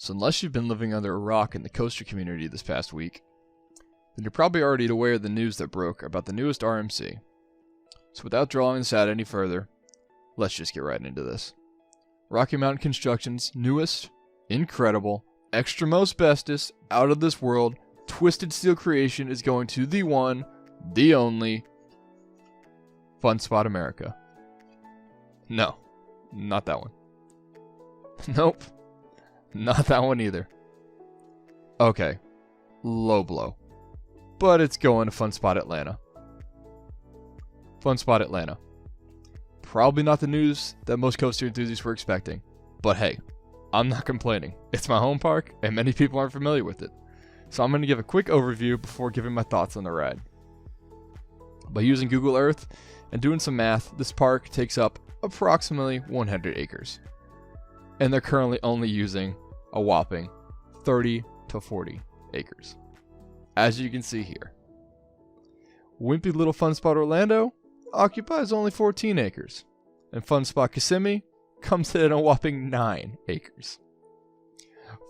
So unless you've been living under a rock in the coaster community this past week, then you're probably already aware of the news that broke about the newest RMC. So without drawing this out any further, let's just get right into this. Rocky Mountain Construction's newest, incredible, extra most bestest, out of this world, twisted steel creation is going to the one, the only, Fun Spot America. No, not that one. Nope, not that one either. Okay, low blow. But it's going to Fun Spot Atlanta. Fun Spot Atlanta. Probably not the news that most coaster enthusiasts were expecting. But hey, I'm not complaining. It's my home park, and many people aren't familiar with it. So I'm going to give a quick overview before giving my thoughts on the ride. By using Google Earth and doing some math, this park takes up approximately 100 acres. And they're currently only using a whopping 30 to 40 acres. As you can see here. Wimpy little Fun Spot Orlando occupies only 14 acres. And Fun Spot Kissimmee comes in at a whopping 9 acres.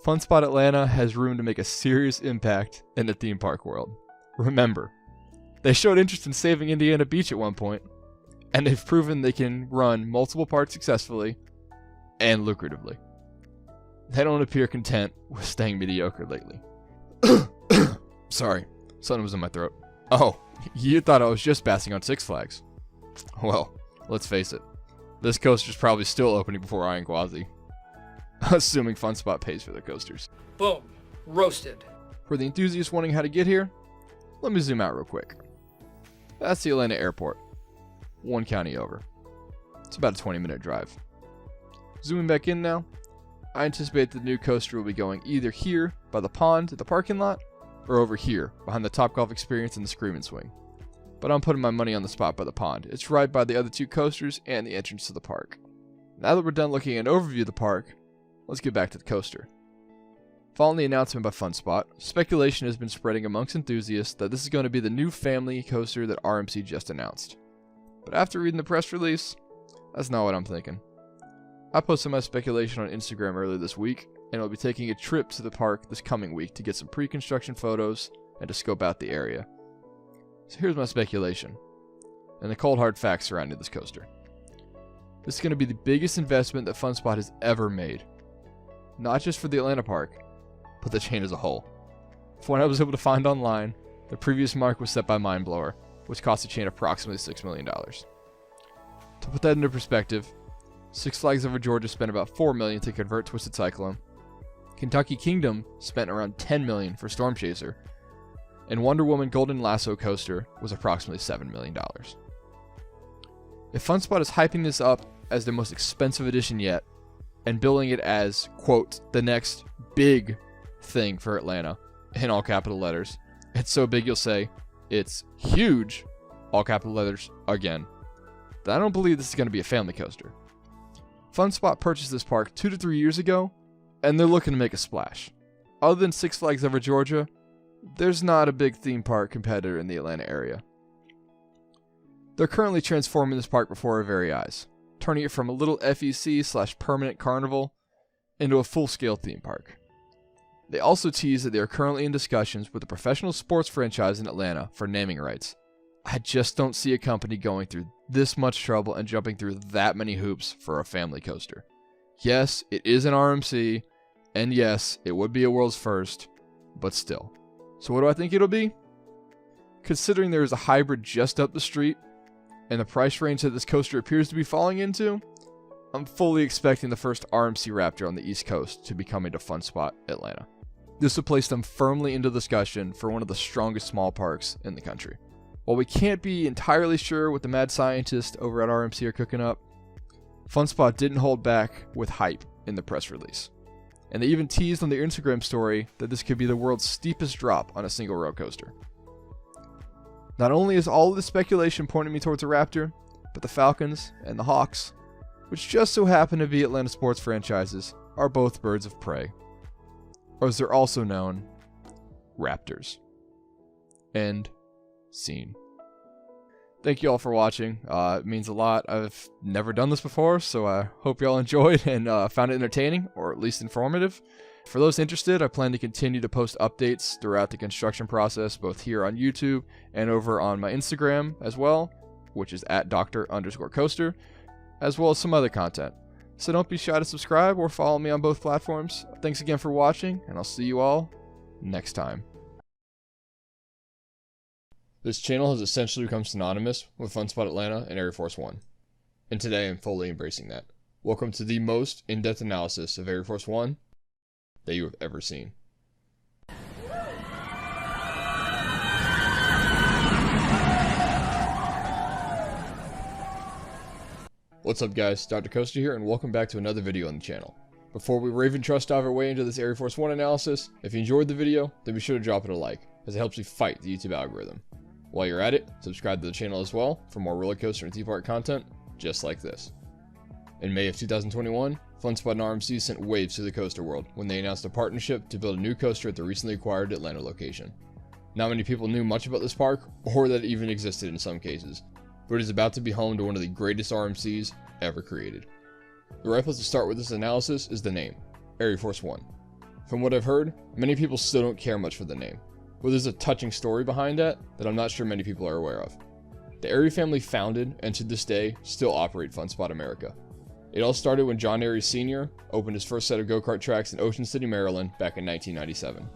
Fun Spot Atlanta has room to make a serious impact in the theme park world. Remember, they showed interest in saving Indiana Beach at one point, and they've proven they can run multiple parks successfully and lucratively. They don't appear content with staying mediocre lately. Sorry, something was in my throat. Oh, you thought I was just passing on Six Flags. Well, let's face it. This coaster's probably still opening before Iron Quasi. Assuming Fun Spot pays for their coasters. Boom. Roasted. For the enthusiasts wanting how to get here, let me zoom out real quick. That's the Atlanta airport. One county over. It's about a 20-minute drive. Zooming back in now, I anticipate the new coaster will be going either here by the pond at the parking lot, or over here behind the Topgolf Experience and the Screamin' Swing. But I'm putting my money on the spot by the pond. It's right by the other two coasters and the entrance to the park. Now that we're done looking at an overview of the park, let's get back to the coaster. Following the announcement by Fun Spot, speculation has been spreading amongst enthusiasts that this is going to be the new family coaster that RMC just announced. But after reading the press release, that's not what I'm thinking. I posted my speculation on Instagram earlier this week, and I'll be taking a trip to the park this coming week to get some pre-construction photos and to scope out the area. So here's my speculation, and the cold hard facts surrounding this coaster. This is going to be the biggest investment that Fun Spot has ever made. Not just for the Atlanta park, but the chain as a whole. From what I was able to find online, the previous mark was set by Mindblower, which cost the chain approximately $6 million. To put that into perspective, Six Flags Over Georgia spent about $4 million to convert Twisted Cyclone. Kentucky Kingdom spent around $10 million for Storm Chaser, and Wonder Woman Golden Lasso Coaster was approximately $7 million. If Fun Spot is hyping this up as the most expensive edition yet, and billing it as, quote, the next big thing for Atlanta, in all capital letters, it's so big you'll say, it's huge, all capital letters, again, then I don't believe this is going to be a family coaster. Fun Spot purchased this park 2 to 3 years ago, and they're looking to make a splash. Other than Six Flags Over Georgia, there's not a big theme park competitor in the Atlanta area. They're currently transforming this park before our very eyes, turning it from a little FEC/permanent carnival into a full-scale theme park. They also tease that they are currently in discussions with a professional sports franchise in Atlanta for naming rights. I just don't see a company going through this much trouble and jumping through that many hoops for a family coaster. Yes, it is an RMC, and yes, it would be a world's first, but still. So what do I think it'll be? Considering there is a hybrid just up the street, and the price range that this coaster appears to be falling into, I'm fully expecting the first RMC Raptor on the East Coast to be coming to Fun Spot Atlanta. This would place them firmly into discussion for one of the strongest small parks in the country. While we can't be entirely sure what the mad scientists over at RMC are cooking up, Fun Spot didn't hold back with hype in the press release. And they even teased on their Instagram story that this could be the world's steepest drop on a single row coaster. Not only is all of this speculation pointing me towards a Raptor, but the Falcons and the Hawks, which just so happen to be Atlanta sports franchises, are both birds of prey. Or as they're also known, Raptors. End scene. Thank you all for watching. It means a lot. I've never done this before, so I hope you all enjoyed and found it entertaining, or at least informative. For those interested, I plan to continue to post updates throughout the construction process, both here on YouTube and over on my Instagram as well, which is at Dr_Coaster, as well as some other content. So don't be shy to subscribe or follow me on both platforms. Thanks again for watching, and I'll see you all next time. This channel has essentially become synonymous with FunSpot Atlanta and ArieForce One, and today I'm fully embracing that. Welcome to the most in-depth analysis of ArieForce One that you have ever seen. What's up guys, Dr. Coaster here, and welcome back to another video on the channel. Before we Raven Trust dive our way into this ArieForce One analysis, if you enjoyed the video, then be sure to drop it a like, as it helps me fight the YouTube algorithm. While you're at it, subscribe to the channel as well for more roller coaster and theme park content just like this. In May of 2021, FunSpot and RMC sent waves through the coaster world when they announced a partnership to build a new coaster at the recently acquired Atlanta location. Not many people knew much about this park, or that it even existed in some cases, but it is about to be home to one of the greatest RMCs ever created. The right place to start with this analysis is the name, ArieForce One. From what I've heard, many people still don't care much for the name, but there's a touching story behind that I'm not sure many people are aware of. The Arie family founded, and to this day, still operate FunSpot America. It all started when John Arie Sr. opened his first set of go-kart tracks in Ocean City, Maryland back in 1997.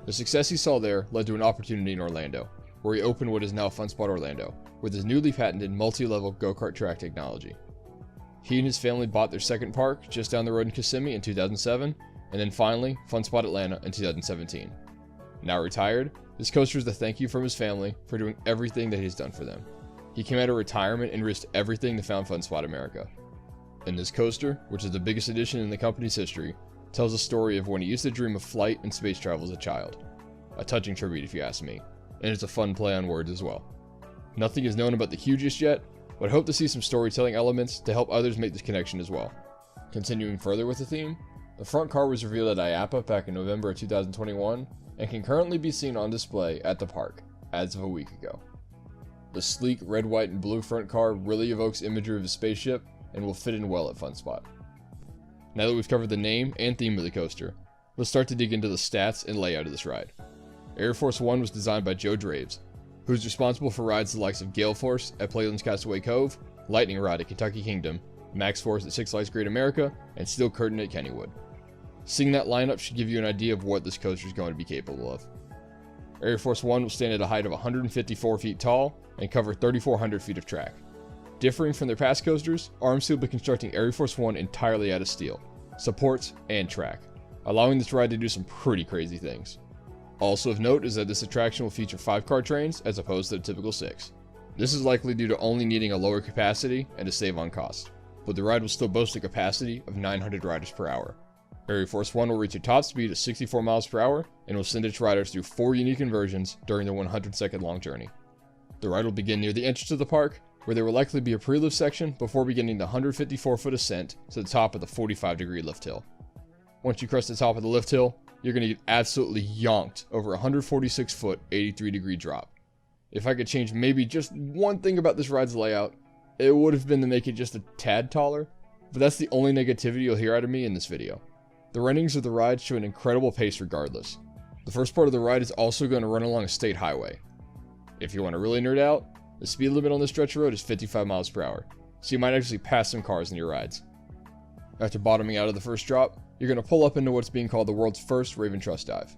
The success he saw there led to an opportunity in Orlando, where he opened what is now FunSpot Orlando, with his newly patented multi-level go-kart track technology. He and his family bought their second park just down the road in Kissimmee in 2007, and then finally FunSpot Atlanta in 2017. Now retired, this coaster is a thank you from his family for doing everything that he's done for them. He came out of retirement and risked everything to found FunSpot America. And this coaster, which is the biggest addition in the company's history, tells a story of when he used to dream of flight and space travel as a child. A touching tribute if you ask me, and it's a fun play on words as well. Nothing is known about the hugest yet, but I hope to see some storytelling elements to help others make this connection as well. Continuing further with the theme, the front car was revealed at IAAPA back in November of 2021, and can currently be seen on display at the park, as of a week ago. The sleek red, white, and blue front car really evokes imagery of a spaceship, and will fit in well at FunSpot. Now that we've covered the name and theme of the coaster, let's start to dig into the stats and layout of this ride. ArieForce One was designed by Joe Draves, who's responsible for rides the likes of Gale Force at Playland's Castaway Cove, Lightning Ride at Kentucky Kingdom, Max Force at Six Flags Great America, and Steel Curtain at Kennywood. Seeing that lineup should give you an idea of what this coaster is going to be capable of. ArieForce One will stand at a height of 154 feet tall and cover 3,400 feet of track. Differing from their past coasters, RMC will be constructing ArieForce One entirely out of steel, supports, and track, allowing this ride to do some pretty crazy things. Also of note is that this attraction will feature 5-car trains as opposed to the typical 6. This is likely due to only needing a lower capacity and to save on cost, but the ride will still boast a capacity of 900 riders per hour. ArieForce One will reach a top speed of 64 miles per hour and will send its riders through 4 unique inversions during the 100-second long journey. The ride will begin near the entrance of the park, where there will likely be a pre-lift section before beginning the 154-foot ascent to the top of the 45-degree lift hill. Once you crest the top of the lift hill, you're going to get absolutely yonked over a 146-foot, 83-degree drop. If I could change maybe just one thing about this ride's layout, it would have been to make it just a tad taller, but that's the only negativity you'll hear out of me in this video. The renderings of the ride show an incredible pace regardless. The first part of the ride is also going to run along a state highway. If you want to really nerd out, the speed limit on this stretch of road is 55 miles per hour, so you might actually pass some cars in your rides. After bottoming out of the first drop, you're going to pull up into what's being called the world's first Raven Trust dive.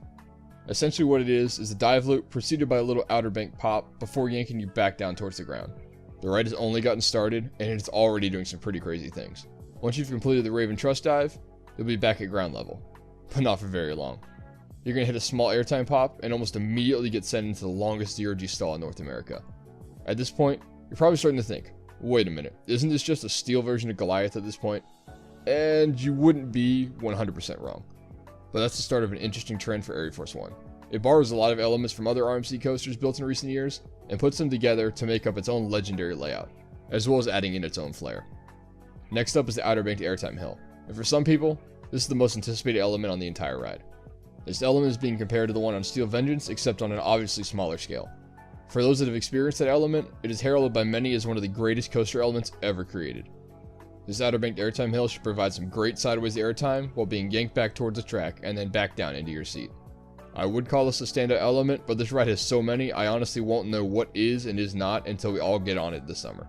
Essentially what it is a dive loop preceded by a little outer bank pop before yanking you back down towards the ground. The ride has only gotten started, and it's already doing some pretty crazy things. Once you've completed the Raven Trust dive, you'll be back at ground level, but not for very long. You're going to hit a small airtime pop and almost immediately get sent into the longest DRG stall in North America. At this point, you're probably starting to think, wait a minute, isn't this just a steel version of Goliath at this point? And you wouldn't be 100% wrong. But that's the start of an interesting trend for ArieForce One. It borrows a lot of elements from other RMC coasters built in recent years and puts them together to make up its own legendary layout, as well as adding in its own flair. Next up is the Outer Banked Airtime Hill, and for some people, this is the most anticipated element on the entire ride. This element is being compared to the one on Steel Vengeance, except on an obviously smaller scale. For those that have experienced that element, it is heralded by many as one of the greatest coaster elements ever created. This Outer Banked Airtime hill should provide some great sideways airtime while being yanked back towards the track and then back down into your seat. I would call this a standout element, but this ride has so many I honestly won't know what is and is not until we all get on it this summer.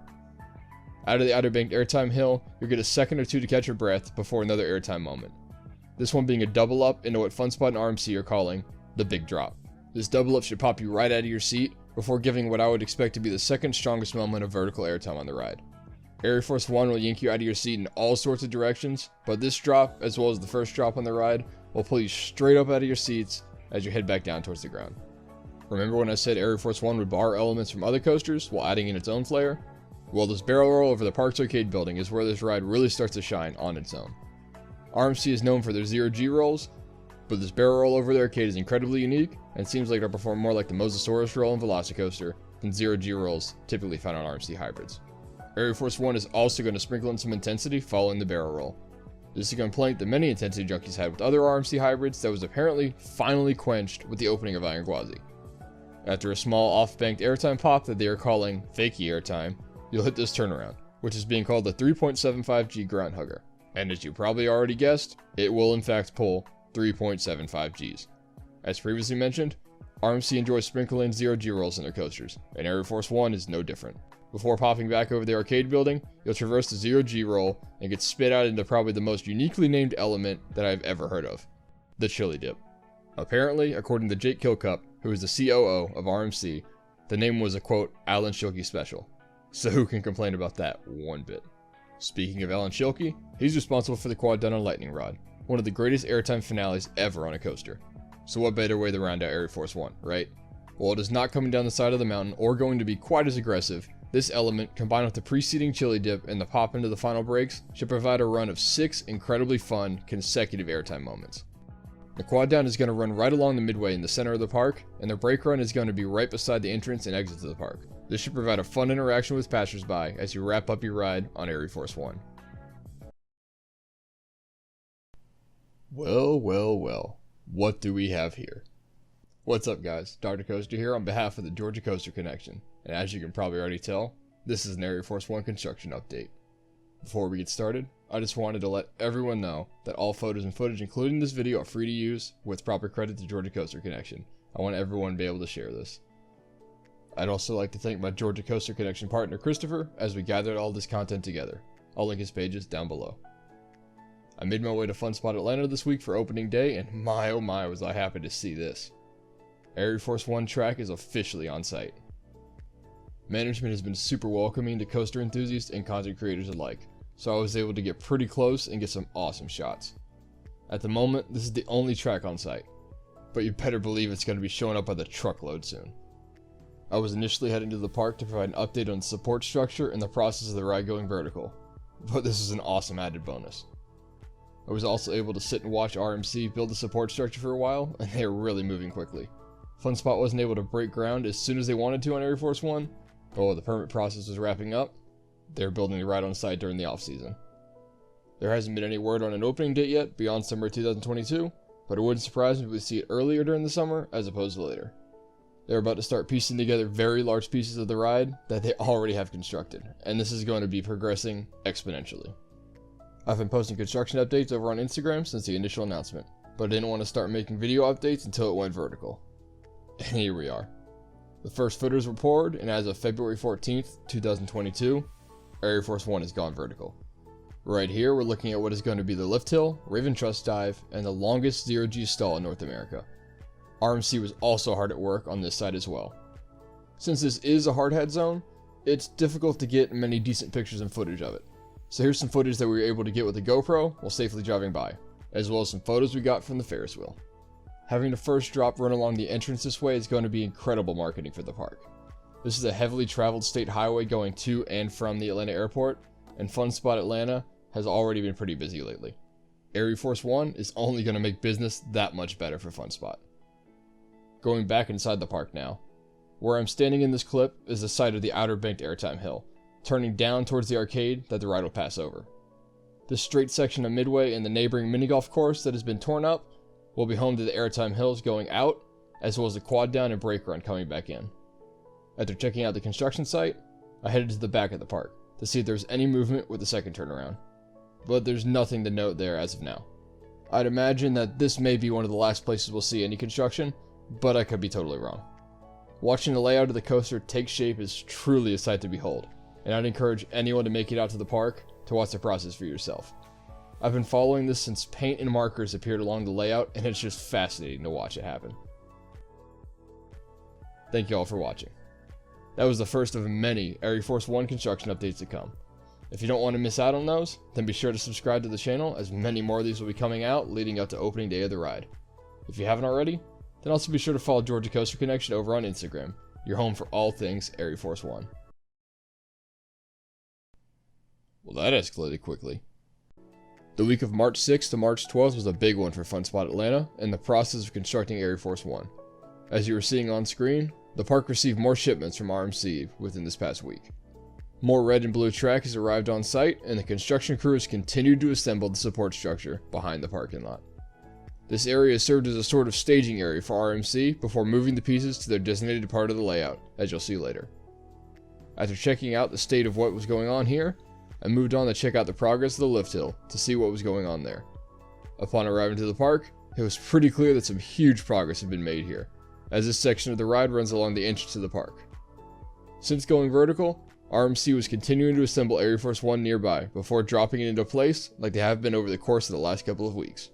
Out of the Outer Banked Airtime hill, you'll get a second or two to catch your breath before another airtime moment. This one being a double up into what FunSpot and RMC are calling the Big Drop. This double up should pop you right out of your seat before giving what I would expect to be the second strongest moment of vertical airtime on the ride. ArieForce One will yank you out of your seat in all sorts of directions, but this drop, as well as the first drop on the ride, will pull you straight up out of your seats as you head back down towards the ground. Remember when I said ArieForce One would borrow elements from other coasters while adding in its own flair? Well, this barrel roll over the Park's arcade building is where this ride really starts to shine on its own. RMC is known for their zero-G rolls, but this barrel roll over the arcade is incredibly unique and seems like it'll perform more like the Mosasaurus roll in Velocicoaster than zero-G rolls typically found on RMC hybrids. ArieForce One is also going to sprinkle in some intensity following the barrel roll. This is a complaint that many intensity junkies had with other RMC hybrids that was apparently finally quenched with the opening of Iron Gwazi. After a small off-banked airtime pop that they are calling fakey airtime, you'll hit this turnaround, which is being called the 3.75G ground hugger. And as you probably already guessed, it will in fact pull 3.75 Gs. As previously mentioned, RMC enjoys sprinkling zero-G rolls in their coasters, and ArieForce One is no different. Before popping back over the arcade building, you'll traverse the zero-G roll and get spit out into probably the most uniquely named element that I've ever heard of, the chili dip. Apparently, according to Jake Kilcup, who is the COO of RMC, the name was a quote, Alan Schilke special. So who can complain about that one bit? Speaking of Alan Schilke, he's responsible for the quad down on Lightning Rod, one of the greatest airtime finales ever on a coaster. So what better way to round out ArieForce One, right? While it is not coming down the side of the mountain or going to be quite as aggressive, this element, combined with the preceding chili dip and the pop into the final brakes, should provide a run of 6 incredibly fun, consecutive airtime moments. The quad down is going to run right along the midway in the center of the park, and the brake run is going to be right beside the entrance and exit to the park. This should provide a fun interaction with passersby as you wrap up your ride on ArieForce One. Well, what do we have here? What's up guys, Dr. Coaster here on behalf of the Georgia Coaster Connection, and as you can probably already tell, this is an ArieForce One construction update. Before we get started, I just wanted to let everyone know that all photos and footage including this video are free to use with proper credit to Georgia Coaster Connection. I want everyone to be able to share this. I'd also like to thank my Georgia Coaster Connection partner Christopher as we gathered all this content together. I'll link his pages down below. I made my way to FunSpot Atlanta this week for opening day, and my oh my was I happy to see this. ArieForce One track is officially on site. Management has been super welcoming to coaster enthusiasts and content creators alike, so I was able to get pretty close and get some awesome shots. At the moment, this is the only track on site, but you better believe it's going to be showing up by the truckload soon. I was initially heading to the park to provide an update on the support structure and the process of the ride going vertical, but this is an awesome added bonus. I was also able to sit and watch RMC build the support structure for a while, and they are really moving quickly. FunSpot wasn't able to break ground as soon as they wanted to on ArieForce One, but while the permit process was wrapping up, they were building the ride on site during the off-season. There hasn't been any word on an opening date yet beyond summer 2022, but it wouldn't surprise me if we see it earlier during the summer as opposed to later. They're about to start piecing together very large pieces of the ride that they already have constructed, and this is going to be progressing exponentially. I've been posting construction updates over on Instagram since the initial announcement, but I didn't want to start making video updates until it went vertical. And here we are. The first footers were poured, and as of February 14th, 2022, ArieForce One has gone vertical. Right here, we're looking at what is going to be the lift hill, Raven Truss dive, and the longest zero-G stall in North America. RMC was also hard at work on this side as well. Since this is a hard hat zone, it's difficult to get many decent pictures and footage of it. So here's some footage that we were able to get with the GoPro while safely driving by, as well as some photos we got from the Ferris wheel. Having the first drop run along the entrance this way is going to be incredible marketing for the park. This is a heavily traveled state highway going to and from the Atlanta airport, and FunSpot Atlanta has already been pretty busy lately. ArieForce One is only going to make business that much better for FunSpot. Going back inside the park now. Where I'm standing in this clip is the site of the Outer Banked Airtime Hill, turning down towards the arcade that the ride will pass over. This straight section of midway in the neighboring mini golf course that has been torn up will be home to the airtime hills going out, as well as the quad down and brake run coming back in. After checking out the construction site, I headed to the back of the park, to see if there's any movement with the second turnaround, but there's nothing to note there as of now. I'd imagine that this may be one of the last places we'll see any construction, but I could be totally wrong. Watching the layout of the coaster take shape is truly a sight to behold, and I'd encourage anyone to make it out to the park to watch the process for yourself. I've been following this since paint and markers appeared along the layout, and it's just fascinating to watch it happen. Thank you all for watching. That was the first of many ArieForce One construction updates to come. If you don't want to miss out on those, then be sure to subscribe to the channel, as many more of these will be coming out leading up to opening day of the ride. If you haven't already, then also be sure to follow Georgia Coaster Connection over on Instagram, your home for all things ArieForce One. Well, that escalated quickly. The week of March 6th to March 12th was a big one for Fun Spot Atlanta and the process of constructing ArieForce One. As you are seeing on screen, the park received more shipments from RMC within this past week. More red and blue track has arrived on site, and the construction crew has continued to assemble the support structure behind the parking lot. This area served as a sort of staging area for RMC before moving the pieces to their designated part of the layout, as you'll see later. After checking out the state of what was going on here, I moved on to check out the progress of the lift hill to see what was going on there. Upon arriving to the park, it was pretty clear that some huge progress had been made here, as this section of the ride runs along the entrance to the park. Since going vertical, RMC was continuing to assemble ArieForce One nearby before dropping it into place like they have been over the course of the last couple of weeks.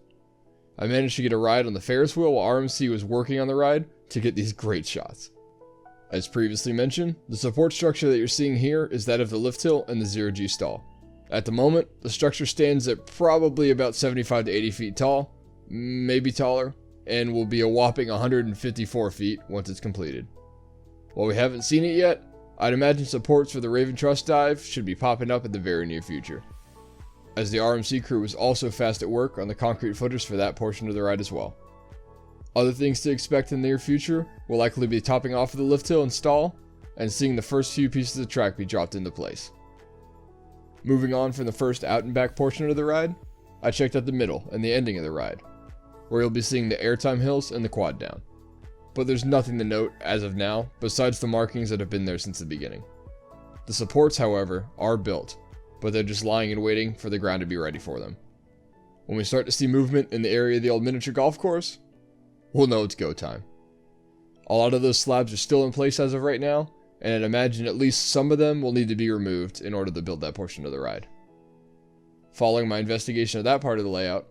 I managed to get a ride on the Ferris wheel while RMC was working on the ride to get these great shots. As previously mentioned, the support structure that you're seeing here is that of the lift hill and the zero-G stall. At the moment, the structure stands at probably about 75 to 80 feet tall, maybe taller, and will be a whopping 154 feet once it's completed. While we haven't seen it yet, I'd imagine supports for the Raven Trust dive should be popping up in the very near future, as the RMC crew was also fast at work on the concrete footers for that portion of the ride as well. Other things to expect in the near future will likely be topping off of the lift hill and stall, and seeing the first few pieces of track be dropped into place. Moving on from the first out and back portion of the ride, I checked out the middle and the ending of the ride, where you'll be seeing the airtime hills and the quad down. But there's nothing to note as of now besides the markings that have been there since the beginning. The supports, however, are built, but they're just lying and waiting for the ground to be ready for them. When we start to see movement in the area of the old miniature golf course, we'll know it's go time. A lot of those slabs are still in place as of right now, and I'd imagine at least some of them will need to be removed in order to build that portion of the ride. Following my investigation of that part of the layout,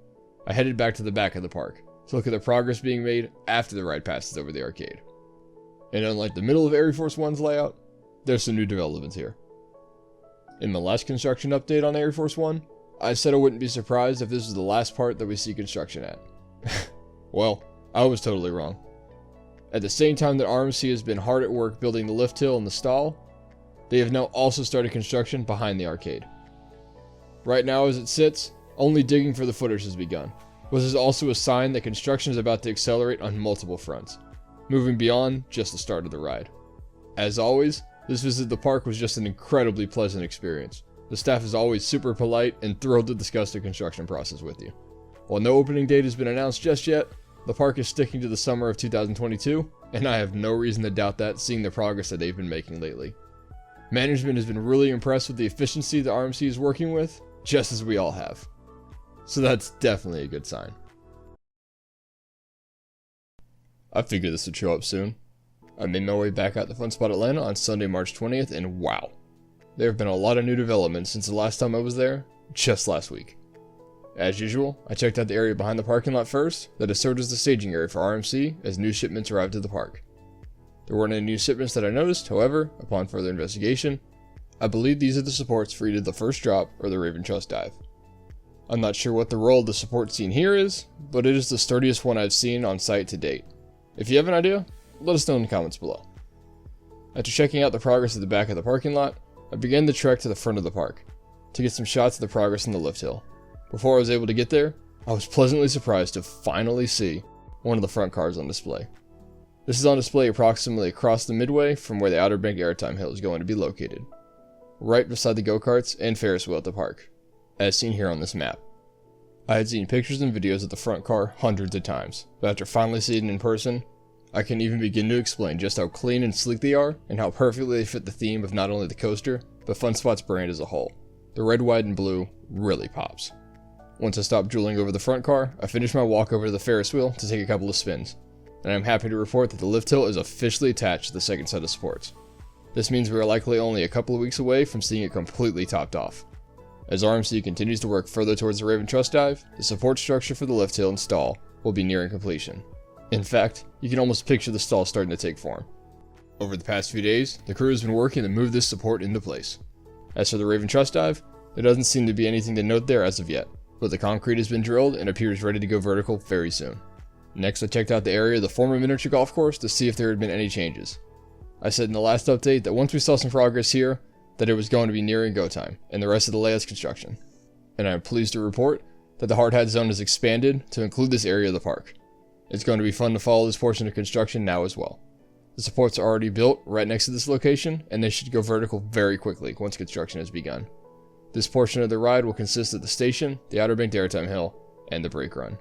I headed back to the back of the park to look at the progress being made after the ride passes over the arcade. And unlike the middle of ArieForce One's layout, there's some new developments here. In the last construction update on ArieForce One, I said I wouldn't be surprised if this was the last part that we see construction at. Well, I was totally wrong. At the same time that RMC has been hard at work building the lift hill and the stall, they have now also started construction behind the arcade. Right now as it sits, only digging for the footers has begun, which is also a sign that construction is about to accelerate on multiple fronts, moving beyond just the start of the ride. As always, this visit to the park was just an incredibly pleasant experience. The staff is always super polite and thrilled to discuss the construction process with you. While no opening date has been announced just yet, the park is sticking to the summer of 2022, and I have no reason to doubt that, seeing the progress that they've been making lately. Management has been really impressed with the efficiency the RMC is working with, just as we all have. So that's definitely a good sign. I figured this would show up soon. I made my way back out to Fun Spot Atlanta on Sunday, March 20th, and wow, there have been a lot of new developments since the last time I was there, just last week. As usual, I checked out the area behind the parking lot first, that has served as the staging area for RMC as new shipments arrived to the park. There weren't any new shipments that I noticed, however, upon further investigation, I believe these are the supports for either the first drop or the Raven Trust dive. I'm not sure what the role of the support seen here is, but it is the sturdiest one I've seen on site to date. If you have an idea, let us know in the comments below. After checking out the progress at the back of the parking lot, I began the trek to the front of the park, to get some shots of the progress in the lift hill. Before I was able to get there, I was pleasantly surprised to finally see one of the front cars on display. This is on display approximately across the midway from where the Outer Bank Airtime Hill is going to be located, right beside the go-karts and Ferris wheel at the park, as seen here on this map. I had seen pictures and videos of the front car hundreds of times, but after finally seeing it in person, I can even begin to explain just how clean and sleek they are, and how perfectly they fit the theme of not only the coaster, but FunSpot's brand as a whole. The red, white, and blue really pops. Once I stopped drooling over the front car, I finished my walk over to the Ferris wheel to take a couple of spins, and I'm happy to report that the lift hill is officially attached to the second set of supports. This means we are likely only a couple of weeks away from seeing it completely topped off. As RMC continues to work further towards the Raven Truss dive, the support structure for the lift hill and stall will be nearing completion. In fact, you can almost picture the stall starting to take form. Over the past few days, the crew has been working to move this support into place. As for the Raven Truss dive, there doesn't seem to be anything to note there as of yet, but the concrete has been drilled and appears ready to go vertical very soon. Next, I checked out the area of the former miniature golf course to see if there had been any changes. I said in the last update that once we saw some progress here, that it was going to be nearing go time, and the rest of the layout's construction. And I am pleased to report that the hard hat zone has expanded to include this area of the park. It's going to be fun to follow this portion of construction now as well. The supports are already built right next to this location, and they should go vertical very quickly once construction has begun. This portion of the ride will consist of the station, the Outer Banked Airtime Hill, and the brake run.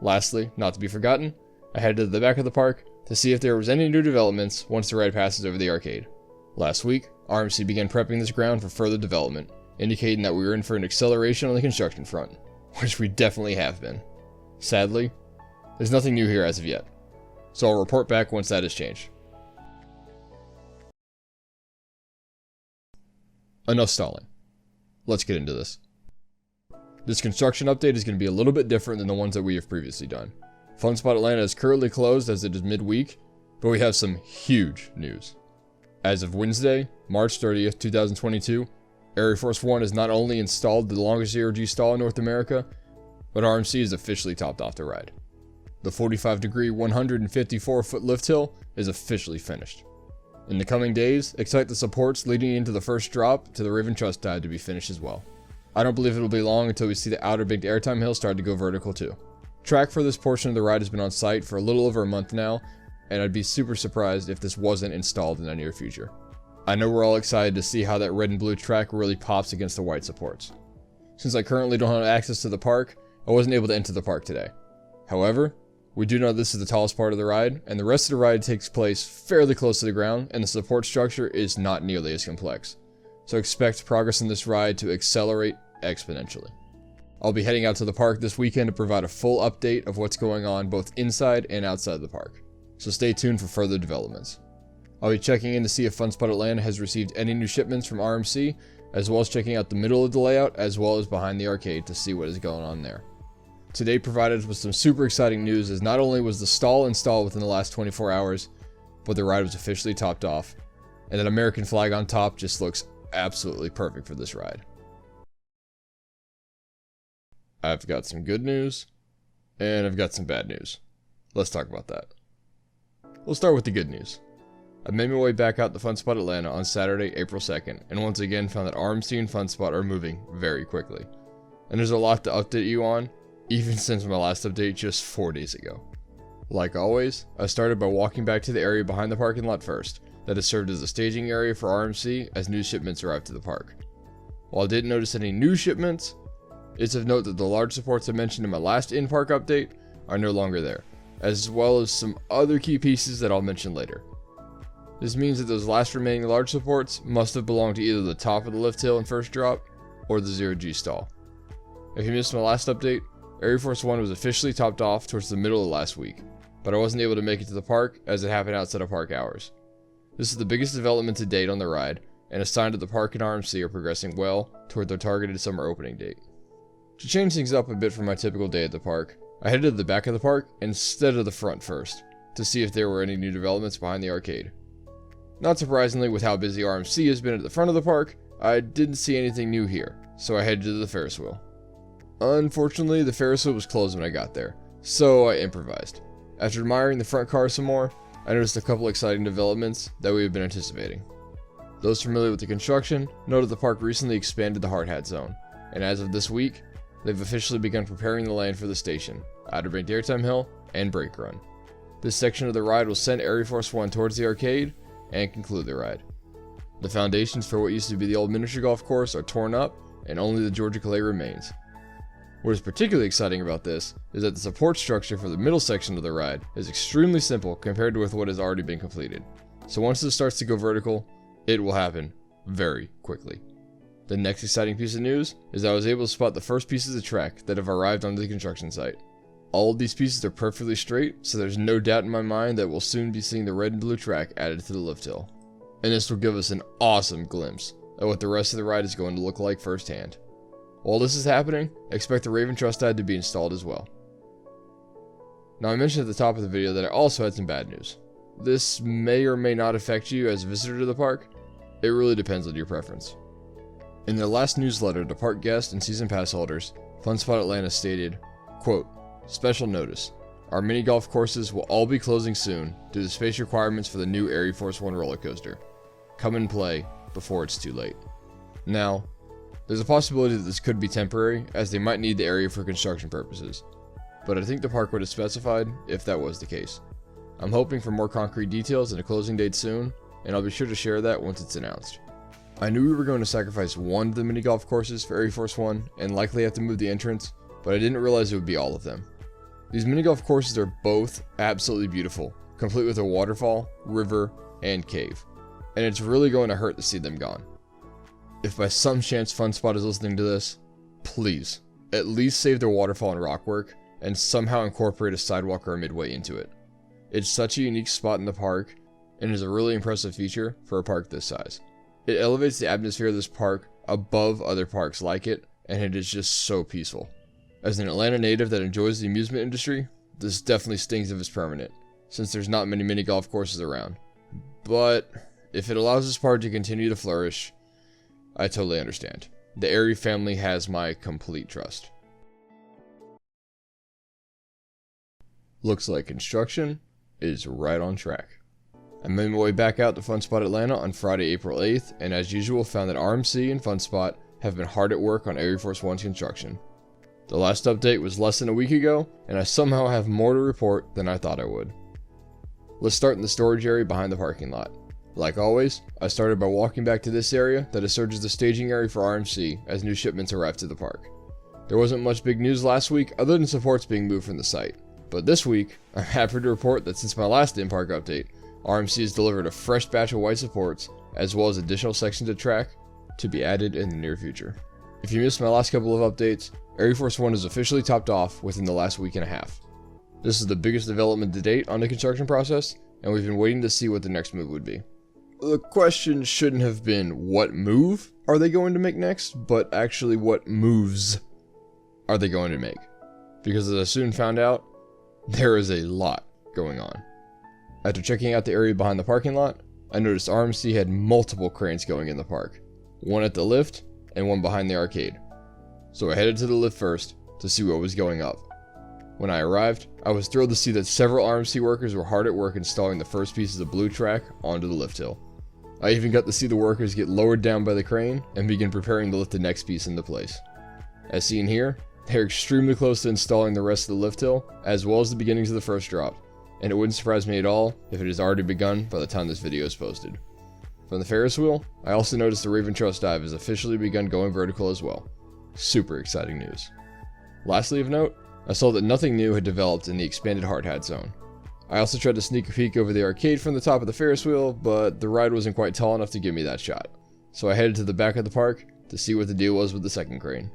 Lastly, not to be forgotten, I headed to the back of the park to see if there was any new developments once the ride passes over the arcade. Last week, RMC began prepping this ground for further development, indicating that we were in for an acceleration on the construction front, which we definitely have been. Sadly, there's nothing new here as of yet, so I'll report back once that has changed. Enough stalling. Let's get into this. This construction update is going to be a little bit different than the ones that we have previously done. FunSpot Atlanta is currently closed as it is midweek, but we have some huge news. As of Wednesday, March 30th, 2022, ArieForce One has not only installed the longest zero-G stall in North America, but RMC has officially topped off the ride. The 45-degree, 154-foot lift hill is officially finished. In the coming days, expect the supports leading into the first drop to the Raven Truss dive to be finished as well. I don't believe it'll be long until we see the Outer Banked Airtime Hill start to go vertical too. Track for this portion of the ride has been on site for a little over a month now, and I'd be super surprised if this wasn't installed in the near future. I know we're all excited to see how that red and blue track really pops against the white supports. Since I currently don't have access to the park, I wasn't able to enter the park today. However, we do know this is the tallest part of the ride, and the rest of the ride takes place fairly close to the ground, and the support structure is not nearly as complex. So expect progress in this ride to accelerate exponentially. I'll be heading out to the park this weekend to provide a full update of what's going on both inside and outside the park, so stay tuned for further developments. I'll be checking in to see if FunSpot Atlanta has received any new shipments from RMC, as well as checking out the middle of the layout as well as behind the arcade to see what is going on there. Today provided us with some super exciting news, as not only was the stall installed within the last 24 hours, but the ride was officially topped off, and that American flag on top just looks absolutely perfect for this ride. I've got some good news, and I've got some bad news. Let's talk about that. We'll start with the good news. I made my way back out to FunSpot Atlanta on Saturday, April 2nd, and once again found that RMC and FunSpot are moving very quickly. And there's a lot to update you on, even since my last update just 4 days ago. Like always, I started by walking back to the area behind the parking lot first, that has served as a staging area for RMC as new shipments arrived to the park. While I didn't notice any new shipments, it's of note that the large supports I mentioned in my last in-park update are no longer there, as well as some other key pieces that I'll mention later. This means that those last remaining large supports must have belonged to either the top of the lift hill and first drop, or the zero-G stall. If you missed my last update, ArieForce One was officially topped off towards the middle of last week, but I wasn't able to make it to the park as it happened outside of park hours. This is the biggest development to date on the ride, and a sign that the park and RMC are progressing well toward their targeted summer opening date. To change things up a bit from my typical day at the park, I headed to the back of the park instead of the front first, to see if there were any new developments behind the arcade. Not surprisingly, with how busy RMC has been at the front of the park, I didn't see anything new here, so I headed to the Ferris wheel. Unfortunately, the Ferris wheel was closed when I got there, so I improvised. After admiring the front car some more, I noticed a couple exciting developments that we have been anticipating. Those familiar with the construction know that the park recently expanded the hard hat zone, and as of this week, they've officially begun preparing the land for the station, Outer Banked Airtime Hill, and brake run. This section of the ride will send ArieForce One towards the arcade and conclude the ride. The foundations for what used to be the old miniature golf course are torn up, and only the Georgia clay remains. What is particularly exciting about this is that the support structure for the middle section of the ride is extremely simple compared to with what has already been completed. So once this starts to go vertical, it will happen very quickly. The next exciting piece of news is I was able to spot the first pieces of track that have arrived onto the construction site. All of these pieces are perfectly straight, so there's no doubt in my mind that we'll soon be seeing the red and blue track added to the lift hill. And this will give us an awesome glimpse of what the rest of the ride is going to look like firsthand. While this is happening, expect the Raven truss die to be installed as well. Now I mentioned at the top of the video that I also had some bad news. This may or may not affect you as a visitor to the park. It really depends on your preference. In their last newsletter to park guests and season pass holders, FunSpot Atlanta stated, quote, "Special notice. Our mini golf courses will all be closing soon due to space requirements for the new ArieForce One roller coaster. Come and play before it's too late." Now, there's a possibility that this could be temporary, as they might need the area for construction purposes, but I think the park would have specified if that was the case. I'm hoping for more concrete details and a closing date soon, and I'll be sure to share that once it's announced. I knew we were going to sacrifice one of the mini golf courses for ArieForce One and likely have to move the entrance, but I didn't realize it would be all of them. These mini golf courses are both absolutely beautiful, complete with a waterfall, river, and cave, and it's really going to hurt to see them gone. If by some chance FunSpot is listening to this, please, at least save their waterfall and rockwork, and somehow incorporate a sidewalk or a midway into it. It's such a unique spot in the park, and is a really impressive feature for a park this size. It elevates the atmosphere of this park above other parks like it, and it is just so peaceful. As an Atlanta native that enjoys the amusement industry, this definitely stings if it's permanent, since there's not many mini golf courses around. But if it allows this park to continue to flourish, I totally understand. The Arie family has my complete trust. Looks like construction is right on track. I made my way back out to FunSpot Atlanta on Friday, April 8th, and as usual found that RMC and FunSpot have been hard at work on ArieForce One's construction. The last update was less than a week ago, and I somehow have more to report than I thought I would. Let's start in the storage area behind the parking lot. Like always, I started by walking back to this area that has served as the staging area for RMC as new shipments arrived to the park. There wasn't much big news last week other than supports being moved from the site, but this week, I'm happy to report that since my last in-park update, RMC has delivered a fresh batch of white supports, as well as additional sections of track to be added in the near future. If you missed my last couple of updates, ArieForce One is officially topped off within the last week and a half. This is the biggest development to date on the construction process, and we've been waiting to see what the next move would be. The question shouldn't have been what move are they going to make next, but actually what moves are they going to make? Because as I soon found out, there is a lot going on. After checking out the area behind the parking lot, I noticed RMC had multiple cranes going in the park, one at the lift and one behind the arcade. So I headed to the lift first to see what was going up. When I arrived, I was thrilled to see that several RMC workers were hard at work installing the first pieces of blue track onto the lift hill. I even got to see the workers get lowered down by the crane and begin preparing to lift the next piece into place. As seen here, they are extremely close to installing the rest of the lift hill, as well as the beginnings of the first drop, and it wouldn't surprise me at all if it has already begun by the time this video is posted. From the Ferris wheel, I also noticed the Raven truss dive has officially begun going vertical as well. Super exciting news. Lastly of note, I saw that nothing new had developed in the expanded hard hat zone. I also tried to sneak a peek over the arcade from the top of the Ferris wheel, but the ride wasn't quite tall enough to give me that shot. So I headed to the back of the park to see what the deal was with the second crane.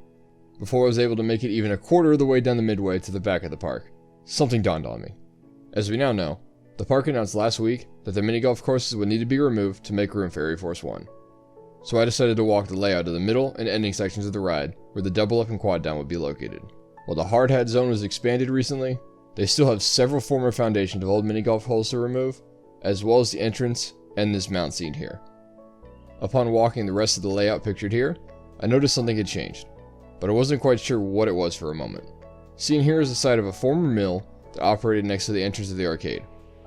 Before I was able to make it even a quarter of the way down the midway to the back of the park, something dawned on me. As we now know, the park announced last week that the mini golf courses would need to be removed to make room for ArieForce One. So I decided to walk the layout of the middle and ending sections of the ride where the double up and quad down would be located. While the hard hat zone was expanded recently, they still have several former foundations of old mini golf holes to remove, as well as the entrance and this mount seen here. Upon walking the rest of the layout pictured here, I noticed something had changed, but I wasn't quite sure what it was for a moment. Seen here is the site of a former mill that operated next to the entrance of the arcade.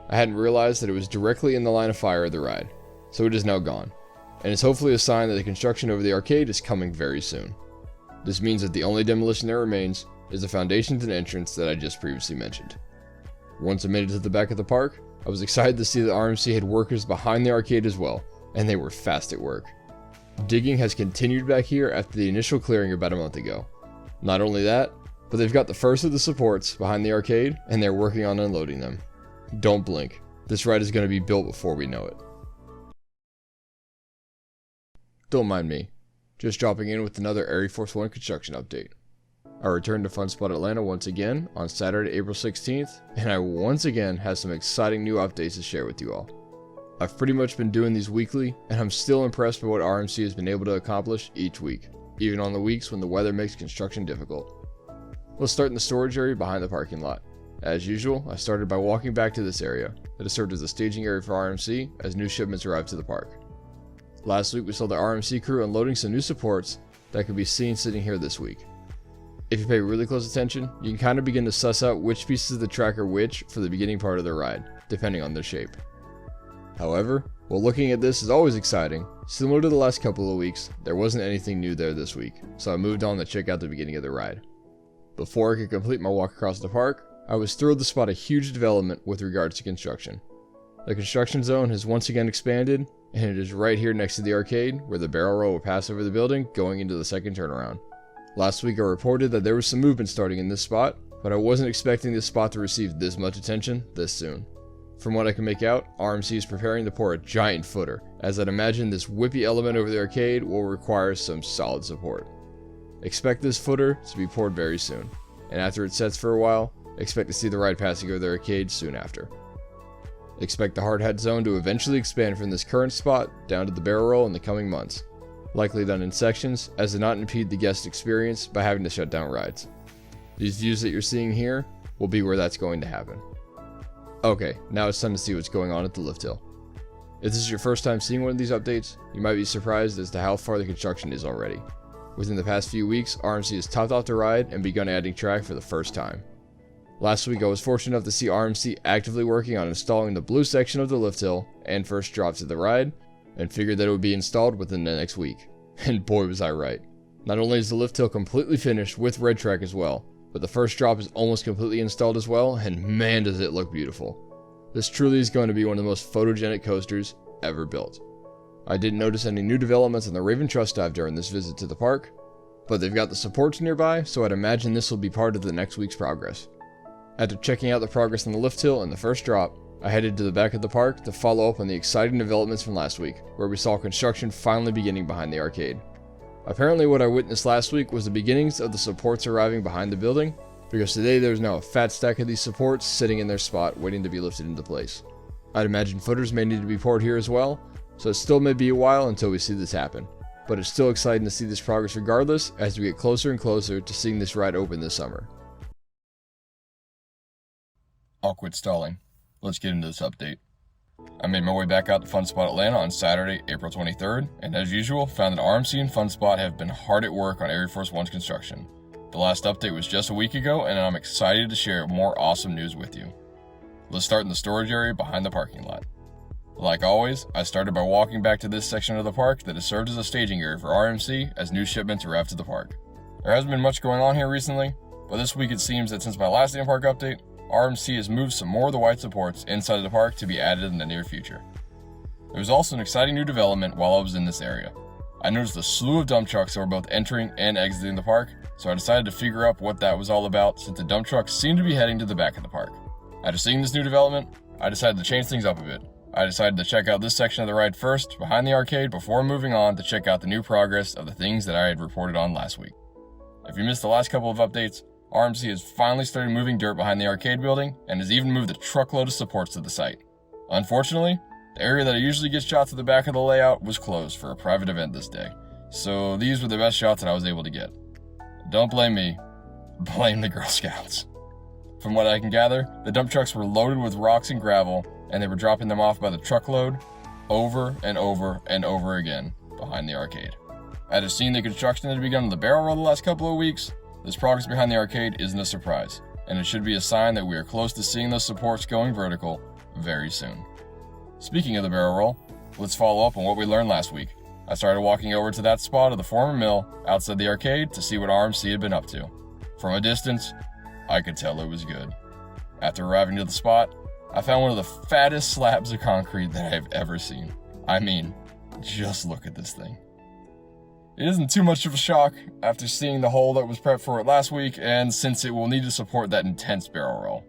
I hadn't realized that it was directly in the line of fire of the ride, so it is now gone, and is hopefully a sign that the construction over the arcade is coming very soon. This means that the only demolition that remains is the foundations and entrance that I just previously mentioned. Once I made it to the back of the park, I was excited to see that RMC had workers behind the arcade as well, and they were fast at work. Digging has continued back here after the initial clearing about a month ago. Not only that, but they've got the first of the supports behind the arcade and they're working on unloading them. Don't blink. This ride is going to be built before we know it. Don't mind me. Just dropping in with another ArieForce One construction update. I returned to Fun Spot Atlanta once again on Saturday, April 16th, and I once again have some exciting new updates to share with you all. I've pretty much been doing these weekly, and I'm still impressed by what RMC has been able to accomplish each week, even on the weeks when the weather makes construction difficult. Let's start in the storage area behind the parking lot. As usual, I started by walking back to this area that has served as a staging area for RMC as new shipments arrived to the park. Last week we saw the RMC crew unloading some new supports that could be seen sitting here this week. If you pay really close attention, you can kind of begin to suss out which pieces of the track are which for the beginning part of the ride, depending on their shape. However, while looking at this is always exciting, similar to the last couple of weeks, there wasn't anything new there this week, so I moved on to check out the beginning of the ride. Before I could complete my walk across the park, I was thrilled to spot a huge development with regards to construction. The construction zone has once again expanded, and it is right here next to the arcade where the barrel roll will pass over the building going into the second turnaround. Last week I reported that there was some movement starting in this spot, but I wasn't expecting this spot to receive this much attention this soon. From what I can make out, RMC is preparing to pour a giant footer, as I'd imagine this whippy element over the arcade will require some solid support. Expect this footer to be poured very soon, and after it sets for a while, expect to see the ride passing over the arcade soon after. Expect the hard hat zone to eventually expand from this current spot down to the barrel roll in the coming months, likely done in sections as to not impede the guest experience by having to shut down rides. These views that you're seeing here will be where that's going to happen. Okay, now it's time to see what's going on at the lift hill. If this is your first time seeing one of these updates, you might be surprised as to how far the construction is already. Within the past few weeks, RMC has topped off the ride and begun adding track for the first time. Last week I was fortunate enough to see RMC actively working on installing the blue section of the lift hill and first drops of the ride, and figured that it would be installed within the next week. And boy was I right. Not only is the lift hill completely finished with red track as well, but the first drop is almost completely installed as well, and man does it look beautiful. This truly is going to be one of the most photogenic coasters ever built. I didn't notice any new developments on the Raven Trust Dive during this visit to the park, but they've got the supports nearby, so I'd imagine this will be part of the next week's progress. After checking out the progress on the lift hill and the first drop, I headed to the back of the park to follow up on the exciting developments from last week, where we saw construction finally beginning behind the arcade. Apparently what I witnessed last week was the beginnings of the supports arriving behind the building, because today there's now a fat stack of these supports sitting in their spot waiting to be lifted into place. I'd imagine footers may need to be poured here as well, so it still may be a while until we see this happen, but it's still exciting to see this progress regardless as we get closer and closer to seeing this ride open this summer. I'll quit stalling. Let's get into this update. I made my way back out to Fun Spot Atlanta on Saturday, April 23rd, and as usual, found that RMC and Fun Spot have been hard at work on ArieForce One's construction. The last update was just a week ago, and I'm excited to share more awesome news with you. Let's start in the storage area behind the parking lot. Like always, I started by walking back to this section of the park that has served as a staging area for RMC as new shipments arrive to the park. There hasn't been much going on here recently, but this week it seems that since my last in-park update, RMC has moved some more of the white supports inside of the park to be added in the near future. There was also an exciting new development while I was in this area. I noticed a slew of dump trucks that were both entering and exiting the park, so I decided to figure out what that was all about since the dump trucks seemed to be heading to the back of the park. After seeing this new development, I decided to change things up a bit. I decided to check out this section of the ride first, behind the arcade, before moving on to check out the new progress of the things that I had reported on last week. If you missed the last couple of updates, RMC has finally started moving dirt behind the arcade building and has even moved a truckload of supports to the site. Unfortunately, the area that I usually get shots at the back of the layout was closed for a private event this day, so these were the best shots that I was able to get. Don't blame me, blame the Girl Scouts. From what I can gather, the dump trucks were loaded with rocks and gravel, and they were dropping them off by the truckload over and over and over again behind the arcade. After seeing the construction that had begun on the barrel roll the last couple of weeks, this progress behind the arcade isn't a surprise, and it should be a sign that we are close to seeing those supports going vertical very soon. Speaking of the barrel roll, let's follow up on what we learned last week. I started walking over to that spot of the former mill outside the arcade to see what RMC had been up to. From a distance, I could tell it was good. After arriving to the spot, I found one of the fattest slabs of concrete that I have ever seen. I mean, just look at this thing. It isn't too much of a shock after seeing the hole that was prepped for it last week, and since it will need to support that intense barrel roll.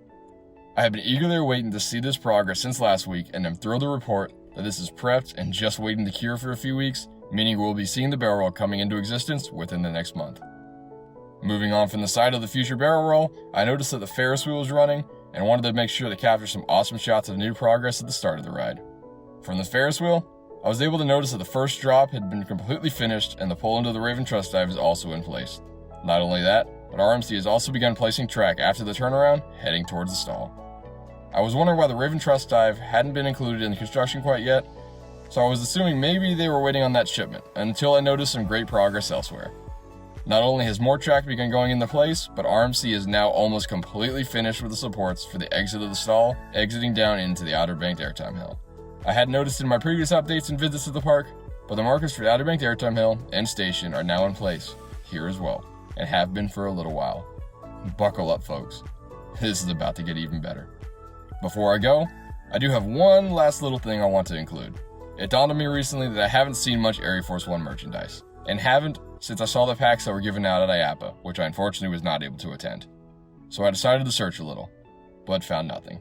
I have been eagerly waiting to see this progress since last week, and am thrilled to report that this is prepped and just waiting to cure for a few weeks, meaning we'll be seeing the barrel roll coming into existence within the next month. Moving on from the side of the future barrel roll, I noticed that the Ferris wheel was running, and wanted to make sure to capture some awesome shots of new progress at the start of the ride. From the Ferris wheel, I was able to notice that the first drop had been completely finished and the pull into the Raven Trust Dive is also in place. Not only that, but RMC has also begun placing track after the turnaround, heading towards the stall. I was wondering why the Raven Trust Dive hadn't been included in the construction quite yet, so I was assuming maybe they were waiting on that shipment, until I noticed some great progress elsewhere. Not only has more track begun going into place, but RMC is now almost completely finished with the supports for the exit of the stall, exiting down into the Outer Banked Airtime Hill. I had noticed in my previous updates and visits to the park, but the markers for the Outer Banked Airtime Hill and station are now in place, here as well, and have been for a little while. Buckle up, folks. This is about to get even better. Before I go, I do have one last little thing I want to include. It dawned on me recently that I haven't seen much ArieForce One merchandise, and haven't since I saw the packs that were given out at IAAPA, which I unfortunately was not able to attend. So I decided to search a little, but found nothing.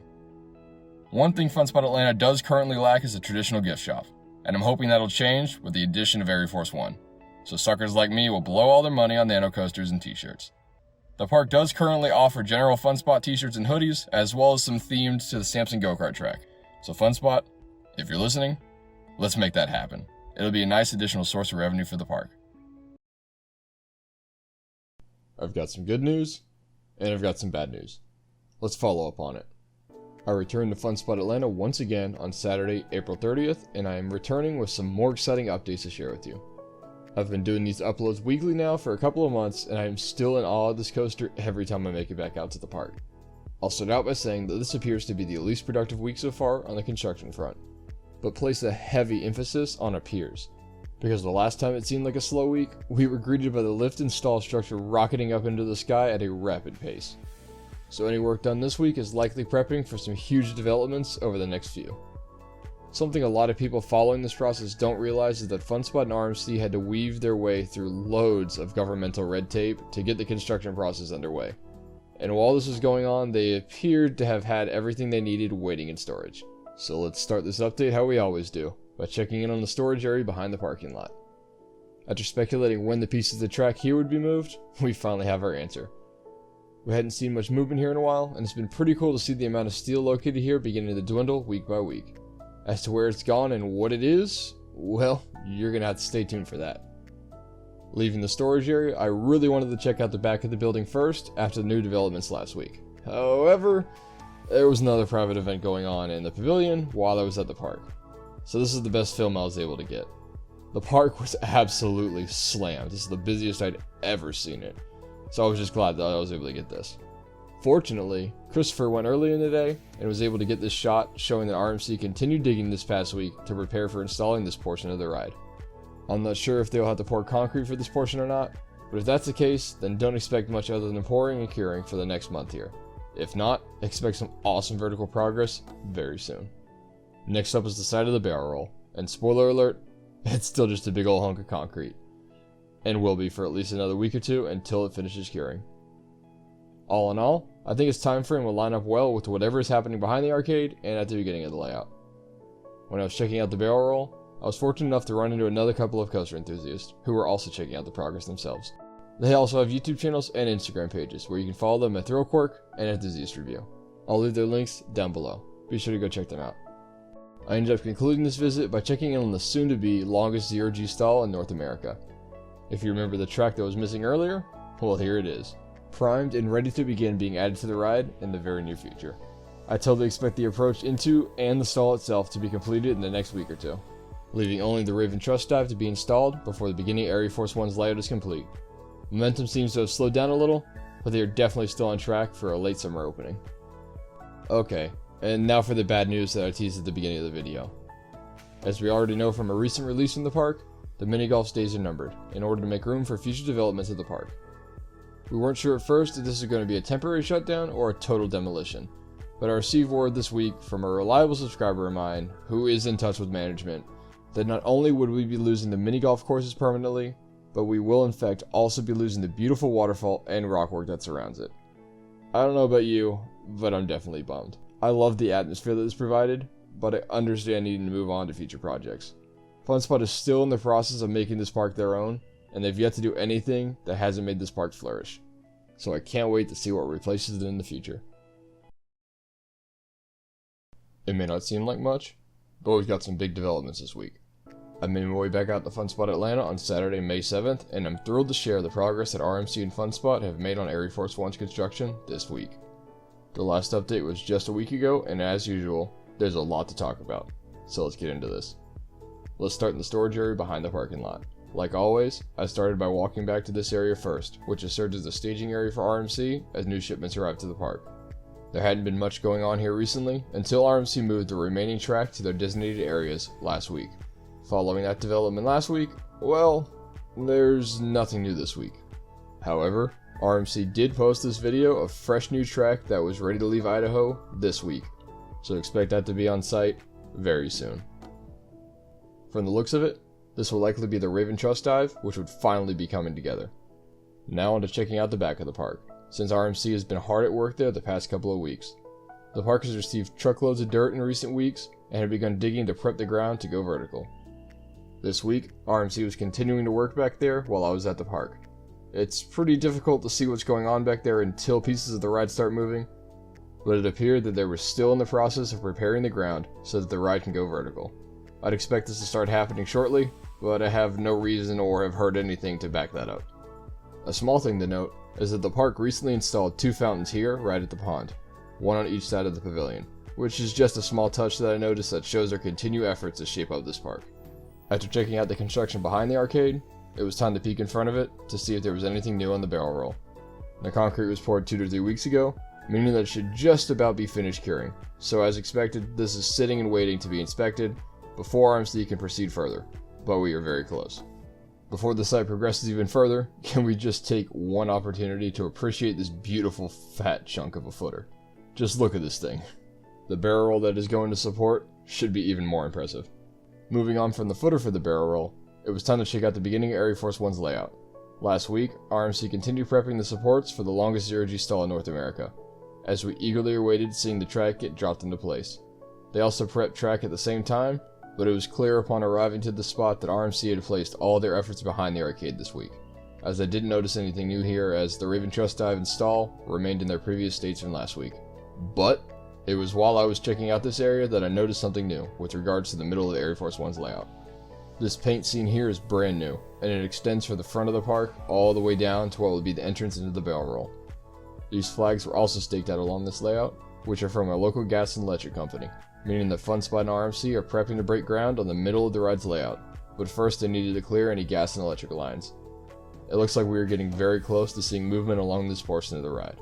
One thing FunSpot Atlanta does currently lack is a traditional gift shop, and I'm hoping that'll change with the addition of ArieForce One, so suckers like me will blow all their money on nano coasters and t-shirts. The park does currently offer general FunSpot t-shirts and hoodies, as well as some themed to the Samson go-kart track. So FunSpot, if you're listening, let's make that happen. It'll be a nice additional source of revenue for the park. I've got some good news, and I've got some bad news. Let's follow up on it. I returned to FunSpot Atlanta once again on Saturday, April 30th, and I am returning with some more exciting updates to share with you. I've been doing these uploads weekly now for a couple of months, and I am still in awe of this coaster every time I make it back out to the park. I'll start out by saying that this appears to be the least productive week so far on the construction front, but place a heavy emphasis on appears, because the last time it seemed like a slow week, we were greeted by the lift and stall structure rocketing up into the sky at a rapid pace. So any work done this week is likely prepping for some huge developments over the next few. Something a lot of people following this process don't realize is that FunSpot and RMC had to weave their way through loads of governmental red tape to get the construction process underway. And while this was going on, they appeared to have had everything they needed waiting in storage. So let's start this update how we always do, by checking in on the storage area behind the parking lot. After speculating when the pieces of the track here would be moved, we finally have our answer. We hadn't seen much movement here in a while, and it's been pretty cool to see the amount of steel located here beginning to dwindle week by week. As to where it's gone and what it is, well, you're gonna have to stay tuned for that. Leaving the storage area, I really wanted to check out the back of the building first after the new developments last week. However, there was another private event going on in the pavilion while I was at the park. So this is the best film I was able to get. The park was absolutely slammed. This is the busiest I'd ever seen it. So I was just glad that I was able to get this. Fortunately, Christopher went early in the day and was able to get this shot showing that RMC continued digging this past week to prepare for installing this portion of the ride. I'm not sure if they'll have to pour concrete for this portion or not, but if that's the case, then don't expect much other than pouring and curing for the next month here. If not, expect some awesome vertical progress very soon. Next up is the side of the barrel roll, and spoiler alert, it's still just a big old hunk of concrete, and will be for at least another week or two until it finishes curing. All in all, I think its time frame will line up well with whatever is happening behind the arcade and at the beginning of the layout. When I was checking out the barrel roll, I was fortunate enough to run into another couple of coaster enthusiasts who were also checking out the progress themselves. They also have YouTube channels and Instagram pages where you can follow them at ThrillQuark and Enthusiast Review. I'll leave their links down below. Be sure to go check them out. I ended up concluding this visit by checking in on the soon-to-be longest zero-G stall in North America. If you remember the track that was missing earlier, well, here it is, primed and ready to begin being added to the ride in the very near future. I totally expect the approach into and the stall itself to be completed in the next week or two, leaving only the Raven Trust Dive to be installed before the beginning ArieForce One's layout is complete. Momentum seems to have slowed down a little, but they are definitely still on track for a late summer opening. Okay, and now for the bad news that I teased at the beginning of the video. As we already know from a recent release from the park, the mini-golf's days are numbered, in order to make room for future developments of the park. We weren't sure at first if this was going to be a temporary shutdown or a total demolition, but I received word this week from a reliable subscriber of mine, who is in touch with management, that not only would we be losing the mini-golf courses permanently, but we will in fact also be losing the beautiful waterfall and rockwork that surrounds it. I don't know about you, but I'm definitely bummed. I love the atmosphere that is provided, but I understand needing to move on to future projects. FunSpot is still in the process of making this park their own, and they've yet to do anything that hasn't made this park flourish. So I can't wait to see what replaces it in the future. It may not seem like much, but we've got some big developments this week. I made my way back out to FunSpot Atlanta on Saturday, May 7th, and I'm thrilled to share the progress that RMC and FunSpot have made on ArieForce One's construction this week. The last update was just a week ago, and as usual, there's a lot to talk about, so let's get into this. Let's start in the storage area behind the parking lot. Like always, I started by walking back to this area first, which has served as a staging area for RMC as new shipments arrived to the park. There hadn't been much going on here recently until RMC moved the remaining track to their designated areas last week. Following that development last week, well, there's nothing new this week. However, RMC did post this video of fresh new track that was ready to leave Idaho this week, so expect that to be on site very soon. From the looks of it, this will likely be the Raven Trust Dive, which would finally be coming together. Now on to checking out the back of the park, since RMC has been hard at work there the past couple of weeks. The park has received truckloads of dirt in recent weeks and had begun digging to prep the ground to go vertical. This week, RMC was continuing to work back there while I was at the park. It's pretty difficult to see what's going on back there until pieces of the ride start moving, but it appeared that they were still in the process of preparing the ground so that the ride can go vertical. I'd expect this to start happening shortly, but I have no reason or have heard anything to back that up. A small thing to note is that the park recently installed 2 fountains here right at the pond, one on each side of the pavilion, which is just a small touch that I noticed that shows their continued efforts to shape up this park. After checking out the construction behind the arcade, it was time to peek in front of it to see if there was anything new on the barrel roll. The concrete was poured 2 to 3 weeks ago, meaning that it should just about be finished curing, so as expected, this is sitting and waiting to be inspected before RMC can proceed further, but we are very close. Before the site progresses even further, can we just take one opportunity to appreciate this beautiful fat chunk of a footer? Just look at this thing. The barrel roll that is going to support should be even more impressive. Moving on from the footer for the barrel roll, it was time to check out the beginning of ArieForce One's layout. Last week, RMC continued prepping the supports for the longest zero-G stall in North America, as we eagerly awaited seeing the track get dropped into place. They also prepped track at the same time, but it was clear upon arriving to the spot that RMC had placed all their efforts behind the arcade this week, as I didn't notice anything new here as the Raven Trust Dive and stall remained in their previous states from last week. But it was while I was checking out this area that I noticed something new with regards to the middle of the ArieForce One's layout. This paint scene here is brand new, and it extends from the front of the park all the way down to what will be the entrance into the barrel roll. These flags were also staked out along this layout, which are from a local gas and electric company, meaning that FunSpot and RMC are prepping to break ground on the middle of the ride's layout, but first they needed to clear any gas and electric lines. It looks like we are getting very close to seeing movement along this portion of the ride.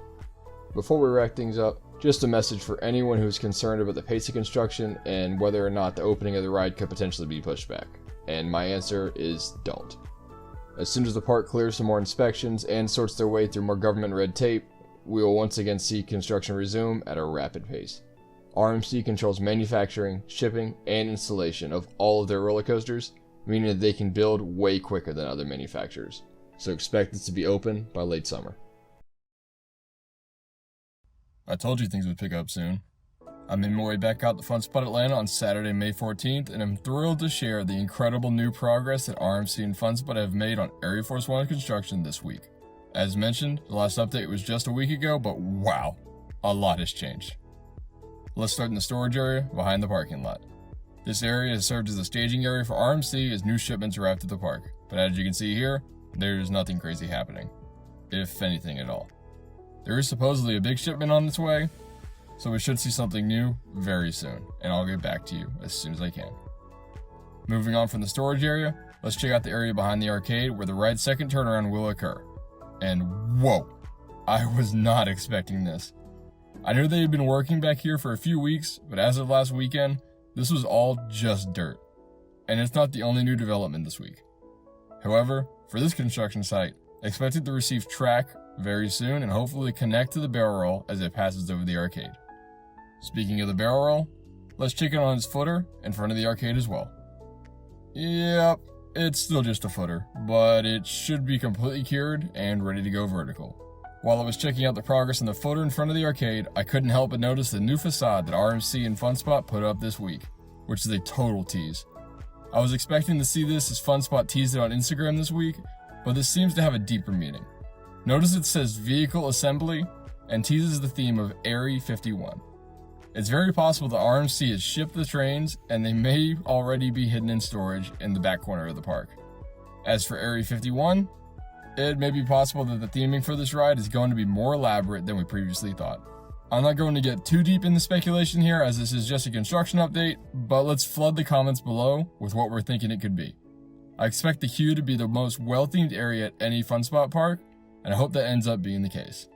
Before we wrap things up, just a message for anyone who is concerned about the pace of construction and whether or not the opening of the ride could potentially be pushed back. And my answer is don't. As soon as the park clears some more inspections and sorts their way through more government red tape, we will once again see construction resume at a rapid pace. RMC controls manufacturing, shipping, and installation of all of their roller coasters, meaning that they can build way quicker than other manufacturers. So expect this to be open by late summer. I told you things would pick up soon. I made my way back out to FunSpot Atlanta on Saturday, May 14th, and I'm thrilled to share the incredible new progress that RMC and FunSpot have made on ArieForce One construction this week. As mentioned, the last update was just a week ago, but wow, a lot has changed. Let's start in the storage area behind the parking lot. This area has served as a staging area for RMC as new shipments arrive to the park, but as you can see here, there's nothing crazy happening, if anything at all. There is supposedly a big shipment on its way, so we should see something new very soon, and I'll get back to you as soon as I can. Moving on from the storage area, let's check out the area behind the arcade where the ride's second turnaround will occur. And whoa, I was not expecting this. I knew they had been working back here for a few weeks, but as of last weekend, this was all just dirt. And it's not the only new development this week. However, for this construction site, expected to receive track very soon and hopefully connect to the barrel roll as it passes over the arcade. Speaking of the barrel roll, let's check in on its footer in front of the arcade as well. Yep, It's still just a footer, but it should be completely cured and ready to go vertical. While I was checking out the progress on the footer in front of the arcade, I couldn't help but notice the new facade that RMC and FunSpot put up this week, which is a total tease. I was expecting to see this as FunSpot teased it on Instagram this week, but this seems to have a deeper meaning. Notice it says Vehicle Assembly and teases the theme of ArieForce One. It's very possible that RMC has shipped the trains and they may already be hidden in storage in the back corner of the park. As for ArieForce One, it may be possible that the theming for this ride is going to be more elaborate than we previously thought. I'm not going to get too deep into speculation here as this is just a construction update, but let's flood the comments below with what we're thinking it could be. I expect the queue to be the most well-themed area at any FunSpot park, and I hope that ends up being the case.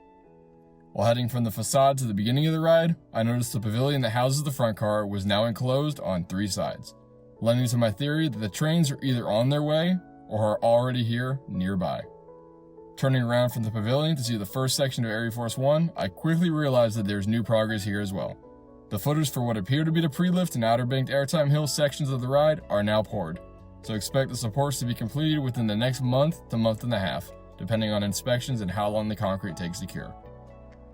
While heading from the facade to the beginning of the ride, I noticed the pavilion that houses the front car was now enclosed on 3 sides, lending to my theory that the trains are either on their way or are already here nearby. Turning around from the pavilion to see the first section of ArieForce One, I quickly realized that there's new progress here as well. The footers for what appear to be the pre-lift and outer banked airtime hill sections of the ride are now poured, so expect the supports to be completed within the next month to month and a half, depending on inspections and how long the concrete takes to cure.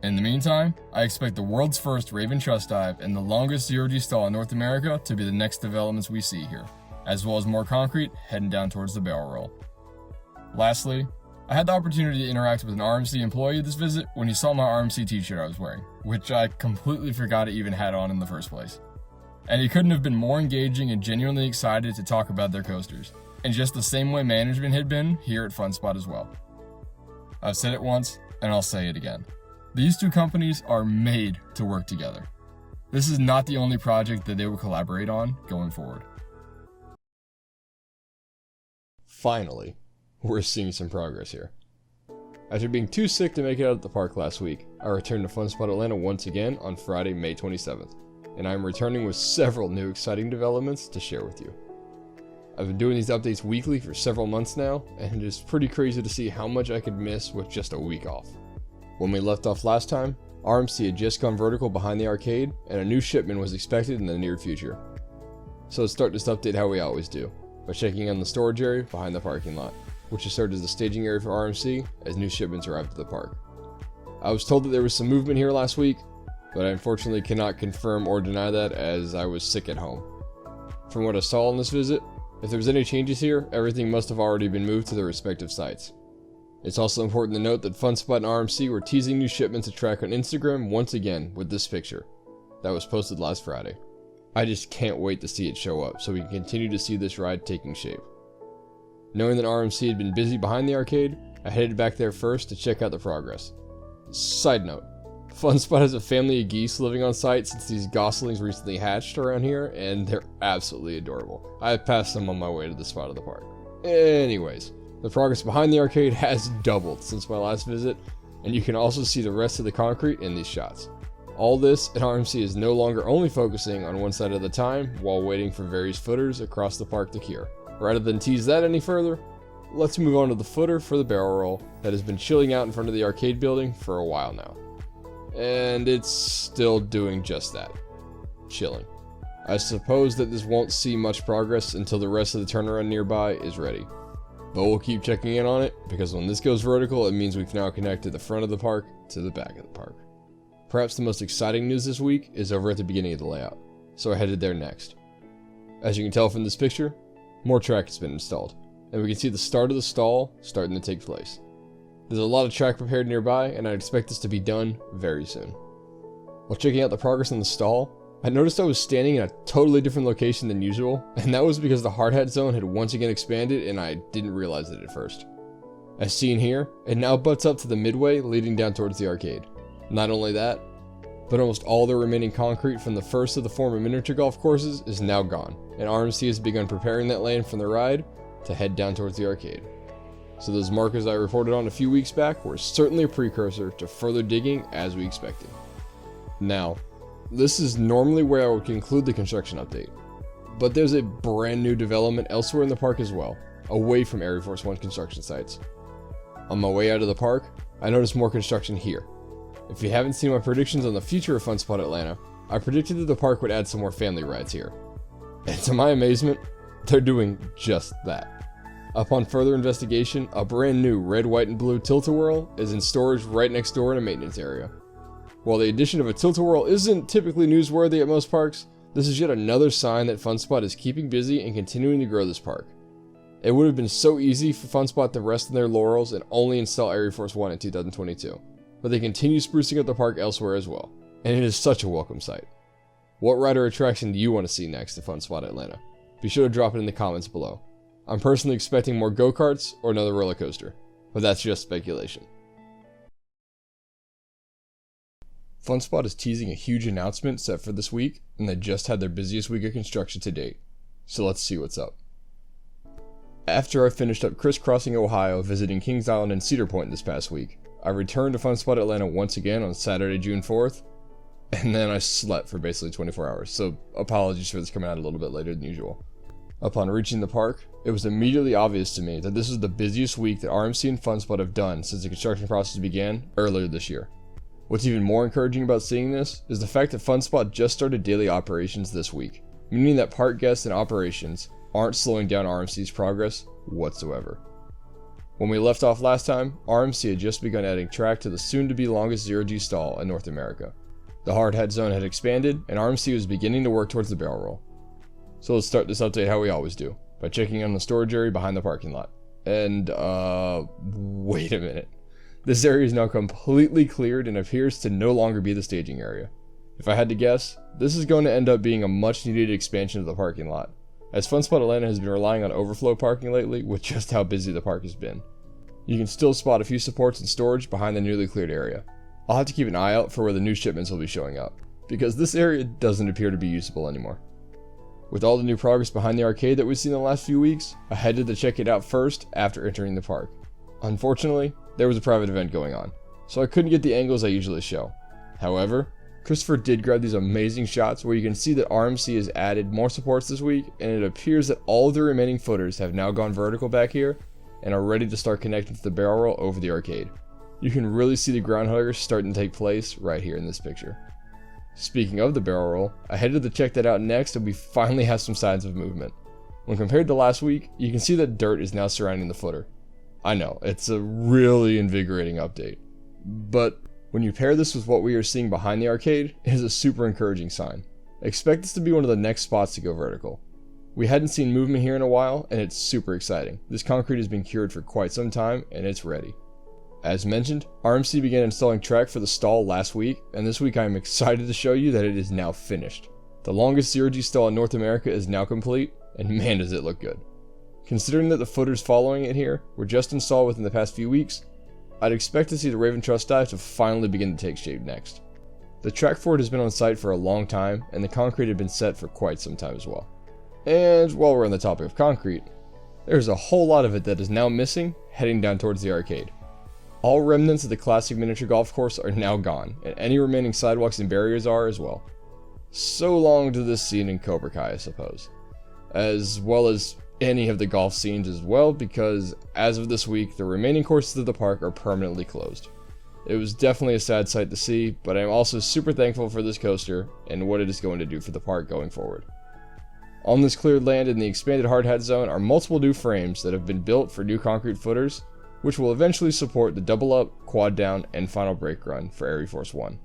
In the meantime, I expect the world's first Raven Truss Dive and the longest zero-G stall in North America to be the next developments we see here, as well as more concrete heading down towards the barrel roll. Lastly, I had the opportunity to interact with an RMC employee this visit when he saw my RMC t-shirt I was wearing, which I completely forgot I even had on in the first place. And he couldn't have been more engaging and genuinely excited to talk about their coasters, in just the same way management had been here at FunSpot as well. I've said it once, and I'll say it again. These two companies are made to work together. This is not the only project that they will collaborate on going forward. Finally, we're seeing some progress here. After being too sick to make it out of the park last week, I returned to FunSpot Atlanta once again on Friday, May 27th, and I am returning with several new exciting developments to share with you. I've been doing these updates weekly for several months now, and it is pretty crazy to see how much I could miss with just a week off. When we left off last time, RMC had just gone vertical behind the arcade, and a new shipment was expected in the near future. So let's start this update how we always do, by checking on the storage area behind the parking lot, which has served as the staging area for RMC as new shipments arrived at the park. I was told that there was some movement here last week, but I unfortunately cannot confirm or deny that as I was sick at home. From what I saw on this visit, if there was any changes here, everything must have already been moved to their respective sites. It's also important to note that FunSpot and RMC were teasing new shipments to track on Instagram once again with this picture that was posted last Friday. I just can't wait to see it show up so we can continue to see this ride taking shape. Knowing that RMC had been busy behind the arcade, I headed back there first to check out the progress. Side note, FunSpot has a family of geese living on site since these goslings recently hatched around here, and they're absolutely adorable. I passed them on my way to the spot of the park. Anyways, the progress behind the arcade has doubled since my last visit, and you can also see the rest of the concrete in these shots. All this, and RMC is no longer only focusing on one side at a time while waiting for various footers across the park to cure. Rather than tease that any further, let's move on to the footer for the barrel roll that has been chilling out in front of the arcade building for a while now. And it's still doing just that. Chilling. I suppose that this won't see much progress until the rest of the turnaround nearby is ready. But we'll keep checking in on it, because when this goes vertical, it means we've now connected the front of the park to the back of the park. Perhaps the most exciting news this week is over at the beginning of the layout, so I headed there next. As you can tell from this picture, more track has been installed, and we can see the start of the stall starting to take place. There's a lot of track prepared nearby, and I expect this to be done very soon. While checking out the progress in the stall, I noticed I was standing in a totally different location than usual, and that was because the hard hat zone had once again expanded and I didn't realize it at first. As seen here, it now butts up to the midway leading down towards the arcade. Not only that, but almost all the remaining concrete from the first of the former miniature golf courses is now gone, and RMC has begun preparing that land from the ride to head down towards the arcade. So those markers I reported on a few weeks back were certainly a precursor to further digging as we expected. Now, this is normally where I would conclude the construction update, but there's a brand new development elsewhere in the park as well, away from ArieForce One construction sites. On my way out of the park, I noticed more construction here. If you haven't seen my predictions on the future of FunSpot Atlanta, I predicted that the park would add some more family rides here. And to my amazement, they're doing just that. Upon further investigation, a brand new red, white, and blue tilt-a-whirl is in storage right next door in a maintenance area. While the addition of a tilt-a-whirl isn't typically newsworthy at most parks, this is yet another sign that FunSpot is keeping busy and continuing to grow this park. It would have been so easy for FunSpot to rest on their laurels and only install ArieForce One in 2022, but they continue sprucing up the park elsewhere as well, and it is such a welcome sight. What ride or attraction do you want to see next at FunSpot Atlanta? Be sure to drop it in the comments below. I'm personally expecting more go-karts or another roller coaster, but that's just speculation. FunSpot is teasing a huge announcement set for this week, and they just had their busiest week of construction to date. So let's see what's up. After I finished up crisscrossing Ohio visiting Kings Island and Cedar Point this past week, I returned to FunSpot Atlanta once again on Saturday, June 4th, and then I slept for basically 24 hours, so apologies for this coming out a little bit later than usual. Upon reaching the park, it was immediately obvious to me that this was the busiest week that RMC and FunSpot have done since the construction process began earlier this year. What's even more encouraging about seeing this is the fact that FunSpot just started daily operations this week, meaning that park guests and operations aren't slowing down RMC's progress whatsoever. When we left off last time, RMC had just begun adding track to the soon-to-be longest zero-G stall in North America. The hard hat zone had expanded, and RMC was beginning to work towards the barrel roll. So let's start this update how we always do, by checking on the storage area behind the parking lot. And, wait a minute. This area is now completely cleared and appears to no longer be the staging area. If I had to guess, this is going to end up being a much needed expansion of the parking lot, as FunSpot Atlanta has been relying on overflow parking lately with just how busy the park has been. You can still spot a few supports and storage behind the newly cleared area. I'll have to keep an eye out for where the new shipments will be showing up, because this area doesn't appear to be usable anymore. With all the new progress behind the arcade that we've seen in the last few weeks, I headed to check it out first after entering the park. Unfortunately, there was a private event going on, so I couldn't get the angles I usually show. However, Christopher did grab these amazing shots where you can see that RMC has added more supports this week, and it appears that all of the remaining footers have now gone vertical back here and are ready to start connecting to the barrel roll over the arcade. You can really see the ground huggers starting to take place right here in this picture. Speaking of the barrel roll, I headed to check that out next, and we finally have some signs of movement. When compared to last week, you can see that dirt is now surrounding the footer. I know, it's a really invigorating update, but when you pair this with what we are seeing behind the arcade, it is a super encouraging sign. Expect this to be one of the next spots to go vertical. We hadn't seen movement here in a while, and it's super exciting. This concrete has been cured for quite some time, and it's ready. As mentioned, RMC began installing track for the stall last week, and this week I am excited to show you that it is now finished. The longest zero-G stall in North America is now complete, and man does it look good. Considering that the footers following it here were just installed within the past few weeks, I'd expect to see the Raven Truss dive to finally begin to take shape next. The track for it has been on site for a long time, and the concrete had been set for quite some time as well. And while we're on the topic of concrete, there's a whole lot of it that is now missing heading down towards the arcade. All remnants of the classic miniature golf course are now gone, and any remaining sidewalks and barriers are as well. So long to this scene in Cobra Kai, I suppose. As well as any of the golf scenes as well, because as of this week, the remaining courses of the park are permanently closed. It was definitely a sad sight to see, but I'm also super thankful for this coaster and what it is going to do for the park going forward. On this cleared land in the expanded hard hat zone are multiple new frames that have been built for new concrete footers, which will eventually support the double up, quad down, and final brake run for ArieForce One.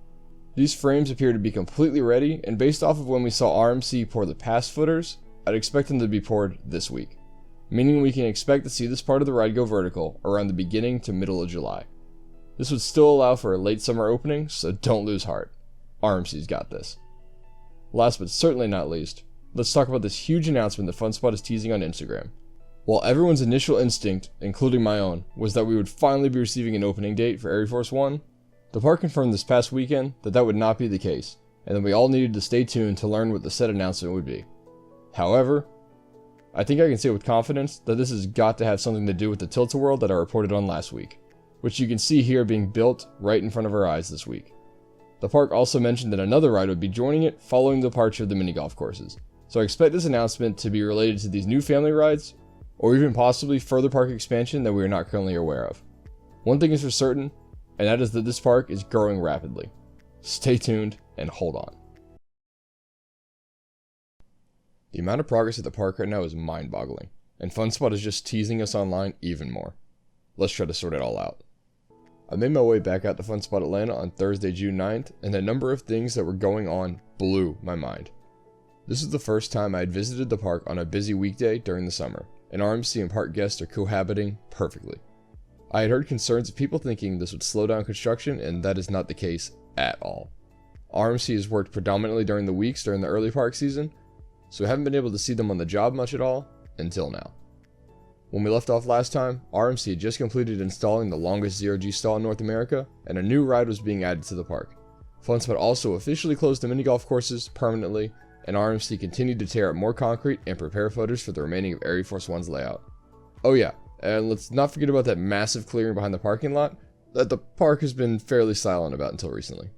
These frames appear to be completely ready, and based off of when we saw RMC pour the past footers, I'd expect them to be poured this week, meaning we can expect to see this part of the ride go vertical around the beginning to middle of July. This would still allow for a late summer opening, so don't lose heart. RMC's got this. Last but certainly not least, let's talk about this huge announcement that FunSpot is teasing on Instagram. While everyone's initial instinct, including my own, was that we would finally be receiving an opening date for ArieForce One, the park confirmed this past weekend that that would not be the case, and that we all needed to stay tuned to learn what the said announcement would be. However, I think I can say with confidence that this has got to have something to do with the tilt-a-whirl that I reported on last week, which you can see here being built right in front of our eyes this week. The park also mentioned that another ride would be joining it following the departure of the mini golf courses, so I expect this announcement to be related to these new family rides, or even possibly further park expansion that we are not currently aware of. One thing is for certain, and that is that this park is growing rapidly. Stay tuned and hold on. The amount of progress at the park right now is mind-boggling. and FunSpot is just teasing us online even more. Let's try to sort it all out. I made my way back out to FunSpot Atlanta on Thursday, June 9th, and the number of things that were going on blew my mind. This is the first time I had visited the park on a busy weekday during the summer, and RMC and park guests are cohabiting perfectly. I had heard concerns of people thinking this would slow down construction, and that is not the case at all. RMC has worked predominantly during the weeks during the early park season, so we haven't been able to see them on the job much at all until now. When we left off last time, RMC had just completed installing the longest zero-G stall in North America, and a new ride was being added to the park. FunSpot also officially closed the mini golf courses permanently, and RMC continued to tear up more concrete and prepare footers for the remaining of ArieForce One's layout. Oh yeah, and let's not forget about that massive clearing behind the parking lot that the park has been fairly silent about until recently.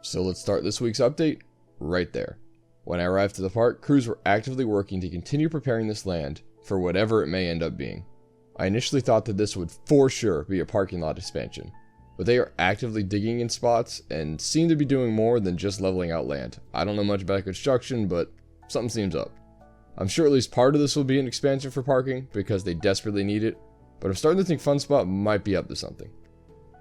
So let's start this week's update right there. When I arrived to the park, crews were actively working to continue preparing this land for whatever it may end up being. I initially thought that this would for sure be a parking lot expansion, but they are actively digging in spots and seem to be doing more than just leveling out land. I don't know much about construction, but something seems up. I'm sure at least part of this will be an expansion for parking because they desperately need it, but I'm starting to think FunSpot might be up to something.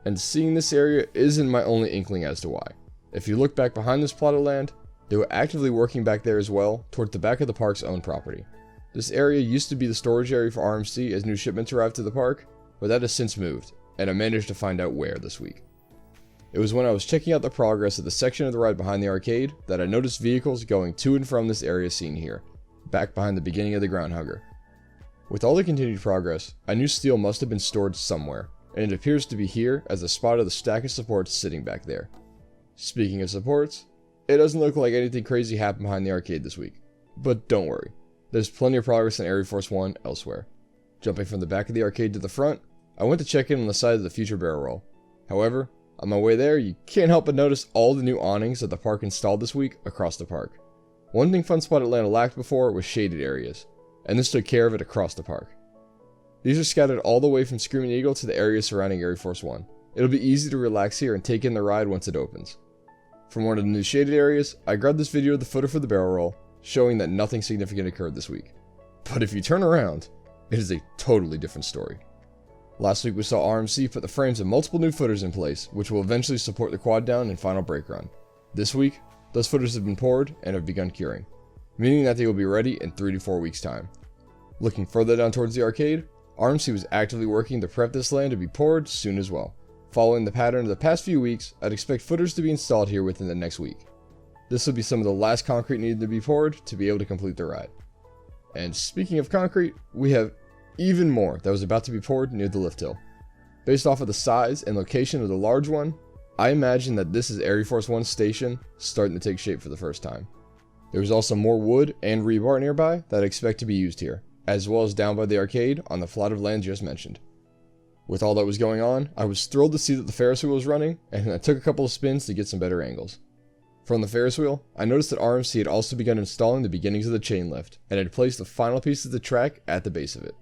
And seeing this area isn't my only inkling as to why. If you look back behind this plot of land, they were actively working back there as well, toward the back of the park's own property. This area used to be the storage area for RMC as new shipments arrived to the park, but that has since moved, and I managed to find out where this week. It was when I was checking out the progress of the section of the ride behind the arcade that I noticed vehicles going to and from this area seen here, back behind the beginning of the ground hugger. With all the continued progress, I knew steel must have been stored somewhere, and it appears to be here as a spot of the stack of supports sitting back there. Speaking of supports, it doesn't look like anything crazy happened behind the arcade this week, but don't worry. There's plenty of progress in ArieForce One elsewhere. Jumping from the back of the arcade to the front, I went to check in on the side of the future barrel roll. However, on my way there, you can't help but notice all the new awnings that the park installed this week across the park. One thing FunSpot Atlanta lacked before was shaded areas, and this took care of it across the park. These are scattered all the way from Screaming Eagle to the area surrounding ArieForce One. It'll be easy to relax here and take in the ride once it opens. From one of the new shaded areas, I grabbed this video of the footer for the barrel roll, showing that nothing significant occurred this week. But if you turn around, it is a totally different story. Last week we saw RMC put the frames of multiple new footers in place, which will eventually support the quad down and final brake run. This week, those footers have been poured and have begun curing, meaning that they will be ready in 3 to 4 weeks time. Looking further down towards the arcade, RMC was actively working to prep this land to be poured soon as well. Following the pattern of the past few weeks, I'd expect footers to be installed here within the next week. This will be some of the last concrete needed to be poured to be able to complete the ride. And speaking of concrete, we have even more that was about to be poured near the lift hill. Based off of the size and location of the large one, I imagine that this is ArieForce One station starting to take shape for the first time. There was also more wood and rebar nearby that I expect to be used here, as well as down by the arcade on the plot of land just mentioned. With all that was going on, I was thrilled to see that the Ferris wheel was running, and I took a couple of spins to get some better angles. From the Ferris wheel, I noticed that RMC had also begun installing the beginnings of the chain lift, and had placed the final piece of the track at the base of it.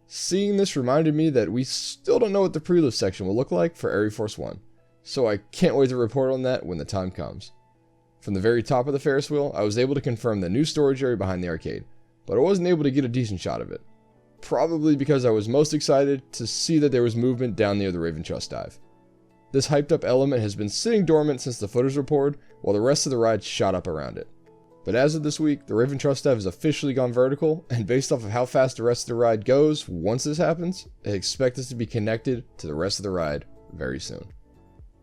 Seeing this reminded me that we still don't know what the pre-lift section will look like for ArieForce One, so I can't wait to report on that when the time comes. From the very top of the Ferris wheel, I was able to confirm the new storage area behind the arcade, but I wasn't able to get a decent shot of it. Probably because I was most excited to see that there was movement down near the Raven Trust dive. This hyped up element has been sitting dormant since the footers were poured, while the rest of the ride shot up around it. But as of this week, the Raven Trust dive has officially gone vertical, and based off of how fast the rest of the ride goes once this happens, I expect this to be connected to the rest of the ride very soon.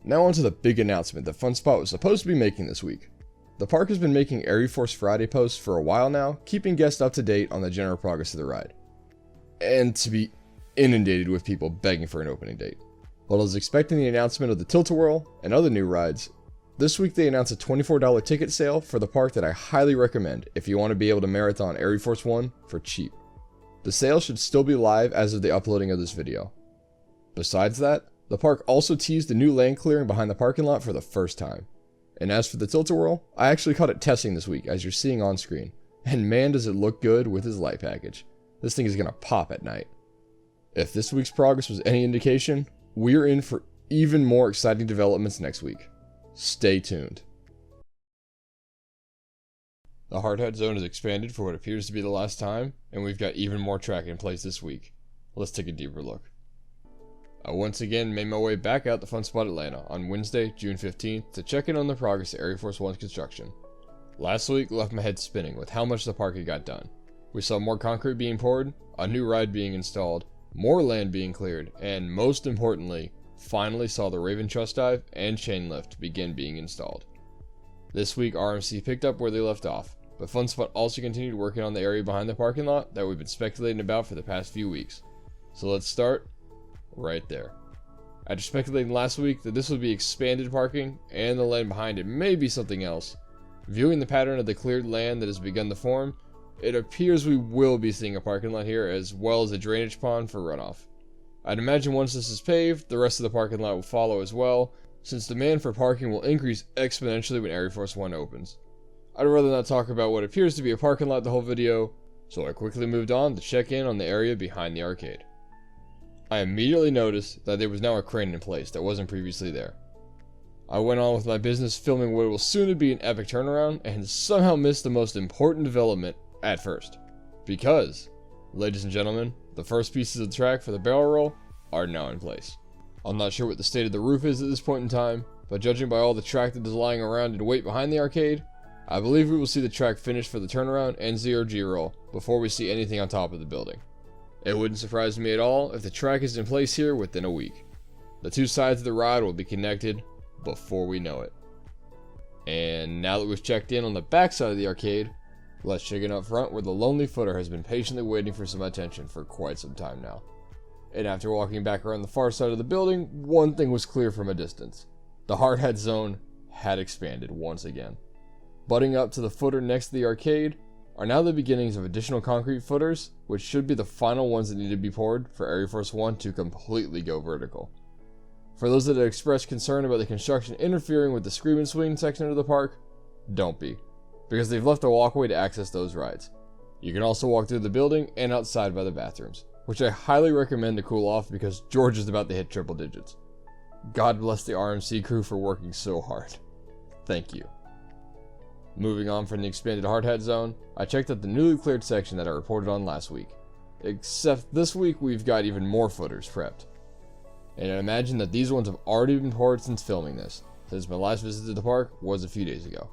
Now on to the big announcement that FunSpot was supposed to be making this week. The park has been making ArieForce Friday posts for a while now, keeping guests up to date on the general progress of the ride. And to be inundated with people begging for an opening date. While I was expecting the announcement of the Tilt-A-Whirl and other new rides, this week they announced a $24 ticket sale for the park that I highly recommend if you want to be able to marathon ArieForce One for cheap. The sale should still be live as of the uploading of this video. Besides that, the park also teased a new land clearing behind the parking lot for the first time. And as for the Tilt-A-Whirl, I actually caught it testing this week as you're seeing on screen, and man does it look good with his light package. This thing is gonna pop at night. If this week's progress was any indication, we're in for even more exciting developments next week. Stay tuned. The hard hat zone is expanded for what appears to be the last time, and we've got even more track in place this week. Let's take a deeper look. I once again made my way back out to Fun Spot Atlanta on Wednesday, June 15th to check in on the progress of ArieForce One's construction. Last week left my head spinning with how much the park had got done. We saw more concrete being poured, a new ride being installed, more land being cleared, and most importantly, finally saw the Raven Truss Dive and chain lift begin being installed. This week RMC picked up where they left off, but Fun Spot also continued working on the area behind the parking lot that we've been speculating about for the past few weeks. So let's start right there. After speculating last week that this would be expanded parking and the land behind it may be something else, viewing the pattern of the cleared land that has begun to form, it appears we will be seeing a parking lot here as well as a drainage pond for runoff. I'd imagine once this is paved, the rest of the parking lot will follow as well, since demand for parking will increase exponentially when ArieForce One opens. I'd rather not talk about what appears to be a parking lot the whole video, so I quickly moved on to check in on the area behind the arcade. I immediately noticed that there was now a crane in place that wasn't previously there. I went on with my business filming what will soon to be an epic turnaround and somehow missed the most important development at first. Because, ladies and gentlemen, the first pieces of the track for the barrel roll are now in place. I'm not sure what the state of the roof is at this point in time, but judging by all the track that is lying around in weight behind the arcade, I believe we will see the track finished for the turnaround and 0G roll before we see anything on top of the building. It wouldn't surprise me at all if the track is in place here within a week. The two sides of the ride will be connected before we know it. And now that we've checked in on the back side of the arcade, let's check in up front where the lonely footer has been patiently waiting for some attention for quite some time now. And after walking back around the far side of the building, one thing was clear from a distance. The hard hat zone had expanded once again. Butting up to the footer next to the arcade are now the beginnings of additional concrete footers, which should be the final ones that need to be poured for ArieForce One to completely go vertical. For those that have expressed concern about the construction interfering with the Scream and Swing section of the park, don't be, because they've left a walkway to access those rides. You can also walk through the building and outside by the bathrooms, which I highly recommend to cool off because George is about to hit triple digits. God bless the RMC crew for working so hard. Thank you. Moving on from the expanded hard hat zone, I checked out the newly cleared section that I reported on last week. Except this week we've got even more footers prepped. And I imagine that these ones have already been poured since filming this, since my last visit to the park was a few days ago.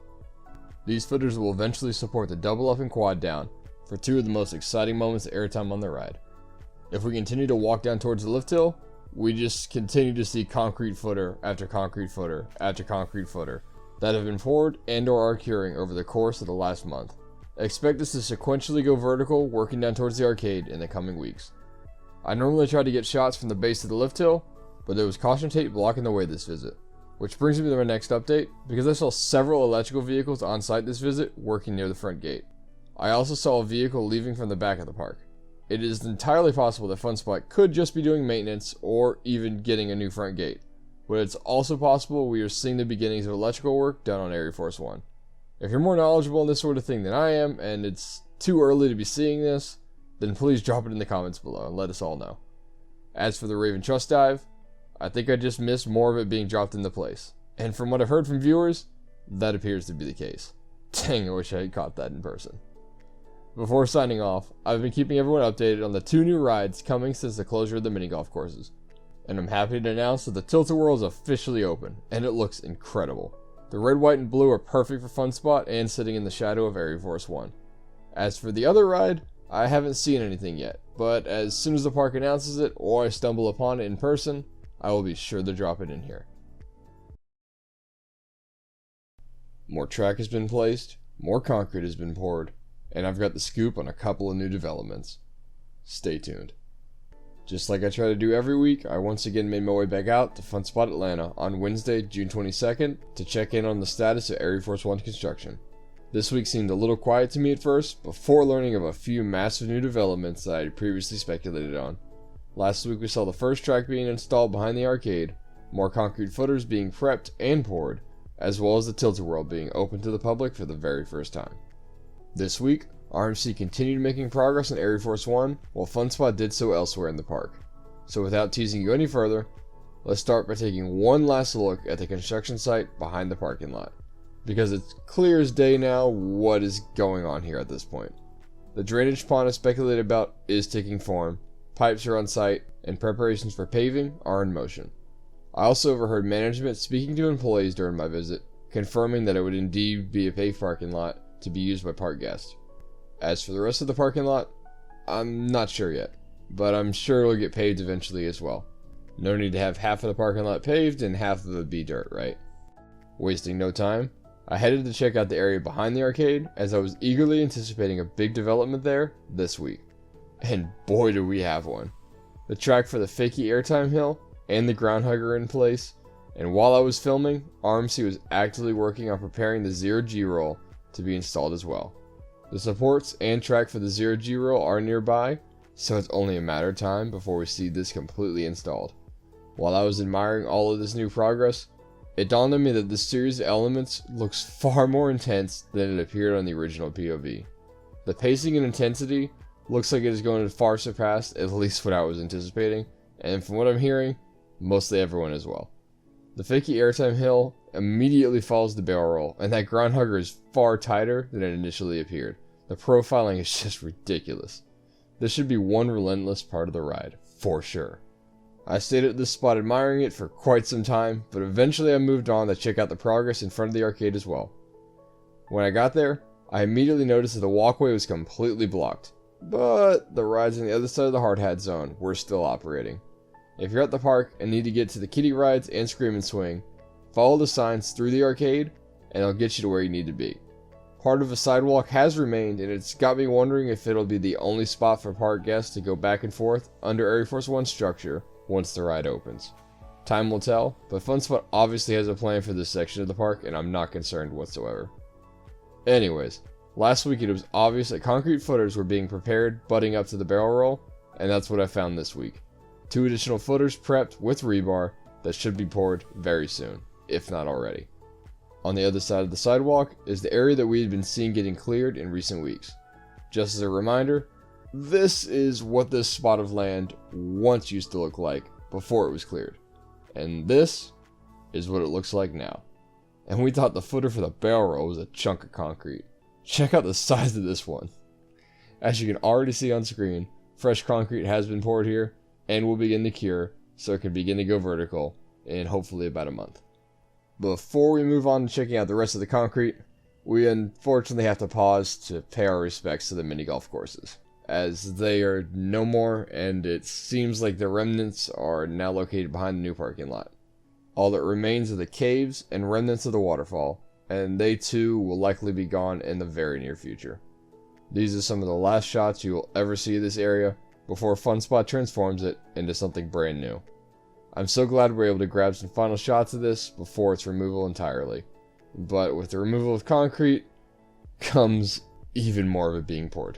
These footers will eventually support the double up and quad down for two of the most exciting moments of airtime on the ride. If we continue to walk down towards the lift hill, we just continue to see concrete footer after concrete footer after concrete footer that have been poured and or are curing over the course of the last month. Expect us to sequentially go vertical working down towards the arcade in the coming weeks. I normally try to get shots from the base of the lift hill, but there was caution tape blocking the way this visit. Which brings me to my next update, because I saw several electrical vehicles on site this visit working near the front gate. I also saw a vehicle leaving from the back of the park. It is entirely possible that Fun Spot could just be doing maintenance or even getting a new front gate. But it's also possible we are seeing the beginnings of electrical work done on ArieForce One. If you're more knowledgeable on this sort of thing than I am, and it's too early to be seeing this, then please drop it in the comments below and let us all know. As for the Raven Truss Dive, I think I just missed more of it being dropped into place. And from what I've heard from viewers, that appears to be the case. Dang, I wish I had caught that in person. Before signing off, I've been keeping everyone updated on the two new rides coming since the closure of the mini golf courses. And I'm happy to announce that the Tilt-A-Whirl is officially open, and it looks incredible. The red, white, and blue are perfect for Fun Spot and sitting in the shadow of ArieForce One. As for the other ride, I haven't seen anything yet, but as soon as the park announces it or I stumble upon it in person, I will be sure to drop it in here. More track has been placed, more concrete has been poured, and I've got the scoop on a couple of new developments. Stay tuned. Just like I try to do every week, I once again made my way back out to Fun Spot Atlanta on Wednesday, June 22nd to check in on the status of ArieForce One construction. This week seemed a little quiet to me at first, before learning of a few massive new developments that I had previously speculated on. Last week we saw the first track being installed behind the arcade, more concrete footers being prepped and poured, as well as the Tilt-A-Whirl being open to the public for the very first time. This week, RMC continued making progress on ArieForce One, while Fun Spot did so elsewhere in the park. So without teasing you any further, let's start by taking one last look at the construction site behind the parking lot. because it's clear as day now what is going on here at this point. The drainage pond I speculated about is taking form, pipes are on site, and preparations for paving are in motion. I also overheard management speaking to employees during my visit, confirming that it would indeed be a paved parking lot to be used by park guests. As for the rest of the parking lot, I'm not sure yet, but I'm sure it'll get paved eventually as well. No need to have half of the parking lot paved and half of it be dirt, right? Wasting no time, I headed to check out the area behind the arcade as I was eagerly anticipating a big development there this week. And boy do we have one. The track for the fakey airtime hill and the ground hugger in place, and while I was filming, RMC was actively working on preparing the 0G roll to be installed as well. The supports and track for the 0G roll are nearby, so it's only a matter of time before we see this completely installed. While I was admiring all of this new progress, it dawned on me that this series of elements looks far more intense than it appeared on the original POV. The pacing and intensity looks like it is going to far surpass at least what I was anticipating, and from what I'm hearing, mostly everyone as well. The fakey airtime hill immediately follows the barrel roll, and that ground hugger is far tighter than it initially appeared. The profiling is just ridiculous. This should be one relentless part of the ride, for sure. I stayed at this spot admiring it for quite some time, but eventually I moved on to check out the progress in front of the arcade as well. When I got there, I immediately noticed that the walkway was completely blocked, but the rides on the other side of the hard hat zone were still operating. If you're at the park and need to get to the kiddie rides and scream and swing, follow the signs through the arcade and it'll get you to where you need to be. Part of a sidewalk has remained, and it's got me wondering if it'll be the only spot for park guests to go back and forth under ArieForce One structure once the ride opens. Time will tell, but FunSpot obviously has a plan for this section of the park, and I'm not concerned whatsoever. Anyways, last week it was obvious that concrete footers were being prepared butting up to the barrel roll, and that's what I found this week. 2 additional footers prepped with rebar that should be poured very soon, if not already. On the other side of the sidewalk is the area that we had been seeing getting cleared in recent weeks. Just as a reminder, this is what this spot of land once used to look like before it was cleared. And this is what it looks like now. And we thought the footer for the barrel roll was a chunk of concrete. Check out the size of this one. As you can already see on screen, fresh concrete has been poured here and will begin to cure so it can begin to go vertical in hopefully about a month. Before we move on to checking out the rest of the concrete, we unfortunately have to pause to pay our respects to the mini golf courses, as they are no more and it seems like the remnants are now located behind the new parking lot. All that remains are the caves and remnants of the waterfall, and they too will likely be gone in the very near future. These are some of the last shots you will ever see of this area before FunSpot transforms it into something brand new. I'm so glad we're able to grab some final shots of this before its removal entirely. But with the removal of concrete comes even more of it being poured.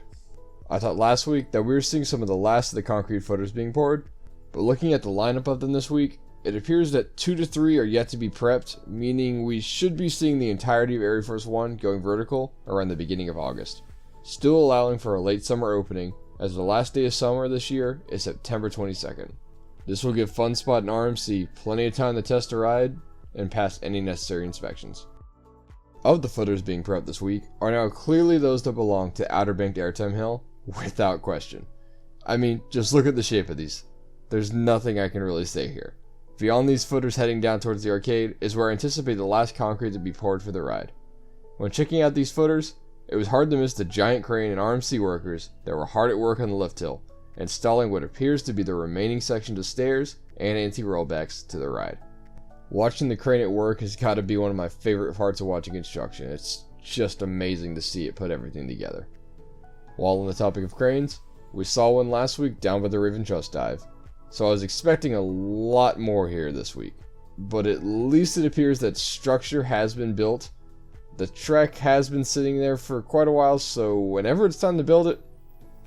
I thought last week that we were seeing some of the last of the concrete footers being poured, but looking at the lineup of them this week, it appears that 2 to 3 are yet to be prepped, meaning we should be seeing the entirety of ArieForce One going vertical around the beginning of August, still allowing for a late summer opening, as the last day of summer this year is September 22nd. This will give FunSpot and RMC plenty of time to test a ride and pass any necessary inspections. Of the footers being prepped this week are now clearly those that belong to Outer Banked Airtime Hill, without question. I mean, just look at the shape of these. There's nothing I can really say here. Beyond these footers heading down towards the arcade is where I anticipate the last concrete to be poured for the ride. When checking out these footers, it was hard to miss the giant crane and RMC workers that were hard at work on the lift hill, installing what appears to be the remaining sections of stairs and anti-rollbacks to the ride. Watching the crane at work has got to be one of my favorite parts of watching construction. It's just amazing to see it put everything together. While on the topic of cranes, we saw one last week down by the Raven Trust Dive, so I was expecting a lot more here this week. But at least it appears that structure has been built. The track has been sitting there for quite a while, so whenever it's time to build it,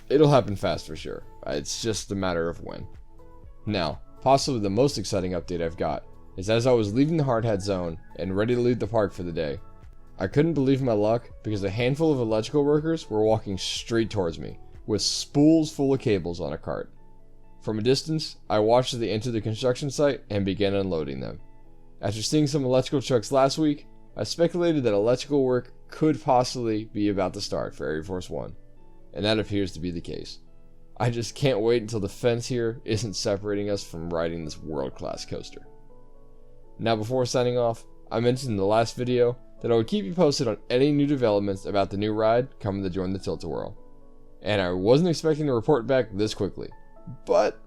it'll happen fast for sure. It's just a matter of when. Now, possibly the most exciting update I've got is as I was leaving the hard hat zone and ready to leave the park for the day, I couldn't believe my luck because a handful of electrical workers were walking straight towards me with spools full of cables on a cart. From a distance, I watched as they entered the construction site and began unloading them. After seeing some electrical trucks last week, I speculated that electrical work could possibly be about to start for ArieForce One, and that appears to be the case. I just can't wait until the fence here isn't separating us from riding this world-class coaster. Now before signing off, I mentioned in the last video that I would keep you posted on any new developments about the new ride coming to join the Tilt-A-Whirl. And I wasn't expecting to report back this quickly, but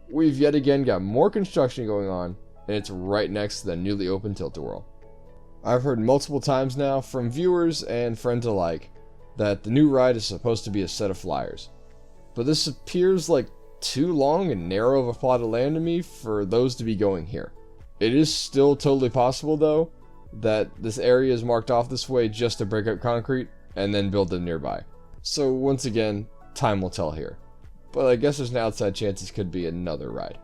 we've yet again got more construction going on, and it's right next to the newly opened Tilt-A-Whirl. I've heard multiple times now from viewers and friends alike that the new ride is supposed to be a set of flyers. But this appears like too long and narrow of a plot of land to me for those to be going here. It is still totally possible though that this area is marked off this way just to break up concrete and then build them nearby. So once again, time will tell here. But I guess there's an outside chance this could be another ride.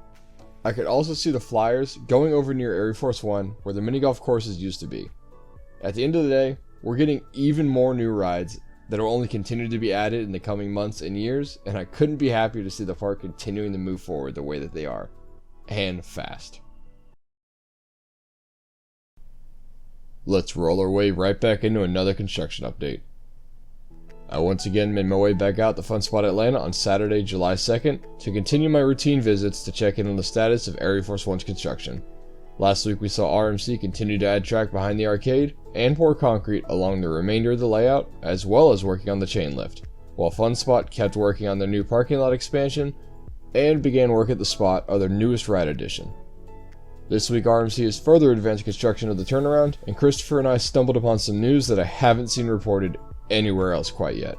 I could also see the flyers going over near ArieForce One where the mini golf courses used to be. At the end of the day, we're getting even more new rides that will only continue to be added in the coming months and years, and I couldn't be happier to see the park continuing to move forward the way that they are. And fast. Let's roll our way right back into another construction update. I once again made my way back out to Fun Spot Atlanta on Saturday, July 2nd to continue my routine visits to check in on the status of ArieForce One's construction. Last week we saw RMC continue to add track behind the arcade and pour concrete along the remainder of the layout, as well as working on the chain lift, while Fun Spot kept working on their new parking lot expansion and began work at the spot of their newest ride addition. This week RMC has further advanced construction of the turnaround, and Christopher and I stumbled upon some news that I haven't seen reported anywhere else quite yet.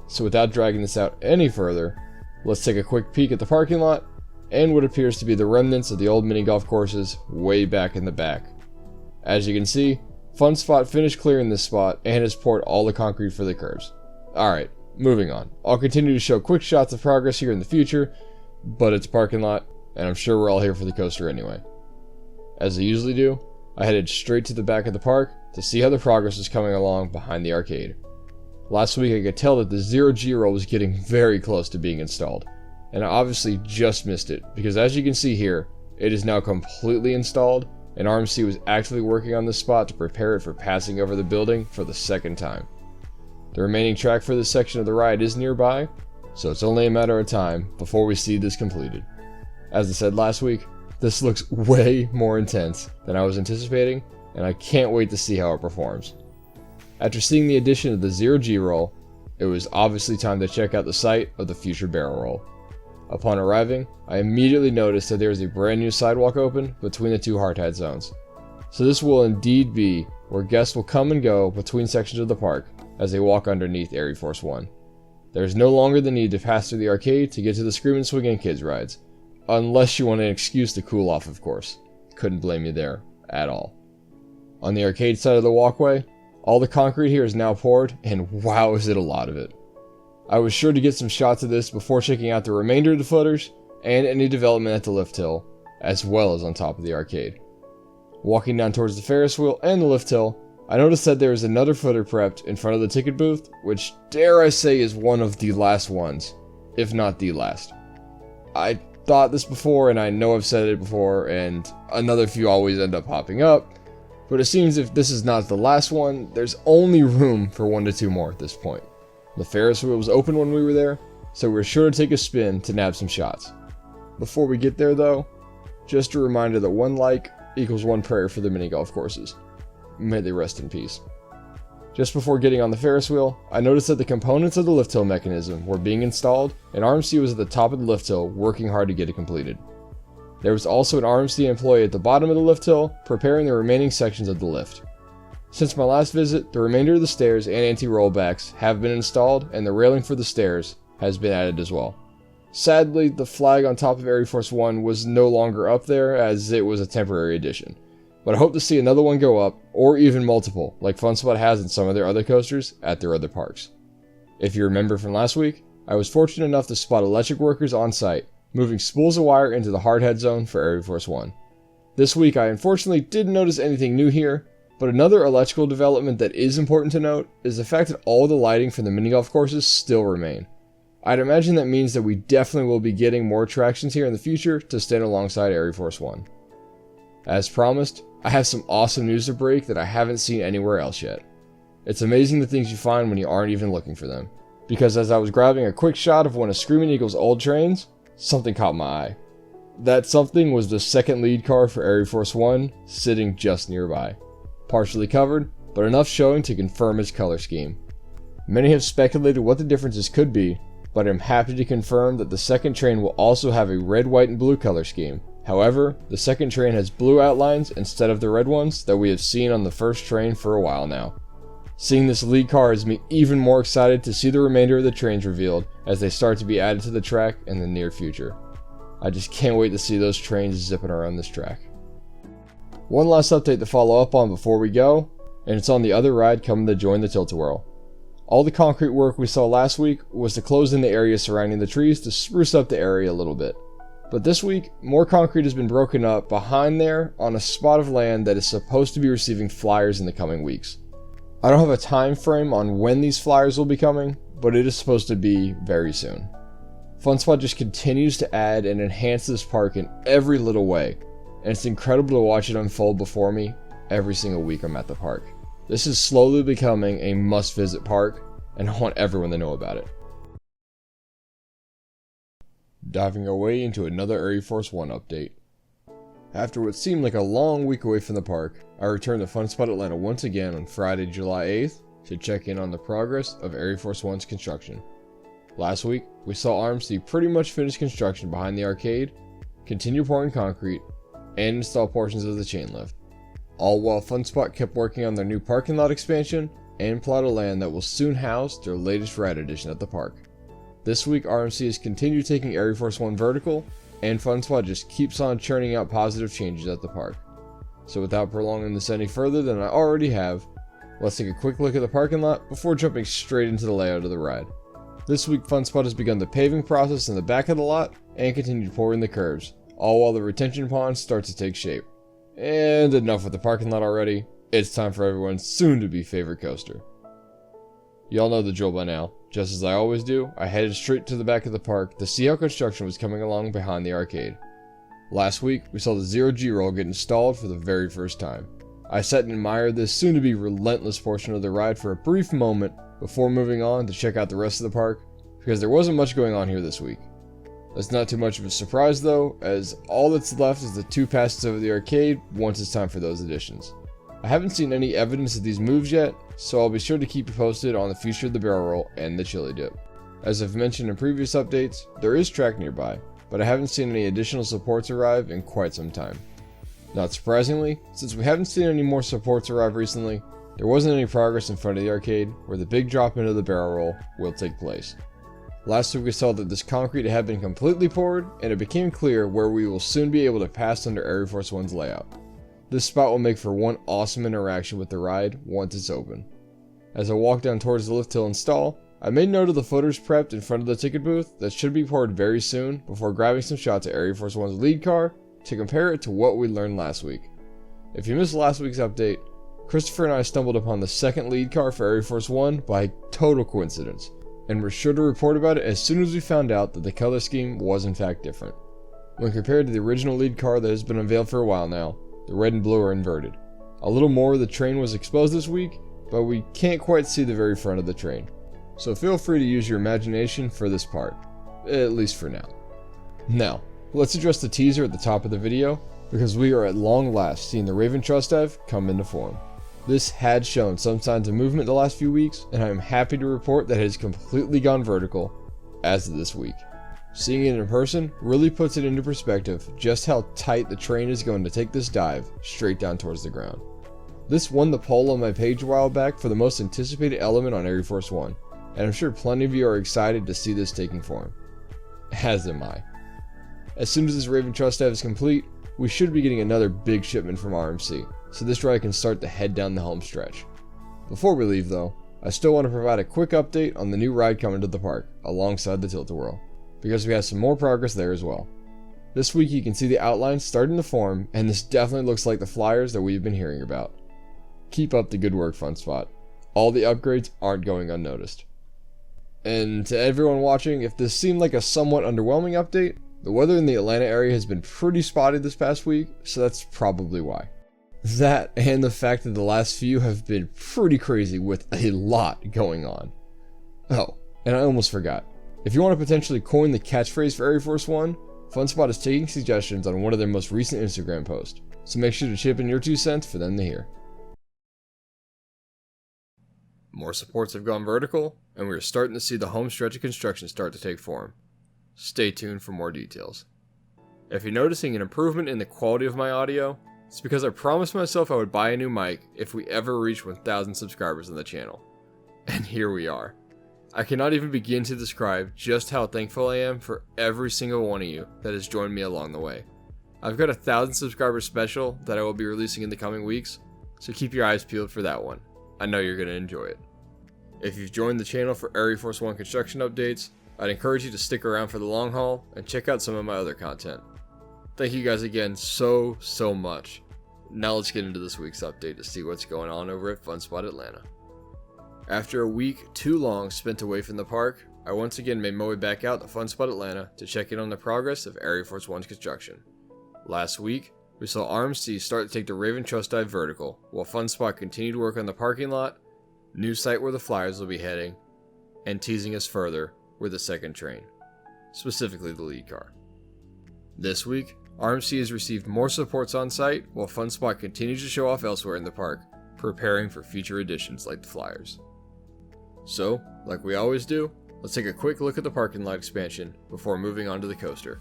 So without dragging this out any further, let's take a quick peek at the parking lot and what appears to be the remnants of the old mini golf courses way back in the back. As you can see, Fun Spot finished clearing this spot and has poured all the concrete for the curbs. Alright, moving on. I'll continue to show quick shots of progress here in the future, but it's a parking lot, and I'm sure we're all here for the coaster anyway. As I usually do, I headed straight to the back of the park to see how the progress was coming along behind the arcade. Last week I could tell that the 0G roll was getting very close to being installed, and I obviously just missed it because as you can see here, it is now completely installed, and RMC was actively working on this spot to prepare it for passing over the building for the second time. The remaining track for this section of the ride is nearby, so it's only a matter of time before we see this completed. As I said last week, this looks way more intense than I was anticipating, and I can't wait to see how it performs. After seeing the addition of the 0G roll, it was obviously time to check out the site of the future barrel roll. Upon arriving, I immediately noticed that there is a brand new sidewalk open between the two hardhat zones. So this will indeed be where guests will come and go between sections of the park as they walk underneath ArieForce One. There is no longer the need to pass through the arcade to get to the Screamin' Swingin' Kids rides, unless you want an excuse to cool off, of course. Couldn't blame you there at all. On the arcade side of the walkway, all the concrete here is now poured, and wow is it a lot of it. I was sure to get some shots of this before checking out the remainder of the footers and any development at the lift hill, as well as on top of the arcade. Walking down towards the Ferris wheel and the lift hill, I noticed that there is another footer prepped in front of the ticket booth, which dare I say is one of the last ones, if not the last. I thought this before, and I know I've said it before, and another few always end up popping up, but it seems if this is not the last one, there's only room for 1 to 2 more at this point. The Ferris wheel was open when we were there, so we were sure to take a spin to nab some shots. Before we get there though, just a reminder that 1 like equals 1 prayer for the mini golf courses. May they rest in peace. Just before getting on the Ferris wheel, I noticed that the components of the lift hill mechanism were being installed, and RMC was at the top of the lift hill working hard to get it completed. There was also an RMC employee at the bottom of the lift hill preparing the remaining sections of the lift. Since my last visit, the remainder of the stairs and anti-rollbacks have been installed, and the railing for the stairs has been added as well. Sadly, the flag on top of ArieForce One was no longer up there as it was a temporary addition, but I hope to see another one go up, or even multiple, like Fun Spot has in some of their other coasters at their other parks. If you remember from last week, I was fortunate enough to spot electric workers on site, moving spools of wire into the hardhat zone for ArieForce One. This week I unfortunately didn't notice anything new here, but another electrical development that is important to note is the fact that all the lighting from the mini golf courses still remain. I'd imagine that means that we definitely will be getting more attractions here in the future to stand alongside ArieForce One. As promised, I have some awesome news to break that I haven't seen anywhere else yet. It's amazing the things you find when you aren't even looking for them. Because as I was grabbing a quick shot of one of Screaming Eagle's old trains, something caught my eye. That something was the second lead car for ArieForce One, sitting just nearby. Partially covered, but enough showing to confirm its color scheme. Many have speculated what the differences could be, but I'm happy to confirm that the second train will also have a red, white, and blue color scheme. However, the second train has blue outlines instead of the red ones that we have seen on the first train for a while now. Seeing this lead car has me even more excited to see the remainder of the trains revealed as they start to be added to the track in the near future. I just can't wait to see those trains zipping around this track. One last update to follow up on before we go, and it's on the other ride coming to join the Tilt-A-Whirl. All the concrete work we saw last week was to close in the area surrounding the trees to spruce up the area a little bit. But this week, more concrete has been broken up behind there on a spot of land that is supposed to be receiving flyers in the coming weeks. I don't have a time frame on when these flyers will be coming, but it is supposed to be very soon. FunSpot just continues to add and enhance this park in every little way, and it's incredible to watch it unfold before me every single week I'm at the park. This is slowly becoming a must-visit park, and I want everyone to know about it. Diving our way into another ArieForce One update. After what seemed like a long week away from the park, I returned to FunSpot Atlanta once again on Friday, July 8th to check in on the progress of ArieForce One's construction. Last week, we saw RMC pretty much finish construction behind the arcade, continue pouring concrete, and install portions of the chain lift. All while FunSpot kept working on their new parking lot expansion and plot of land that will soon house their latest ride addition at the park. This week, RMC has continued taking ArieForce One vertical, and FunSpot just keeps on churning out positive changes at the park. So without prolonging this any further than I already have, let's take a quick look at the parking lot before jumping straight into the layout of the ride. This week, FunSpot has begun the paving process in the back of the lot and continued pouring the curbs, all while the retention pond starts to take shape. And enough with the parking lot already, it's time for everyone's soon-to-be favorite coaster. Y'all know the drill by now. Just as I always do, I headed straight to the back of the park to see how construction was coming along behind the arcade. Last week, we saw the zero-G roll get installed for the very first time. I sat and admired this soon-to-be relentless portion of the ride for a brief moment before moving on to check out the rest of the park, because there wasn't much going on here this week. That's not too much of a surprise though, as all that's left is the two passes over the arcade once it's time for those additions. I haven't seen any evidence of these moves yet, so I'll be sure to keep you posted on the future of the barrel roll and the chili dip. As I've mentioned in previous updates, there is track nearby, but I haven't seen any additional supports arrive in quite some time. Not surprisingly, since we haven't seen any more supports arrive recently, there wasn't any progress in front of the arcade where the big drop into the barrel roll will take place. Last week we saw that this concrete had been completely poured, and it became clear where we will soon be able to pass under ArieForce One's layout. This spot will make for one awesome interaction with the ride once it's open. As I walked down towards the lift to install, I made note of the footers prepped in front of the ticket booth that should be poured very soon before grabbing some shots of ArieForce One's lead car to compare it to what we learned last week. If you missed last week's update, Christopher and I stumbled upon the second lead car for ArieForce One by total coincidence, and were sure to report about it as soon as we found out that the color scheme was in fact different. When compared to the original lead car that has been unveiled for a while now, the red and blue are inverted. A little more of the train was exposed this week, but we can't quite see the very front of the train. So feel free to use your imagination for this part, at least for now. Now, let's address the teaser at the top of the video, because we are at long last seeing the Raven Trust Dive come into form. This had shown some signs of movement the last few weeks, and I am happy to report that it has completely gone vertical as of this week. Seeing it in person really puts it into perspective just how tight the train is going to take this dive straight down towards the ground. This won the poll on my page a while back for the most anticipated element on ArieForce One, and I'm sure plenty of you are excited to see this taking form. As am I. As soon as this Raven Trust Dive is complete, we should be getting another big shipment from RMC, so this ride can start to head down the home stretch. Before we leave though, I still want to provide a quick update on the new ride coming to the park, alongside the Tilt-A-Whirl, because we have some more progress there as well. This week you can see the outlines starting to form, and this definitely looks like the flyers that we've been hearing about. Keep up the good work, FunSpot. All the upgrades aren't going unnoticed. And to everyone watching, if this seemed like a somewhat underwhelming update, the weather in the Atlanta area has been pretty spotty this past week, so that's probably why. That and the fact that the last few have been pretty crazy with a lot going on. Oh, and I almost forgot. If you want to potentially coin the catchphrase for ArieForce One, FunSpot is taking suggestions on one of their most recent Instagram posts, so make sure to chip in your 2 cents for them to hear. More supports have gone vertical, and we are starting to see the home stretch of construction start to take form. Stay tuned for more details. If you're noticing an improvement in the quality of my audio, it's because I promised myself I would buy a new mic if we ever reach 1,000 subscribers on the channel. And here we are. I cannot even begin to describe just how thankful I am for every single one of you that has joined me along the way. I've got a 1,000 subscribers special that I will be releasing in the coming weeks, so keep your eyes peeled for that one. I know you're going to enjoy it. If you've joined the channel for ArieForce One construction updates, I'd encourage you to stick around for the long haul and check out some of my other content. Thank you guys again so much. Now let's get into this week's update to see what's going on over at FunSpot Atlanta. After a week too long spent away from the park, I once again made my way back out to FunSpot Atlanta to check in on the progress of ArieForce One's construction. Last week, we saw RMC start to take the Raven Trust Dive vertical, while FunSpot continued work on the parking lot, new site where the Flyers will be heading, and teasing us further with the second train, specifically the lead car. This week, RMC has received more supports on site, while FunSpot continues to show off elsewhere in the park, preparing for future additions like the Flyers. So, like we always do, let's take a quick look at the parking lot expansion before moving on to the coaster.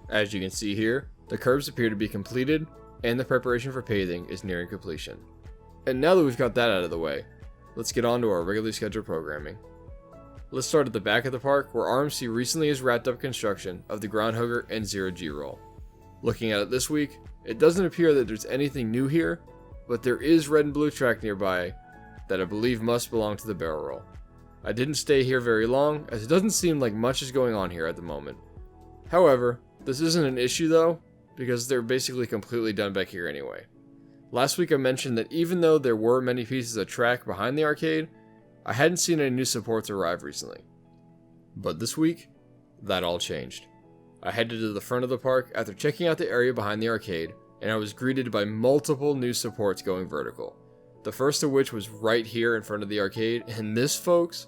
As you can see here, the curbs appear to be completed, and the preparation for paving is nearing completion. And now that we've got that out of the way, let's get on to our regularly scheduled programming. Let's start at the back of the park, where RMC recently has wrapped up construction of the Ground Hugger and Zero G roll. Looking at it this week, it doesn't appear that there's anything new here, but there is red and blue track nearby that I believe must belong to the barrel roll. I didn't stay here very long, as it doesn't seem like much is going on here at the moment. However, this isn't an issue though, because they're basically completely done back here anyway. Last week I mentioned that even though there were many pieces of track behind the arcade, I hadn't seen any new supports arrive recently. But this week, that all changed. I headed to the front of the park after checking out the area behind the arcade, and I was greeted by multiple new supports going vertical. The first of which was right here in front of the arcade, and this, folks,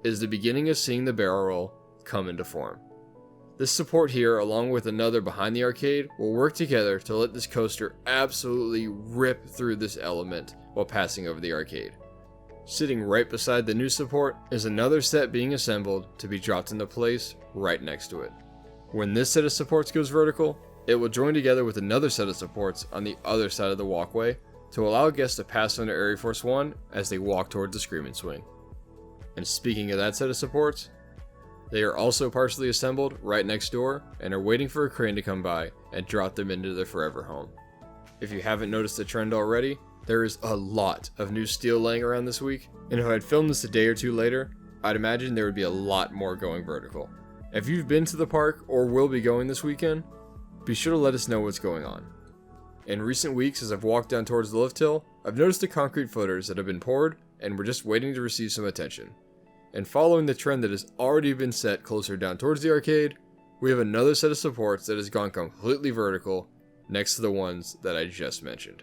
is the beginning of seeing the barrel roll come into form. This support here, along with another behind the arcade, will work together to let this coaster absolutely rip through this element while passing over the arcade. Sitting right beside the new support is another set being assembled to be dropped into place right next to it. When this set of supports goes vertical, it will join together with another set of supports on the other side of the walkway to allow guests to pass under ArieForce One as they walk towards the Screaming Swing. And speaking of that set of supports, they are also partially assembled right next door and are waiting for a crane to come by and drop them into their forever home. If you haven't noticed the trend already, there is a lot of new steel laying around this week, and if I'd filmed this a day or two later, I'd imagine there would be a lot more going vertical. If you've been to the park or will be going this weekend, be sure to let us know what's going on. In recent weeks, as I've walked down towards the lift hill, I've noticed the concrete footers that have been poured and we're just waiting to receive some attention. And following the trend that has already been set closer down towards the arcade, we have another set of supports that has gone completely vertical next to the ones that I just mentioned.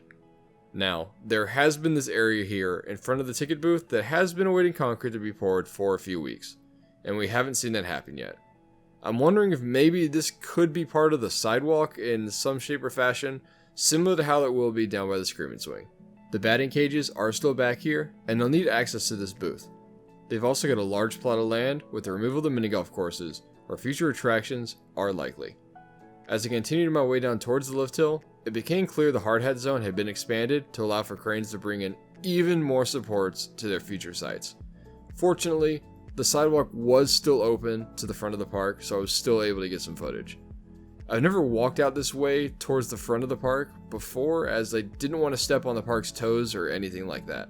Now, there has been this area here in front of the ticket booth that has been awaiting concrete to be poured for a few weeks, and we haven't seen that happen yet. I'm wondering if maybe this could be part of the sidewalk in some shape or fashion, similar to how it will be down by the Screaming Swing. The batting cages are still back here, and they'll need access to this booth. They've also got a large plot of land with the removal of the mini golf courses, where future attractions are likely. As I continued my way down towards the lift hill, it became clear the hard hat zone had been expanded to allow for cranes to bring in even more supports to their future sites. Fortunately, the sidewalk was still open to the front of the park, so I was still able to get some footage. I've never walked out this way towards the front of the park before, as I didn't want to step on the park's toes or anything like that.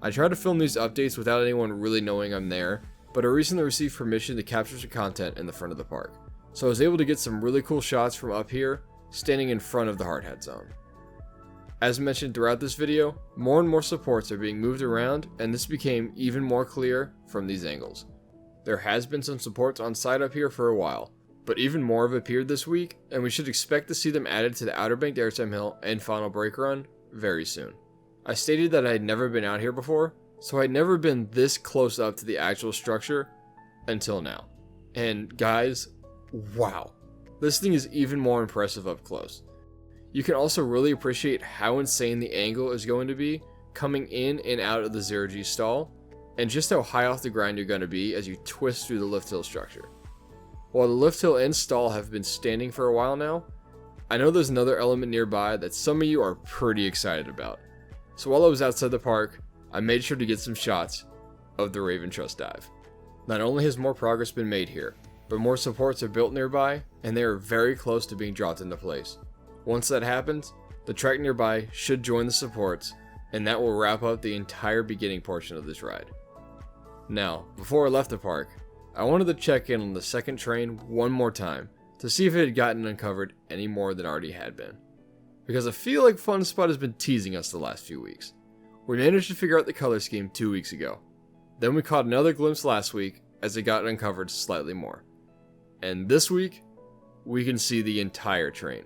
I try to film these updates without anyone really knowing I'm there, but I recently received permission to capture some content in the front of the park, so I was able to get some really cool shots from up here, standing in front of the hard hat zone. As mentioned throughout this video, more and more supports are being moved around, and this became even more clear from these angles. There has been some supports on site up here for a while, but even more have appeared this week, and we should expect to see them added to the Outer Banked Airtime Hill and Final Brake Run very soon. I stated that I had never been out here before, so I'd never been this close up to the actual structure until now. And guys, wow, this thing is even more impressive up close. You can also really appreciate how insane the angle is going to be coming in and out of the 0G stall, and just how high off the ground you're going to be as you twist through the lift hill structure. While the lift hill and stall have been standing for a while now, I know there's another element nearby that some of you are pretty excited about. So while I was outside the park, I made sure to get some shots of the Raven Truss dive. Not only has more progress been made here, but more supports are built nearby, and they are very close to being dropped into place. Once that happens, the track nearby should join the supports, and that will wrap up the entire beginning portion of this ride. Now, before I left the park, I wanted to check in on the second train one more time to see if it had gotten uncovered any more than already had been. Because I feel like Fun Spot has been teasing us the last few weeks. We managed to figure out the color scheme 2 weeks ago. Then we caught another glimpse last week as it got uncovered slightly more. And this week, we can see the entire train.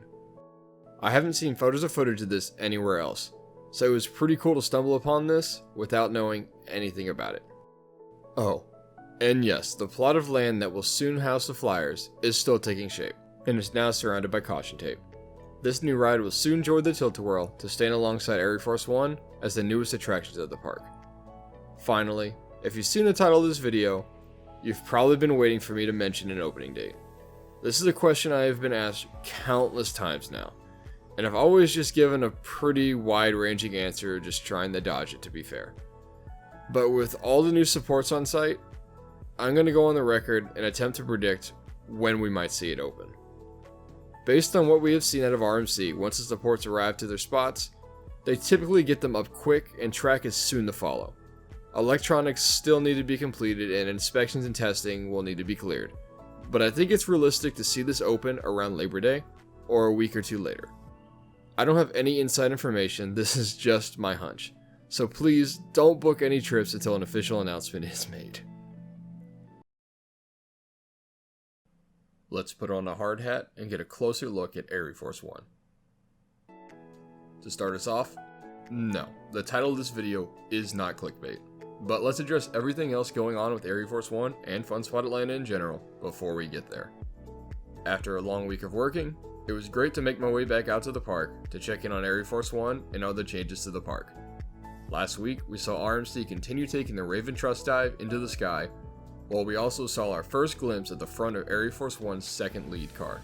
I haven't seen photos or footage of this anywhere else, so it was pretty cool to stumble upon this without knowing anything about it. Oh, and yes, the plot of land that will soon house the flyers is still taking shape, and is now surrounded by caution tape. This new ride will soon join the Tilt-A-Whirl to stand alongside ArieForce One as the newest attractions at the park. Finally, if you've seen the title of this video, you've probably been waiting for me to mention an opening date. This is a question I have been asked countless times now, and I've always just given a pretty wide-ranging answer, just trying to dodge it, to be fair. But with all the new supports on site, I'm going to go on the record and attempt to predict when we might see it open. Based on what we have seen out of RMC, once the supports arrive to their spots, they typically get them up quick and track is soon to follow. Electronics still need to be completed and inspections and testing will need to be cleared, but I think it's realistic to see this open around Labor Day or a week or two later. I don't have any inside information, this is just my hunch, so please don't book any trips until an official announcement is made. Let's put on a hard hat and get a closer look at ArieForce One. To start us off, no, the title of this video is not clickbait, but let's address everything else going on with ArieForce One and Fun Spot Atlanta in general before we get there. After a long week of working, it was great to make my way back out to the park to check in on ArieForce One and other changes to the park. Last week, we saw RMC continue taking the Raven Truss dive into the sky, while we also saw our first glimpse at the front of ArieForce One's second lead car.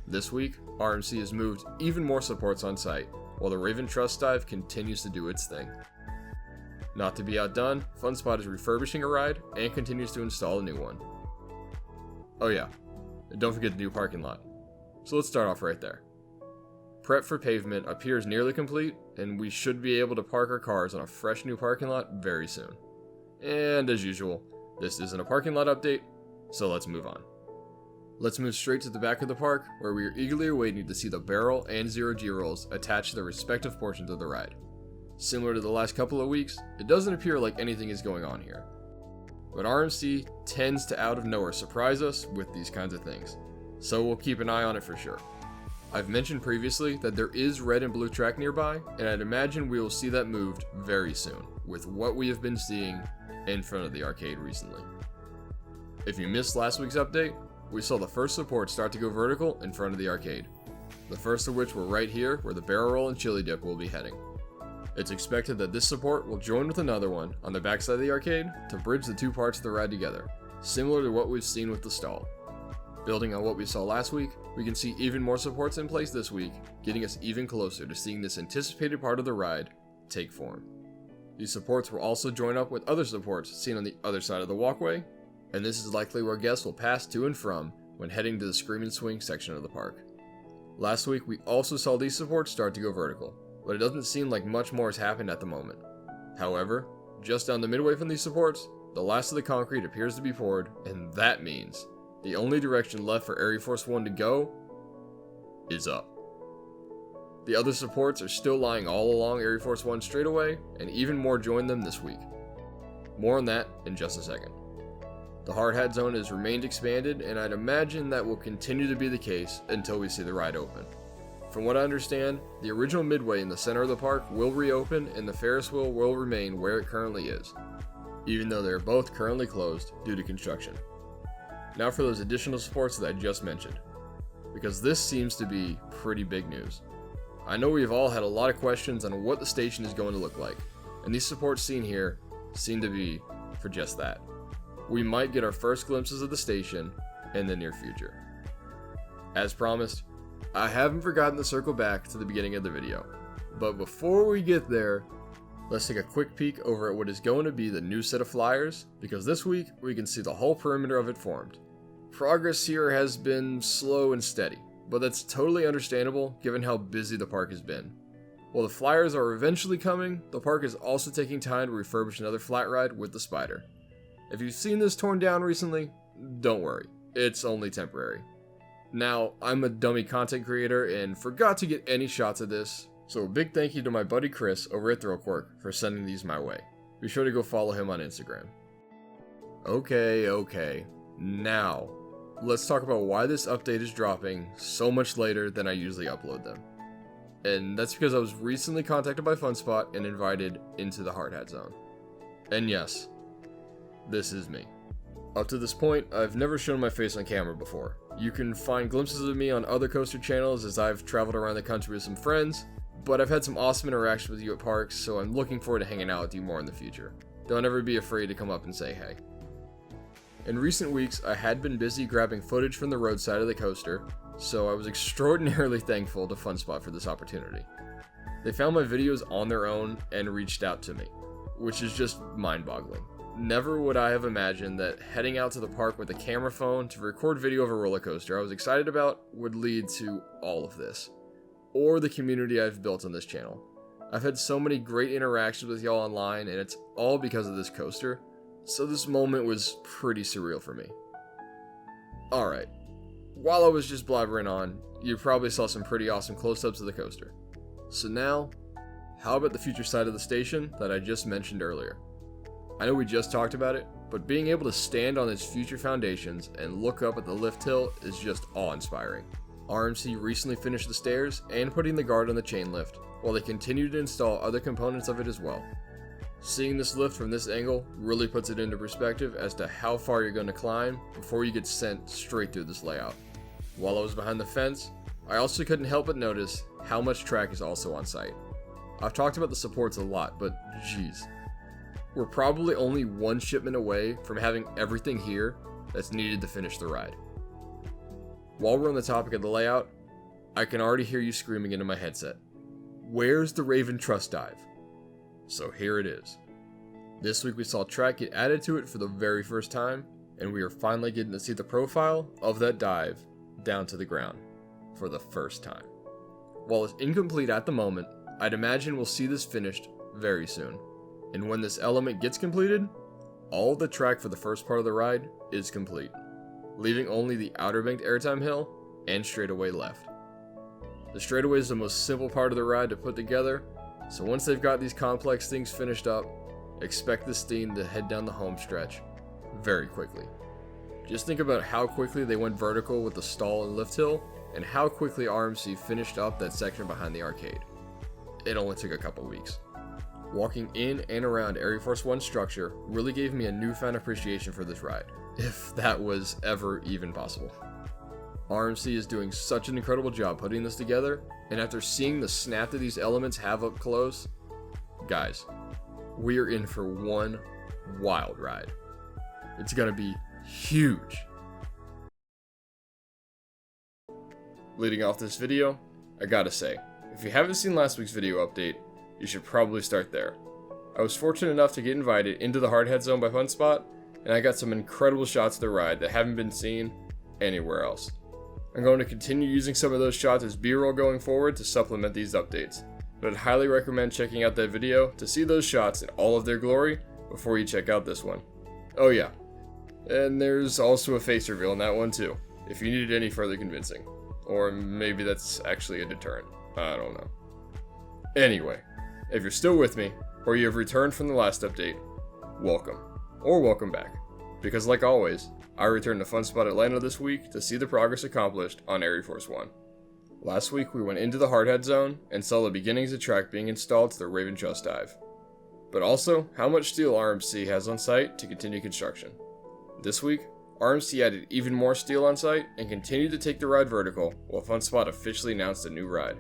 This week, RMC has moved even more supports on site, while the Raven Truss dive continues to do its thing. Not to be outdone, Fun Spot is refurbishing a ride and continues to install a new one. Oh yeah, and don't forget the new parking lot. So let's start off right there. Prep for pavement appears nearly complete, and we should be able to park our cars on a fresh new parking lot very soon. And as usual, this isn't a parking lot update, so let's move on. Let's move straight to the back of the park, where we are eagerly awaiting to see the barrel and 0G rolls attached to the respective portions of the ride. Similar to the last couple of weeks, it doesn't appear like anything is going on here. But RMC tends to out of nowhere surprise us with these kinds of things, so we'll keep an eye on it for sure. I've mentioned previously that there is red and blue track nearby, and I'd imagine we will see that moved very soon, with what we have been seeing in front of the arcade recently. If you missed last week's update, we saw the first support start to go vertical in front of the arcade. The first of which were right here where the barrel roll and chili dip will be heading. It's expected that this support will join with another one on the backside of the arcade to bridge the two parts of the ride together, similar to what we've seen with the stall. Building on what we saw last week, we can see even more supports in place this week, getting us even closer to seeing this anticipated part of the ride take form. These supports will also join up with other supports seen on the other side of the walkway, and this is likely where guests will pass to and from when heading to the Scream and Swing section of the park. Last week we also saw these supports start to go vertical, but it doesn't seem like much more has happened at the moment. However, just down the midway from these supports, the last of the concrete appears to be poured, and that means the only direction left for ArieForce One to go is up. The other supports are still lying all along ArieForce One straightaway, and even more join them this week. More on that in just a second. The hard hat zone has remained expanded, and I'd imagine that will continue to be the case until we see the ride open. From what I understand, the original midway in the center of the park will reopen and the Ferris wheel will remain where it currently is, even though they are both currently closed due to construction. Now for those additional supports that I just mentioned, because this seems to be pretty big news. I know we've all had a lot of questions on what the station is going to look like, and these supports seen here seem to be for just that. We might get our first glimpses of the station in the near future. As promised, I haven't forgotten to circle back to the beginning of the video, but before we get there, let's take a quick peek over at what is going to be the new set of flyers, because this week we can see the whole perimeter of it formed. Progress here has been slow and steady, but that's totally understandable given how busy the park has been. While the flyers are eventually coming, the park is also taking time to refurbish another flat ride with the Spider. If you've seen this torn down recently, don't worry, it's only temporary. Now, I'm a dummy content creator and forgot to get any shots of this, so a big thank you to my buddy Chris over at Thrillquark for sending these my way. Be sure to go follow him on Instagram. Okay, now, let's talk about why this update is dropping so much later than I usually upload them. And that's because I was recently contacted by FunSpot and invited into the Hard Hat Zone. And yes, this is me. Up to this point, I've never shown my face on camera before. You can find glimpses of me on other coaster channels as I've traveled around the country with some friends, but I've had some awesome interactions with you at parks, so I'm looking forward to hanging out with you more in the future. Don't ever be afraid to come up and say hey. In recent weeks, I had been busy grabbing footage from the roadside of the coaster, so I was extraordinarily thankful to FunSpot for this opportunity. They found my videos on their own and reached out to me, which is just mind-boggling. Never would I have imagined that heading out to the park with a camera phone to record video of a roller coaster I was excited about would lead to all of this, or the community I've built on this channel. I've had so many great interactions with y'all online, and it's all because of this coaster, so this moment was pretty surreal for me. Alright, while I was just blabbering on, you probably saw some pretty awesome close-ups of the coaster. So now, how about the future side of the station that I just mentioned earlier? I know we just talked about it, but being able to stand on its future foundations and look up at the lift hill is just awe-inspiring. RMC recently finished the stairs and putting the guard on the chain lift, while they continue to install other components of it as well. Seeing this lift from this angle really puts it into perspective as to how far you're going to climb before you get sent straight through this layout. While I was behind the fence, I also couldn't help but notice how much track is also on site. I've talked about the supports a lot, but geez. We're probably only one shipment away from having everything here that's needed to finish the ride. While we're on the topic of the layout, I can already hear you screaming into my headset. Where's the Raven Trust Dive? So here it is. This week we saw track get added to it for the very first time, and we are finally getting to see the profile of that dive down to the ground for the first time. While it's incomplete at the moment, I'd imagine we'll see this finished very soon. And when this element gets completed, all of the track for the first part of the ride is complete, leaving only the outer banked airtime hill and straightaway left. The straightaway is the most simple part of the ride to put together, so once they've got these complex things finished up, expect this theme to head down the home stretch very quickly. Just think about how quickly they went vertical with the stall and lift hill, and how quickly RMC finished up that section behind the arcade. It only took a couple weeks. Walking in and around ArieForce One structure really gave me a newfound appreciation for this ride, if that was ever even possible. RMC is doing such an incredible job putting this together, and after seeing the snap that these elements have up close, guys, we are in for one wild ride. It's gonna be huge. Leading off this video, I gotta say, if you haven't seen last week's video update, you should probably start there. I was fortunate enough to get invited into the Hard Hat Zone by FunSpot, and I got some incredible shots of the ride that haven't been seen anywhere else. I'm going to continue using some of those shots as B-roll going forward to supplement these updates, but I'd highly recommend checking out that video to see those shots in all of their glory before you check out this one. Oh yeah, and there's also a face reveal in that one too, if you needed any further convincing. Or maybe that's actually a deterrent, I don't know. Anyway, if you're still with me, or you have returned from the last update, welcome, or welcome back, because like always, I returned to FunSpot Atlanta this week to see the progress accomplished on ArieForce One. Last week we went into the hardhead zone and saw the beginnings of track being installed to the Raven Truss dive, but also how much steel RMC has on site to continue construction. This week, RMC added even more steel on site and continued to take the ride vertical while FunSpot officially announced a new ride.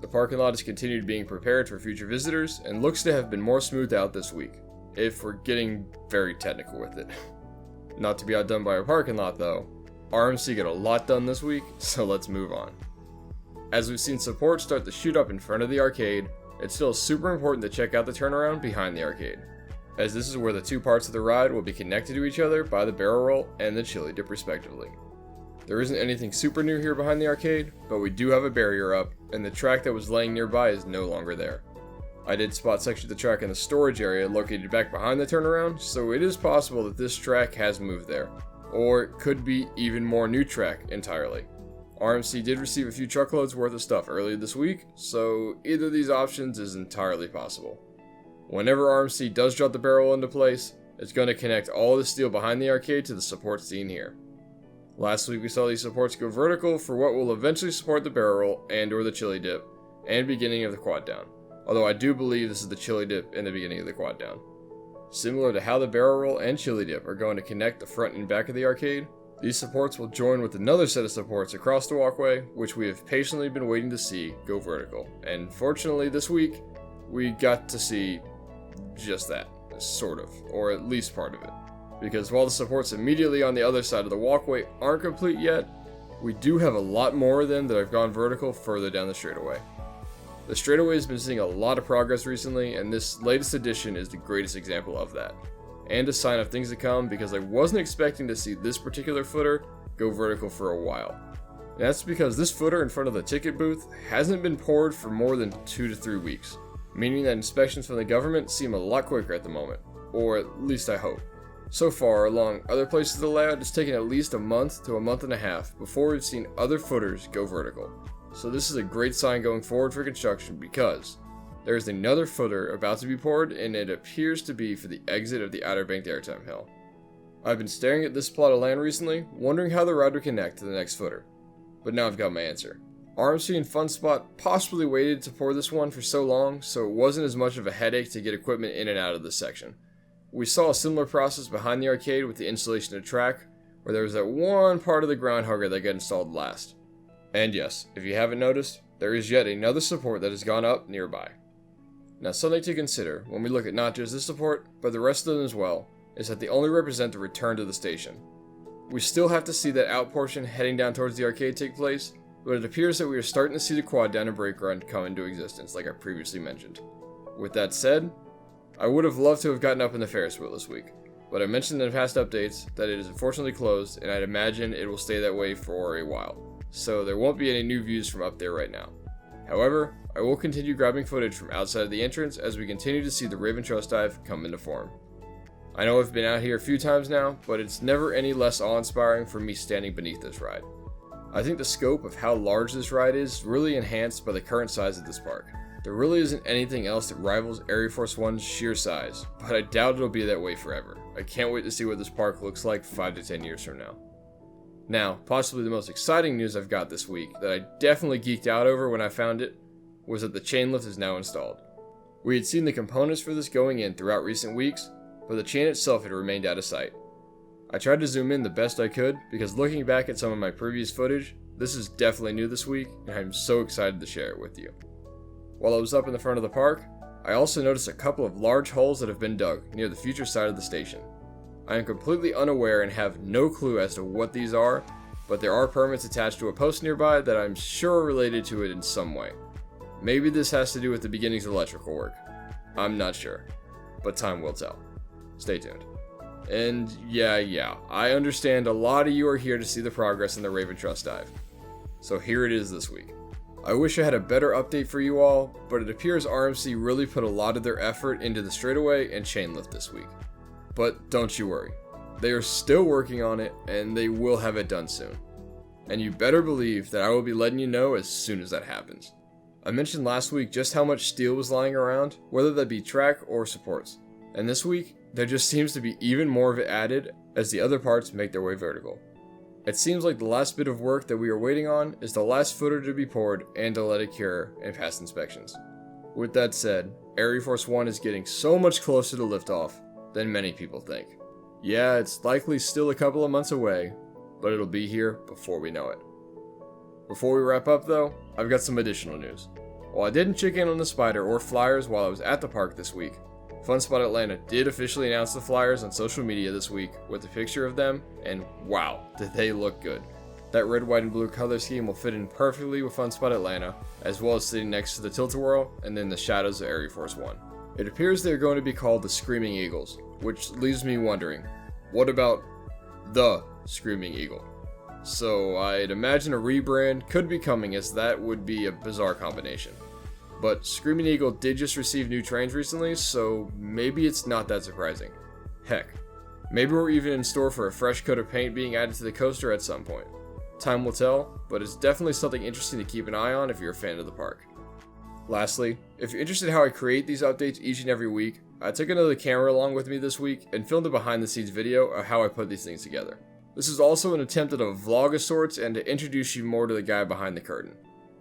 The parking lot has continued being prepared for future visitors and looks to have been more smoothed out this week, if we're getting very technical with it. Not to be outdone by a parking lot though, RMC got a lot done this week, so let's move on. As we've seen support start to shoot up in front of the arcade, it's still super important to check out the turnaround behind the arcade, as this is where the two parts of the ride will be connected to each other by the barrel roll and the chili dip respectively. There isn't anything super new here behind the arcade, but we do have a barrier up, and the track that was laying nearby is no longer there. I did spot section of the track in the storage area located back behind the turnaround, so it is possible that this track has moved there, or it could be even more new track entirely. RMC did receive a few truckloads worth of stuff earlier this week, so either of these options is entirely possible. Whenever RMC does drop the barrel into place, it's going to connect all the steel behind the arcade to the supports seen here. Last week we saw these supports go vertical for what will eventually support the barrel roll and or the chili dip, and beginning of the quad down, although I do believe this is the chili dip in the beginning of the quad down. Similar to how the barrel roll and chili dip are going to connect the front and back of the arcade, these supports will join with another set of supports across the walkway, which we have patiently been waiting to see go vertical. And fortunately this week, we got to see just that, sort of, or at least part of it. Because while the supports immediately on the other side of the walkway aren't complete yet, we do have a lot more of them that have gone vertical further down the straightaway. The straightaway has been seeing a lot of progress recently, and this latest addition is the greatest example of that. And a sign of things to come, because I wasn't expecting to see this particular footer go vertical for a while. And that's because this footer in front of the ticket booth hasn't been poured for more than 2 to 3 weeks, meaning that inspections from the government seem a lot quicker at the moment, or at least I hope. So far, along other places of the layout, it's taken at least a month to a month and a half before we've seen other footers go vertical. So this is a great sign going forward for construction, because there is another footer about to be poured, and it appears to be for the exit of the Outer Banked Airtime Hill. I've been staring at this plot of land recently, wondering how the ride would connect to the next footer. But now I've got my answer. RMC and FunSpot possibly waited to pour this one for so long, so it wasn't as much of a headache to get equipment in and out of this section. We saw a similar process behind the arcade with the installation of track, where there was that one part of the ground hugger that got installed last. And yes, if you haven't noticed, there is yet another support that has gone up nearby. Now, something to consider when we look at not just this support, but the rest of them as well, is that they only represent the return to the station. We still have to see that out portion heading down towards the arcade take place, but it appears that we are starting to see the quad down and brake run come into existence, like I previously mentioned. With that said, I would have loved to have gotten up in the Ferris wheel this week, but I mentioned in past updates that it is unfortunately closed, and I'd imagine it will stay that way for a while, so there won't be any new views from up there right now. However, I will continue grabbing footage from outside of the entrance as we continue to see the Raven Truss dive come into form. I know I've been out here a few times now, but it's never any less awe-inspiring for me standing beneath this ride. I think the scope of how large this ride is really enhanced by the current size of this park. There really isn't anything else that rivals ArieForce One's sheer size, but I doubt it'll be that way forever. I can't wait to see what this park looks like 5 to 10 years from now. Now, possibly the most exciting news I've got this week that I definitely geeked out over when I found it was that the chain lift is now installed. We had seen the components for this going in throughout recent weeks, but the chain itself had remained out of sight. I tried to zoom in the best I could, because looking back at some of my previous footage, this is definitely new this week, and I'm so excited to share it with you. While I was up in the front of the park, I also noticed a couple of large holes that have been dug near the future side of the station. I am completely unaware and have no clue as to what these are, but there are permits attached to a post nearby that I'm sure are related to it in some way. Maybe this has to do with the beginnings of electrical work. I'm not sure, but time will tell. Stay tuned. And yeah, I understand a lot of you are here to see the progress in the Raven Truss dive. So here it is this week. I wish I had a better update for you all, but it appears RMC really put a lot of their effort into the straightaway and chain lift this week. But don't you worry, they are still working on it, and they will have it done soon. And you better believe that I will be letting you know as soon as that happens. I mentioned last week just how much steel was lying around, whether that be track or supports. And this week, there just seems to be even more of it added as the other parts make their way vertical. It seems like the last bit of work that we are waiting on is the last footer to be poured and to let it cure and pass inspections. With that said, ArieForce One is getting so much closer to liftoff than many people think. Yeah, it's likely still a couple of months away, but it'll be here before we know it. Before we wrap up though, I've got some additional news. While I didn't check in on the Spider or flyers while I was at the park this week, FunSpot Atlanta did officially announce the flyers on social media this week with a picture of them, and wow, did they look good. That red, white, and blue color scheme will fit in perfectly with FunSpot Atlanta, as well as sitting next to the Tilt-A-Whirl and then the shadows of ArieForce One. It appears they're going to be called the Screaming Eagles, which leaves me wondering, what about the Screaming Eagle? So I'd imagine a rebrand could be coming, as that would be a bizarre combination. But Screaming Eagle did just receive new trains recently, so maybe it's not that surprising. Heck, maybe we're even in store for a fresh coat of paint being added to the coaster at some point. Time will tell, but it's definitely something interesting to keep an eye on if you're a fan of the park. Lastly, if you're interested in how I create these updates each and every week, I took another camera along with me this week and filmed a behind the scenes video of how I put these things together. This is also an attempt at a vlog of sorts and to introduce you more to the guy behind the curtain.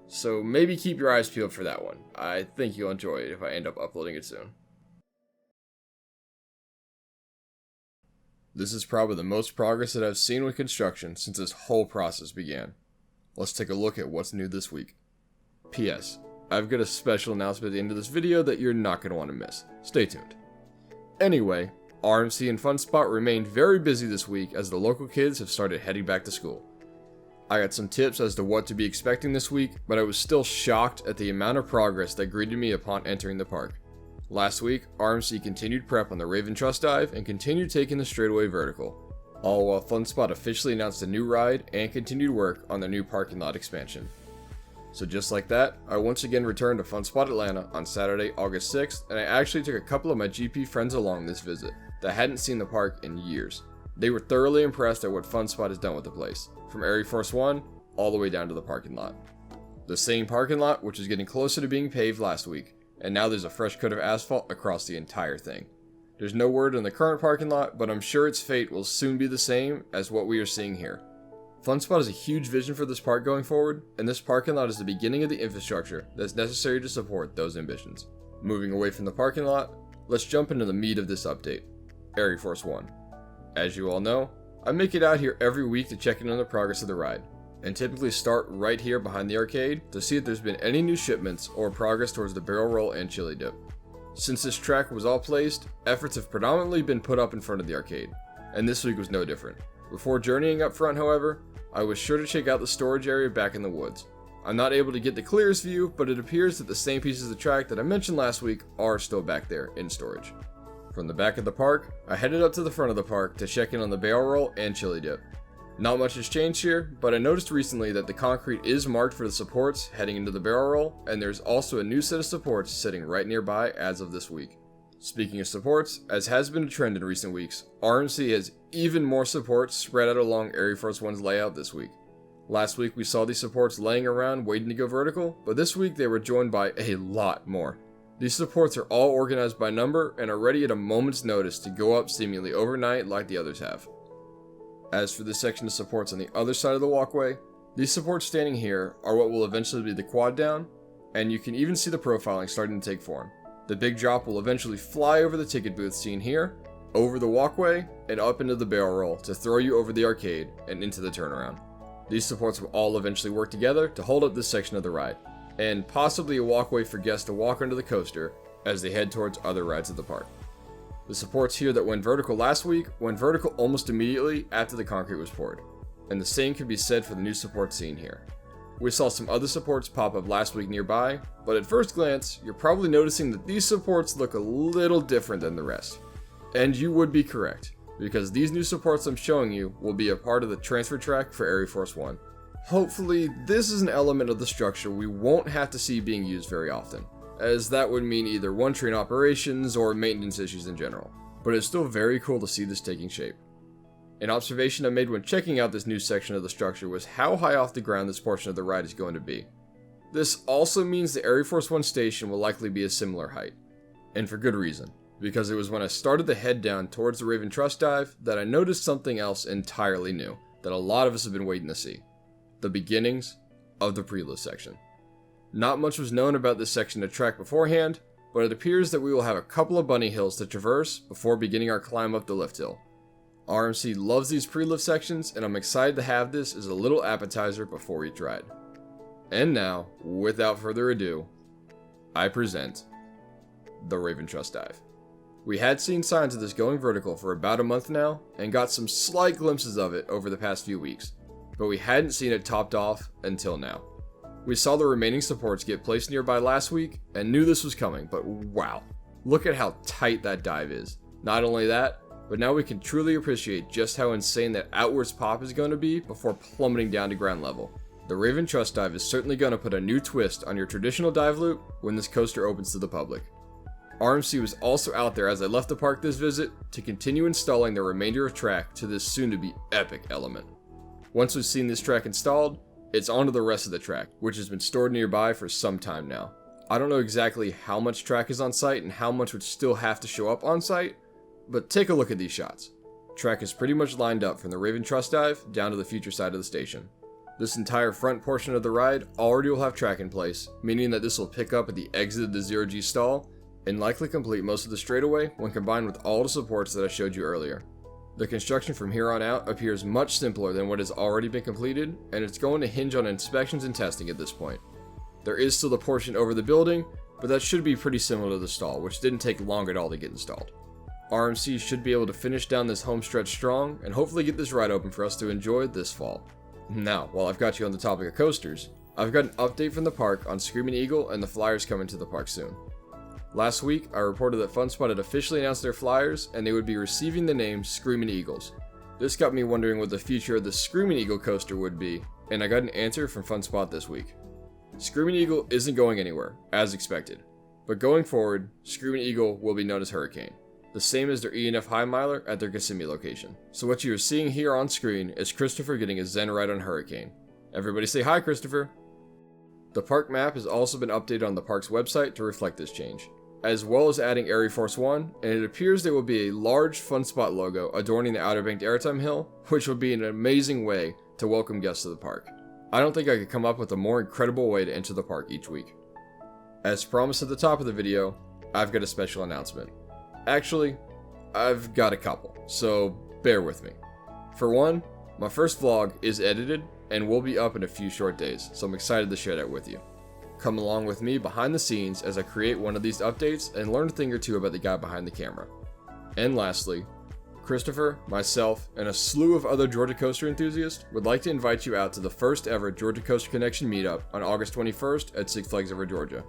So maybe keep your eyes peeled for that one. I think you'll enjoy it if I end up uploading it soon. This is probably the most progress that I've seen with construction since this whole process began. Let's take a look at what's new this week. P.S. I've got a special announcement at the end of this video that you're not going to want to miss. Stay tuned. Anyway, RMC and FunSpot remained very busy this week as the local kids have started heading back to school. I got some tips as to what to be expecting this week, but I was still shocked at the amount of progress that greeted me upon entering the park. Last week, RMC continued prep on the Raven Trust Dive and continued taking the straightaway vertical, all while FunSpot officially announced a new ride and continued work on their new parking lot expansion. So just like that, I once again returned to FunSpot Atlanta on Saturday, August 6th, and I actually took a couple of my GP friends along this visit that hadn't seen the park in years. They were thoroughly impressed at what FunSpot has done with the place, from ArieForce One all the way down to the parking lot. The same parking lot which was getting closer to being paved last week, and now there's a fresh coat of asphalt across the entire thing. There's no word on the current parking lot, but I'm sure its fate will soon be the same as what we are seeing here. FunSpot has a huge vision for this park going forward, and this parking lot is the beginning of the infrastructure that's necessary to support those ambitions. Moving away from the parking lot, let's jump into the meat of this update, ArieForce One. As you all know, I make it out here every week to check in on the progress of the ride, and typically start right here behind the arcade to see if there's been any new shipments or progress towards the barrel roll and chili dip. Since this track was all placed, efforts have predominantly been put up in front of the arcade, and this week was no different. Before journeying up front, however, I was sure to check out the storage area back in the woods. I'm not able to get the clearest view, but it appears that the same pieces of the track that I mentioned last week are still back there in storage. From the back of the park, I headed up to the front of the park to check in on the barrel roll and chili dip. Not much has changed here, but I noticed recently that the concrete is marked for the supports heading into the barrel roll, and there's also a new set of supports sitting right nearby as of this week. Speaking of supports, as has been a trend in recent weeks, RMC has even more supports spread out along ArieForce One's layout this week. Last week we saw these supports laying around waiting to go vertical, but this week they were joined by a lot more. These supports are all organized by number and are ready at a moment's notice to go up seemingly overnight like the others have. As for this section of supports on the other side of the walkway, these supports standing here are what will eventually be the quad down, and you can even see the profiling starting to take form. The big drop will eventually fly over the ticket booth seen here, over the walkway, and up into the barrel roll to throw you over the arcade and into the turnaround. These supports will all eventually work together to hold up this section of the ride, and possibly a walkway for guests to walk under the coaster as they head towards other rides at the park. The supports here that went vertical last week went vertical almost immediately after the concrete was poured, and the same can be said for the new supports seen here. We saw some other supports pop up last week nearby, but at first glance, you're probably noticing that these supports look a little different than the rest. And you would be correct, because these new supports I'm showing you will be a part of the transfer track for ArieForce One. Hopefully, this is an element of the structure we won't have to see being used very often, as that would mean either one train operations or maintenance issues in general. But it's still very cool to see this taking shape. An observation I made when checking out this new section of the structure was how high off the ground this portion of the ride is going to be. This also means the ArieForce One station will likely be a similar height. And for good reason, because it was when I started to head down towards the Raven Trust Dive that I noticed something else entirely new. that a lot of us have been waiting to see. The beginnings of the pre-lift section. Not much was known about this section of track beforehand, but it appears that we will have a couple of bunny hills to traverse before beginning our climb up the lift hill. RMC loves these pre-lift sections, and I'm excited to have this as a little appetizer before each ride. And now, without further ado, I present the Raven Trust Dive. We had seen signs of this going vertical for about a month now, and got some slight glimpses of it over the past few weeks, but we hadn't seen it topped off until now. We saw the remaining supports get placed nearby last week, and knew this was coming, but wow, look at how tight that dive is. Not only that, but now we can truly appreciate just how insane that outwards pop is going to be before plummeting down to ground level. The Raven Trust Dive is certainly going to put a new twist on your traditional dive loop when this coaster opens to the public. RMC was also out there as I left the park this visit to continue installing the remainder of track to this soon to be epic element. Once we've seen this track installed, it's on to the rest of the track, which has been stored nearby for some time now. I don't know exactly how much track is on site and how much would still have to show up on site, but take a look at these shots. Track is pretty much lined up from the Raven Trust Dive down to the future side of the station. This entire front portion of the ride already will have track in place, meaning that this will pick up at the exit of the 0G stall and likely complete most of the straightaway when combined with all the supports that I showed you earlier. The construction from here on out appears much simpler than what has already been completed, and it's going to hinge on inspections and testing at this point. There is still the portion over the building, but that should be pretty similar to the stall, which didn't take long at all to get installed. RMC should be able to finish down this home stretch strong and hopefully get this ride open for us to enjoy this fall. Now, while I've got you on the topic of coasters, I've got an update from the park on Screaming Eagle and the Flyers coming to the park soon. Last week, I reported that FunSpot had officially announced their Flyers and they would be receiving the name Screaming Eagles. This got me wondering what the future of the Screaming Eagle coaster would be, and I got an answer from FunSpot this week. Screaming Eagle isn't going anywhere, as expected, but going forward, Screaming Eagle will be known as Hurricane, the same as their E&F High Miler at their Kissimmee location. So what you are seeing here on screen is Christopher getting a Zen ride on Hurricane. Everybody say hi, Christopher! The park map has also been updated on the park's website to reflect this change, as well as adding ArieForce One, and it appears there will be a large FunSpot logo adorning the Outer Banked Airtime Hill, which would be an amazing way to welcome guests to the park. I don't think I could come up with a more incredible way to enter the park each week. As promised at the top of the video, I've got a special announcement. Actually, I've got a couple, so bear with me. For one, my first vlog is edited and will be up in a few short days, so I'm excited to share that with you. Come along with me behind the scenes as I create one of these updates and learn a thing or two about the guy behind the camera. And lastly, Christopher, myself, and a slew of other Georgia coaster enthusiasts would like to invite you out to the first ever Georgia Coaster Connection meetup on August 21st at Six Flags Over Georgia.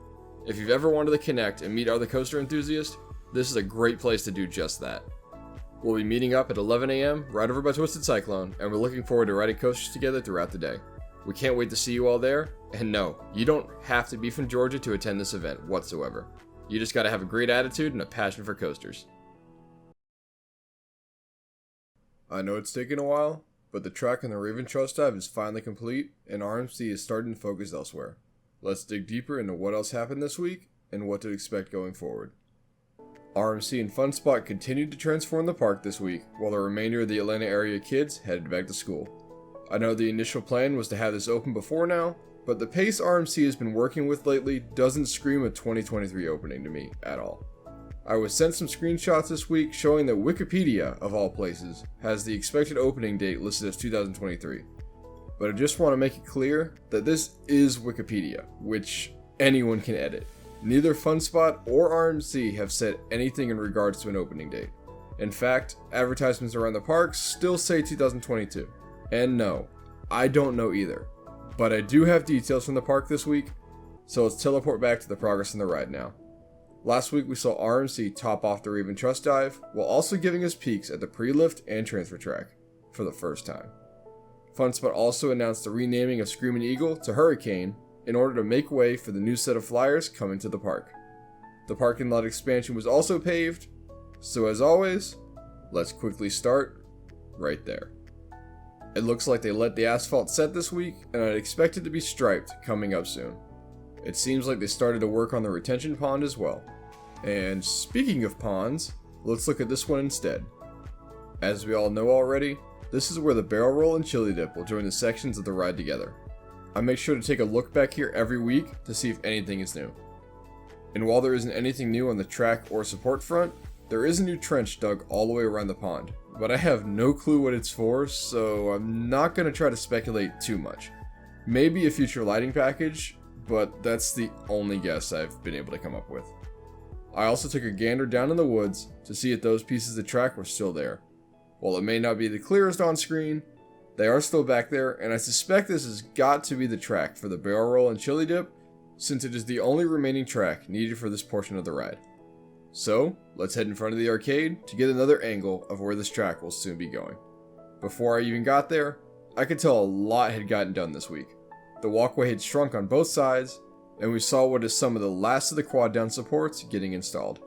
If you've ever wanted to connect and meet other coaster enthusiasts, this is a great place to do just that. We'll be meeting up at 11 a.m. right over by Twisted Cyclone, and we're looking forward to riding coasters together throughout the day. We can't wait to see you all there, and no, you don't have to be from Georgia to attend this event whatsoever. You just gotta have a great attitude and a passion for coasters. I know it's taken a while, but the track on the Raven Trust Dive is finally complete, and RMC is starting to focus elsewhere. Let's dig deeper into what else happened this week, and what to expect going forward. RMC and FunSpot continued to transform the park this week, while the remainder of the Atlanta area kids headed back to school. I know the initial plan was to have this open before now, but the pace RMC has been working with lately doesn't scream a 2023 opening to me at all. I was sent some screenshots this week showing that Wikipedia, of all places, has the expected opening date listed as 2023. But I just want to make it clear that this is Wikipedia, which anyone can edit. Neither FunSpot or RMC have said anything in regards to an opening date. In fact, advertisements around the park still say 2022. And no, I don't know either. But I do have details from the park this week, so let's teleport back to the progress on the ride now. Last week we saw RMC top off the Raven Trust Dive, while also giving us peeks at the pre-lift and transfer track, for the first time. FunSpot also announced the renaming of Screaming Eagle to Hurricane, in order to make way for the new set of Flyers coming to the park. The parking lot expansion was also paved, so as always, let's quickly start right there. It looks like they let the asphalt set this week, and I'd expect it to be striped coming up soon. It seems like they started to work on the retention pond as well. And speaking of ponds, let's look at this one instead. As we all know already, this is where the barrel roll and chili dip will join the sections of the ride together. I make sure to take a look back here every week to see if anything is new. And while there isn't anything new on the track or support front, there is a new trench dug all the way around the pond, but I have no clue what it's for, so I'm not going to try to speculate too much. Maybe a future lighting package, but that's the only guess I've been able to come up with. I also took a gander down in the woods to see if those pieces of track were still there. While it may not be the clearest on screen, they are still back there, and I suspect this has got to be the track for the barrel roll and chili dip, since it is the only remaining track needed for this portion of the ride. So, let's head in front of the arcade to get another angle of where this track will soon be going. Before I even got there, I could tell a lot had gotten done this week. The walkway had shrunk on both sides, and we saw what is some of the last of the quad down supports getting installed.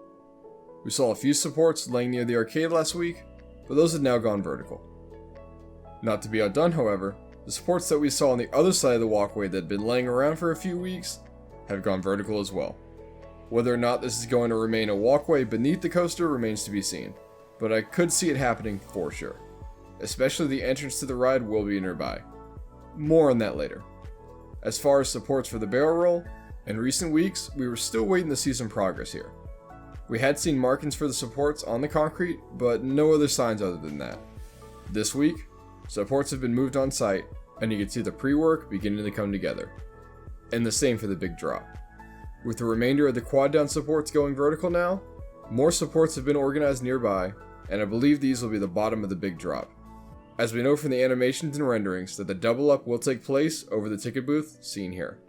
We saw a few supports laying near the arcade last week, but those had now gone vertical. Not to be outdone, however, the supports that we saw on the other side of the walkway that had been laying around for a few weeks have gone vertical as well. Whether or not this is going to remain a walkway beneath the coaster remains to be seen, but I could see it happening for sure. Especially the entrance to the ride will be nearby. More on that later. As far as supports for the barrel roll, in recent weeks we were still waiting to see some progress here. We had seen markings for the supports on the concrete, but no other signs other than that. This week, supports have been moved on site, and you can see the pre-work beginning to come together. And the same for the big drop. With the remainder of the quad down supports going vertical now, more supports have been organized nearby, and I believe these will be the bottom of the big drop. As we know from the animations and renderings that the double up will take place over the ticket booth seen here.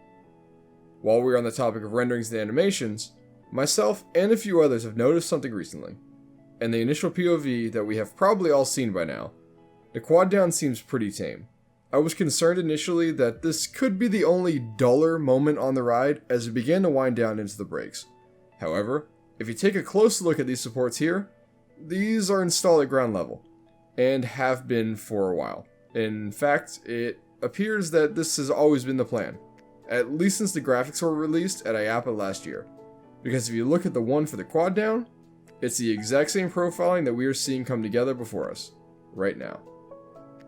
While we're on the topic of renderings and animations, myself and a few others have noticed something recently. In the initial POV that we have probably all seen by now, the quad down seems pretty tame. I was concerned initially that this could be the only duller moment on the ride as it began to wind down into the brakes. However, if you take a close look at these supports here, these are installed at ground level, and have been for a while. In fact, it appears that this has always been the plan, at least since the graphics were released at IAAPA last year. Because if you look at the one for the quad down, it's the exact same profiling that we are seeing come together before us, right now.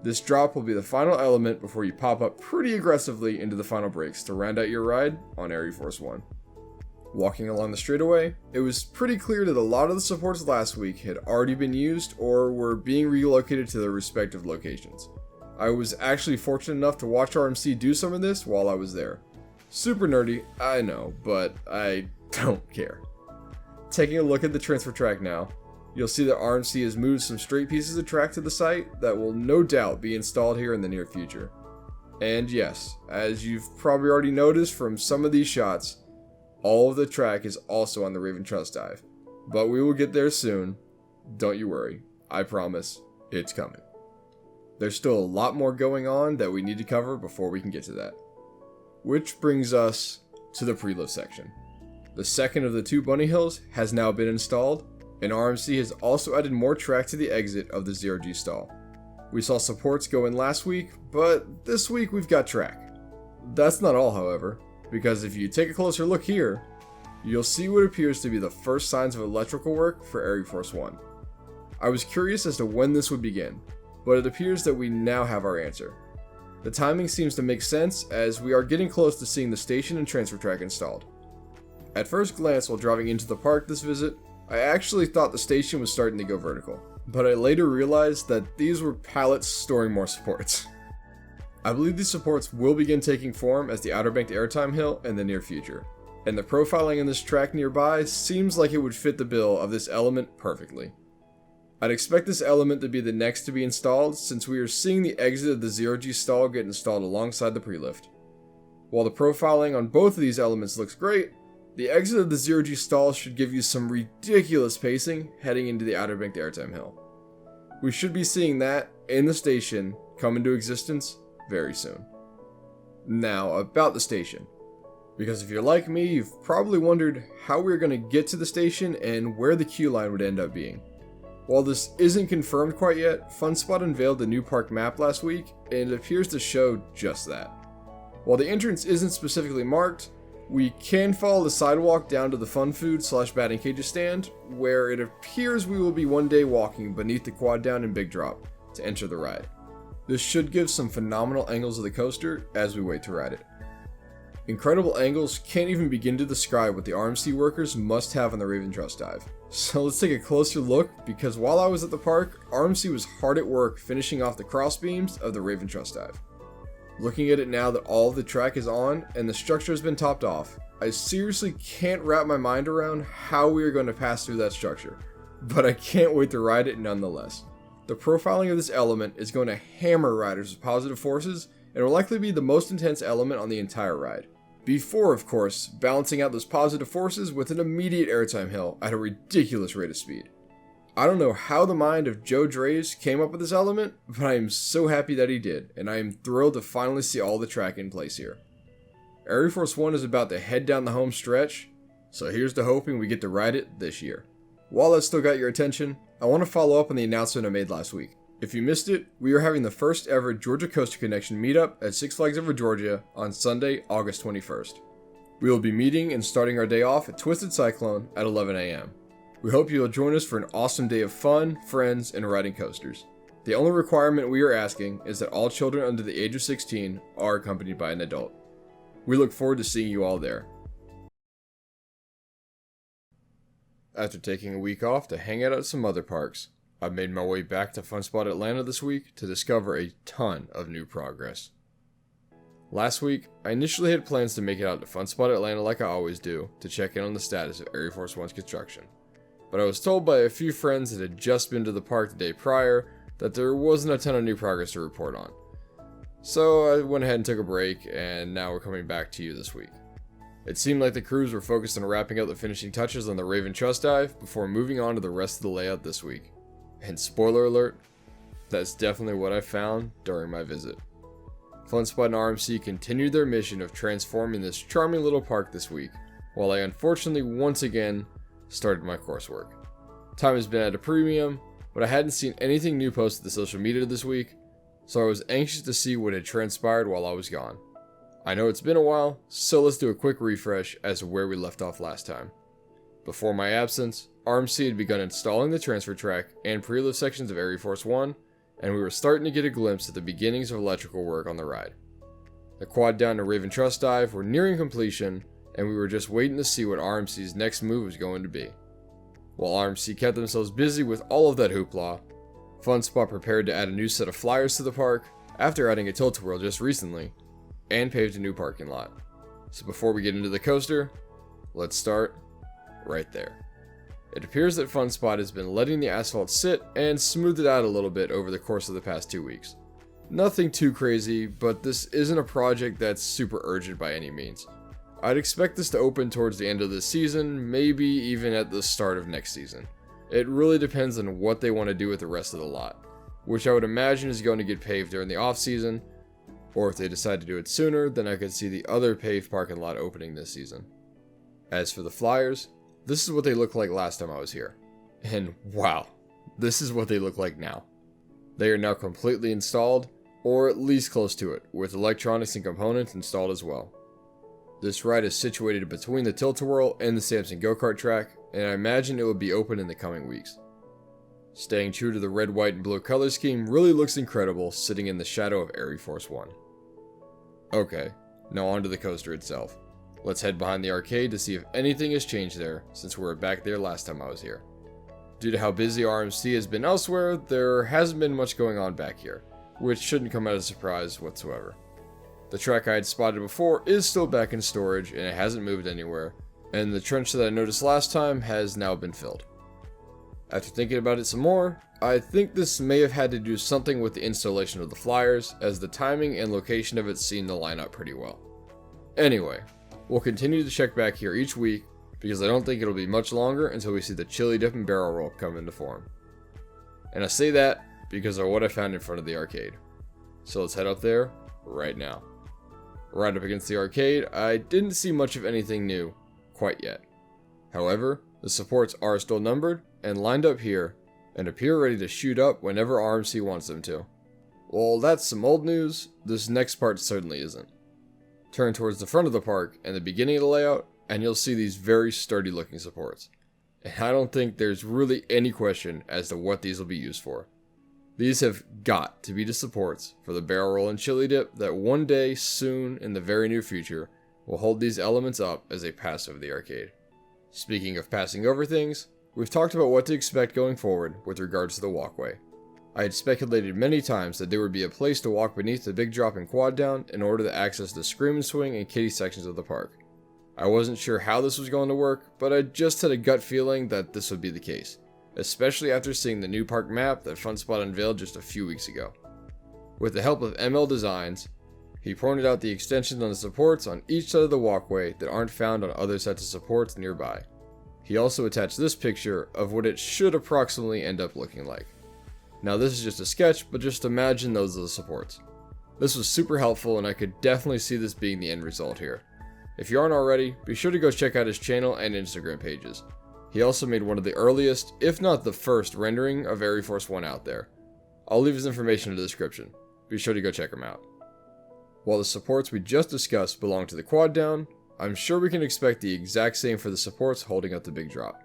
This drop will be the final element before you pop up pretty aggressively into the final brakes to round out your ride on ArieForce One. Walking along the straightaway, it was pretty clear that a lot of the supports last week had already been used or were being relocated to their respective locations. I was actually fortunate enough to watch RMC do some of this while I was there. Super nerdy, I know, but I don't care. Taking a look at the transfer track now, you'll see that RMC has moved some straight pieces of track to the site that will no doubt be installed here in the near future. And yes, as you've probably already noticed from some of these shots, all of the track is also on the Raven Trust dive. But we will get there soon. Don't you worry, I promise, it's coming. There's still a lot more going on that we need to cover before we can get to that. Which brings us to the pre-lift section. The second of the two bunny hills has now been installed, and RMC has also added more track to the exit of the 0G stall. We saw supports go in last week, but this week we've got track. That's not all, however, because if you take a closer look here, you'll see what appears to be the first signs of electrical work for ArieForce One. I was curious as to when this would begin, but it appears that we now have our answer. The timing seems to make sense as we are getting close to seeing the station and transfer track installed. At first glance while driving into the park this visit, I actually thought the station was starting to go vertical, but I later realized that these were pallets storing more supports. I believe these supports will begin taking form as the Outer Banked Airtime Hill in the near future, and the profiling in this track nearby seems like it would fit the bill of this element perfectly. I'd expect this element to be the next to be installed since we are seeing the exit of the 0G stall get installed alongside the pre-lift. While the profiling on both of these elements looks great, the exit of the 0G stall should give you some ridiculous pacing heading into the Outer Banked Airtime Hill. We should be seeing that in the station come into existence very soon. Now, about the station. Because if you're like me, you've probably wondered how we're going to get to the station and where the queue line would end up being. While this isn't confirmed quite yet, FunSpot unveiled the new park map last week, and it appears to show just that. While the entrance isn't specifically marked, we can follow the sidewalk down to the fun food / batting cages stand, where it appears we will be one day walking beneath the quad down and big drop to enter the ride. This should give some phenomenal angles of the coaster as we wait to ride it. Incredible angles can't even begin to describe what the RMC workers must have on the Raven Trust Dive. So let's take a closer look, because while I was at the park, RMC was hard at work finishing off the cross beams of the Raven Trust Dive. Looking at it now that all of the track is on and the structure has been topped off, I seriously can't wrap my mind around how we are going to pass through that structure, but I can't wait to ride it nonetheless. The profiling of this element is going to hammer riders with positive forces and will likely be the most intense element on the entire ride. Before, of course, balancing out those positive forces with an immediate airtime hill at a ridiculous rate of speed. I don't know how the mind of Joe Draves came up with this element, but I am so happy that he did, and I am thrilled to finally see all the track in place here. ArieForce One is about to head down the home stretch, so here's to hoping we get to ride it this year. While that still got your attention, I want to follow up on the announcement I made last week. If you missed it, we are having the first ever Georgia Coaster Connection meetup at Six Flags Over Georgia on Sunday, August 21st. We will be meeting and starting our day off at Twisted Cyclone at 11 a.m. We hope you will join us for an awesome day of fun, friends, and riding coasters. The only requirement we are asking is that all children under the age of 16 are accompanied by an adult. We look forward to seeing you all there. After taking a week off to hang out at some other parks, I've made my way back to Fun Spot Atlanta this week to discover a ton of new progress. Last week, I initially had plans to make it out to Fun Spot Atlanta like I always do to check in on the status of ArieForce One's construction, but I was told by a few friends that had just been to the park the day prior that there wasn't a ton of new progress to report on. So I went ahead and took a break, and now we're coming back to you this week. It seemed like the crews were focused on wrapping up the finishing touches on the Raven Trust Dive before moving on to the rest of the layout this week. And spoiler alert, that's definitely what I found during my visit. FunSpot and RMC continued their mission of transforming this charming little park this week, while I unfortunately once again started my coursework. Time has been at a premium, but I hadn't seen anything new posted to social media this week, so I was anxious to see what had transpired while I was gone. I know it's been a while, so let's do a quick refresh as to where we left off last time. Before my absence, RMC had begun installing the transfer track and pre-lift sections of ArieForce One, and we were starting to get a glimpse at the beginnings of electrical work on the ride. The quad down to Raven Trust Dive were nearing completion, and we were just waiting to see what RMC's next move was going to be. While RMC kept themselves busy with all of that hoopla, FunSpot prepared to add a new set of flyers to the park after adding a tilt-a-whirl just recently, and paved a new parking lot. So before we get into the coaster, let's start right there. It appears that FunSpot has been letting the asphalt sit and smooth it out a little bit over the course of the past 2 weeks. Nothing too crazy, but this isn't a project that's super urgent by any means. I'd expect this to open towards the end of this season, maybe even at the start of next season. It really depends on what they want to do with the rest of the lot, which I would imagine is going to get paved during the off season, or if they decide to do it sooner, then I could see the other paved parking lot opening this season. As for the flyers, this is what they looked like last time I was here. And wow, this is what they look like now. They are now completely installed, or at least close to it, with electronics and components installed as well. This ride is situated between the tilt-a-whirl and the Samson go-kart track, and I imagine it will be open in the coming weeks. Staying true to the red, white, and blue color scheme really looks incredible sitting in the shadow of ArieForce One. Okay, now on to the coaster itself. Let's head behind the arcade to see if anything has changed there since we were back there last time I was here. Due to how busy RMC has been elsewhere, there hasn't been much going on back here, which shouldn't come as a surprise whatsoever. The track I had spotted before is still back in storage and it hasn't moved anywhere, and the trench that I noticed last time has now been filled. After thinking about it some more, I think this may have had to do something with the installation of the flyers, as the timing and location of it seemed to line up pretty well. Anyway, we'll continue to check back here each week, because I don't think it'll be much longer until we see the chili dip and barrel roll come into form. And I say that because of what I found in front of the arcade. So let's head up there right now. Right up against the arcade, I didn't see much of anything new quite yet. However, the supports are still numbered and lined up here, and appear ready to shoot up whenever RMC wants them to. Well, that's some old news, this next part certainly isn't. Turn towards the front of the park and the beginning of the layout, and you'll see these very sturdy looking supports. And I don't think there's really any question as to what these will be used for. These have got to be the supports for the barrel roll and chili dip that one day soon in the very near future will hold these elements up as they pass over the arcade. Speaking of passing over things, we've talked about what to expect going forward with regards to the walkway. I had speculated many times that there would be a place to walk beneath the big drop and quad down in order to access the scream and swing and kiddie sections of the park. I wasn't sure how this was going to work, but I just had a gut feeling that this would be the case, especially after seeing the new park map that FunSpot unveiled just a few weeks ago. With the help of ML Designs, he pointed out the extensions on the supports on each side of the walkway that aren't found on other sets of supports nearby. He also attached this picture of what it should approximately end up looking like. Now this is just a sketch, but just imagine those are the supports. This was super helpful and I could definitely see this being the end result here. If you aren't already, be sure to go check out his channel and Instagram pages. He also made one of the earliest, if not the first, rendering of ArieForce One out there. I'll leave his information in the description. Be sure to go check him out. While the supports we just discussed belong to the quad down, I'm sure we can expect the exact same for the supports holding up the big drop.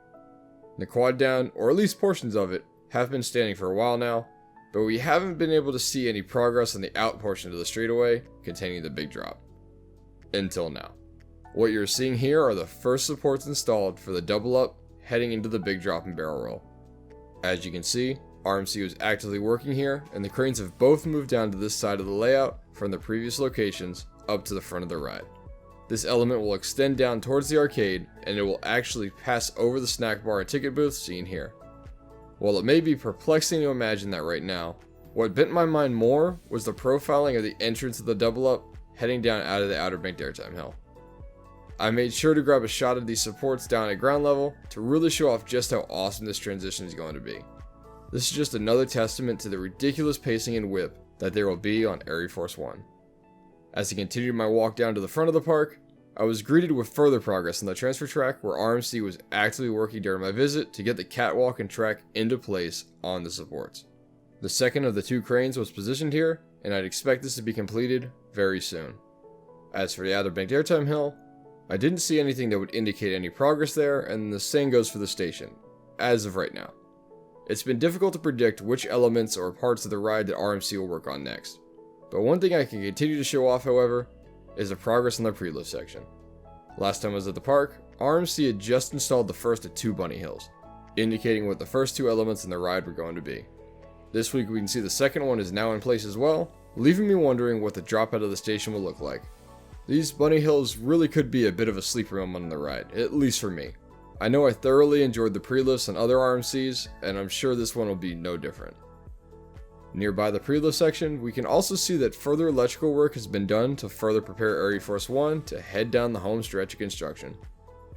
The quad down, or at least portions of it, have been standing for a while now, but we haven't been able to see any progress on the out portion of the straightaway containing the big drop. Until now. What you're seeing here are the first supports installed for the double up heading into the big drop and barrel roll. As you can see, RMC was actively working here, and the cranes have both moved down to this side of the layout from the previous locations up to the front of the ride. This element will extend down towards the arcade, and it will actually pass over the snack bar and ticket booth seen here. While it may be perplexing to imagine that right now, what bent my mind more was the profiling of the entrance of the double up heading down out of the Outer Banked Airtime Hill. I made sure to grab a shot of these supports down at ground level to really show off just how awesome this transition is going to be. This is just another testament to the ridiculous pacing and whip that there will be on ArieForce One. As I continued my walk down to the front of the park, I was greeted with further progress on the transfer track where RMC was actively working during my visit to get the catwalk and track into place on the supports. The second of the two cranes was positioned here, and I'd expect this to be completed very soon. As for the Outer Banked Airtime Hill, I didn't see anything that would indicate any progress there, and the same goes for the station, as of right now. It's been difficult to predict which elements or parts of the ride that RMC will work on next. But one thing I can continue to show off, however, is the progress in the pre-lift section. Last time I was at the park, RMC had just installed the first of two bunny hills, indicating what the first two elements in the ride were going to be. This week we can see the second one is now in place as well, leaving me wondering what the drop out of the station will look like. These bunny hills really could be a bit of a sleeper moment on the ride, at least for me. I know I thoroughly enjoyed the pre-lifts on other RMCs, and I'm sure this one will be no different. Nearby the pre-lift section, we can also see that further electrical work has been done to further prepare ArieForce One to head down the home stretch of construction.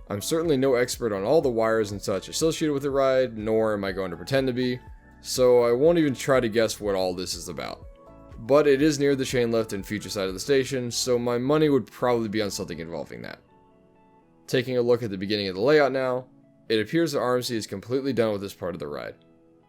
I'm certainly no expert on all the wires and such associated with the ride, nor am I going to pretend to be, so I won't even try to guess what all this is about. But it is near the chain lift and future side of the station, so my money would probably be on something involving that. Taking a look at the beginning of the layout now, it appears that RMC is completely done with this part of the ride.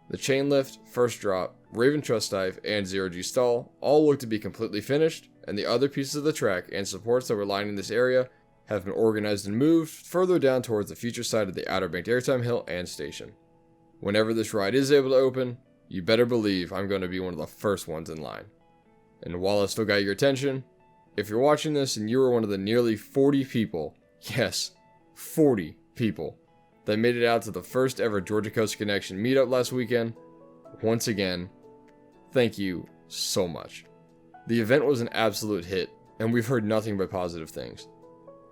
The chain lift, first drop, Raven Trust Dive, and Zero G Stall all look to be completely finished, and the other pieces of the track and supports that were lining this area have been organized and moved further down towards the future side of the Outer Banked Airtime Hill and station. Whenever this ride is able to open, you better believe I'm going to be one of the first ones in line. And while I still got your attention, if you're watching this and you were one of the nearly 40 people, yes, 40 people, that made it out to the first ever Georgia Coast Connection meetup last weekend, once again, thank you so much. The event was an absolute hit, and we've heard nothing but positive things.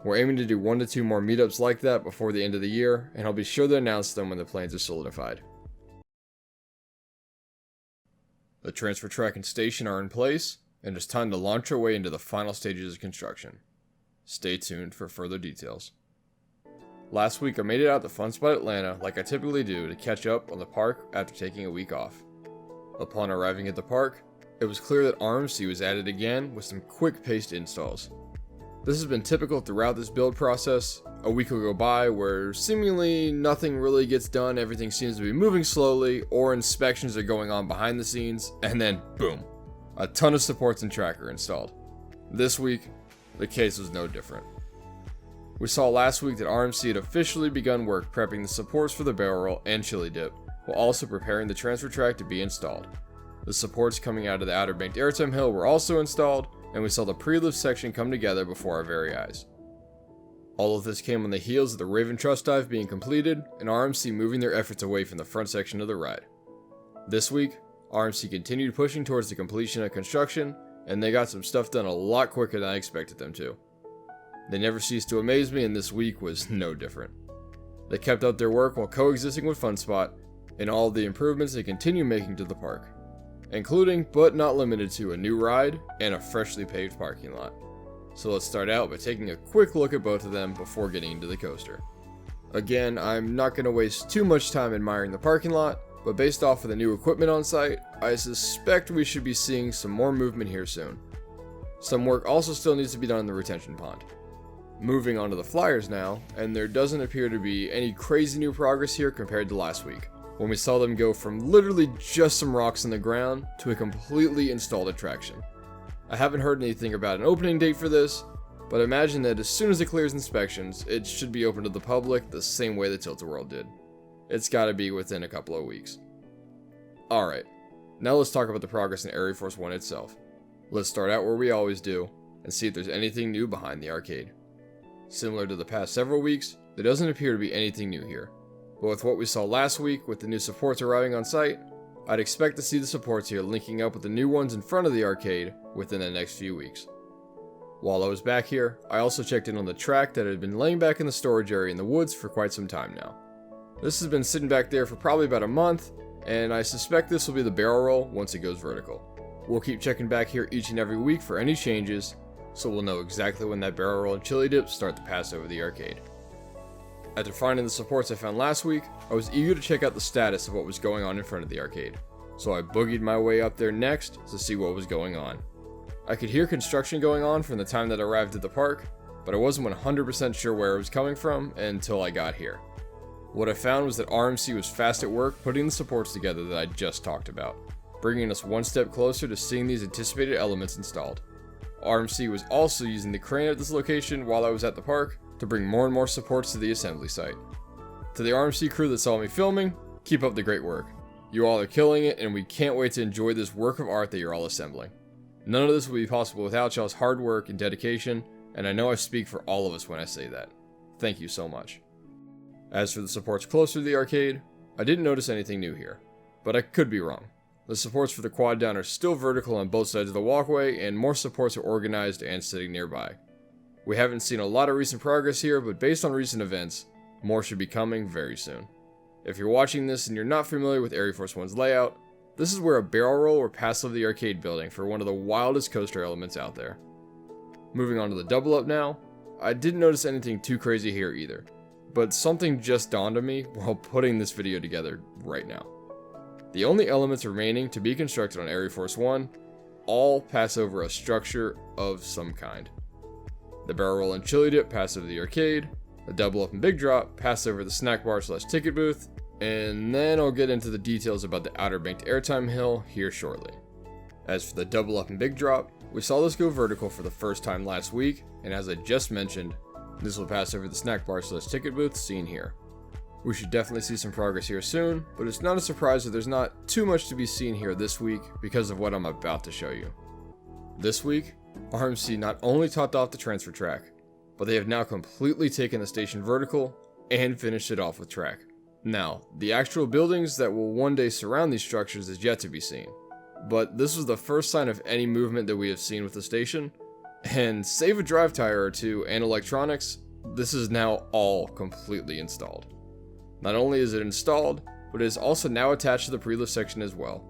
We're aiming to do 1 to 2 more meetups like that before the end of the year, and I'll be sure to announce them when the plans are solidified. The transfer track and station are in place, and it's time to launch our way into the final stages of construction. Stay tuned for further details. Last week I made it out to FunSpot Atlanta like I typically do to catch up on the park after taking a week off. Upon arriving at the park, it was clear that RMC was at it again with some quick-paced installs. This has been typical throughout this build process. A week will go by where seemingly nothing really gets done, everything seems to be moving slowly, or inspections are going on behind the scenes, and then boom, a ton of supports and tracker installed. This week, the case was no different. We saw last week that RMC had officially begun work prepping the supports for the barrel roll and chili dip, while also preparing the transfer track to be installed. The supports coming out of the outer banked airtime hill were also installed, and we saw the pre-lift section come together before our very eyes. All of this came on the heels of the Raven Trust Dive being completed, and RMC moving their efforts away from the front section of the ride. This week, RMC continued pushing towards the completion of construction, and they got some stuff done a lot quicker than I expected them to. They never ceased to amaze me, and this week was no different. They kept up their work while coexisting with FunSpot, and all of the improvements they continue making to the park, including, but not limited to, a new ride and a freshly paved parking lot. So let's start out by taking a quick look at both of them before getting into the coaster. Again, I'm not going to waste too much time admiring the parking lot, but based off of the new equipment on site, I suspect we should be seeing some more movement here soon. Some work also still needs to be done in the retention pond. Moving on to the flyers now, and there doesn't appear to be any crazy new progress here compared to last week, when we saw them go from literally just some rocks in the ground to a completely installed attraction. I haven't heard anything about an opening date for this, but imagine that as soon as it clears inspections, it should be open to the public the same way the Tilt-A-Whirl did. It's gotta be within a couple of weeks. Alright, now let's talk about the progress in ArieForce One itself. Let's start out where we always do, and see if there's anything new behind the arcade. Similar to the past several weeks, there doesn't appear to be anything new here, but with what we saw last week with the new supports arriving on site, I'd expect to see the supports here linking up with the new ones in front of the arcade within the next few weeks. While I was back here, I also checked in on the track that had been laying back in the storage area in the woods for quite some time now. This has been sitting back there for probably about a month, and I suspect this will be the barrel roll once it goes vertical. We'll keep checking back here each and every week for any changes, so we'll know exactly when that barrel roll and chili dip start to pass over the arcade. After finding the supports I found last week, I was eager to check out the status of what was going on in front of the arcade, so I boogied my way up there next to see what was going on. I could hear construction going on from the time that I arrived at the park, but I wasn't 100% sure where it was coming from until I got here. What I found was that RMC was fast at work putting the supports together that I just talked about, bringing us one step closer to seeing these anticipated elements installed. RMC was also using the crane at this location while I was at the park to bring more and more supports to the assembly site. To the RMC crew that saw me filming, keep up the great work. You all are killing it, and we can't wait to enjoy this work of art that you're all assembling. None of this would be possible without y'all's hard work and dedication, and I know I speak for all of us when I say that. Thank you so much. As for the supports closer to the arcade, I didn't notice anything new here, but I could be wrong. The supports for the quad down are still vertical on both sides of the walkway, and more supports are organized and sitting nearby. We haven't seen a lot of recent progress here, but based on recent events, more should be coming very soon. If you're watching this and you're not familiar with ArieForce One's layout, this is where a barrel roll or pass of the arcade building for one of the wildest coaster elements out there. Moving on to the double up now, I didn't notice anything too crazy here either, but something just dawned on me while putting this video together right now. The only elements remaining to be constructed on ArieForce One all pass over a structure of some kind. The barrel roll and chili dip pass over the arcade, the double up and big drop pass over the snack bar / ticket booth, and then I'll get into the details about the outer banked airtime hill here shortly. As for the double up and big drop, we saw this go vertical for the first time last week, and as I just mentioned, this will pass over the snack bar / ticket booth seen here. We should definitely see some progress here soon, but it's not a surprise that there's not too much to be seen here this week because of what I'm about to show you. This week, RMC not only topped off the transfer track, but they have now completely taken the station vertical and finished it off with track. Now, the actual buildings that will one day surround these structures is yet to be seen, but this was the first sign of any movement that we have seen with the station, and save a drive tire or two and electronics, this is now all completely installed. Not only is it installed, but it is also now attached to the pre-lift section as well.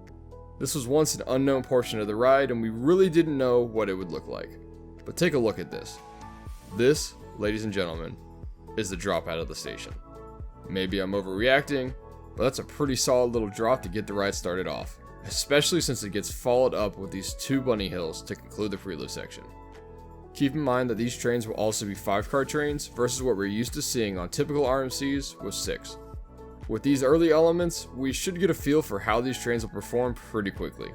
This was once an unknown portion of the ride, and we really didn't know what it would look like. But take a look at this. This, ladies and gentlemen, is the drop out of the station. Maybe I'm overreacting, but that's a pretty solid little drop to get the ride started off, especially since it gets followed up with these 2 bunny hills to conclude the pre-lift section. Keep in mind that these trains will also be 5-car trains versus what we're used to seeing on typical RMCs with 6. With these early elements, we should get a feel for how these trains will perform pretty quickly.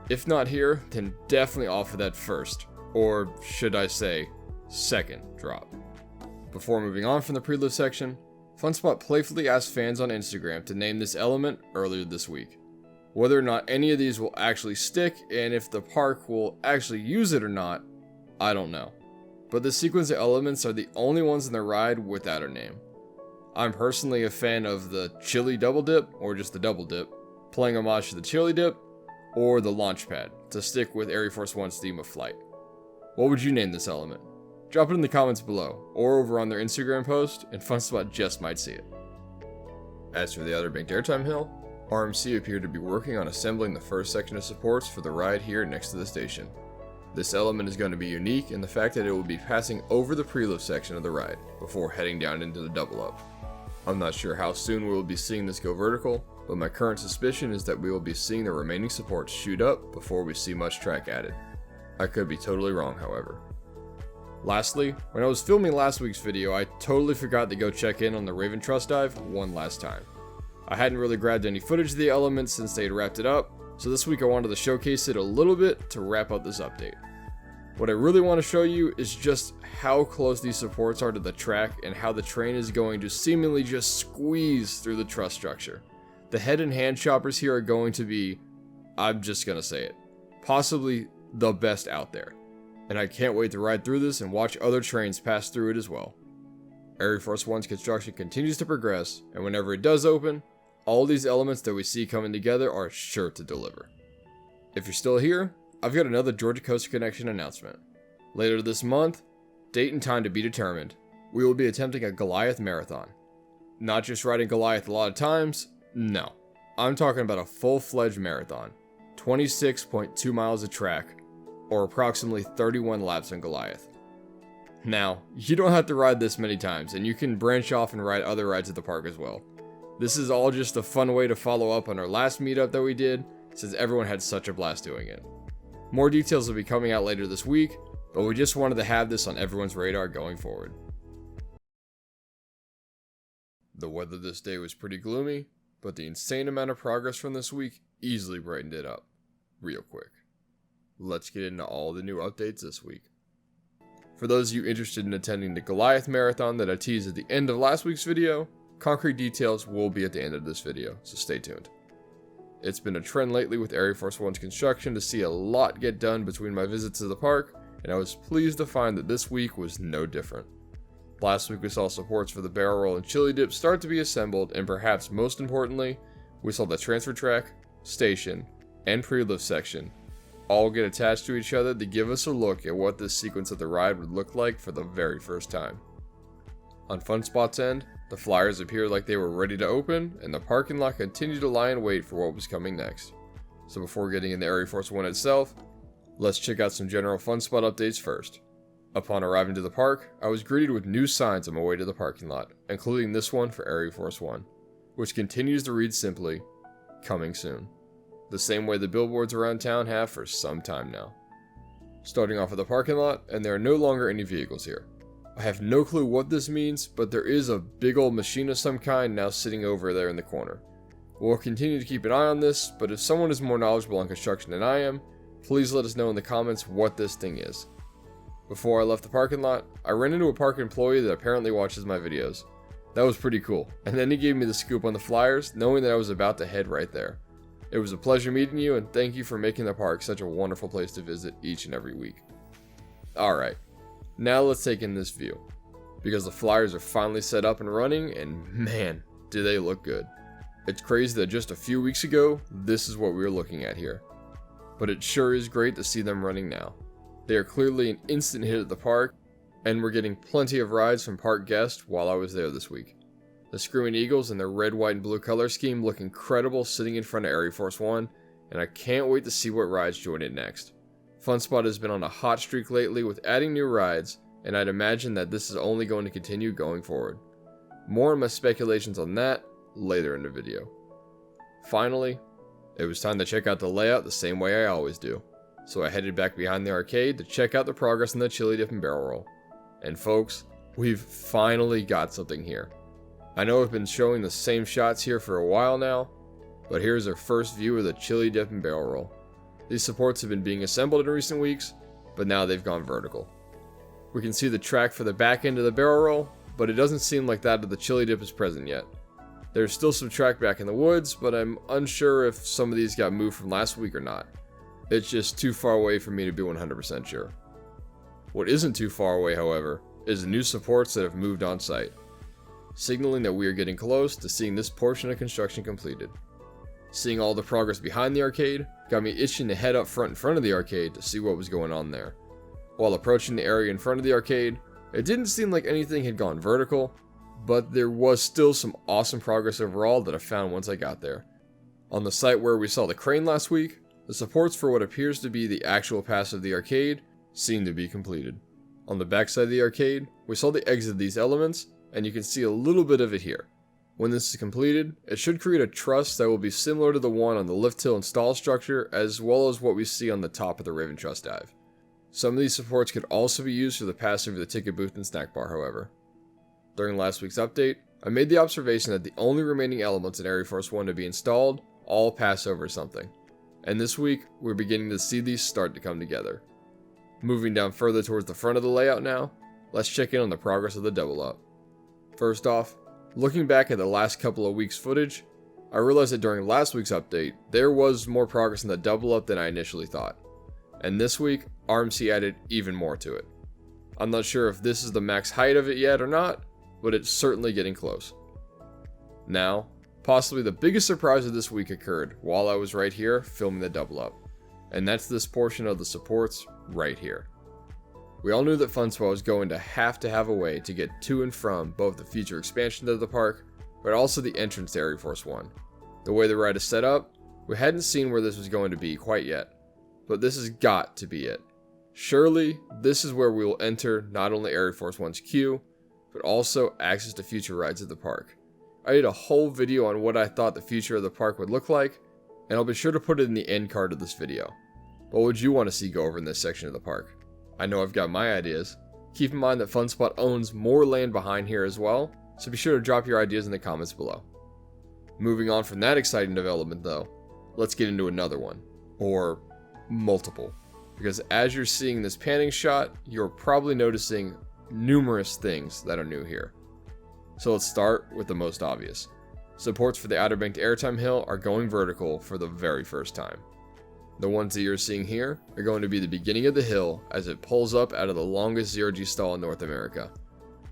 If not here, then definitely off of that first, or should I say, second drop. Before moving on from the pre-lift section, FunSpot playfully asked fans on Instagram to name this element earlier this week. Whether or not any of these will actually stick, and if the park will actually use it or not, I don't know. But the sequence of elements are the only ones in the ride without a name. I'm personally a fan of the Chili Double Dip, or just the Double Dip, playing homage to the Chili Dip, or the Launch Pad, to stick with ArieForce One's theme of flight. What would you name this element? Drop it in the comments below, or over on their Instagram post, and FunSpot just might see it. As for the other banked airtime hill, RMC appeared to be working on assembling the first section of supports for the ride here next to the station. This element is going to be unique in the fact that it will be passing over the pre-lift section of the ride, before heading down into the double up. I'm not sure how soon we will be seeing this go vertical, but my current suspicion is that we will be seeing the remaining supports shoot up before we see much track added. I could be totally wrong, however. Lastly, when I was filming last week's video, I totally forgot to go check in on the Raven Trust Dive one last time. I hadn't really grabbed any footage of the element since they had wrapped it up, so this week I wanted to showcase it a little bit to wrap up this update. What I really want to show you is just how close these supports are to the track and how the train is going to seemingly just squeeze through the truss structure. The head and hand choppers here are going to be, I'm just going to say it, possibly the best out there. And I can't wait to ride through this and watch other trains pass through it as well. ArieForce One's construction continues to progress, and whenever it does open, all these elements that we see coming together are sure to deliver. If you're still here, I've got another Georgia Coastal Connection announcement. Later this month, date and time to be determined, we will be attempting a Goliath Marathon. Not just riding Goliath a lot of times, no. I'm talking about a full-fledged marathon. 26.2 miles of track, or approximately 31 laps on Goliath. Now, you don't have to ride this many times, and you can branch off and ride other rides at the park as well. This is all just a fun way to follow up on our last meetup that we did, since everyone had such a blast doing it. More details will be coming out later this week, but we just wanted to have this on everyone's radar going forward. The weather this day was pretty gloomy, but the insane amount of progress from this week easily brightened it up, real quick. Let's get into all the new updates this week. For those of you interested in attending the Goliath Marathon that I teased at the end of last week's video, concrete details will be at the end of this video, so stay tuned. It's been a trend lately with ArieForce One's construction to see a lot get done between my visits to the park, and I was pleased to find that this week was no different. Last week we saw supports for the barrel roll and chili dip start to be assembled, and perhaps most importantly, we saw the transfer track, station, and pre-lift section all get attached to each other to give us a look at what this sequence of the ride would look like for the very first time. On FunSpot's end, the flyers appeared like they were ready to open, and the parking lot continued to lie in wait for what was coming next. So before getting into ArieForce One itself, let's check out some general FunSpot updates first. Upon arriving to the park, I was greeted with new signs on my way to the parking lot, including this one for ArieForce One, which continues to read simply, "Coming soon." The same way the billboards around town have for some time now. Starting off at the parking lot, and there are no longer any vehicles here. I have no clue what this means, but there is a big old machine of some kind now sitting over there in the corner. We'll continue to keep an eye on this, but if someone is more knowledgeable on construction than I am, please let us know in the comments what this thing is. Before I left the parking lot, I ran into a park employee that apparently watches my videos. That was pretty cool, and then he gave me the scoop on the flyers, knowing that I was about to head right there. It was a pleasure meeting you, and thank you for making the park such a wonderful place to visit each and every week. Alright. Now let's take in this view, because the flyers are finally set up and running, and man, do they look good. It's crazy that just a few weeks ago, this is what we were looking at here. But it sure is great to see them running now. They are clearly an instant hit at the park, and we're getting plenty of rides from park guests while I was there this week. The Screaming Eagles in their red, white, and blue color scheme look incredible sitting in front of ArieForce One, and I can't wait to see what rides join it next. FunSpot has been on a hot streak lately with adding new rides, and I'd imagine that this is only going to continue going forward. More on my speculations on that later in the video. Finally, it was time to check out the layout the same way I always do, so I headed back behind the arcade to check out the progress in the chili dip and barrel roll. And folks, we've finally got something here. I know I've been showing the same shots here for a while now, but here's our first view of the chili dip and barrel roll. These supports have been being assembled in recent weeks, but now they've gone vertical. We can see the track for the back end of the barrel roll, but it doesn't seem like that of the chili dip is present yet. There's still some track back in the woods, but I'm unsure if some of these got moved from last week or not. It's just too far away for me to be 100% sure. What isn't too far away, however, is the new supports that have moved on site, signaling that we are getting close to seeing this portion of construction completed. Seeing all the progress behind the arcade got me itching to head up front in front of the arcade to see what was going on there. While approaching the area in front of the arcade, it didn't seem like anything had gone vertical, but there was still some awesome progress overall that I found once I got there. On the site where we saw the crane last week, the supports for what appears to be the actual pass of the arcade seem to be completed. On the backside of the arcade, we saw the exit of these elements, and you can see a little bit of it here. When this is completed, it should create a truss that will be similar to the one on the lift hill install structure, as well as what we see on the top of the Raven Truss dive. Some of these supports could also be used for the pass over the ticket booth and snack bar, however. During last week's update, I made the observation that the only remaining elements in ArieForce One to be installed all pass over something. And this week, we're beginning to see these start to come together. Moving down further towards the front of the layout now, let's check in on the progress of the double up. First off, looking back at the last couple of weeks' footage, I realized that during last week's update, there was more progress in the double up than I initially thought. And this week, RMC added even more to it. I'm not sure if this is the max height of it yet or not, but it's certainly getting close. Now, possibly the biggest surprise of this week occurred while I was right here filming the double up, and that's this portion of the supports right here. We all knew that FunSpot was going to have a way to get to and from both the future expansion of the park, but also the entrance to ArieForce One. The way the ride is set up, we hadn't seen where this was going to be quite yet, but this has got to be it. Surely, this is where we will enter not only ArieForce One's queue, but also access to future rides at the park. I did a whole video on what I thought the future of the park would look like, and I'll be sure to put it in the end card of this video. What would you want to see go over in this section of the park? I know I've got my ideas. Keep in mind that FunSpot owns more land behind here as well, so be sure to drop your ideas in the comments below. Moving on from that exciting development though, let's get into another one, or multiple, because as you're seeing this panning shot, you're probably noticing numerous things that are new here. So let's start with the most obvious. Supports for the Outer Banked Airtime Hill are going vertical for the very first time. The ones that you're seeing here are going to be the beginning of the hill as it pulls up out of the longest zero-G stall in North America.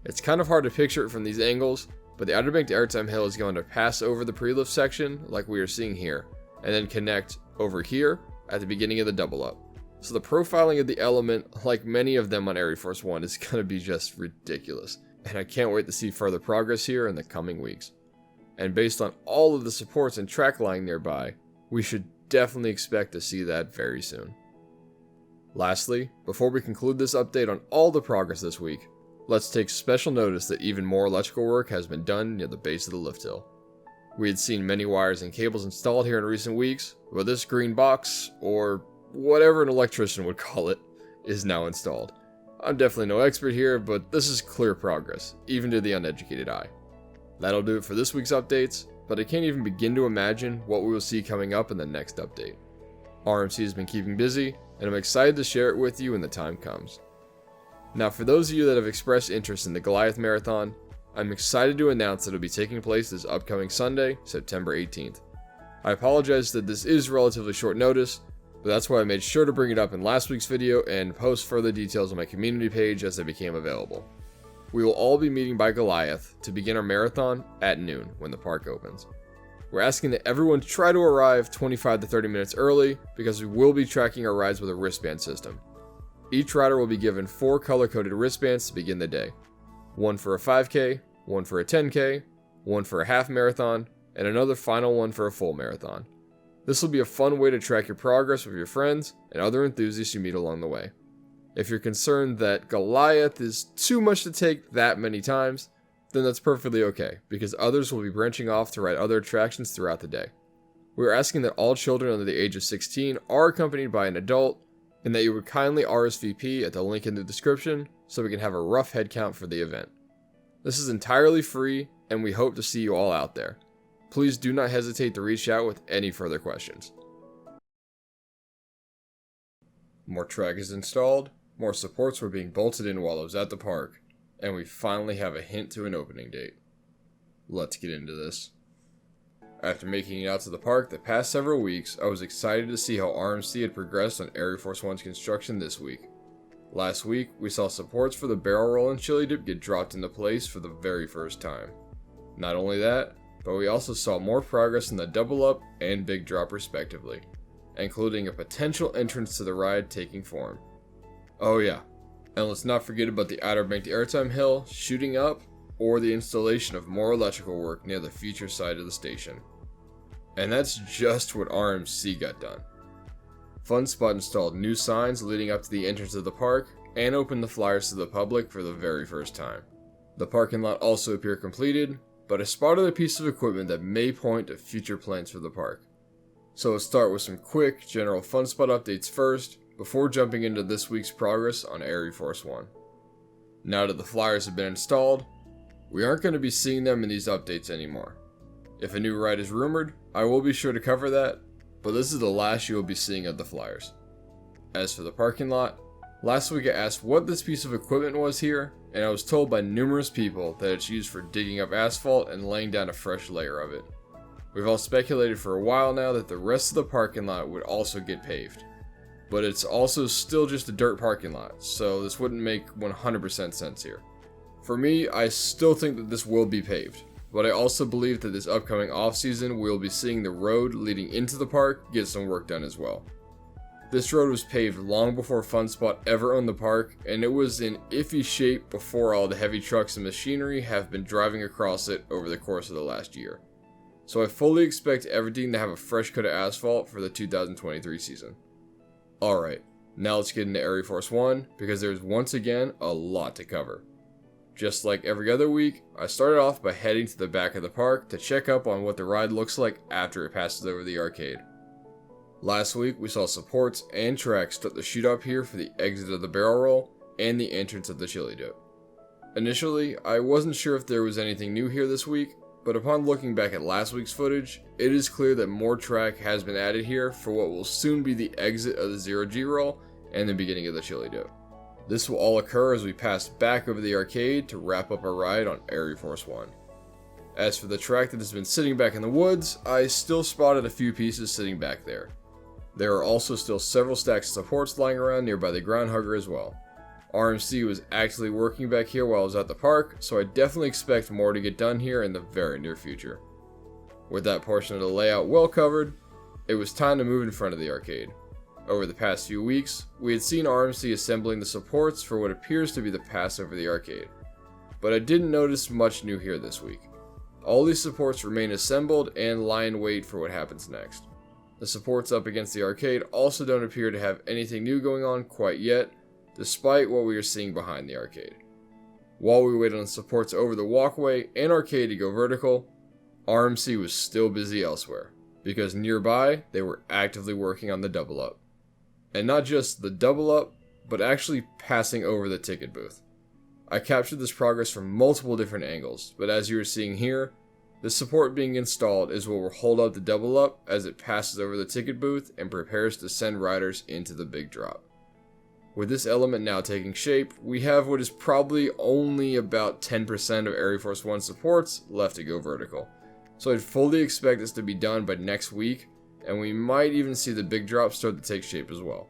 It's kind of hard to picture it from these angles, but the Outer Banked Airtime Hill is going to pass over the pre-lift section like we are seeing here, and then connect over here at the beginning of the double up. So the profiling of the element, like many of them on ArieForce One, is going to be just ridiculous, and I can't wait to see further progress here in the coming weeks. And based on all of the supports and track lying nearby, we should definitely expect to see that very soon. Lastly, before we conclude this update on all the progress this week, let's take special notice that even more electrical work has been done near the base of the lift hill. We had seen many wires and cables installed here in recent weeks, but this green box, or whatever an electrician would call it, is now installed. I'm definitely no expert here, but this is clear progress, even to the uneducated eye. That'll do it for this week's updates, but I can't even begin to imagine what we will see coming up in the next update. RMC has been keeping busy, and I'm excited to share it with you when the time comes. Now, for those of you that have expressed interest in the Goliath Marathon, I'm excited to announce that it will be taking place this upcoming Sunday, September 18th. I apologize that this is relatively short notice, but that's why I made sure to bring it up in last week's video and post further details on my community page as they became available. We will all be meeting by Goliath to begin our marathon at noon when the park opens. We're asking that everyone try to arrive 25 to 30 minutes early because we will be tracking our rides with a wristband system. Each rider will be given 4 color-coded wristbands to begin the day. One for a 5K, one for a 10K, one for a half marathon, and another final one for a full marathon. This will be a fun way to track your progress with your friends and other enthusiasts you meet along the way. If you're concerned that Goliath is too much to take that many times, then that's perfectly okay, because others will be branching off to ride other attractions throughout the day. We are asking that all children under the age of 16 are accompanied by an adult, and that you would kindly RSVP at the link in the description so we can have a rough head count for the event. This is entirely free, and we hope to see you all out there. Please do not hesitate to reach out with any further questions. More track is installed, more supports were being bolted in while I was at the park, and we finally have a hint to an opening date. Let's get into this. After making it out to the park the past several weeks, I was excited to see how RMC had progressed on ArieForce One's construction this week. Last week, we saw supports for the barrel roll and chili dip get dropped into place for the very first time. Not only that, but we also saw more progress in the double up and big drop respectively, including a potential entrance to the ride taking form. Oh yeah, and let's not forget about the Outer Banked Airtime Hill shooting up, or the installation of more electrical work near the future side of the station. And that's just what RMC got done. FunSpot installed new signs leading up to the entrance of the park, and opened the flyers to the public for the very first time. The parking lot also appeared completed, but I spotted a piece of equipment that may point to future plans for the park. So let's start with some quick general FunSpot updates first, before jumping into this week's progress on ArieForce One. Now that the flyers have been installed, we aren't going to be seeing them in these updates anymore. If a new ride is rumored, I will be sure to cover that, but this is the last you will be seeing of the flyers. As for the parking lot, last week I asked what this piece of equipment was here, and I was told by numerous people that it's used for digging up asphalt and laying down a fresh layer of it. We've all speculated for a while now that the rest of the parking lot would also get paved, but it's also still just a dirt parking lot, so this wouldn't make 100% sense here. For me, I still think that this will be paved, but I also believe that this upcoming off-season we will be seeing the road leading into the park get some work done as well. This road was paved long before FunSpot ever owned the park, and it was in iffy shape before all the heavy trucks and machinery have been driving across it over the course of the last year. So I fully expect everything to have a fresh coat of asphalt for the 2023 season. Alright, now let's get into ArieForce One, because there's once again a lot to cover. Just like every other week, I started off by heading to the back of the park to check up on what the ride looks like after it passes over the arcade. Last week, we saw supports and tracks start the shoot up here for the exit of the barrel roll and the entrance of the chili dip. Initially, I wasn't sure if there was anything new here this week, but upon looking back at last week's footage, it is clear that more track has been added here for what will soon be the exit of the 0G roll and the beginning of the chili dip. This will all occur as we pass back over the arcade to wrap up our ride on ArieForce One. As for the track that has been sitting back in the woods, I still spotted a few pieces sitting back there. There are also still several stacks of supports lying around nearby the ground hugger as well. RMC was actively working back here while I was at the park, so I definitely expect more to get done here in the very near future. With that portion of the layout well covered, it was time to move in front of the arcade. Over the past few weeks, we had seen RMC assembling the supports for what appears to be the pass over the arcade, but I didn't notice much new here this week. All these supports remain assembled and lie in wait for what happens next. The supports up against the arcade also don't appear to have anything new going on quite yet, despite what we are seeing behind the arcade. While we wait on the supports over the walkway and arcade to go vertical, RMC was still busy elsewhere, because nearby they were actively working on the double up. And not just the double up, but actually passing over the ticket booth. I captured this progress from multiple different angles, but as you are seeing here, the support being installed is what will hold up the double up as it passes over the ticket booth and prepares to send riders into the big drop. With this element now taking shape, we have what is probably only about 10% of ArieForce One supports left to go vertical. So I'd fully expect this to be done by next week, and we might even see the big drop start to take shape as well.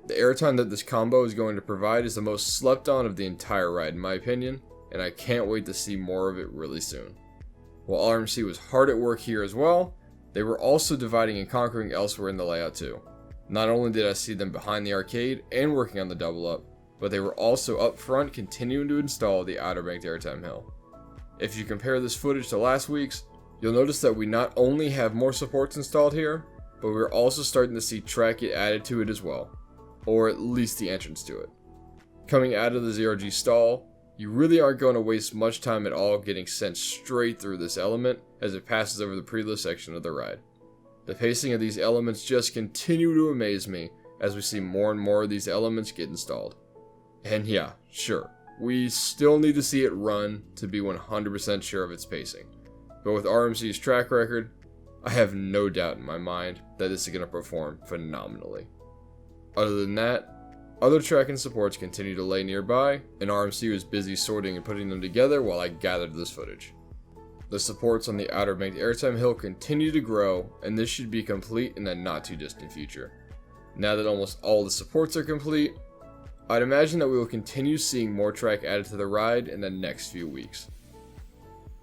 The airtime that this combo is going to provide is the most slept on of the entire ride in my opinion, and I can't wait to see more of it really soon. While RMC was hard at work here as well, they were also dividing and conquering elsewhere in the layout too. Not only did I see them behind the arcade and working on the double up, but they were also up front continuing to install the Outer Banked Airtime Hill. If you compare this footage to last week's, you'll notice that we not only have more supports installed here, but we're also starting to see track get added to it as well, or at least the entrance to it. Coming out of the 0G stall, you really aren't going to waste much time at all getting sent straight through this element as it passes over the preload section of the ride. The pacing of these elements just continue to amaze me as we see more and more of these elements get installed. And yeah, sure, we still need to see it run to be 100% sure of its pacing, but with RMC's track record, I have no doubt in my mind that this is going to perform phenomenally. Other than that, other track and supports continue to lay nearby, and RMC was busy sorting and putting them together while I gathered this footage. The supports on the Outer Banked Airtime Hill continue to grow, and this should be complete in the not too distant future. Now that almost all the supports are complete, I'd imagine that we will continue seeing more track added to the ride in the next few weeks.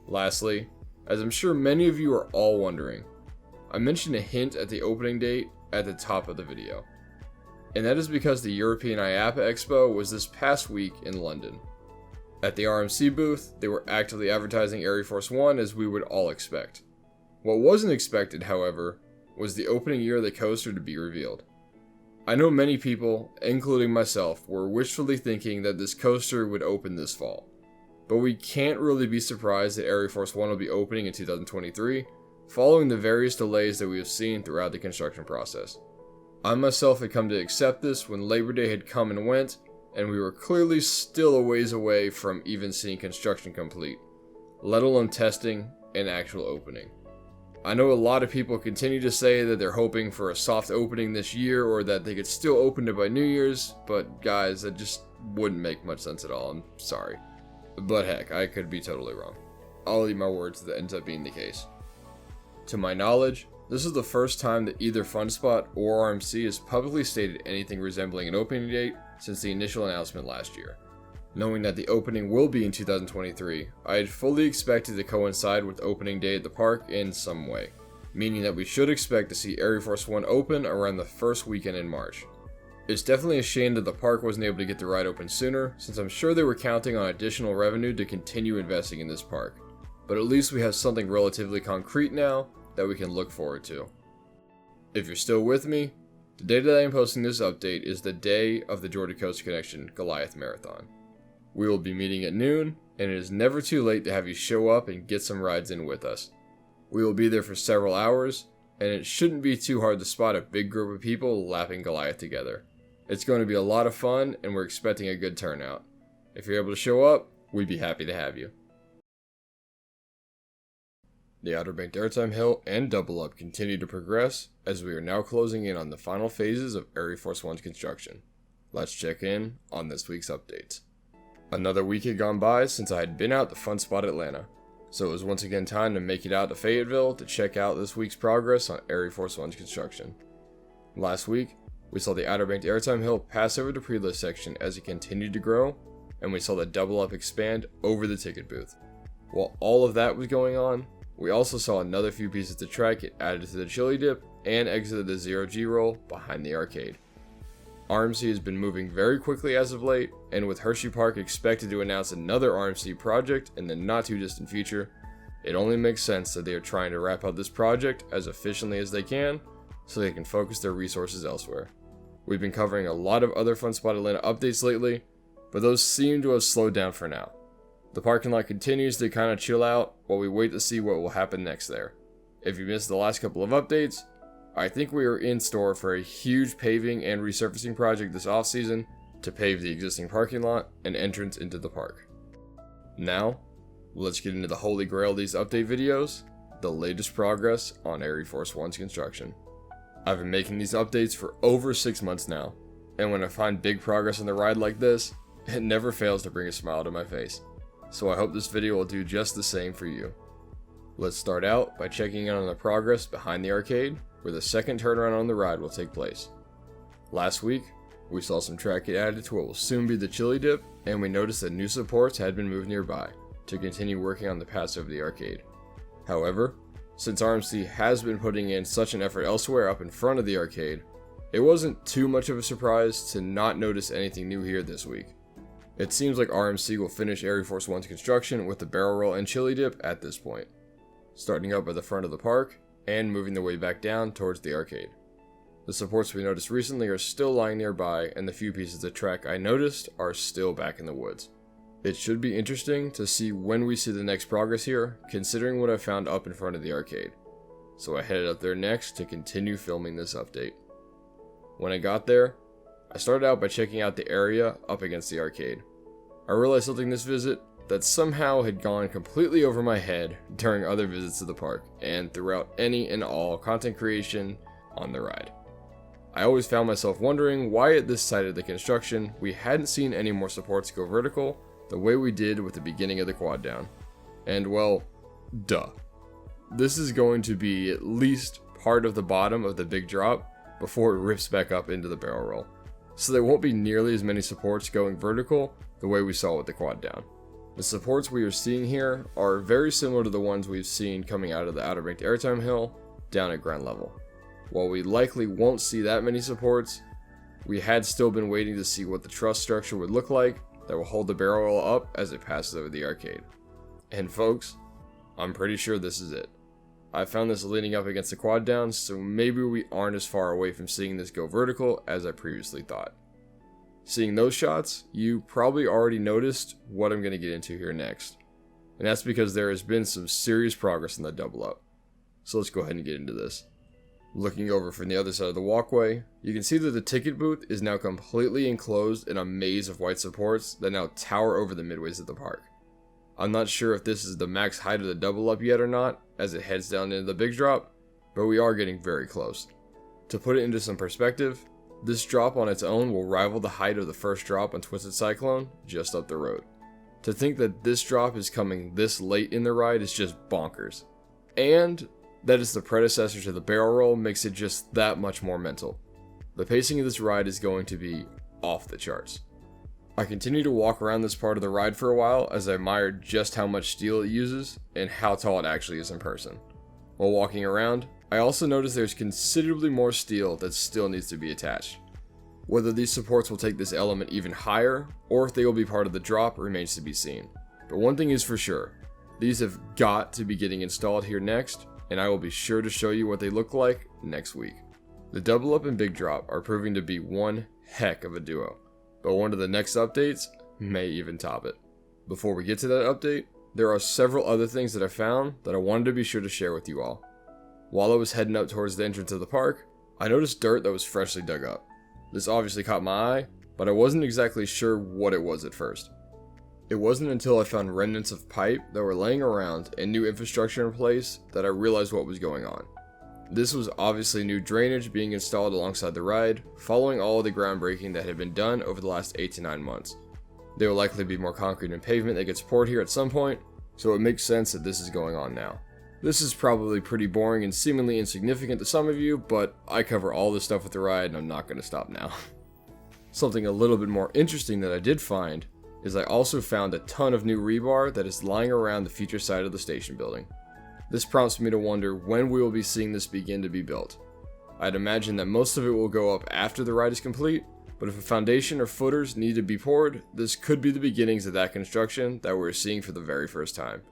Lastly, as I'm sure many of you are all wondering, I mentioned a hint at the opening date at the top of the video. And that is because the European IAAPA Expo was this past week in London. At the RMC booth, they were actively advertising ArieForce One as we would all expect. What wasn't expected, however, was the opening year of the coaster to be revealed. I know many people, including myself, were wishfully thinking that this coaster would open this fall. But we can't really be surprised that ArieForce One will be opening in 2023, following the various delays that we have seen throughout the construction process. I myself had come to accept this when Labor Day had come and went, and we were clearly still a ways away from even seeing construction complete, let alone testing and actual opening. I know a lot of people continue to say that they're hoping for a soft opening this year or that they could still open it by New Year's, but guys, that just wouldn't make much sense at all, I'm sorry. But heck, I could be totally wrong. I'll eat my words if that ends up being the case. To my knowledge, this is the first time that either FunSpot or RMC has publicly stated anything resembling an opening date since the initial announcement last year. Knowing that the opening will be in 2023, I had fully expected to coincide with opening day at the park in some way, meaning that we should expect to see ArieForce One open around the first weekend in March. It's definitely a shame that the park wasn't able to get the ride open sooner, since I'm sure they were counting on additional revenue to continue investing in this park, but at least we have something relatively concrete now that we can look forward to. If you're still with me, the day that I am posting this update is the day of the Georgia Coast Connection Goliath Marathon. We will be meeting at noon, and it is never too late to have you show up and get some rides in with us. We will be there for several hours, and it shouldn't be too hard to spot a big group of people lapping Goliath together. It's going to be a lot of fun, and we're expecting a good turnout. If you're able to show up, we'd be happy to have you. The Outer Banked Airtime Hill and Double Up continue to progress as we are now closing in on the final phases of ArieForce One's construction. Let's check in on this week's updates. Another week had gone by since I had been out to FunSpot Atlanta, so it was once again time to make it out to Fayetteville to check out this week's progress on ArieForce One's construction. Last week, we saw the Outer Banked Airtime Hill pass over the pre-list section as it continued to grow, and we saw the Double Up expand over the ticket booth. While all of that was going on, we also saw another few pieces of track get added to the chili dip and exited the 0G roll behind the arcade. RMC has been moving very quickly as of late, and with Hershey Park expected to announce another RMC project in the not too distant future, it only makes sense that they are trying to wrap up this project as efficiently as they can so they can focus their resources elsewhere. We've been covering a lot of other FunSpot Atlanta updates lately, but those seem to have slowed down for now. The parking lot continues to kind of chill out while we wait to see what will happen next there. If you missed the last couple of updates, I think we are in store for a huge paving and resurfacing project this off-season to pave the existing parking lot and entrance into the park. Now, let's get into the holy grail of these update videos, the latest progress on ArieForce One's construction. I've been making these updates for over 6 months now, and when I find big progress on the ride like this, it never fails to bring a smile to my face. So I hope this video will do just the same for you. Let's start out by checking in on the progress behind the arcade, where the second turnaround on the ride will take place. Last week, we saw some track get added to what will soon be the chili dip, and we noticed that new supports had been moved nearby to continue working on the pass over the arcade. However, since RMC has been putting in such an effort elsewhere up in front of the arcade, it wasn't too much of a surprise to not notice anything new here this week. It seems like RMC will finish ArieForce One's construction with the barrel roll and chili dip at this point, starting up at the front of the park and moving their way back down towards the arcade. The supports we noticed recently are still lying nearby, and the few pieces of track I noticed are still back in the woods. It should be interesting to see when we see the next progress here, considering what I found up in front of the arcade. So I headed up there next to continue filming this update. When I got there, I started out by checking out the area up against the arcade. I realized something this visit that somehow had gone completely over my head during other visits to the park and throughout any and all content creation on the ride. I always found myself wondering why at this side of the construction we hadn't seen any more supports go vertical the way we did with the beginning of the quad down. And well, Duh. This is going to be at least part of the bottom of the big drop before it rips back up into the barrel roll. So there won't be nearly as many supports going vertical the way we saw with the quad down. The supports we are seeing here are very similar to the ones we've seen coming out of the Outer Banked Airtime Hill down at ground level. While we likely won't see that many supports, we had still been waiting to see what the truss structure would look like that will hold the barrel roll up as it passes over the arcade. And folks, I'm pretty sure this is it. I found this leaning up against the quad down, so maybe we aren't as far away from seeing this go vertical as I previously thought. Seeing those shots, you probably already noticed what I'm going to get into here next. And that's because there has been some serious progress in the double up. So let's go ahead and get into this. Looking over from the other side of the walkway, you can see that the ticket booth is now completely enclosed in a maze of white supports that now tower over the midways of the park. I'm not sure if this is the max height of the double up yet or not, as it heads down into the big drop, but we are getting very close. To put it into some perspective, this drop on its own will rival the height of the first drop on Twisted Cyclone just up the road. To think that this drop is coming this late in the ride is just bonkers. And that it's the predecessor to the barrel roll makes it just that much more mental. The pacing of this ride is going to be off the charts. I continue to walk around this part of the ride for a while as I admire just how much steel it uses and how tall it actually is in person. While walking around, I also notice there's considerably more steel that still needs to be attached. Whether these supports will take this element even higher, or if they will be part of the drop remains to be seen. But one thing is for sure, these have got to be getting installed here next, and I will be sure to show you what they look like next week. The double up and big drop are proving to be one heck of a duo, but one of the next updates may even top it. Before we get to that update, there are several other things that I found that I wanted to be sure to share with you all. While I was heading up towards the entrance of the park, I noticed dirt that was freshly dug up. This obviously caught my eye, but I wasn't exactly sure what it was at first. It wasn't until I found remnants of pipe that were laying around and new infrastructure in place that I realized what was going on. This was obviously new drainage being installed alongside the ride, following all of the groundbreaking that had been done over the last 8 to 9 months. There will likely be more concrete and pavement that gets poured here at some point, so it makes sense that this is going on now. This is probably pretty boring and seemingly insignificant to some of you, but I cover all this stuff with the ride and I'm not going to stop now. Something a little bit more interesting that I did find is I also found a ton of new rebar that is lying around the future side of the station building. This prompts me to wonder when we will be seeing this begin to be built. I'd imagine that most of it will go up after the ride is complete, but if a foundation or footers need to be poured, this could be the beginnings of that construction that we're seeing for the very first time.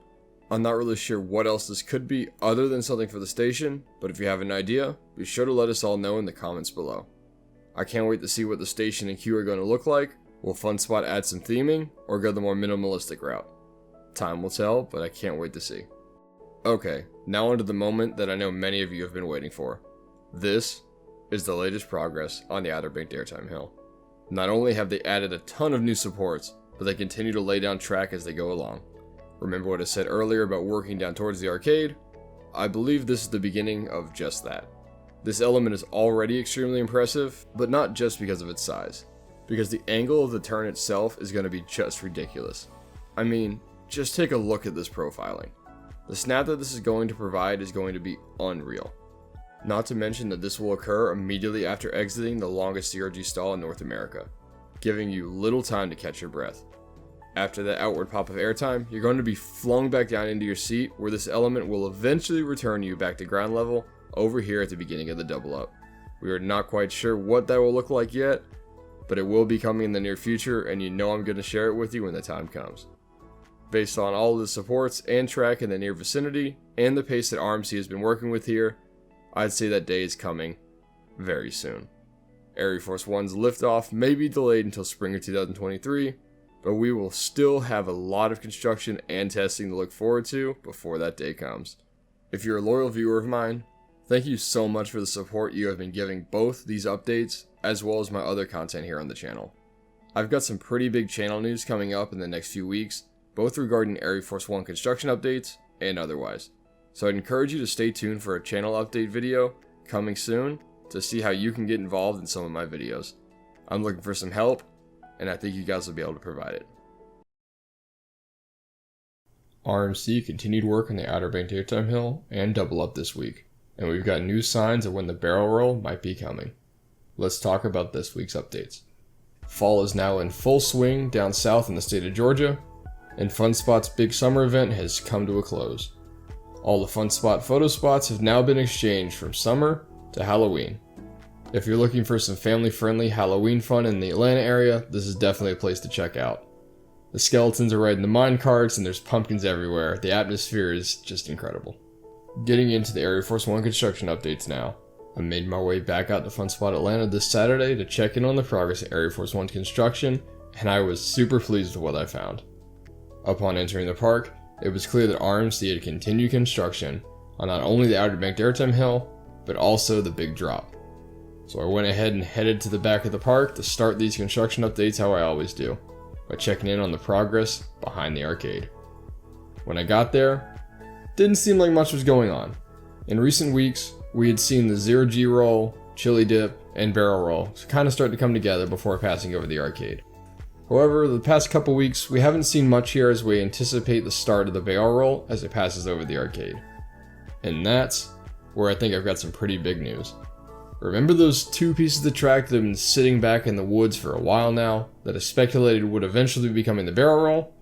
I'm not really sure what else this could be other than something for the station, but if you have an idea, be sure to let us all know in the comments below. I can't wait to see what the station and queue are going to look like. Will Fun Spot add some theming, or go the more minimalistic route? Time will tell, but I can't wait to see. Okay, now on to the moment that I know many of you have been waiting for. This is the latest progress on the Outer Banked Airtime Hill. Not only have they added a ton of new supports, but they continue to lay down track as they go along. Remember what I said earlier about working down towards the arcade? I believe this is the beginning of just that. This element is already extremely impressive, but not just because of its size. Because the angle of the turn itself is going to be just ridiculous. I mean, just take a look at this profiling. The snap that this is going to provide is going to be unreal. Not to mention that this will occur immediately after exiting the longest CRG stall in North America, giving you little time to catch your breath. After that outward pop of airtime, you're going to be flung back down into your seat, where this element will eventually return you back to ground level over here at the beginning of the double up. We are not quite sure what that will look like yet, but it will be coming in the near future, and you know I'm going to share it with you when the time comes. Based on all of the supports and track in the near vicinity, and the pace that RMC has been working with here, I'd say that day is coming very soon. ArieForce One's liftoff may be delayed until spring of 2023, but we will still have a lot of construction and testing to look forward to before that day comes. If you're a loyal viewer of mine, thank you so much for the support you have been giving both these updates as well as my other content here on the channel. I've got some pretty big channel news coming up in the next few weeks, both regarding ArieForce One construction updates and otherwise. So I'd encourage you to stay tuned for a channel update video coming soon to see how you can get involved in some of my videos. I'm looking for some help, and I think you guys will be able to provide it. RMC continued work on the Outer Bank Daytime Hill and Double Up this week, and we've got new signs of when the barrel roll might be coming. Let's talk about this week's updates. Fall is now in full swing down south in the state of Georgia, and Fun Spot's big summer event has come to a close. All the Fun Spot photo spots have now been exchanged from summer to Halloween. If you're looking for some family-friendly Halloween fun in the Atlanta area, this is definitely a place to check out. The skeletons are riding the mine carts and there's pumpkins everywhere. The atmosphere is just incredible. Getting into the ArieForce One construction updates now. I made my way back out to Fun Spot Atlanta this Saturday to check in on the progress of ArieForce One construction, and I was super pleased with what I found. Upon entering the park, it was clear that RMC had continued construction on not only the Outer Bank Daytime Hill, but also the Big Drop. So I went ahead and headed to the back of the park to start these construction updates how I always do, by checking in on the progress behind the arcade. When I got there, didn't seem like much was going on. In recent weeks, we had seen the 0G roll, chili dip, and barrel roll kind of start to come together before passing over the arcade. However, the past couple weeks, we haven't seen much here as we anticipate the start of the barrel roll as it passes over the arcade. And that's where I think I've got some pretty big news. Remember those two pieces of track that have been sitting back in the woods for a while now that I speculated would eventually be becoming the barrel roll?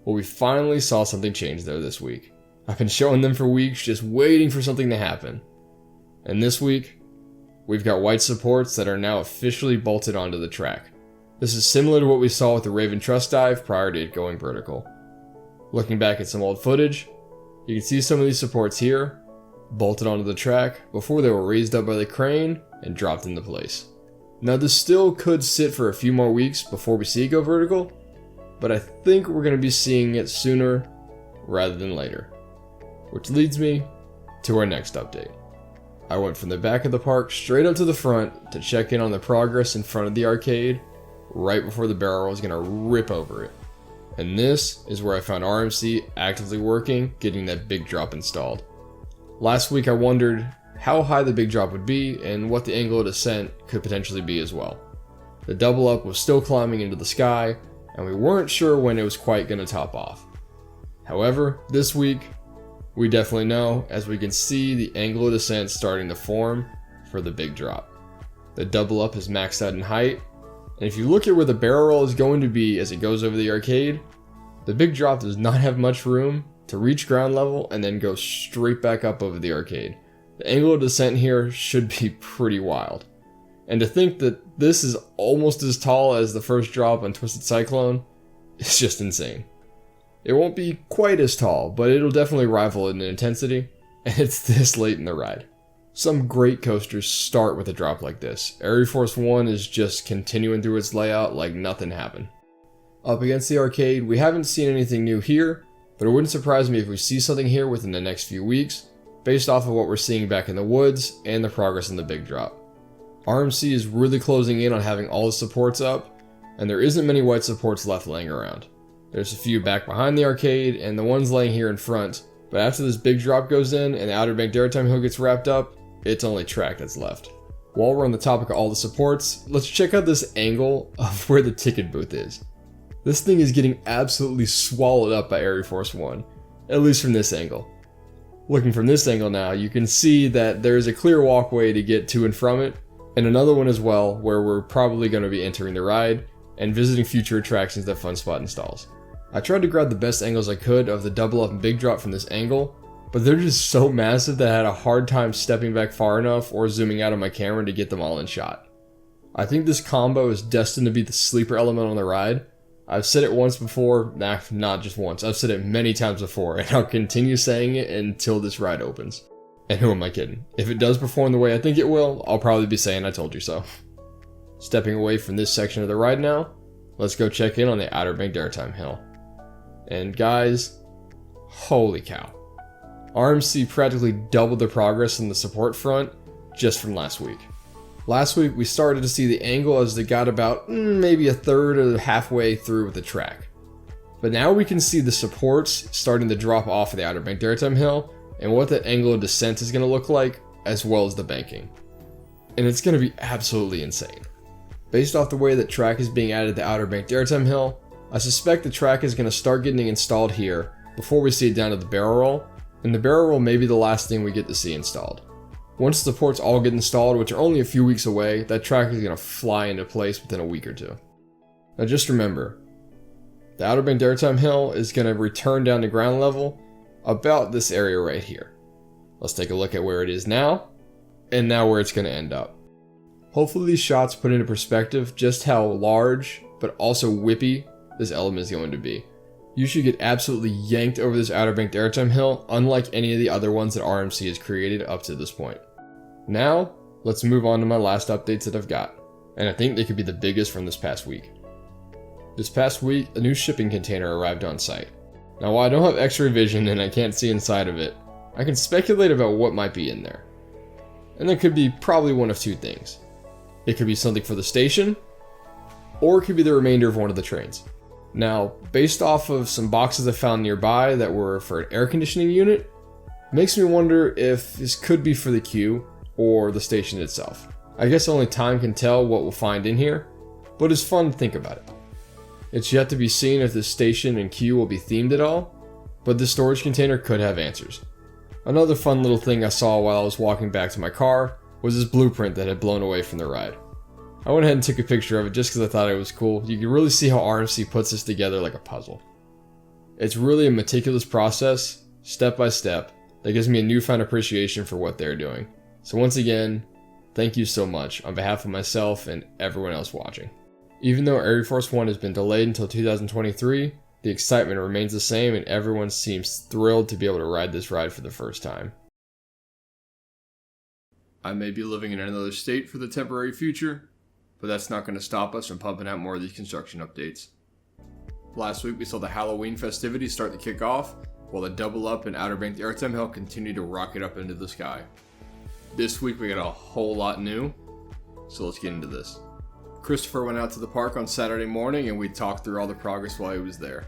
Well, we finally saw something change there this week. I've been showing them for weeks, just waiting for something to happen. And this week, we've got white supports that are now officially bolted onto the track. This is similar to what we saw with the Raven Truss dive prior to it going vertical. Looking back at some old footage, you can see some of these supports here, bolted onto the track before they were raised up by the crane and dropped into place. Now this still could sit for a few more weeks before we see it go vertical, but I think we're going to be seeing it sooner rather than later. Which leads me to our next update. I went from the back of the park straight up to the front to check in on the progress in front of the arcade right before the barrel was going to rip over it. And this is where I found RMC actively working, getting that big drop installed. Last week I wondered how high the big drop would be and what the angle of descent could potentially be as well. The double up was still climbing into the sky, and we weren't sure when it was quite going to top off. However, this week, we definitely know, as we can see the angle of descent starting to form for the big drop. The double up is maxed out in height, and if you look at where the barrel roll is going to be as it goes over the arcade, the big drop does not have much room to reach ground level and then go straight back up over the arcade. The angle of descent here should be pretty wild. And to think that this is almost as tall as the first drop on Twisted Cyclone is just insane. It won't be quite as tall, but it'll definitely rival it in intensity, and it's this late in the ride. Some great coasters start with a drop like this. ArieForce One is just continuing through its layout like nothing happened. Up against the arcade, we haven't seen anything new here, but it wouldn't surprise me if we see something here within the next few weeks, based off of what we're seeing back in the woods and the progress in the big drop. RMC is really closing in on having all the supports up, and there isn't many white supports left laying around. There's a few back behind the arcade and the ones laying here in front, but after this big drop goes in and the Outer Bank Daytime Hill gets wrapped up, it's only track that's left. While we're on the topic of all the supports, let's check out this angle of where the ticket booth is. This thing is getting absolutely swallowed up by ArieForce One, at least from this angle. Looking from this angle now, you can see that there is a clear walkway to get to and from it, and another one as well where we're probably going to be entering the ride and visiting future attractions that Fun Spot installs. I tried to grab the best angles I could of the double up and big drop from this angle, but they're just so massive that I had a hard time stepping back far enough or zooming out on my camera to get them all in shot. I think this combo is destined to be the sleeper element on the ride. I've said it once before, not just once, I've said it many times before, and I'll continue saying it until this ride opens. And who am I kidding? If it does perform the way I think it will, I'll probably be saying I told you so. Stepping away from this section of the ride now, let's go check in on the Outer Bank Daytime Hill. And guys, holy cow. RMC practically doubled the progress on the support front just from last week. Last week we started to see the angle as they got about maybe a third or halfway through with the track. But now we can see the supports starting to drop off of the Outer Bank Daytime Hill and what that angle of descent is going to look like, as well as the banking. And it's going to be absolutely insane. Based off the way that track is being added to Outer Bank Daytime Hill, I suspect the track is going to start getting installed here before we see it down to the barrel roll, and the barrel roll may be the last thing we get to see installed. Once the supports all get installed, which are only a few weeks away, that track is going to fly into place within a week or two. Now just remember, the Outer Banked Airtime Hill is going to return down to ground level about this area right here. Let's take a look at where it is now, and now where it's going to end up. Hopefully these shots put into perspective just how large, but also whippy, this element is going to be. You should get absolutely yanked over this Outer Banked Airtime Hill, unlike any of the other ones that RMC has created up to this point. Now, let's move on to my last updates that I've got, and I think they could be the biggest from this past week. This past week, a new shipping container arrived on site. Now while I don't have X-ray vision and I can't see inside of it, I can speculate about what might be in there. And there could be probably one of two things. It could be something for the station, or it could be the remainder of one of the trains. Now, based off of some boxes I found nearby that were for an air conditioning unit, it makes me wonder if this could be for the queue or the station itself. I guess only time can tell what we'll find in here, but it's fun to think about it. It's yet to be seen if this station and queue will be themed at all, but this storage container could have answers. Another fun little thing I saw while I was walking back to my car was this blueprint that had blown away from the ride. I went ahead and took a picture of it just because I thought it was cool. You can really see how RMC puts this together like a puzzle. It's really a meticulous process, step by step, that gives me a newfound appreciation for what they're doing. So once again, thank you so much on behalf of myself and everyone else watching. Even though ArieForce One has been delayed until 2023, the excitement remains the same and everyone seems thrilled to be able to ride this ride for the first time. I may be living in another state for the temporary future, but that's not going to stop us from pumping out more of these construction updates. Last week we saw the Halloween festivities start to kick off, while the Double Up and Outer Banked Airtime Hill continue to rocket up into the sky. This week we got a whole lot new, so let's get into this. Christopher went out to the park on Saturday morning and we talked through all the progress while he was there.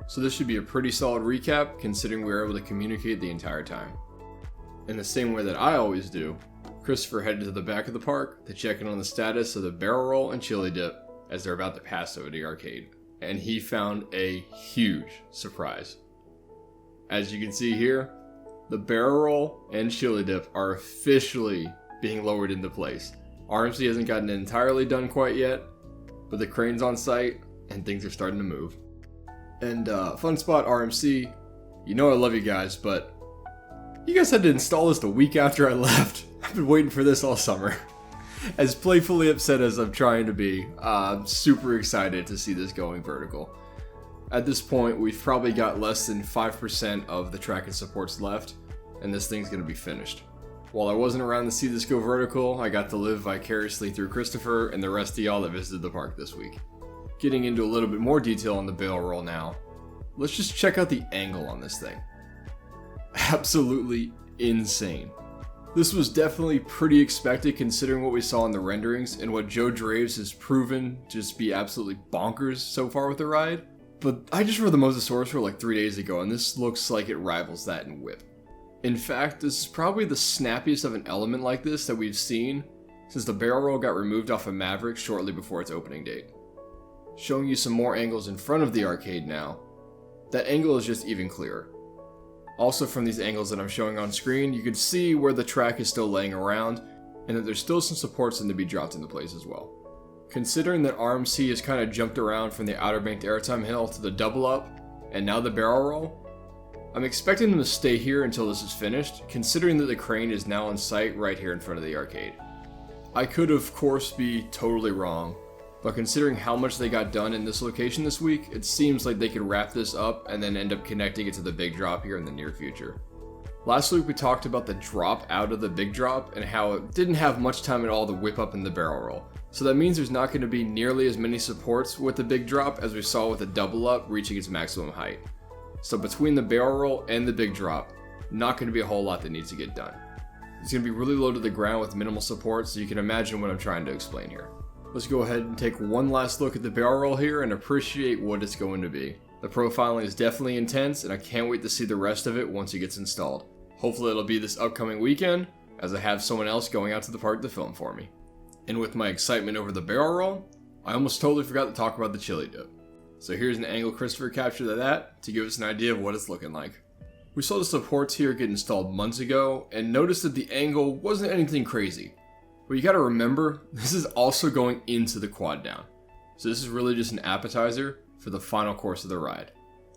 So this should be a pretty solid recap considering we were able to communicate the entire time. In the same way that I always do, Christopher headed to the back of the park to check in on the status of the barrel roll and chili dip as they're about to pass over the arcade. And he found a huge surprise. As you can see here, the barrel roll and chili dip are officially being lowered into place. RMC hasn't gotten it entirely done quite yet, but the crane's on site and things are starting to move. And fun spot RMC, you know I love you guys, but you guys had to install this the week after I left. I've been waiting for this all summer. As playfully upset as I'm trying to be, I'm super excited to see this going vertical. At this point, we've probably got less than 5% of the track and supports left, and this thing's going to be finished. While I wasn't around to see this go vertical, I got to live vicariously through Christopher and the rest of y'all that visited the park this week. Getting into a little bit more detail on the barrel roll now, let's just check out the angle on this thing. Absolutely insane. This was definitely pretty expected considering what we saw in the renderings and what Joe Draves has proven to just be absolutely bonkers so far with the ride. But I just rode the Mosasaurus like 3 days ago and this looks like it rivals that in whip. In fact, this is probably the snappiest of an element like this that we've seen since the barrel roll got removed off of Maverick shortly before its opening date. Showing you some more angles in front of the arcade now, that angle is just even clearer. Also from these angles that I'm showing on screen, you can see where the track is still laying around and that there's still some supports that need to be dropped into place as well. Considering that RMC has kind of jumped around from the Outer Banked Airtime Hill to the Double Up and now the barrel roll, I'm expecting them to stay here until this is finished, considering that the crane is now on site right here in front of the arcade. I could of course be totally wrong, but considering how much they got done in this location this week, it seems like they could wrap this up and then end up connecting it to the big drop here in the near future. Last week we talked about the drop out of the big drop and how it didn't have much time at all to whip up in the barrel roll. So that means there's not going to be nearly as many supports with the big drop as we saw with the Double Up reaching its maximum height. So between the barrel roll and the big drop, not going to be a whole lot that needs to get done. It's going to be really low to the ground with minimal support, so you can imagine what I'm trying to explain here. Let's go ahead and take one last look at the barrel roll here and appreciate what it's going to be. The profiling is definitely intense, and I can't wait to see the rest of it once it gets installed. Hopefully it'll be this upcoming weekend, as I have someone else going out to the park to film for me. And with my excitement over the barrel roll, I almost totally forgot to talk about the chili dip. So here's an angle Christopher captured of that to give us an idea of what it's looking like. We saw the supports here get installed months ago and noticed that the angle wasn't anything crazy. But you gotta remember, this is also going into the quad down. So this is really just an appetizer for the final course of the ride.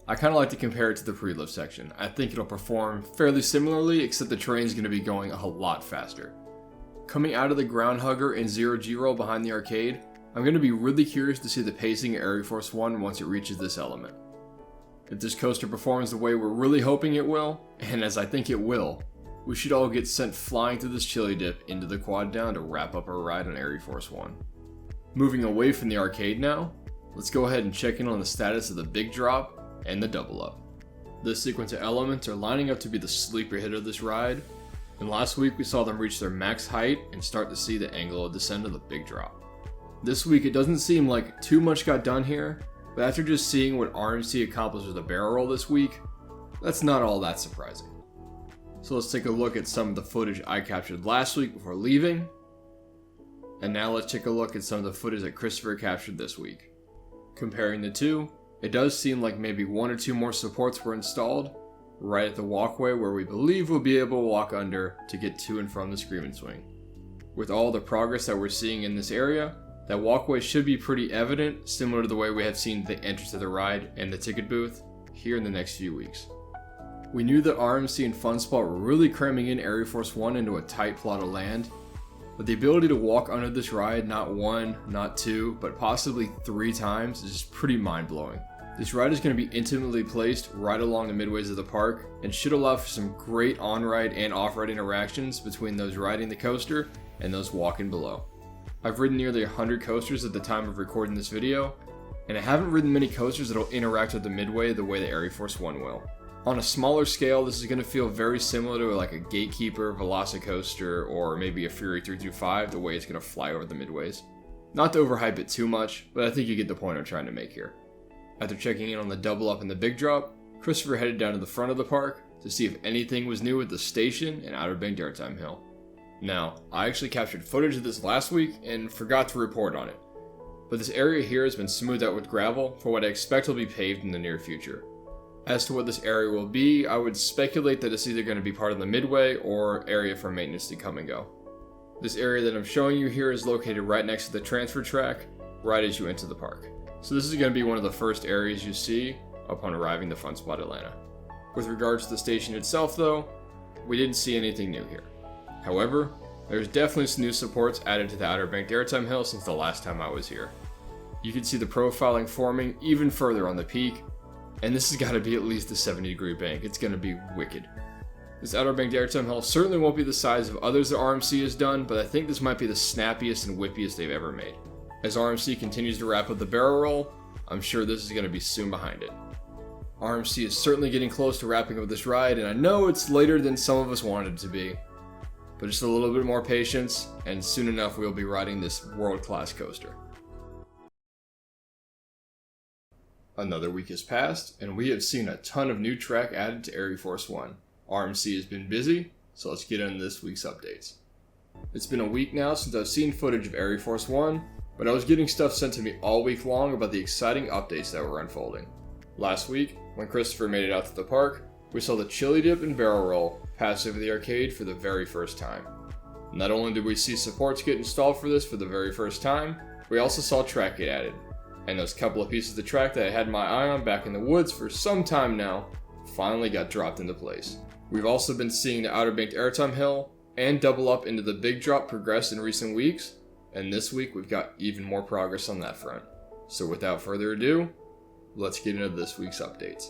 I kind of like to compare it to the pre-lift section. I think it'll perform fairly similarly, except the terrain is going to be going a lot faster. Coming out of the ground hugger and 0G roll behind the arcade, I'm going to be really curious to see the pacing of ArieForce One once it reaches this element. If this coaster performs the way we're really hoping it will, and as I think it will, we should all get sent flying through this chili dip into the quad down to wrap up our ride on ArieForce One. Moving away from the arcade now, let's go ahead and check in on the status of the big drop and the double up. This sequence of elements are lining up to be the sleeper hit of this ride, and last week we saw them reach their max height and start to see the angle of descent of the big drop. This week it doesn't seem like too much got done here, but after just seeing what RMC accomplished with the barrel roll this week, that's not all that surprising. So let's take a look at some of the footage I captured last week before leaving, and now let's take a look at some of the footage that Christopher captured this week. Comparing the two, it does seem like maybe one or two more supports were installed right at the walkway where we believe we'll be able to walk under to get to and from the Scream and Swing. With all the progress that we're seeing in this area, that walkway should be pretty evident, similar to the way we have seen the entrance to the ride and the ticket booth here in the next few weeks. We knew that RMC and FunSpot were really cramming in ArieForce One into a tight plot of land, but the ability to walk under this ride not one, not two, but possibly 3 times is just pretty mind-blowing. This ride is going to be intimately placed right along the midways of the park and should allow for some great on-ride and off-ride interactions between those riding the coaster and those walking below. I've ridden nearly 100 coasters at the time of recording this video, and I haven't ridden many coasters that will interact with the midway the way the ArieForce One will. On a smaller scale, this is going to feel very similar to like a Gatekeeper, Velocicoaster, or maybe a Fury 325, the way it's going to fly over the midways. Not to overhype it too much, but I think you get the point I'm trying to make here. After checking in on the double up and the big drop, Christopher headed down to the front of the park to see if anything was new with the station and Outer Bank Airtime Hill. Now, I actually captured footage of this last week and forgot to report on it, but this area here has been smoothed out with gravel for what I expect will be paved in the near future. As to what this area will be, I would speculate that it's either going to be part of the midway or area for maintenance to come and go. This area that I'm showing you here is located right next to the transfer track, right as you enter the park. So this is going to be one of the first areas you see upon arriving to FunSpot Atlanta. With regards to the station itself though, we didn't see anything new here. However, there's definitely some new supports added to the Outer Bank Airtime Hill since the last time I was here. You can see the profiling forming even further on the peak, and this has got to be at least a 70-degree bank. It's going to be wicked. This Outer Bank Airtime Hill certainly won't be the size of others that RMC has done, but I think this might be the snappiest and whippiest they've ever made. As RMC continues to wrap up the barrel roll, I'm sure this is going to be soon behind it. RMC is certainly getting close to wrapping up this ride, and I know it's later than some of us wanted it to be, but just a little bit more patience, and soon enough we'll be riding this world-class coaster. Another week has passed, and we have seen a ton of new track added to ArieForce One. RMC has been busy, so let's get into this week's updates. It's been a week now since I've seen footage of ArieForce One, but I was getting stuff sent to me all week long about the exciting updates that were unfolding. Last week, when Christopher made it out to the park, we saw the chili dip and barrel roll pass over the arcade for the very first time. Not only did we see supports get installed for this for the very first time, we also saw track get added. And those couple of pieces of track that I had my eye on back in the woods for some time now finally got dropped into place. We've also been seeing the Outer Bank Airtime Hill and double up into the big drop progress in recent weeks, and this week we've got even more progress on that front. So without further ado, let's get into this week's updates.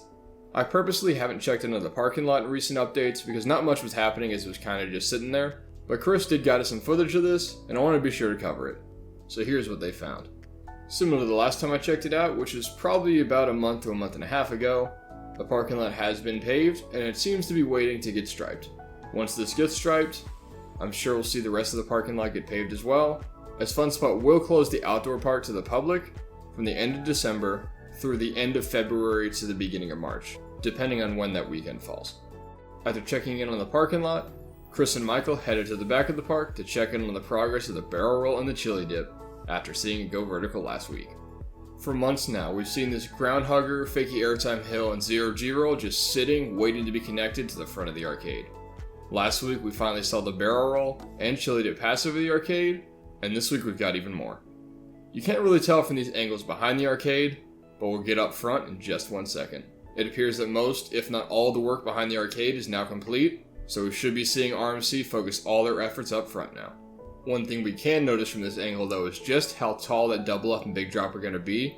I purposely haven't checked into the parking lot in recent updates because not much was happening as it was kind of just sitting there, but Chris did got us some footage of this and I want to be sure to cover it. So here's what they found. Similar to the last time I checked it out, which is probably about a month to a month and a half ago, the parking lot has been paved and it seems to be waiting to get striped. Once this gets striped, I'm sure we'll see the rest of the parking lot get paved as well, as FunSpot will close the outdoor park to the public from the end of December through the end of February to the beginning of March, depending on when that weekend falls. After checking in on the parking lot, Chris and Michael headed to the back of the park to check in on the progress of the barrel roll and the chili dip after seeing it go vertical last week. For months now, we've seen this ground hugger, fakey airtime hill, and zero G-roll just sitting, waiting to be connected to the front of the arcade. Last week, we finally saw the barrel roll and chili dip pass over the arcade, and this week we've got even more. You can't really tell from these angles behind the arcade, but we'll get up front in just 1 second. It appears that most, if not all, the work behind the arcade is now complete, so we should be seeing RMC focus all their efforts up front now. One thing we can notice from this angle though is just how tall that double up and big drop are going to be,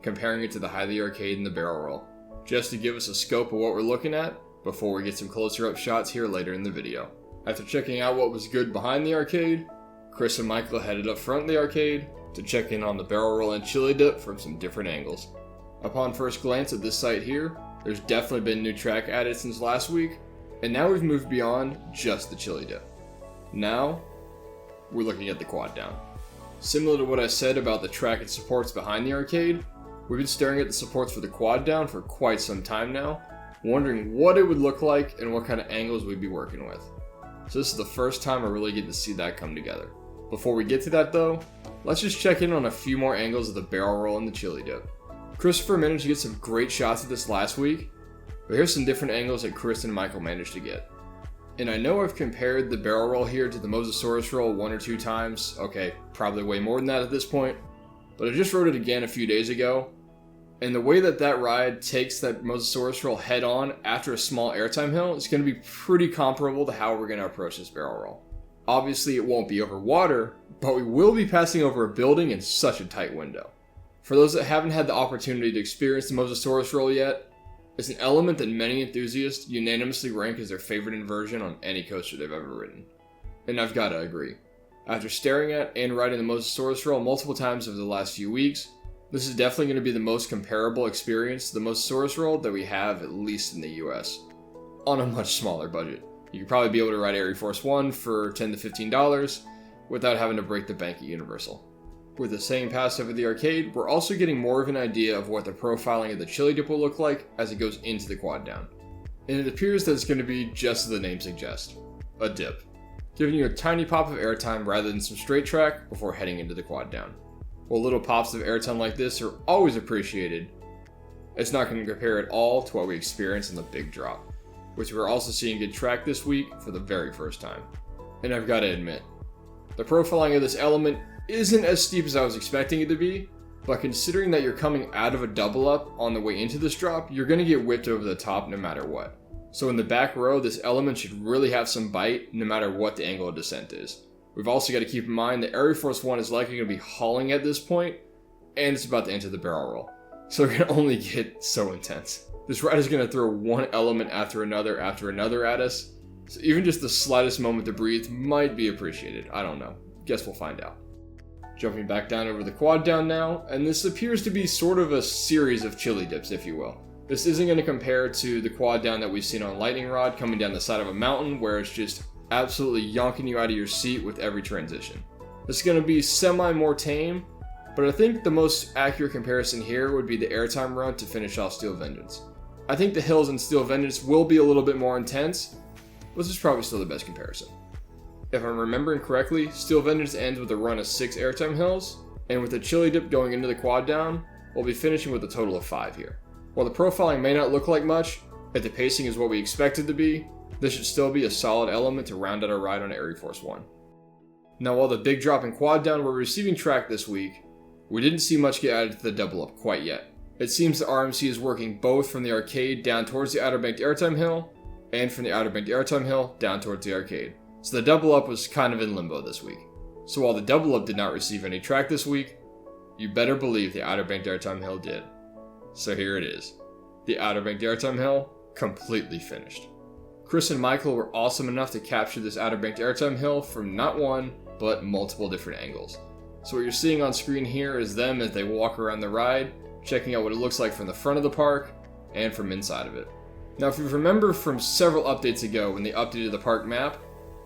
comparing it to the height of the arcade and the barrel roll, just to give us a scope of what we're looking at before we get some closer up shots here later in the video. After checking out what was good behind the arcade, Chris and Michael headed up front of the arcade to check in on the barrel roll and chili dip from some different angles. Upon first glance at this site here, there's definitely been new track added since last week, and now we've moved beyond just the chili dip. Now, we're looking at the quad down. Similar to what I said about the track and supports behind the arcade, we've been staring at the supports for the quad down for quite some time now, wondering what it would look like and what kind of angles we'd be working with. So this is the first time I really get to see that come together. Before we get to that though, let's just check in on a few more angles of the barrel roll and the chili dip. Christopher managed to get some great shots at this last week, but here's some different angles that Chris and Michael managed to get. And I know I've compared the barrel roll here to the Mosasaurus roll 1 or 2 times, okay, probably way more than that at this point, but I just rode it again a few days ago, and the way that that ride takes that Mosasaurus roll head on after a small airtime hill is going to be pretty comparable to how we're going to approach this barrel roll. Obviously it won't be over water, but we will be passing over a building in such a tight window. For those that haven't had the opportunity to experience the Mosasaurus roll yet, it's an element that many enthusiasts unanimously rank as their favorite inversion on any coaster they've ever ridden. And I've got to agree. After staring at and riding the Mosasaurus roll multiple times over the last few weeks, this is definitely going to be the most comparable experience to the Mosasaurus roll that we have, at least in the US, on a much smaller budget. You could probably be able to ride ArieForce One for $10 to $15 without having to break the bank at Universal. With the same pass over the arcade, we're also getting more of an idea of what the profiling of the chili dip will look like as it goes into the quad down. And it appears that it's going to be just as the name suggests, a dip, giving you a tiny pop of airtime rather than some straight track before heading into the quad down. While little pops of airtime like this are always appreciated, it's not going to compare at all to what we experienced in the big drop, which we're also seeing good track this week for the very first time. And I've got to admit, the profiling of this element isn't as steep as I was expecting it to be, but considering that you're coming out of a double up on the way into this drop, you're going to get whipped over the top no matter what. So in the back row, this element should really have some bite no matter what the angle of descent is. We've also got to keep in mind that ArieForce One is likely going to be hauling at this point, and it's about to enter the barrel roll. So it can only get so intense. This ride is going to throw one element after another at us, so even just the slightest moment to breathe might be appreciated. I don't know. Guess we'll find out. Jumping back down over the quad down now, and this appears to be sort of a series of chili dips, if you will. This isn't going to compare to the quad down that we've seen on Lightning Rod coming down the side of a mountain where it's just absolutely yonking you out of your seat with every transition. This is going to be semi more tame, but I think the most accurate comparison here would be the airtime run to finish off Steel Vengeance. I think the hills in Steel Vengeance will be a little bit more intense, but this is probably still the best comparison. If I'm remembering correctly, Steel Vengeance ends with a run of 6 airtime hills, and with a chili dip going into the quad down, we'll be finishing with a total of 5 here. While the profiling may not look like much, if the pacing is what we expect it to be, this should still be a solid element to round out our ride on ArieForce One. Now while the big drop and quad down were receiving track this week, we didn't see much get added to the double up quite yet. It seems the RMC is working both from the arcade down towards the Outer Banked Airtime Hill, and from the Outer Banked Airtime Hill down towards the arcade. So the double up was kind of in limbo this week. So while the double up did not receive any track this week, you better believe the Outer Banked Airtime Hill did. So here it is. The Outer Banked Airtime Hill, completely finished. Chris and Michael were awesome enough to capture this Outer Banked Airtime Hill from not one, but multiple different angles. So what you're seeing on screen here is them as they walk around the ride, checking out what it looks like from the front of the park, and from inside of it. Now if you remember from several updates ago when they updated the park map,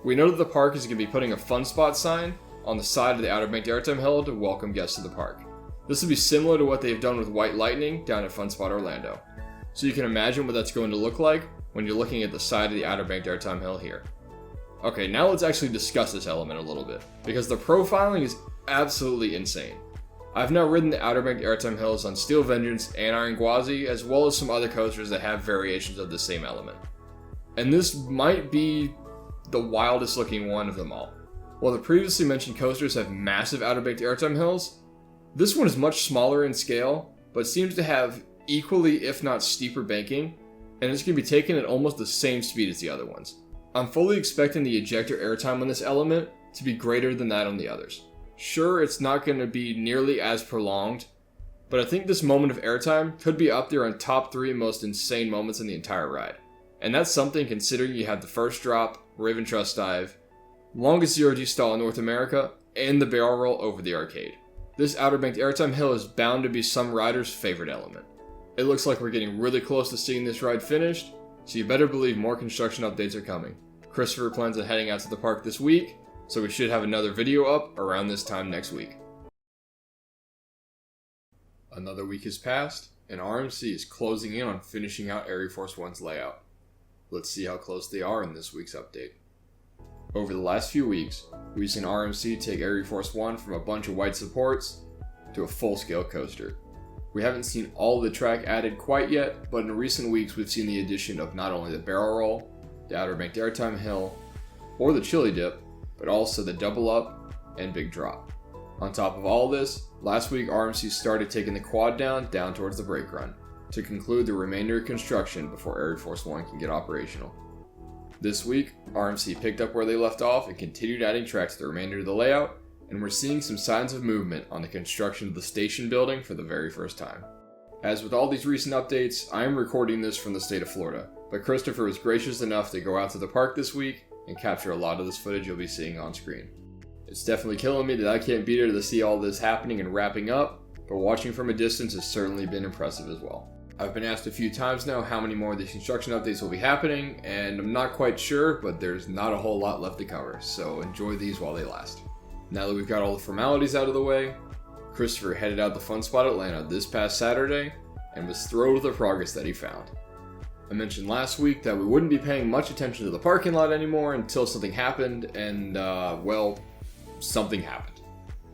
we know that the park is going to be putting a fun spot sign on the side of the Outer Banked Airtime Hill to welcome guests to the park. This will be similar to what they've done with White Lightning down at Fun Spot Orlando. So you can imagine what that's going to look like when you're looking at the side of the Outer Banked Airtime Hill here. Okay, now let's actually discuss this element a little bit, because the profiling is absolutely insane. I've now ridden the Outer Banked Airtime Hills on Steel Vengeance and Iron Gwazi, as well as some other coasters that have variations of the same element. And this might be the wildest looking one of them all. While the previously mentioned coasters have massive Outer Banked Airtime Hills, this one is much smaller in scale, but seems to have equally if not steeper banking, and it's going to be taken at almost the same speed as the other ones. I'm fully expecting the ejector airtime on this element to be greater than that on the others. Sure, it's not going to be nearly as prolonged, but I think this moment of airtime could be up there on top 3 most insane moments in the entire ride. And that's something considering you have the first drop, Raven Trust Dive, longest 0G stall in North America, and the barrel roll over the arcade. This Outer Banked Airtime Hill is bound to be some rider's favorite element. It looks like we're getting really close to seeing this ride finished, so you better believe more construction updates are coming. Christopher plans on heading out to the park this week, so we should have another video up around this time next week. Another week has passed, and RMC is closing in on finishing out ArieForce One's layout. Let's see how close they are in this week's update. Over the last few weeks, we've seen RMC take ArieForce One from a bunch of white supports to a full-scale coaster. We haven't seen all the track added quite yet, but in recent weeks we've seen the addition of not only the barrel roll, the Outer Banked Airtime Hill, or the Chili Dip, but also the double up and big drop. On top of all this, last week RMC started taking the quad down towards the brake run, to conclude the remainder of construction before ArieForce One can get operational. This week, RMC picked up where they left off and continued adding tracks to the remainder of the layout, and we're seeing some signs of movement on the construction of the station building for the very first time. As with all these recent updates, I am recording this from the state of Florida, but Christopher was gracious enough to go out to the park this week and capture a lot of this footage you'll be seeing on screen. It's definitely killing me that I can't be there to see all this happening and wrapping up, but watching from a distance has certainly been impressive as well. I've been asked a few times now how many more of these construction updates will be happening, and I'm not quite sure, but there's not a whole lot left to cover, so enjoy these while they last. Now that we've got all the formalities out of the way, Christopher headed out to Fun Spot Atlanta this past Saturday and was thrilled with the progress that he found. I mentioned last week that we wouldn't be paying much attention to the parking lot anymore until something happened, and something happened.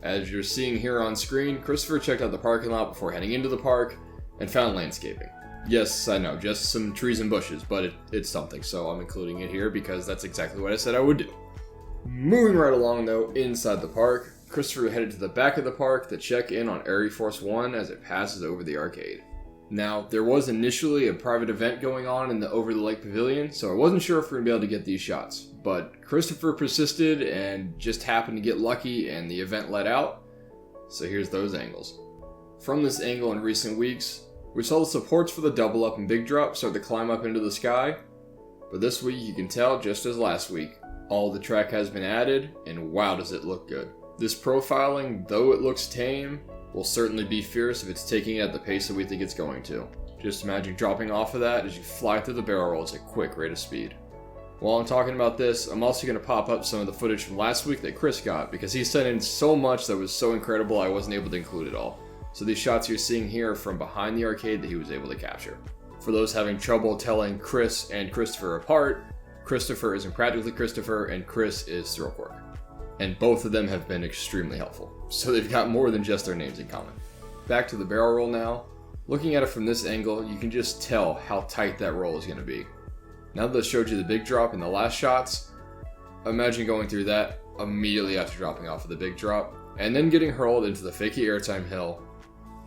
As you're seeing here on screen, Christopher checked out the parking lot before heading into the park and found landscaping. Yes, I know, just some trees and bushes, but it's something, so I'm including it here because that's exactly what I said I would do. Moving right along though, inside the park, Christopher headed to the back of the park to check in on ArieForce One as it passes over the arcade. Now, there was initially a private event going on in the Over the Lake Pavilion, so I wasn't sure if we were going to be able to get these shots, but Christopher persisted and just happened to get lucky and the event let out, so here's those angles. From this angle in recent weeks, we saw the supports for the double up and big drop start to climb up into the sky, but this week you can tell, just as last week, all the track has been added, and wow does it look good. This profiling, though it looks tame, will certainly be fierce if it's taking it at the pace that we think it's going to. Just imagine dropping off of that as you fly through the barrel rolls at a quick rate of speed. While I'm talking about this, I'm also going to pop up some of the footage from last week that Chris got, because he sent in so much that was so incredible I wasn't able to include it all. So these shots you're seeing here are from behind the arcade that he was able to capture. For those having trouble telling Chris and Christopher apart, Christopher isn't practically Christopher and Chris is Thrillquirk. And both of them have been extremely helpful, so they've got more than just their names in common. Back to the barrel roll now. Looking at it from this angle, you can just tell how tight that roll is going to be. Now that I showed you the big drop in the last shots, imagine going through that immediately after dropping off of the big drop, and then getting hurled into the Fakey Airtime Hill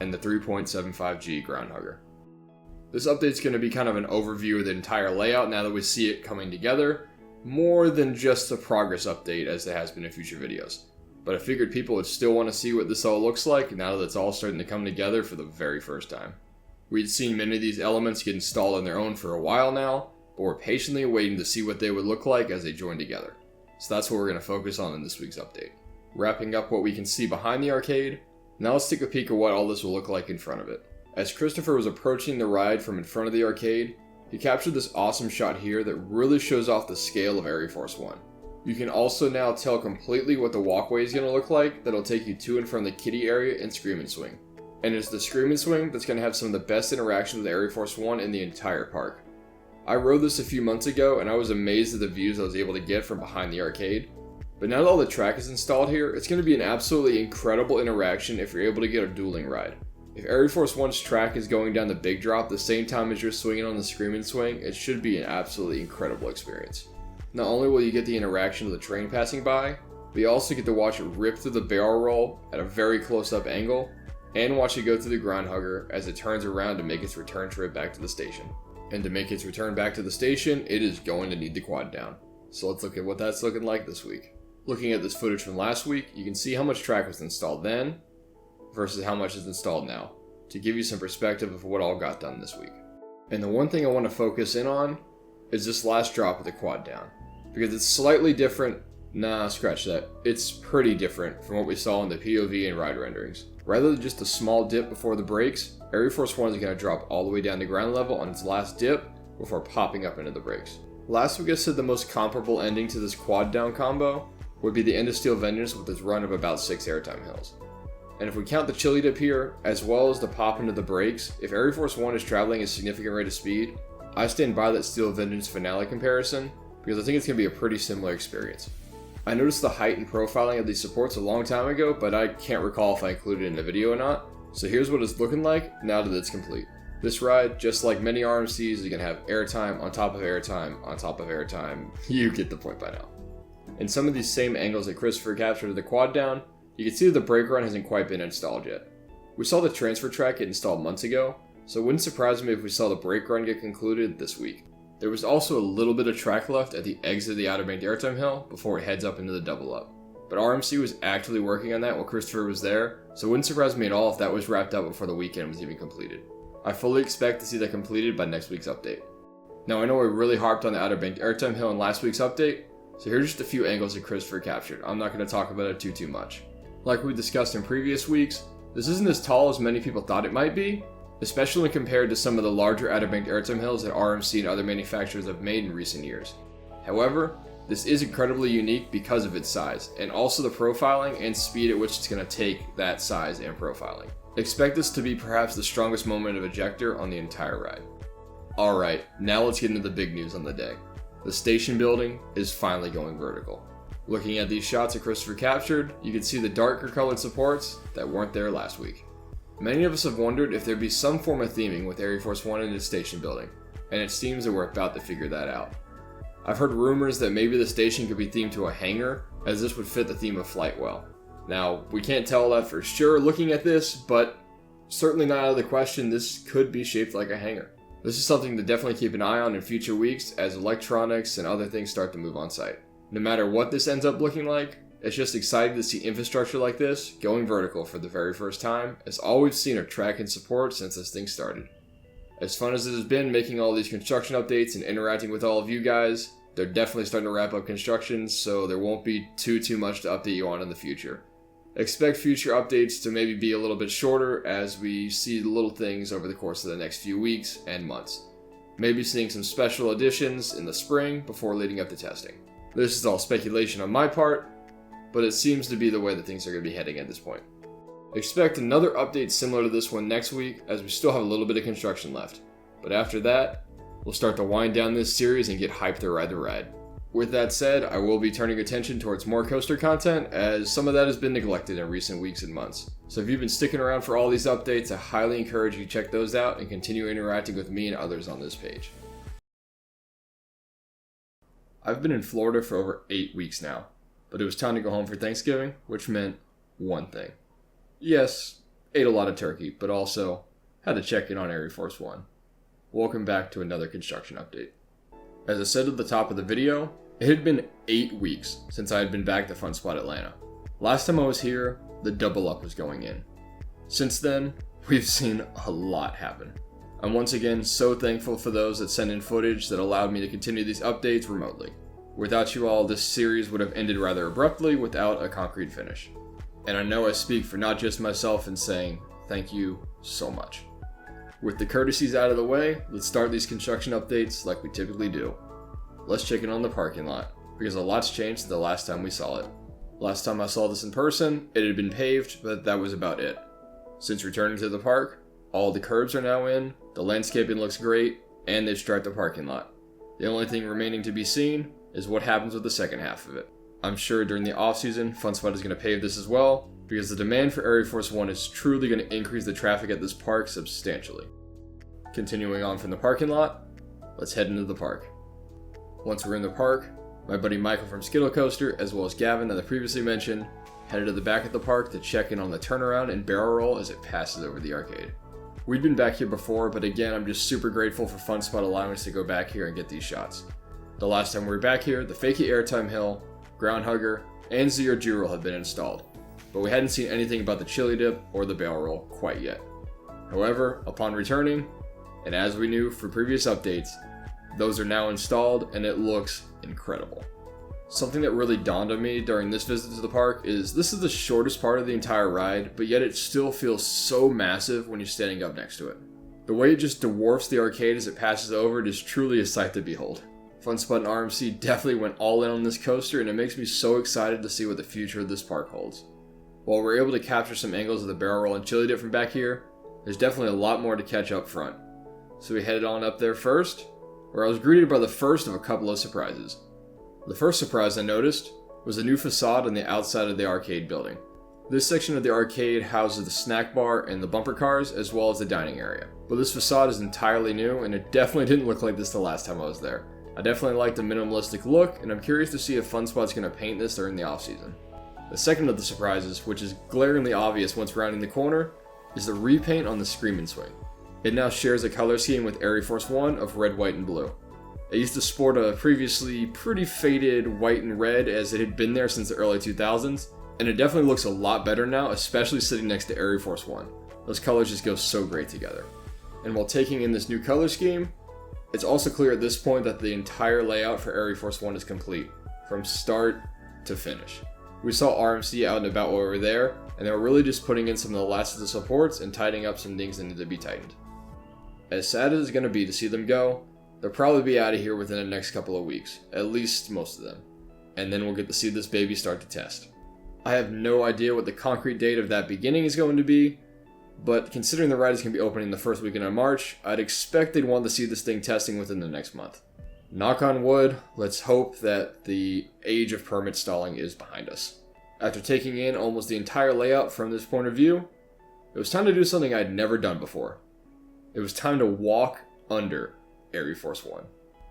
and the 3.75G Ground Hugger. This update's going to be kind of an overview of the entire layout now that we see it coming together, more than just a progress update as there has been in future videos. But I figured people would still want to see what this all looks like now that it's all starting to come together for the very first time. We'd seen many of these elements get installed on their own for a while now, but we're patiently waiting to see what they would look like as they join together. So that's what we're going to focus on in this week's update. Wrapping up what we can see behind the arcade, now let's take a peek at what all this will look like in front of it. As Christopher was approaching the ride from in front of the arcade, he captured this awesome shot here that really shows off the scale of ArieForce One. You can also now tell completely what the walkway is going to look like that'll take you to and from the kiddie area and Scream and Swing. And it's the Scream and Swing that's going to have some of the best interaction with ArieForce One in the entire park. I rode this a few months ago and I was amazed at the views I was able to get from behind the arcade. But now that all the track is installed here, it's going to be an absolutely incredible interaction if you're able to get a dueling ride. If ArieForce One's track is going down the big drop the same time as you're swinging on the Screamin' Swing, it should be an absolutely incredible experience. Not only will you get the interaction of the train passing by, but you also get to watch it rip through the barrel roll at a very close-up angle, and watch it go through the ground hugger as it turns around to make its return trip back to the station. And to make its return back to the station, it is going to need the quad down. So let's look at what that's looking like this week. Looking at this footage from last week, you can see how much track was installed then versus how much is installed now, to give you some perspective of what all got done this week. And the one thing I want to focus in on is this last drop of the quad down, because it's slightly different. Nah, scratch that. It's pretty different from what we saw in the POV and ride renderings. Rather than just a small dip before the brakes, ArieForce One is going to drop all the way down to ground level on its last dip before popping up into the brakes. Last week I said the most comparable ending to this quad down combo would be the End of Steel Vengeance with its run of about 6 airtime hills. And if we count the chili dip here, as well as the pop into the brakes, if ArieForce One is traveling a significant rate of speed, I stand by that Steel Vengeance finale comparison, because I think it's going to be a pretty similar experience. I noticed the height and profiling of these supports a long time ago, but I can't recall if I included it in the video or not, so here's what it's looking like now that it's complete. This ride, just like many RMCs, is going to have airtime on top of airtime on top of airtime. You get the point by now. In some of these same angles that Christopher captured of the quad down, you can see that the brake run hasn't quite been installed yet. We saw the transfer track get installed months ago, so it wouldn't surprise me if we saw the brake run get concluded this week. There was also a little bit of track left at the exit of the Outer Banked airtime hill before it heads up into the double up. But RMC was actively working on that while Christopher was there, so it wouldn't surprise me at all if that was wrapped up before the weekend was even completed. I fully expect to see that completed by next week's update. Now I know we really harped on the Outer Banked airtime hill in last week's update, so here's just a few angles that Christopher captured. I'm not going to talk about it too much. Like we discussed in previous weeks, this isn't as tall as many people thought it might be, especially when compared to some of the larger Outer Banked airtime hills that RMC and other manufacturers have made in recent years. However, this is incredibly unique because of its size, and also the profiling and speed at which it's going to take that size and profiling. Expect this to be perhaps the strongest moment of ejector on the entire ride. Alright, now let's get into the big news on the day. The station building is finally going vertical. Looking at these shots that Christopher captured, you can see the darker colored supports that weren't there last week. Many of us have wondered if there'd be some form of theming with ArieForce One in its station building, and it seems that we're about to figure that out. I've heard rumors that maybe the station could be themed to a hangar, as this would fit the theme of flight well. Now, we can't tell that for sure looking at this, but certainly not out of the question this could be shaped like a hangar. This is something to definitely keep an eye on in future weeks as electronics and other things start to move on site. No matter what this ends up looking like, it's just exciting to see infrastructure like this going vertical for the very first time, as all we've seen are track and support since this thing started. As fun as it has been making all these construction updates and interacting with all of you guys, they're definitely starting to wrap up construction, so there won't be too much to update you on in the future. Expect future updates to maybe be a little bit shorter as we see the little things over the course of the next few weeks and months. Maybe seeing some special additions in the spring before leading up to testing. This is all speculation on my part, but it seems to be the way that things are going to be heading at this point. Expect another update similar to this one next week, as we still have a little bit of construction left. But after that, we'll start to wind down this series and get hyped to ride the ride. With that said, I will be turning attention towards more coaster content, as some of that has been neglected in recent weeks and months. So if you've been sticking around for all these updates, I highly encourage you to check those out and continue interacting with me and others on this page. I've been in Florida for over 8 weeks now, but it was time to go home for Thanksgiving, which meant one thing. Yes, ate a lot of turkey, but also had to check in on ArieForce One. Welcome back to another construction update. As I said at the top of the video, it had been 8 weeks since I had been back to Fun Spot Atlanta. Last time I was here, the double up was going in. Since then, we've seen a lot happen. I'm once again so thankful for those that sent in footage that allowed me to continue these updates remotely. Without you all, this series would have ended rather abruptly without a concrete finish. And I know I speak for not just myself in saying thank you so much. With the courtesies out of the way, let's start these construction updates like we typically do. Let's check in on the parking lot, because a lot's changed since the last time we saw it. Last time I saw this in person, it had been paved, but that was about it. Since returning to the park, all the curbs are now in, the landscaping looks great, and they've striped the parking lot. The only thing remaining to be seen is what happens with the second half of it. I'm sure during the off-season, FunSpot is going to pave this as well, because the demand for ArieForce One is truly going to increase the traffic at this park substantially. Continuing on from the parking lot, let's head into the park. Once we're in the park, my buddy Michael from Skittle Coaster, as well as Gavin that I previously mentioned, headed to the back of the park to check in on the turnaround and barrel roll as it passes over the arcade. We'd been back here before, but again, I'm just super grateful for FunSpot allowing us to go back here and get these shots. The last time we were back here, the Fakey Airtime Hill, Ground Hugger, and Zero G-Roll had been installed, but we hadn't seen anything about the Chili Dip or the barrel roll quite yet. However, upon returning, and as we knew for previous updates, those are now installed and it looks incredible. Something that really dawned on me during this visit to the park is this is the shortest part of the entire ride, but yet it still feels so massive when you're standing up next to it. The way it just dwarfs the arcade as it passes over it is truly a sight to behold. FunSpot and RMC definitely went all in on this coaster, and it makes me so excited to see what the future of this park holds. While we're able to capture some angles of the barrel roll and Chili Dip from back here, there's definitely a lot more to catch up front. So we headed on up there first, where I was greeted by the first of a couple of surprises. The first surprise I noticed was a new facade on the outside of the arcade building. This section of the arcade houses the snack bar and the bumper cars, as well as the dining area. But this facade is entirely new, and it definitely didn't look like this the last time I was there. I definitely like the minimalistic look, and I'm curious to see if FunSpot's going to paint this during the off-season. The second of the surprises, which is glaringly obvious once rounding the corner, is the repaint on the Screamin' Swing. It now shares a color scheme with ArieForce One of red, white, and blue. It used to sport a previously pretty faded white and red as it had been there since the early 2000s, and it definitely looks a lot better now, especially sitting next to ArieForce One. Those colors just go so great together. And while taking in this new color scheme, it's also clear at this point that the entire layout for ArieForce One is complete, from start to finish. We saw RMC out and about while we were there, and they were really just putting in some of the last of the supports and tidying up some things that need to be tightened. As sad as it's going to be to see them go, they'll probably be out of here within the next couple of weeks, at least most of them. And then we'll get to see this baby start to test. I have no idea what the concrete date of that beginning is going to be, but considering the ride is going to be opening the first weekend of March, I'd expect they'd want to see this thing testing within the next month. Knock on wood, let's hope that the age of permit stalling is behind us. After taking in almost the entire layout from this point of view, it was time to do something I'd never done before. It was time to walk under ArieForce One.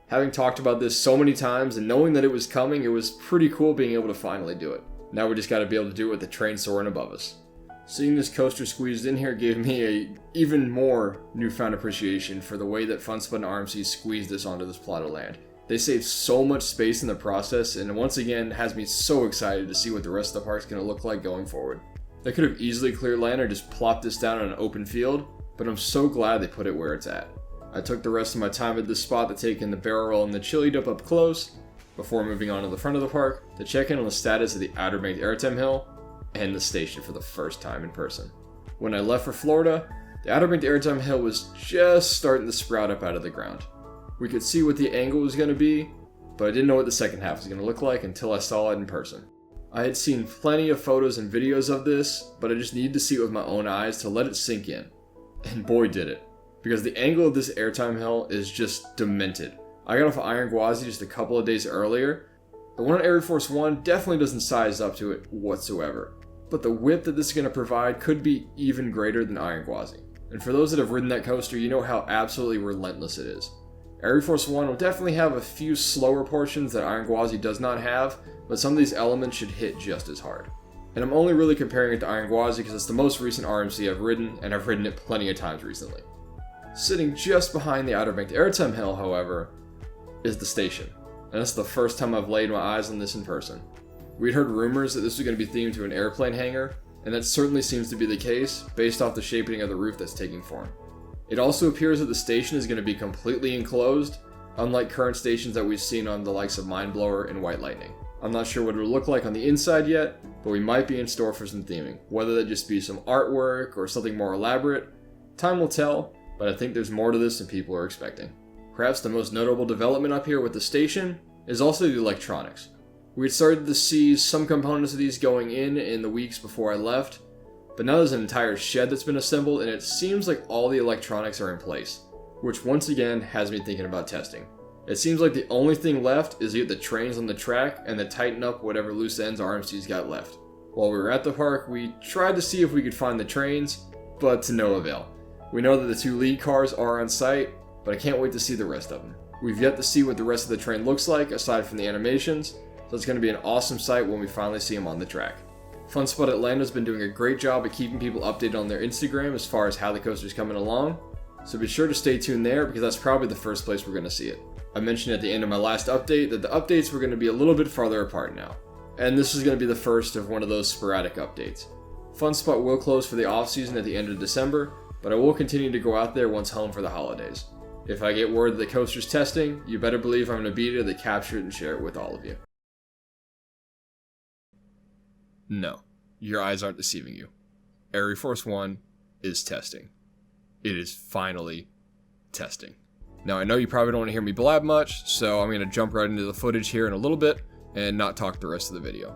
Having talked about this so many times and knowing that it was coming, it was pretty cool being able to finally do it. Now we just gotta be able to do it with the train soaring above us. Seeing this coaster squeezed in here gave me a even more newfound appreciation for the way that FunSpot and RMC squeezed this onto this plot of land. They saved so much space in the process, and once again has me so excited to see what the rest of the park's gonna look like going forward. They could have easily cleared land or just plopped this down on an open field, but I'm so glad they put it where it's at. I took the rest of my time at this spot to take in the barrel roll and the Chili Dip up close, before moving on to the front of the park to check in on the status of the Outer Banked Airtime Hill and the station for the first time in person. When I left for Florida, the Outer Banked Airtime Hill was just starting to sprout up out of the ground. We could see what the angle was going to be, but I didn't know what the second half was going to look like until I saw it in person. I had seen plenty of photos and videos of this, but I just needed to see it with my own eyes to let it sink in. And boy did it. Because the angle of this airtime hill is just demented. I got off of Iron Gwazi just a couple of days earlier. The one on ArieForce One definitely doesn't size up to it whatsoever. But the width that this is going to provide could be even greater than Iron Gwazi. And for those that have ridden that coaster, you know how absolutely relentless it is. ArieForce One will definitely have a few slower portions that Iron Gwazi does not have, but some of these elements should hit just as hard. And I'm only really comparing it to Iron Gwazi because it's the most recent RMC I've ridden, and I've ridden it plenty of times recently. Sitting just behind the Outer Banked Airtime Hill, however, is the station, and it's the first time I've laid my eyes on this in person. We'd heard rumors that this was going to be themed to an airplane hangar, and that certainly seems to be the case based off the shaping of the roof that's taking form. It also appears that the station is going to be completely enclosed, unlike current stations that we've seen on the likes of Mindblower and White Lightning. I'm not sure what it will look like on the inside yet, but we might be in store for some theming, whether that just be some artwork or something more elaborate. Time will tell, but I think there's more to this than people are expecting. Perhaps the most notable development up here with the station is also the electronics. We had started to see some components of these going in the weeks before I left, but now there's an entire shed that's been assembled and it seems like all the electronics are in place, which once again has me thinking about testing. It seems like the only thing left is to get the trains on the track and to tighten up whatever loose ends RMC's got left. While we were at the park, we tried to see if we could find the trains, but to no avail. We know that the 2 lead cars are on site, but I can't wait to see the rest of them. We've yet to see what the rest of the train looks like aside from the animations, so it's going to be an awesome sight when we finally see them on the track. Fun Spot Atlanta's been doing a great job of keeping people updated on their Instagram as far as how the coaster's coming along, so be sure to stay tuned there because that's probably the first place we're going to see it. I mentioned at the end of my last update that the updates were going to be a little bit farther apart now, and this is going to be the first of one of those sporadic updates. Fun Spot will close for the off season at the end of December, but I will continue to go out there once home for the holidays. If I get word that the coaster's testing, you better believe I'm going to be there to capture it and share it with all of you. No, your eyes aren't deceiving you. ArieForce One is testing. It is finally testing. Now I know you probably don't want to hear me blab much, so I'm going to jump right into the footage here in a little bit and not talk the rest of the video.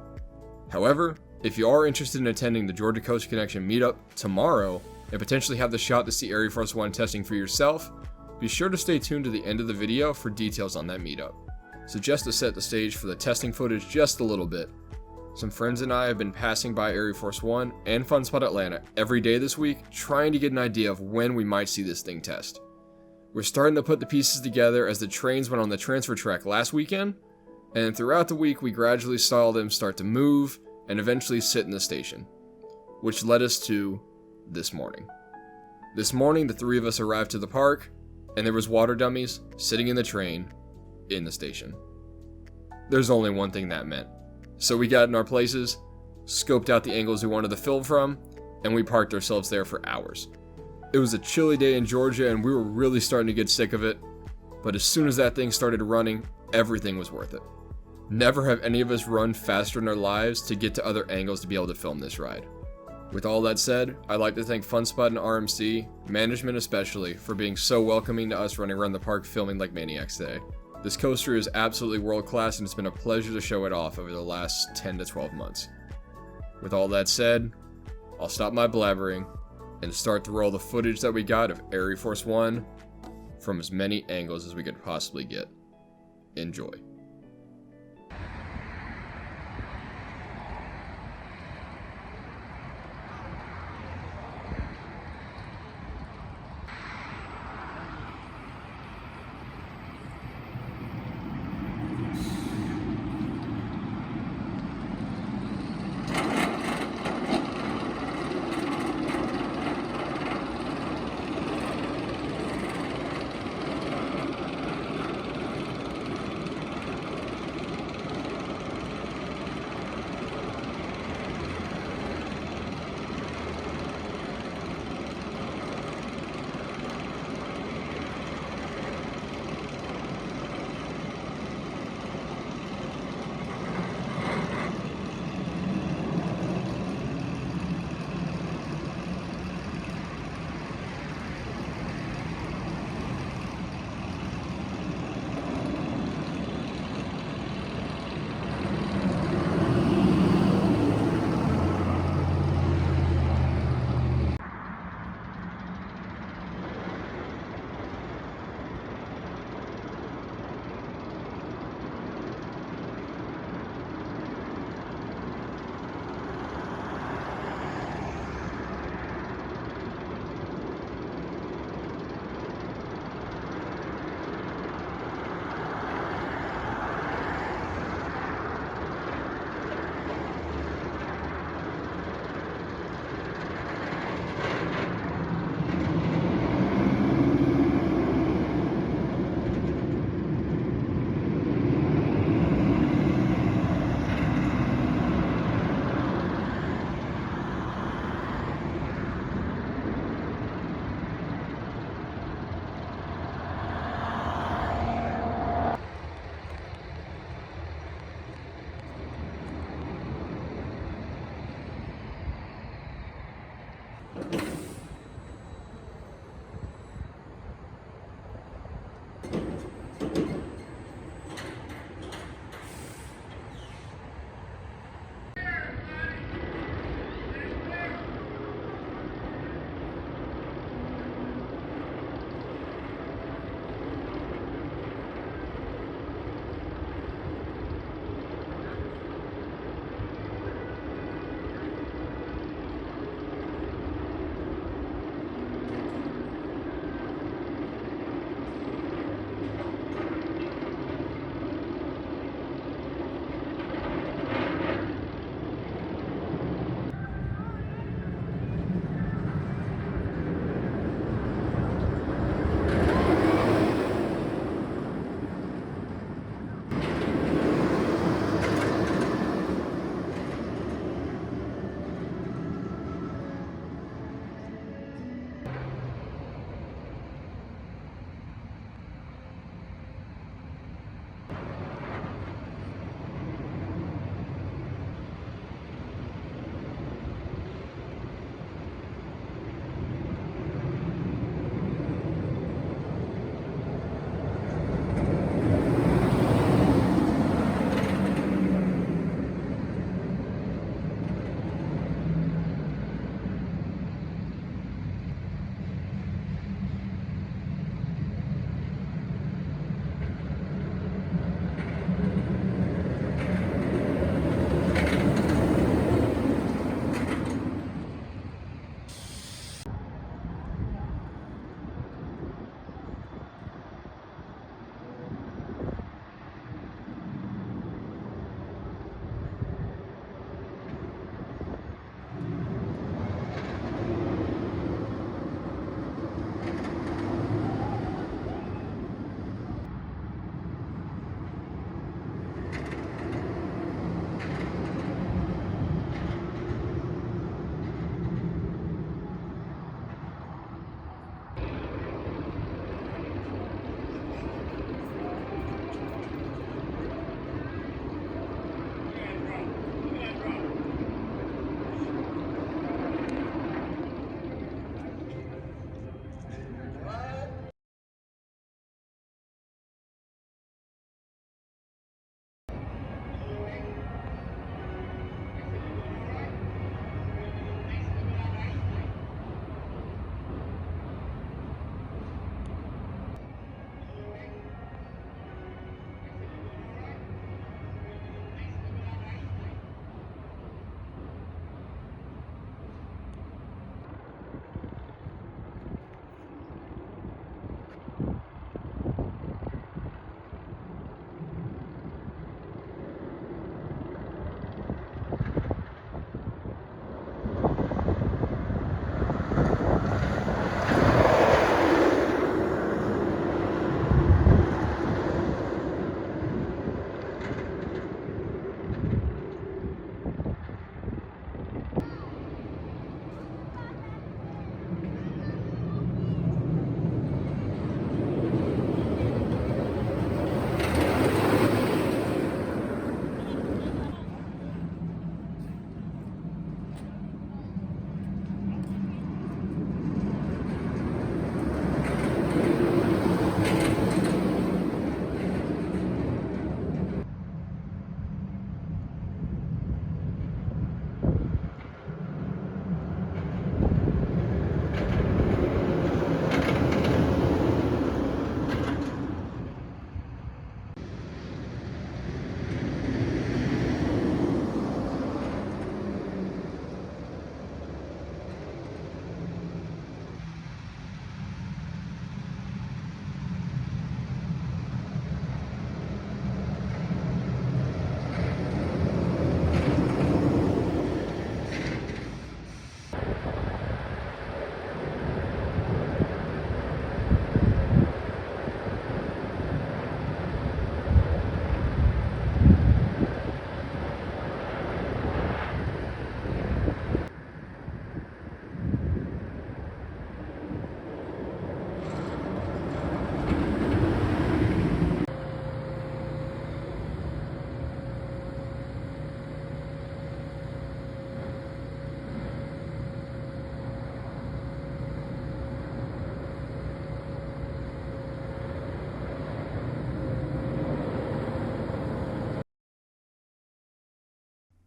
However, if you are interested in attending the Georgia Coast Connection meetup tomorrow and potentially have the shot to see ArieForce One testing for yourself, be sure to stay tuned to the end of the video for details on that meetup. So just to set the stage for the testing footage just a little bit, some friends and I have been passing by ArieForce One and Fun Spot Atlanta every day this week trying to get an idea of when we might see this thing test. We're starting to put the pieces together as the trains went on the transfer track last weekend, and throughout the week we gradually saw them start to move and eventually sit in the station, which led us to this morning. This morning the 3 of us arrived to the park, and there was water dummies sitting in the train in the station. There's only one thing that meant. So we got in our places, scoped out the angles we wanted to film from, and we parked ourselves there for hours. It was a chilly day in Georgia and we were really starting to get sick of it, but as soon as that thing started running, everything was worth it. Never have any of us run faster in our lives to get to other angles to be able to film this ride. With all that said, I'd like to thank Fun Spot and RMC, management especially, for being so welcoming to us running around the park filming like maniacs today. This coaster is absolutely world class and it's been a pleasure to show it off over the last 10 to 12 months. With all that said, I'll stop my blabbering and start to roll the footage that we got of ArieForce One from as many angles as we could possibly get. Enjoy.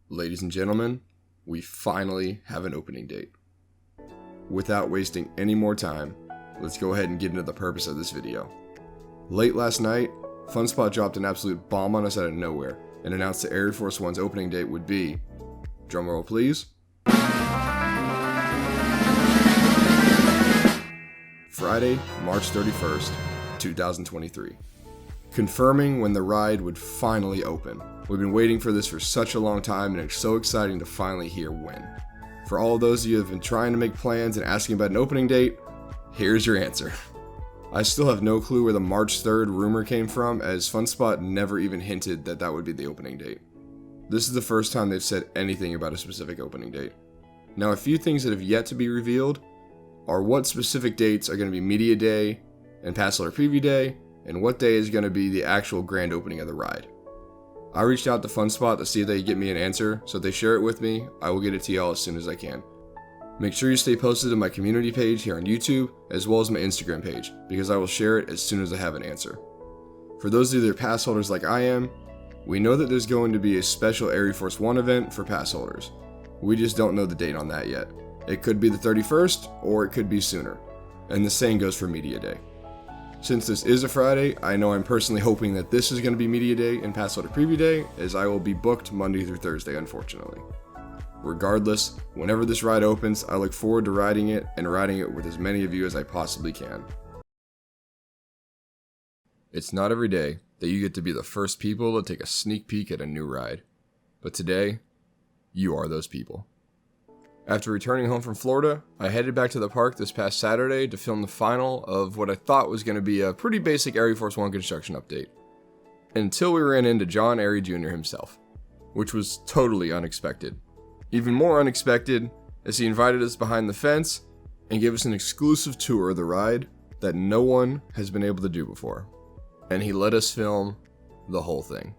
Ladies and gentlemen, we finally have an opening date. Without wasting any more time, let's go ahead and get into the purpose of this video. Late last night, FunSpot dropped an absolute bomb on us out of nowhere and announced that ArieForce One's opening date would be, drumroll please, Friday, March 31st, 2023. Confirming when the ride would finally open. We've been waiting for this for such a long time, and it's so exciting to finally hear when. For all those of you who have been trying to make plans and asking about an opening date, here's your answer. I still have no clue where the March 3rd rumor came from, as FunSpot never even hinted that that would be the opening date. This is the first time they've said anything about a specific opening date. Now, a few things that have yet to be revealed are what specific dates are going to be Media Day and Pass Holder Preview Day, and what day is going to be the actual grand opening of the ride. I reached out to FunSpot to see if they could get me an answer, so if they share it with me, I will get it to y'all as soon as I can. Make sure you stay posted to my community page here on YouTube, as well as my Instagram page, because I will share it as soon as I have an answer. For those of you that are pass holders like I am, we know that there's going to be a special ArieForce One event for pass holders. We just don't know the date on that yet. It could be the 31st, or it could be sooner. And the same goes for Media Day. Since this is a Friday, I know I'm personally hoping that this is going to be Media Day and Pass Holder Preview Day, as I will be booked Monday through Thursday, unfortunately. Regardless, whenever this ride opens, I look forward to riding it and riding it with as many of you as I possibly can. It's not every day that you get to be the first people to take a sneak peek at a new ride, but today, you are those people. After returning home from Florida, I headed back to the park this past Saturday to film the final of what I thought was going to be a pretty basic ArieForce One construction update. Until we ran into John Arie Jr. himself, which was totally unexpected. Even more unexpected, as he invited us behind the fence and gave us an exclusive tour of the ride that no one has been able to do before. And he let us film the whole thing.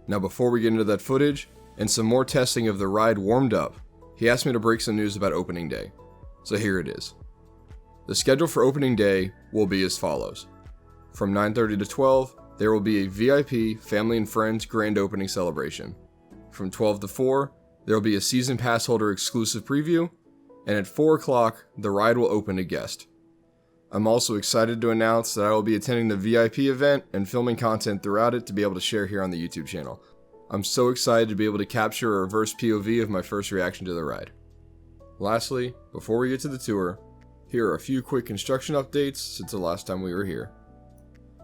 Now before we get into that footage, and some more testing of the ride warmed up, he asked me to break some news about opening day. So here it is. The schedule for opening day will be as follows. From 9:30 to 12, there will be a VIP family and friends grand opening celebration. From 12 to 4, there will be a season pass holder exclusive preview, and at 4 o'clock, the ride will open to guest. I'm also excited to announce that I will be attending the VIP event and filming content throughout it to be able to share here on the YouTube channel. I'm so excited to be able to capture a reverse POV of my first reaction to the ride. Lastly, before we get to the tour, here are a few quick construction updates since the last time we were here.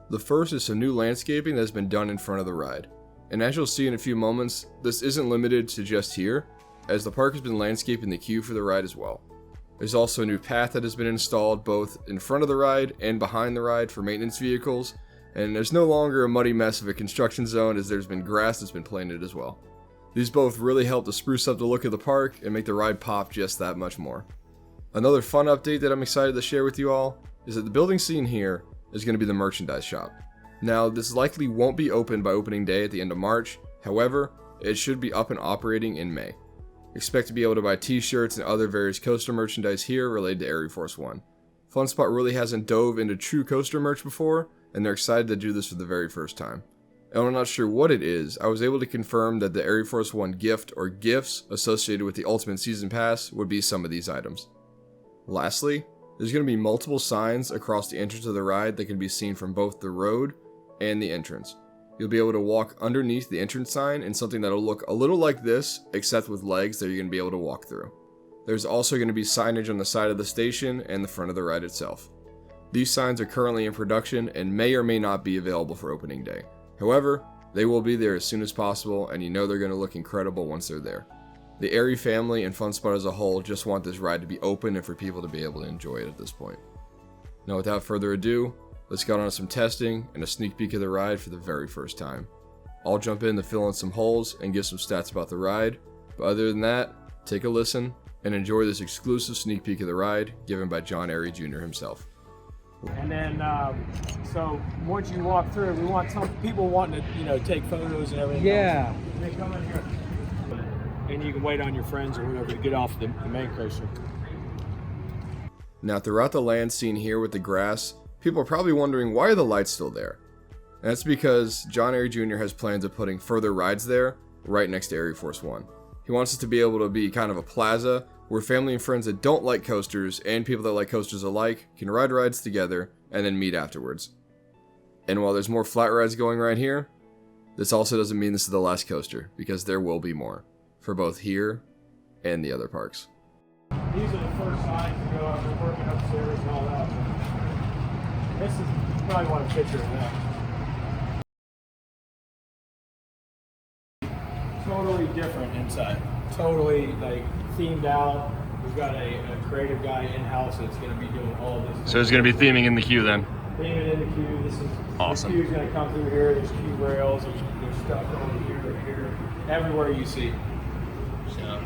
The first is some new landscaping that has been done in front of the ride. And as you'll see in a few moments, this isn't limited to just here, as the park has been landscaping the queue for the ride as well. There's also a new path that has been installed both in front of the ride and behind the ride for maintenance vehicles, and there's no longer a muddy mess of a construction zone as there's been grass that's been planted as well. These both really help to spruce up the look of the park and make the ride pop just that much more. Another fun update that I'm excited to share with you all is that the building seen here is going to be the merchandise shop. Now, this likely won't be open by opening day at the end of March, however, it should be up and operating in May. Expect to be able to buy t-shirts and other various coaster merchandise here related to ArieForce One. FunSpot really hasn't dove into true coaster merch before, and they're excited to do this for the very first time. And I'm not sure what it is, I was able to confirm that the ArieForce One gift or gifts associated with the Ultimate Season Pass would be some of these items. Lastly, there's going to be multiple signs across the entrance of the ride that can be seen from both the road and the entrance. You'll be able to walk underneath the entrance sign in something that'll look a little like this, except with legs that you're going to be able to walk through. There's also going to be signage on the side of the station and the front of the ride itself. These signs are currently in production and may or may not be available for opening day. However, they will be there as soon as possible, and you know they're going to look incredible once they're there. The Arie family and FunSpot as a whole just want this ride to be open and for people to be able to enjoy it at this point. Now without further ado, let's get on to some testing and a sneak peek of the ride for the very first time. I'll jump in to fill in some holes and give some stats about the ride, but other than that, take a listen and enjoy this exclusive sneak peek of the ride given by John Arie Jr. himself. And then, so once you walk through, we want some people wanting to, take photos and everything. Yeah. Else. They come in here, and you can wait on your friends or whatever to get off the main coaster. Now, throughout the land scene here with the grass, people are probably wondering why are the lights still there? And that's because John Arie Jr. has plans of putting further rides there, right next to ArieForce One. He wants it to be able to be kind of a plaza where family and friends that don't like coasters and people that like coasters alike can ride rides together and then meet afterwards. And while there's more flat rides going right here, this also doesn't mean this is the last coaster, because there will be more for both here and the other parks. These are the first signs to go up. We're working upstairs and all that. This is, you probably want a picture of that. Totally different inside. Totally like themed out. We've got a creative guy in-house that's going to be doing all this. So there's going to be theming in the queue then. Theming in the queue. This is awesome. The queue's going to come through here. There's queue rails. There's stuff going here, everywhere you see. So.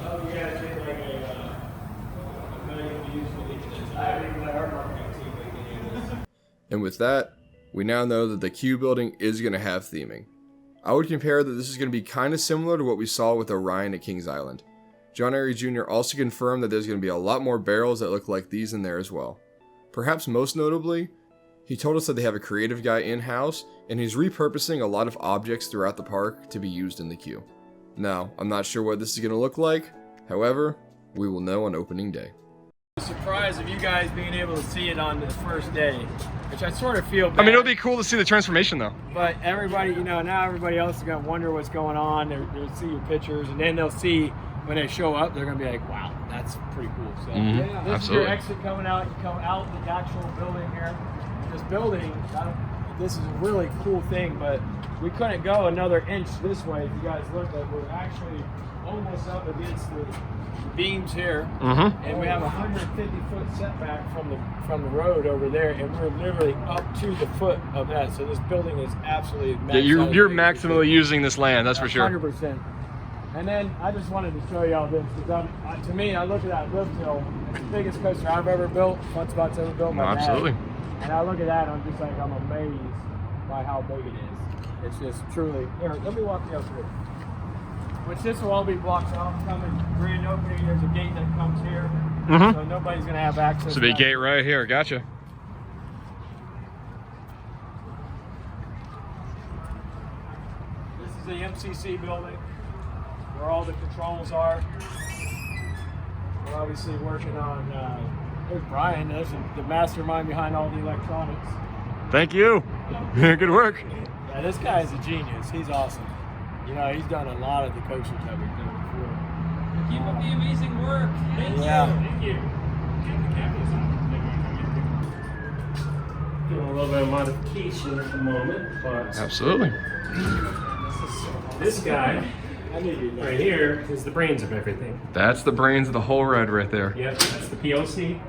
Oh yeah, it's like a million views for the I haven't even let our marketing team make any of this. And with that, we now know that the queue building is going to have theming. I would compare that this is going to be kind of similar to what we saw with Orion at Kings Island. John Arie Jr. also confirmed that there's going to be a lot more barrels that look like these in there as well. Perhaps most notably, he told us that they have a creative guy in-house, and he's repurposing a lot of objects throughout the park to be used in the queue. Now, I'm not sure what this is going to look like, however, we will know on opening day. Surprise of you guys being able to see it on the first day, which I sort of feel bad. I mean, it'll be cool to see the transformation though. But everybody, you know, now everybody else is going to wonder what's going on. They'll see your pictures, and then they'll see when they show up, they're going to be like, wow, that's pretty cool. So yeah, this absolutely. is your exit coming out. You come out the actual building here. This building, this is a really cool thing, but we couldn't go another inch this way. If you guys look, like we're actually almost up against the beams here, and we have a 150-foot setback from the road over there, and we're literally up to the foot of that. So this building is absolutely Yeah, you're maximally using this land, that's for sure. 100%. And then I just wanted to show y'all this, because to me, I look at that lift hill. It's the biggest coaster I've ever built. Fun Spot's ever built. My absolutely. dad. And I look at that, and I'm just like, I'm amazed by how big it is. It's just truly. Here, let me walk you up through. Which this will all be blocked off. Coming grand opening, there's a gate that comes here, so nobody's gonna have access. So be a gate right here. Gotcha. This is the MCC building, where all the controls are. We're obviously working on. There's Brian. There's the mastermind behind all the electronics. Thank you. Good work. Yeah, this guy is a genius. He's awesome. You know, he's done a lot of the coasters that we've done before. Keep up the amazing work. Thank you. Thank you. Doing a little bit of modification at the moment, but Absolutely. this guy right here is the brains of everything. That's the brains of the whole ride right there. Yep, that's the PLC.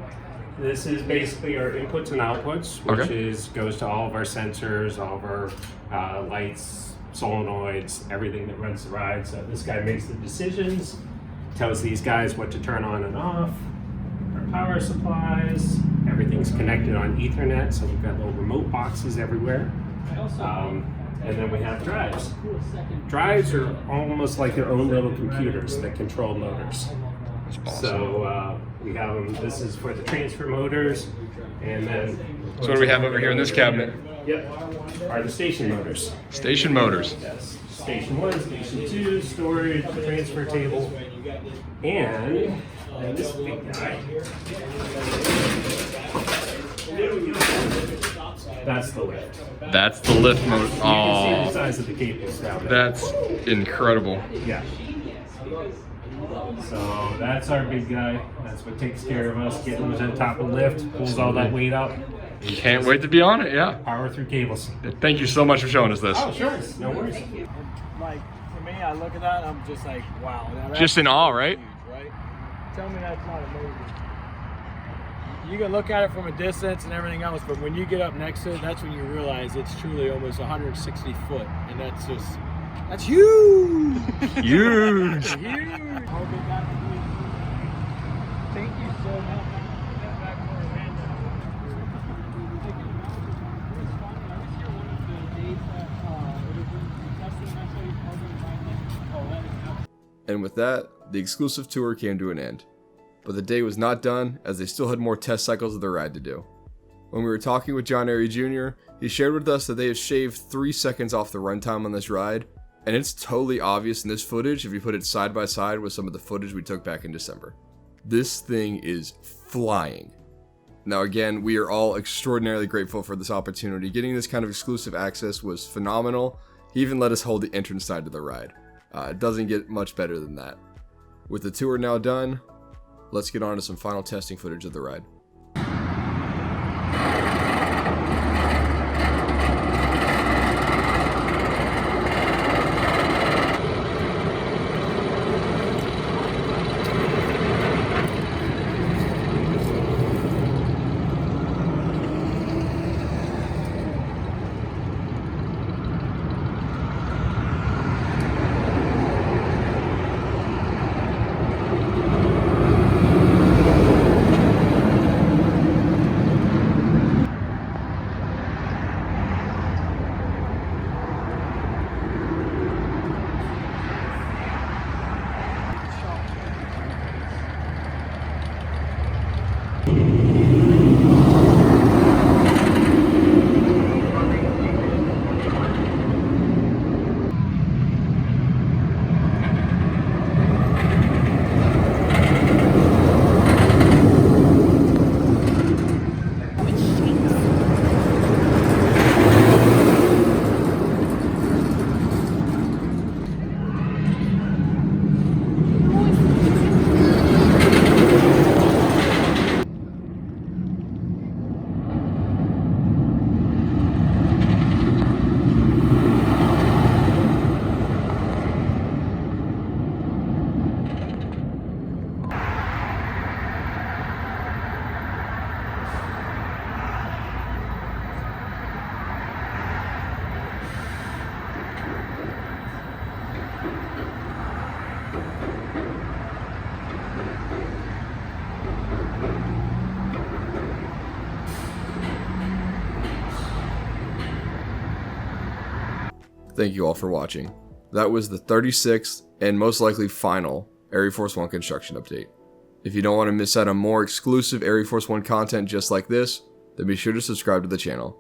This is basically our inputs and outputs, which goes to all of our sensors, all of our lights, solenoids, everything that runs the ride. So this guy makes the decisions, tells these guys what to turn on and off. Our power supplies, everything's connected on Ethernet, so we've got little remote boxes everywhere. And then we have drives. Drives are almost like their own little computers that control motors. So we have them. This is for the transfer motors, and then. So what do we have over here in this cabinet? Yep, are the station motors. Station motors. Yes. Station 1, Station 2, storage, transfer table, and this big guy. That's the lift. That's the lift motor. You can see the size of the cables down there. That's incredible. Yeah. So that's our big guy. That's what takes care of us, getting us on top of the lift, pulls all that weight up. Can't wait to be on it, yeah. Power through cables. Thank you so much for showing us this. Oh, sure. No worries. Like, for me, I look at that and I'm just like, wow. Now that's Just in awe, right? huge, right? Tell me that's not amazing. You can look at it from a distance and everything else, but when you get up next to it, that's when you realize it's truly almost 160 foot. And that's just, that's huge! Huge. Huge! Thank you so much. Get back to Orlando. It's funny, I was here one of the days that it was in testing, that's why you called me right now. Oh, that is And with that, the exclusive tour came to an end. but the day was not done as they still had more test cycles of the ride to do. When we were talking with John Arie Jr., he shared with us that they have shaved 3 seconds off the runtime on this ride, and it's totally obvious in this footage if you put it side by side with some of the footage we took back in December. This thing is flying. Now again, we are all extraordinarily grateful for this opportunity. Getting this kind of exclusive access was phenomenal. He even let us hold the entrance side to the ride. It doesn't get much better than that. With the tour now done, let's get on to some final testing footage of the ride. Thank you all for watching. That was the 36th and most likely final ArieForce One construction update. If you don't want to miss out on more exclusive ArieForce One content just like this, then be sure to subscribe to the channel,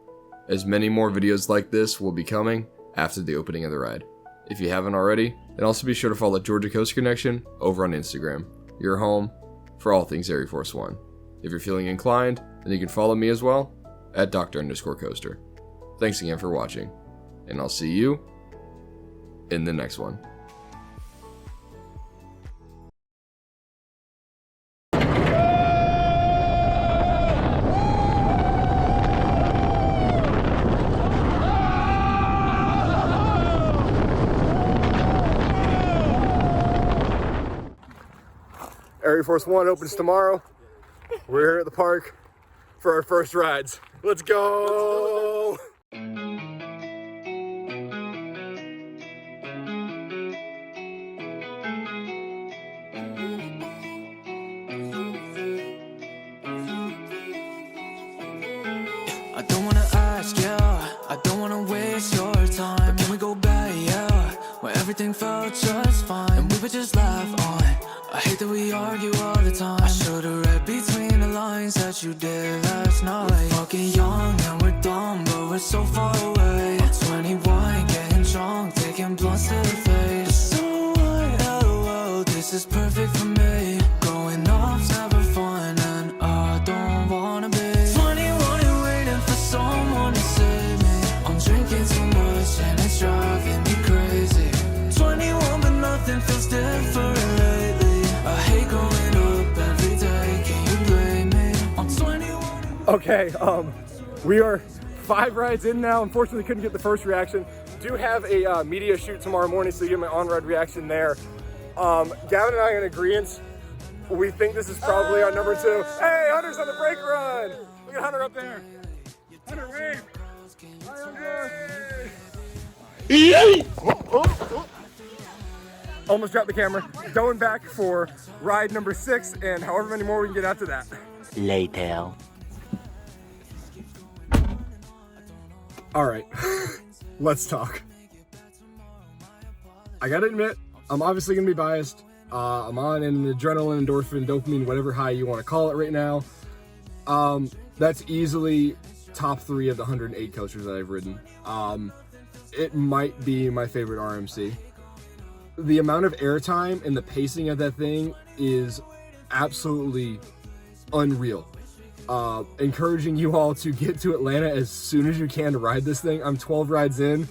as many more videos like this will be coming after the opening of the ride. If you haven't already, then also be sure to follow Georgia Coast Connection over on Instagram, your home for all things ArieForce One. If you're feeling inclined, then you can follow me as well at Dr_Coaster. Thanks again for watching, and I'll see you in the next one. ArieForce One opens tomorrow. We're here at the park for our first rides. Let's go! I don't wanna ask, yeah, I don't wanna waste your time, but can we go back, yeah, where everything felt just fine, and we would just laugh on. I hate that we argue all the time. I should've read between the lines that you did last night. We're fucking young and we're dumb, but we're so far away. I'm 21, getting drunk, taking blunts to the face. So what, LOL, this is perfect for me. Going off's never fun, and I don't wanna be 21 and waiting for someone to save me. I'm drinking too much and it's driving me crazy. 21 but nothing feels different lately. I hate growing up every day, can you blame me? I'm 21. Okay, we are 5 rides in now. Unfortunately, couldn't get the first reaction. Do have a media shoot tomorrow morning, so you get my on-ride reaction there. Gavin and I are in agreement. We think this is probably our number 2. Hey, Hunter's on the brake run. Look at Hunter up there. Hunter, wave. Hi, Hunter. Hey. Oh. Almost dropped the camera. Going back for ride number 6 and however many more we can get after that. Later. All right, let's talk. I gotta admit, I'm obviously gonna be biased. I'm on an adrenaline, endorphin, dopamine, whatever high you want to call it right now. That's easily top 3 of the 108 coasters that I've ridden. It might be my favorite RMC. The amount of airtime and the pacing of that thing is absolutely unreal. Encouraging you all to get to Atlanta as soon as you can to ride this thing. I'm 12 rides in,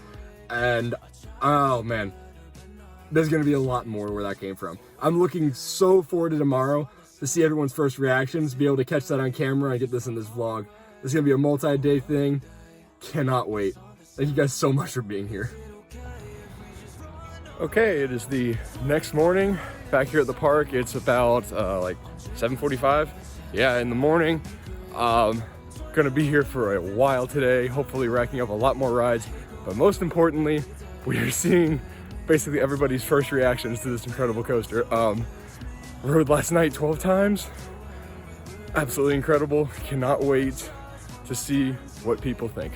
and oh man, there's gonna be a lot more where that came from. I'm looking so forward to tomorrow to see everyone's first reactions, be able to catch that on camera and get this in this vlog. This is gonna be a multi-day thing. Cannot wait. Thank you guys so much for being here. Okay, it is the next morning back here at the park. It's about like 7:45. Yeah, in the morning. Gonna be here for a while today, hopefully racking up a lot more rides. But most importantly, we are seeing basically everybody's first reactions to this incredible coaster. Rode last night 12 times. Absolutely incredible. Cannot wait to see what people think.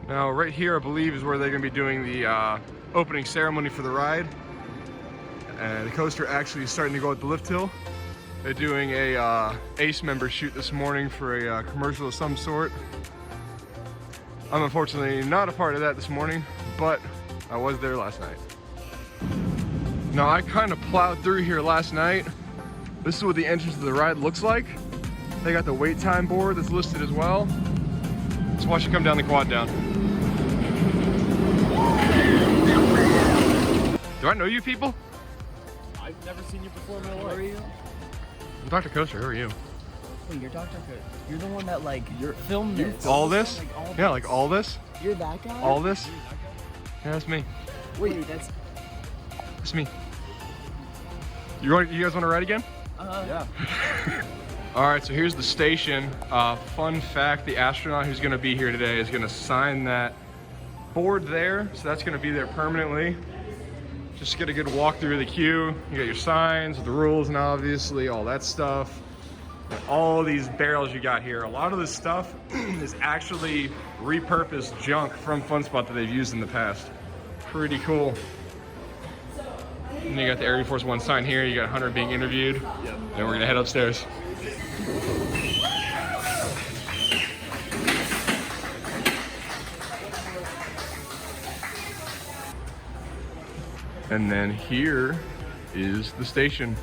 Now right here I believe is where they're gonna be doing the opening ceremony for the ride. And the coaster actually is starting to go at the lift hill. They're doing a ACE member shoot this morning for a commercial of some sort. I'm unfortunately not a part of that this morning, but I was there last night. Now I kind of plowed through here last night. This is what the entrance to the ride looks like. They got the wait time board that's listed as well. Let's watch it come down the quad down. Do I know you people? I've never seen you before in my life. Who are you? I'm Dr. Coaster, who are you? Wait, you're Dr. Cook. You're the one that filmed this. All this? All Yeah, like all this? You're that guy? All this? Yeah, that's me. Wait, that's... That's me. You guys want to ride again? Yeah. All right, so here's the station. Fun fact, the astronaut who's gonna be here today is gonna sign that board there. So that's gonna be there permanently. Just get a good walk through the queue. You got your signs, the rules, and obviously all that stuff. And all these barrels you got here. A lot of this stuff is actually repurposed junk from FunSpot that they've used in the past. Pretty cool. And you got the ArieForce One sign here. You got Hunter being interviewed. Yep. Then we're gonna head upstairs. And then here is the station.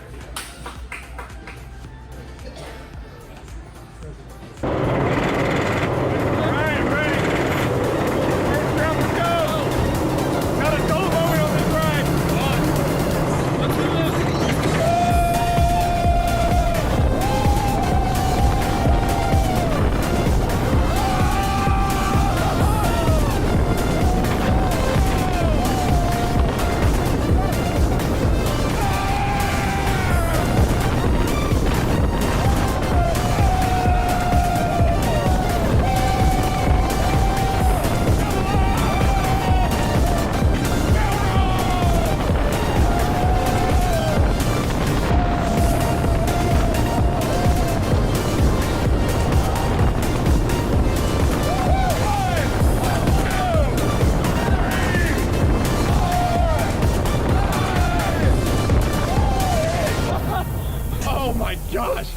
Gosh,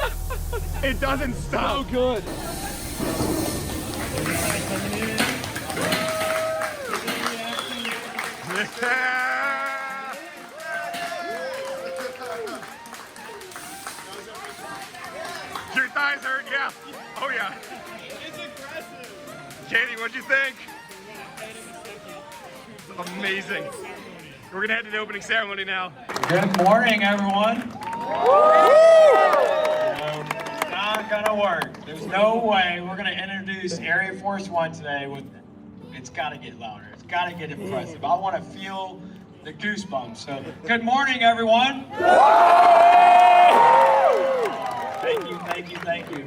it doesn't stop. So good. Your thighs hurt, yeah. Oh yeah. It's aggressive. Katie, what'd you think? Amazing. We're gonna head to the opening ceremony now. Good morning, everyone. It's not gonna work. There's no way we're gonna introduce ArieForce One today with. It's gotta get louder. It's gotta get impressive. I want to feel the goosebumps. So, good morning, everyone. Thank you, thank you, thank you.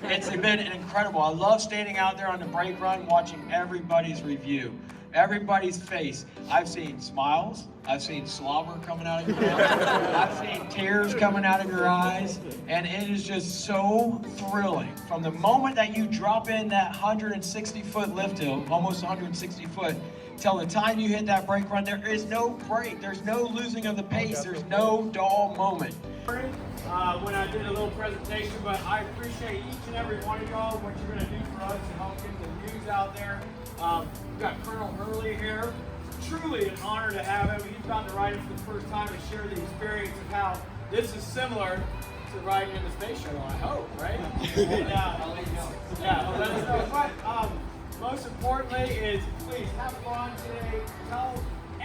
It's been incredible. I love standing out there on the brake run, watching everybody's review. Everybody's face. I've seen smiles. I've seen slobber coming out of your mouth. I've seen tears coming out of your eyes. And it is just so thrilling. From the moment that you drop in that 160-foot lift hill, almost 160 foot, till the time you hit that brake run. There is no break. There's no losing of the pace. There's no dull moment. When I did a little presentation, but I appreciate each and every one of y'all, what you're going to do for us to help get the news out there. We've got Colonel Hurley here. Truly an honor to have him. He's about to ride it for the first time and share the experience of how this is similar to riding in the space shuttle, I hope, right? And, I'll let you know. Yeah, I'll let us know. But most importantly is please have fun today. Tell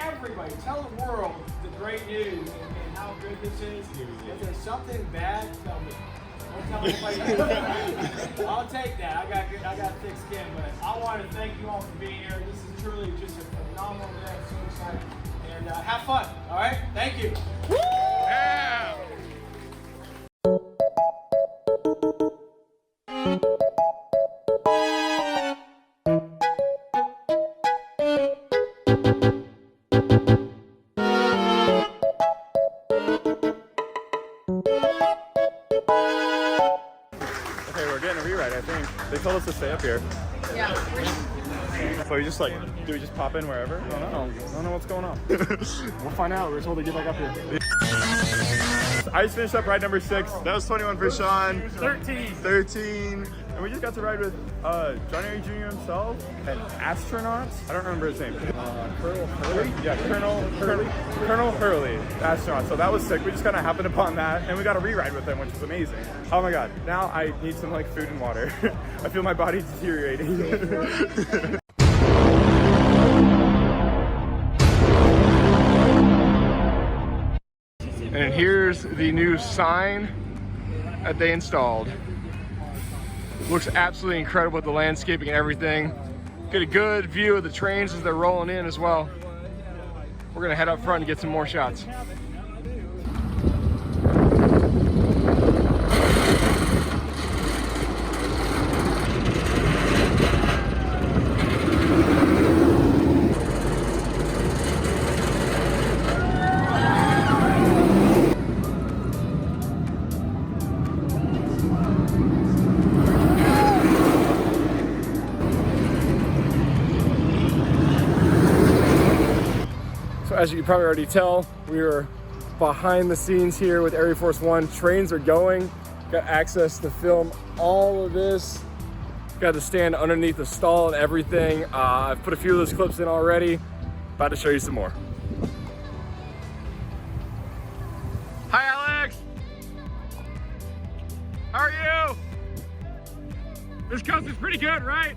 everybody, tell the world the great news and how good this is. If there's something bad, tell me. Don't tell anybody. I'll take that. I got thick skin, but I want to thank you all for being here. This is truly just a phenomenal day. I'm so excited. And have fun. All right? Thank you. Yeah! Okay, we're getting a rewrite, I think. They told us to stay up here. Yeah. So we just like, do we just pop in wherever? I don't know what's going on. We'll find out. We're told to get back up here. I just finished up ride number 6. That was 21 for Sean. 13. And we just got to ride with John Arie Jr. himself, an astronaut. I don't remember his name. Colonel Hurley? Yeah, Colonel Hurley, astronaut. So that was sick. We just kind of happened upon that, and we got a re-ride with him, which was amazing. Oh my God, now I need some like food and water. I feel my body deteriorating. And here's the new sign that they installed. Looks absolutely incredible with the landscaping and everything. Get a good view of the trains as they're rolling in as well. We're gonna head up front and get some more shots. So as you can probably already tell, we are behind the scenes here with ArieForce One. Trains are going. Got access to film all of this. Got to stand underneath the stall and everything. I've put a few of those clips in already. About to show you some more. Hi, Alex. How are you? This coaster's pretty good, right?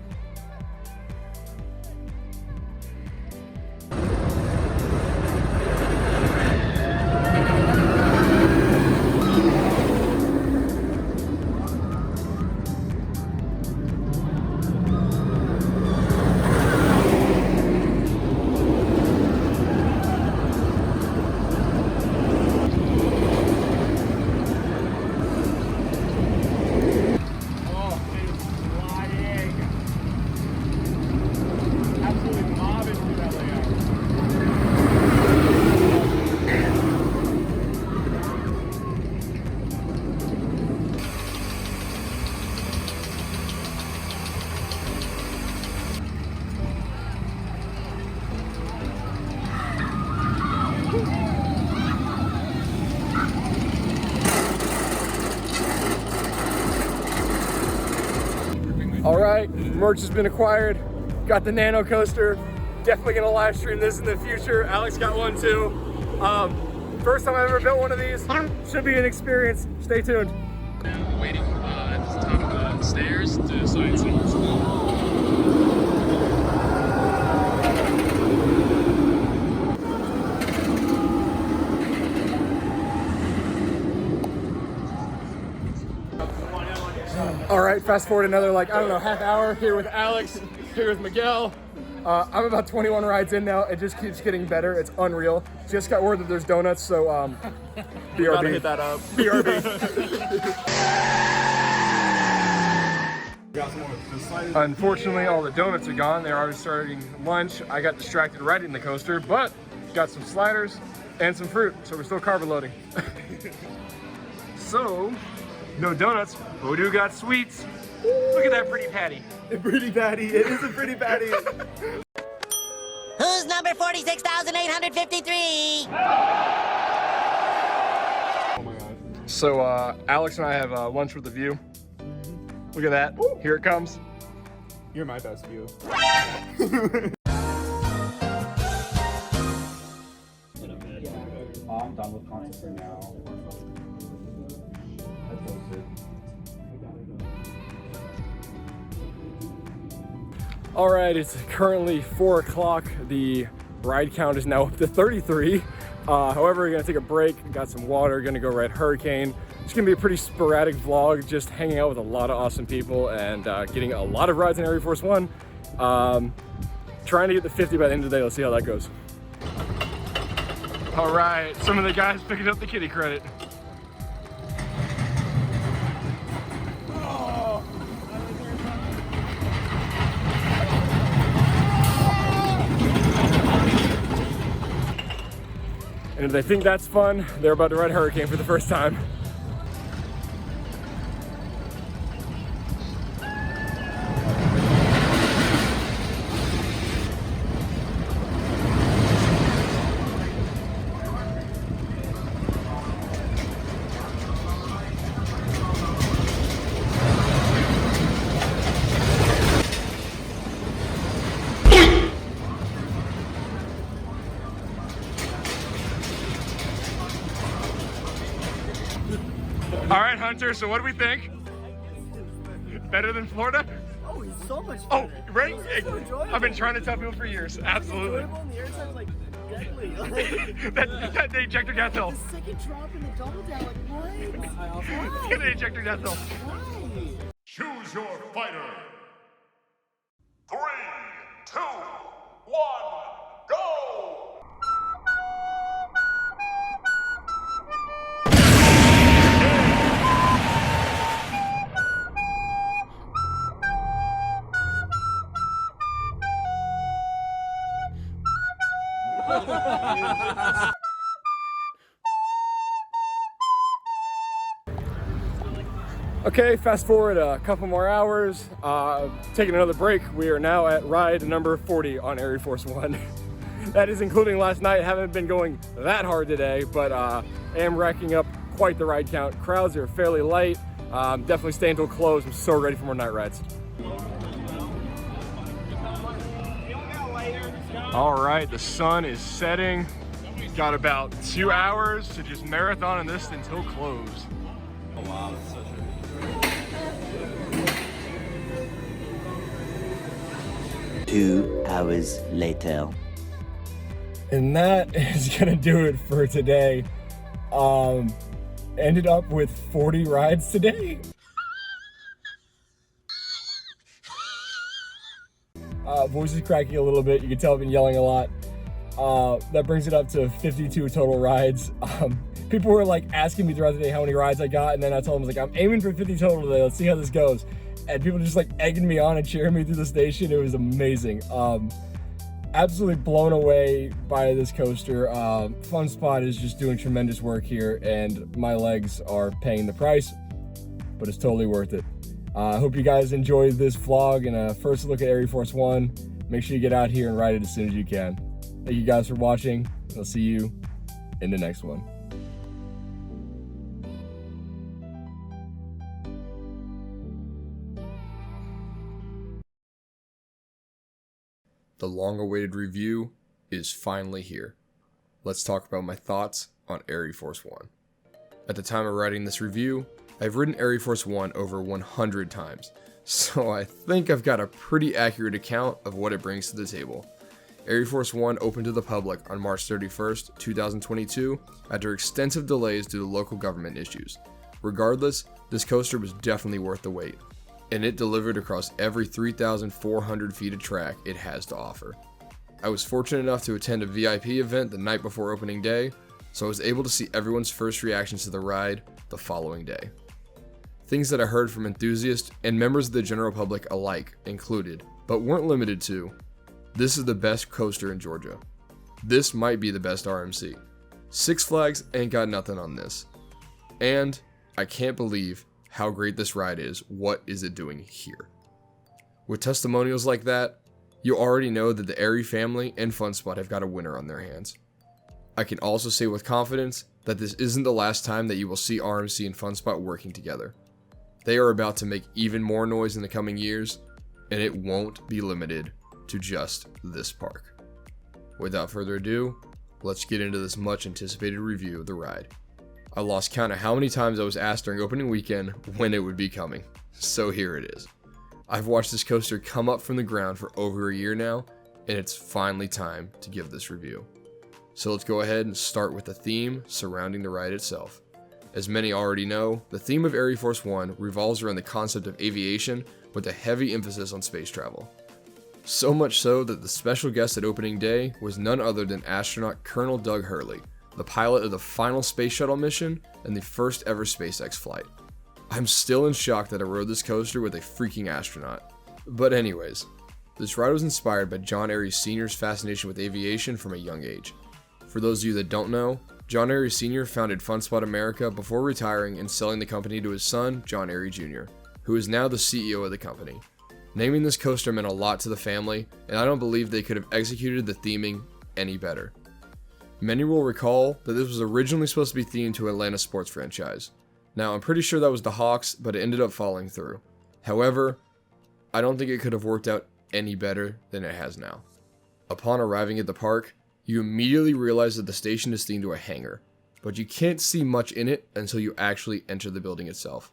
All right, merch has been acquired. Got the Nano coaster. Definitely gonna live stream this in the future. Alex got one too. First time I've ever built one of these. Should be an experience. Stay tuned. Waiting at the top of the stairs to sign seats. All right, fast forward another like, I don't know, half hour here with Alex, here with Miguel. I'm about 21 rides in now. It just keeps getting better. It's unreal. Just got word that there's donuts, so BRB. Gotta hit that up. BRB. Unfortunately, all the donuts are gone. They're already starting lunch. I got distracted riding the coaster, but got some sliders and some fruit, so we're still carb loading. So, no donuts, but we do got sweets. Look at that pretty patty. Pretty patty. It is a pretty patty. number 46,853. So Alex and I have lunch with the view. Look at that. Here it comes. You're my best view. I'm done with content for now. All right, it's currently 4 o'clock. The ride count is now up to 33. However, we're gonna take a break, got some water, gonna go ride Hurricane. It's gonna be a pretty sporadic vlog, just hanging out with a lot of awesome people and getting a lot of rides in ArieForce One. Trying to get to 50 by the end of the day. Let's see how that goes. All right, some of the guys picking up the kitty credit. And if they think that's fun, they're about to ride Hurricane for the first time. All right, Hunter, so what do we think? Better than Florida? Oh, he's so much Oh, better. right? He's so enjoyable. I've been trying to tell people for years. Absolutely. Enjoyable, and the air time's like deadly. that the ejector death hill. The second drop in the double down, like what? Get the ejector death hill. Why? Choose your fighter. 3, 2, 1, go! Okay, fast forward a couple more hours, taking another break. We are now at ride number 40 on ArieForce One. That is including last night. Haven't been going that hard today, but am racking up quite the ride count. Crowds are fairly light. Definitely staying till close. I'm so ready for more night rides. All right, the sun is setting. Got about 2 hours to just marathon in this until close. Oh wow, that's such a 2 hours later. And that is gonna do it for today. Ended up with 40 rides today. Voice is cracking a little bit. You can tell I've been yelling a lot. That brings it up to 52 total rides. People were like asking me throughout the day how many rides I got, and then I told them, I was like, I'm aiming for 50 total today. Let's see how this goes. And people just like egging me on and cheering me through the station. It was amazing. Absolutely blown away by this coaster. Fun Spot is just doing tremendous work here, and my legs are paying the price, but it's totally worth it. I hope you guys enjoyed this vlog and a first look at ArieForce One. Make sure you get out here and ride it as soon as you can. Thank you guys for watching. I'll see you in the next one. The long-awaited review is finally here. Let's talk about my thoughts on ArieForce One. At the time of writing this review, I've ridden ArieForce One over 100 times, so I think I've got a pretty accurate account of what it brings to the table. ArieForce One opened to the public on March 31st, 2022, after extensive delays due to local government issues. Regardless, this coaster was definitely worth the wait, and it delivered across every 3,400 feet of track it has to offer. I was fortunate enough to attend a VIP event the night before opening day, so I was able to see everyone's first reactions to the ride the following day. Things that I heard from enthusiasts and members of the general public alike included, but weren't limited to, this is the best coaster in Georgia. This might be the best RMC. Six Flags ain't got nothing on this. And I can't believe how great this ride is. What is it doing here? With testimonials like that, you already know that the Arie family and FunSpot have got a winner on their hands. I can also say with confidence that this isn't the last time that you will see RMC and FunSpot working together. They are about to make even more noise in the coming years, and it won't be limited to just this park. Without further ado, let's get into this much anticipated review of the ride. I lost count of how many times I was asked during opening weekend when it would be coming, so here it is. I've watched this coaster come up from the ground for over a year now, and it's finally time to give this review. So let's go ahead and start with the theme surrounding the ride itself. As many already know, the theme of ArieForce One revolves around the concept of aviation with a heavy emphasis on space travel. So much so that the special guest at opening day was none other than astronaut Colonel Doug Hurley, the pilot of the final space shuttle mission and the first ever SpaceX flight. I'm still in shock that I rode this coaster with a freaking astronaut. But anyways, this ride was inspired by John Arie Sr.'s fascination with aviation from a young age. For those of you that don't know, John Arie Sr. founded FunSpot America before retiring and selling the company to his son, John Arie Jr., who is now the CEO of the company. Naming this coaster meant a lot to the family, and I don't believe they could have executed the theming any better. Many will recall that this was originally supposed to be themed to Atlanta sports franchise. Now, I'm pretty sure that was the Hawks, but it ended up falling through. However, I don't think it could have worked out any better than it has now. Upon arriving at the park, you immediately realize that the station is themed to a hangar, but you can't see much in it until you actually enter the building itself.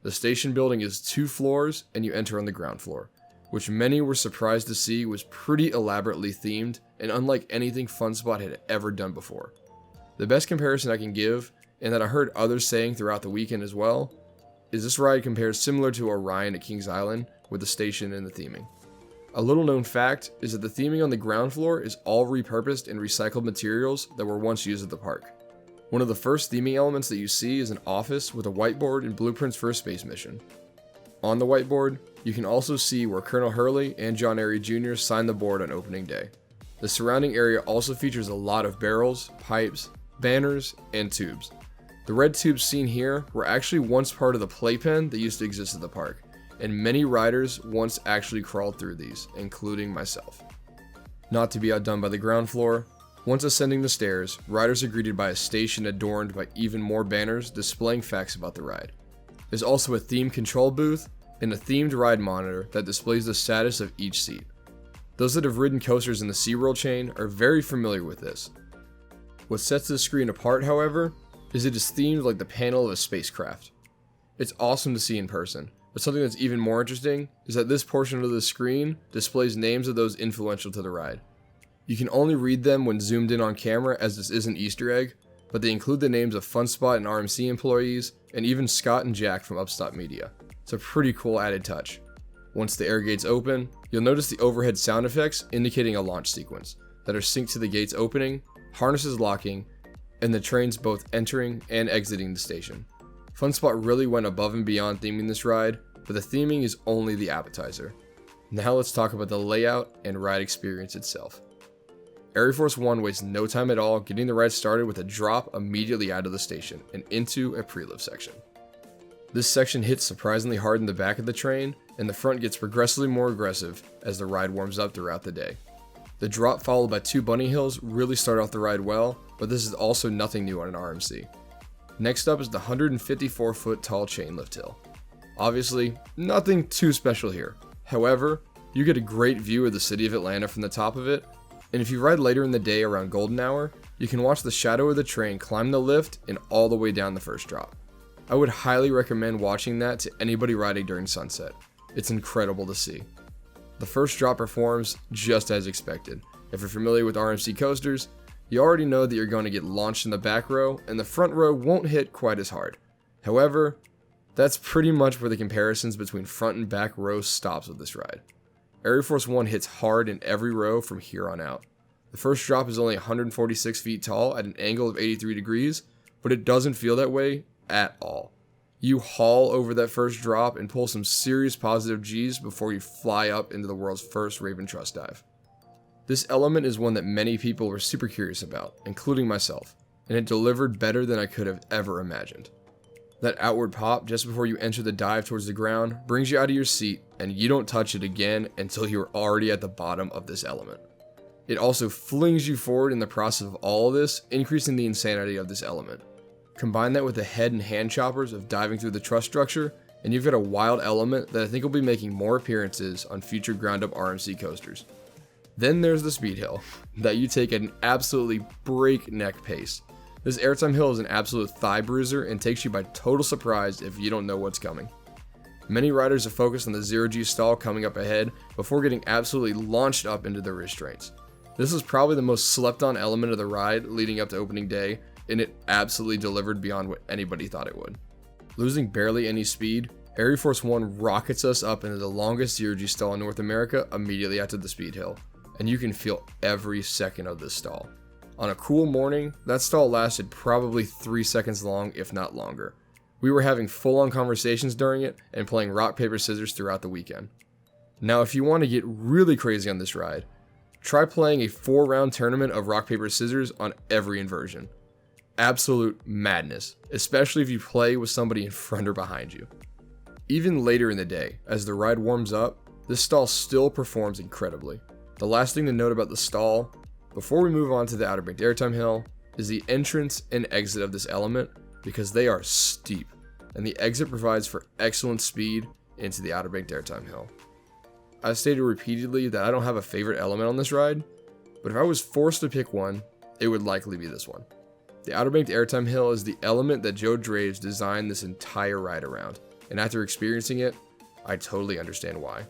The station building is 2 floors, and you enter on the ground floor, which many were surprised to see was pretty elaborately themed and unlike anything FunSpot had ever done before. The best comparison I can give, and that I heard others saying throughout the weekend as well, is this ride compares similar to Orion at Kings Island with the station and the theming. A little known fact is that the theming on the ground floor is all repurposed and recycled materials that were once used at the park. One of the first theming elements that you see is an office with a whiteboard and blueprints for a space mission. On the whiteboard, you can also see where Colonel Hurley and John Arie Jr. signed the board on opening day. The surrounding area also features a lot of barrels, pipes, banners, and tubes. The red tubes seen here were actually once part of the playpen that used to exist at the park, and many riders once actually crawled through these, including myself. Not to be outdone by the ground floor, once ascending the stairs, riders are greeted by a station adorned by even more banners displaying facts about the ride. There's also a themed control booth and a themed ride monitor that displays the status of each seat. Those that have ridden coasters in the SeaWorld chain are very familiar with this. What sets this screen apart, however, is it is themed like the panel of a spacecraft. It's awesome to see in person, but something that's even more interesting is that this portion of the screen displays names of those influential to the ride. You can only read them when zoomed in on camera, as this is an Easter egg, but they include the names of FunSpot and RMC employees, and even Scott and Jack from Upstart Media. It's a pretty cool added touch. Once the air gates open, you'll notice the overhead sound effects indicating a launch sequence that are synced to the gates opening, harnesses locking, and the trains both entering and exiting the station. FunSpot really went above and beyond theming this ride, but the theming is only the appetizer. Now let's talk about the layout and ride experience itself. ArieForce One wastes no time at all getting the ride started with a drop immediately out of the station and into a pre-lift section. This section hits surprisingly hard in the back of the train, and the front gets progressively more aggressive as the ride warms up throughout the day. The drop followed by 2 bunny hills really start off the ride well, but this is also nothing new on an RMC. Next up is the 154-foot tall chain lift hill. Obviously, nothing too special here. However, you get a great view of the city of Atlanta from the top of it, and if you ride later in the day around golden hour, you can watch the shadow of the train climb the lift and all the way down the first drop. I would highly recommend watching that to anybody riding during sunset. It's incredible to see. The first drop performs just as expected. If you're familiar with RMC coasters, you already know that you're going to get launched in the back row, and the front row won't hit quite as hard. However, that's pretty much where the comparisons between front and back rows stops with this ride. ArieForce One hits hard in every row from here on out. The first drop is only 146 feet tall at an angle of 83 degrees, but it doesn't feel that way at all. You haul over that first drop and pull some serious positive G's before you fly up into the world's first Raven Trust dive. This element is one that many people were super curious about, including myself, and it delivered better than I could have ever imagined. That outward pop just before you enter the dive towards the ground brings you out of your seat, and you don't touch it again until you're already at the bottom of this element. It also flings you forward in the process of all of this, increasing the insanity of this element. Combine that with the head and hand choppers of diving through the truss structure, and you've got a wild element that I think will be making more appearances on future ground-up RMC coasters. Then there's the speed hill, that you take at an absolutely breakneck pace. This airtime hill is an absolute thigh bruiser and takes you by total surprise if you don't know what's coming. Many riders are focused on the 0G stall coming up ahead before getting absolutely launched up into their restraints. This is probably the most slept on element of the ride leading up to opening day, and it absolutely delivered beyond what anybody thought it would. Losing barely any speed, ArieForce One rockets us up into the longest 0G stall in North America immediately after the speed hill, and you can feel every second of this stall. On a cool morning, that stall lasted probably 3 seconds long, if not longer. We were having full-on conversations during it and playing rock, paper, scissors throughout the weekend. Now, if you want to get really crazy on this ride, try playing a 4-round tournament of rock, paper, scissors on every inversion. Absolute madness, especially if you play with somebody in front or behind you. Even later in the day, as the ride warms up, this stall still performs incredibly. The last thing to note about the stall, before we move on to the Outer Banked Airtime Hill, is the entrance and exit of this element, because they are steep, and the exit provides for excellent speed into the Outer Banked Airtime Hill. I've stated repeatedly that I don't have a favorite element on this ride, but if I was forced to pick one, it would likely be this one. The Outer Banked Airtime Hill is the element that Joe Draves designed this entire ride around, and after experiencing it, I totally understand why.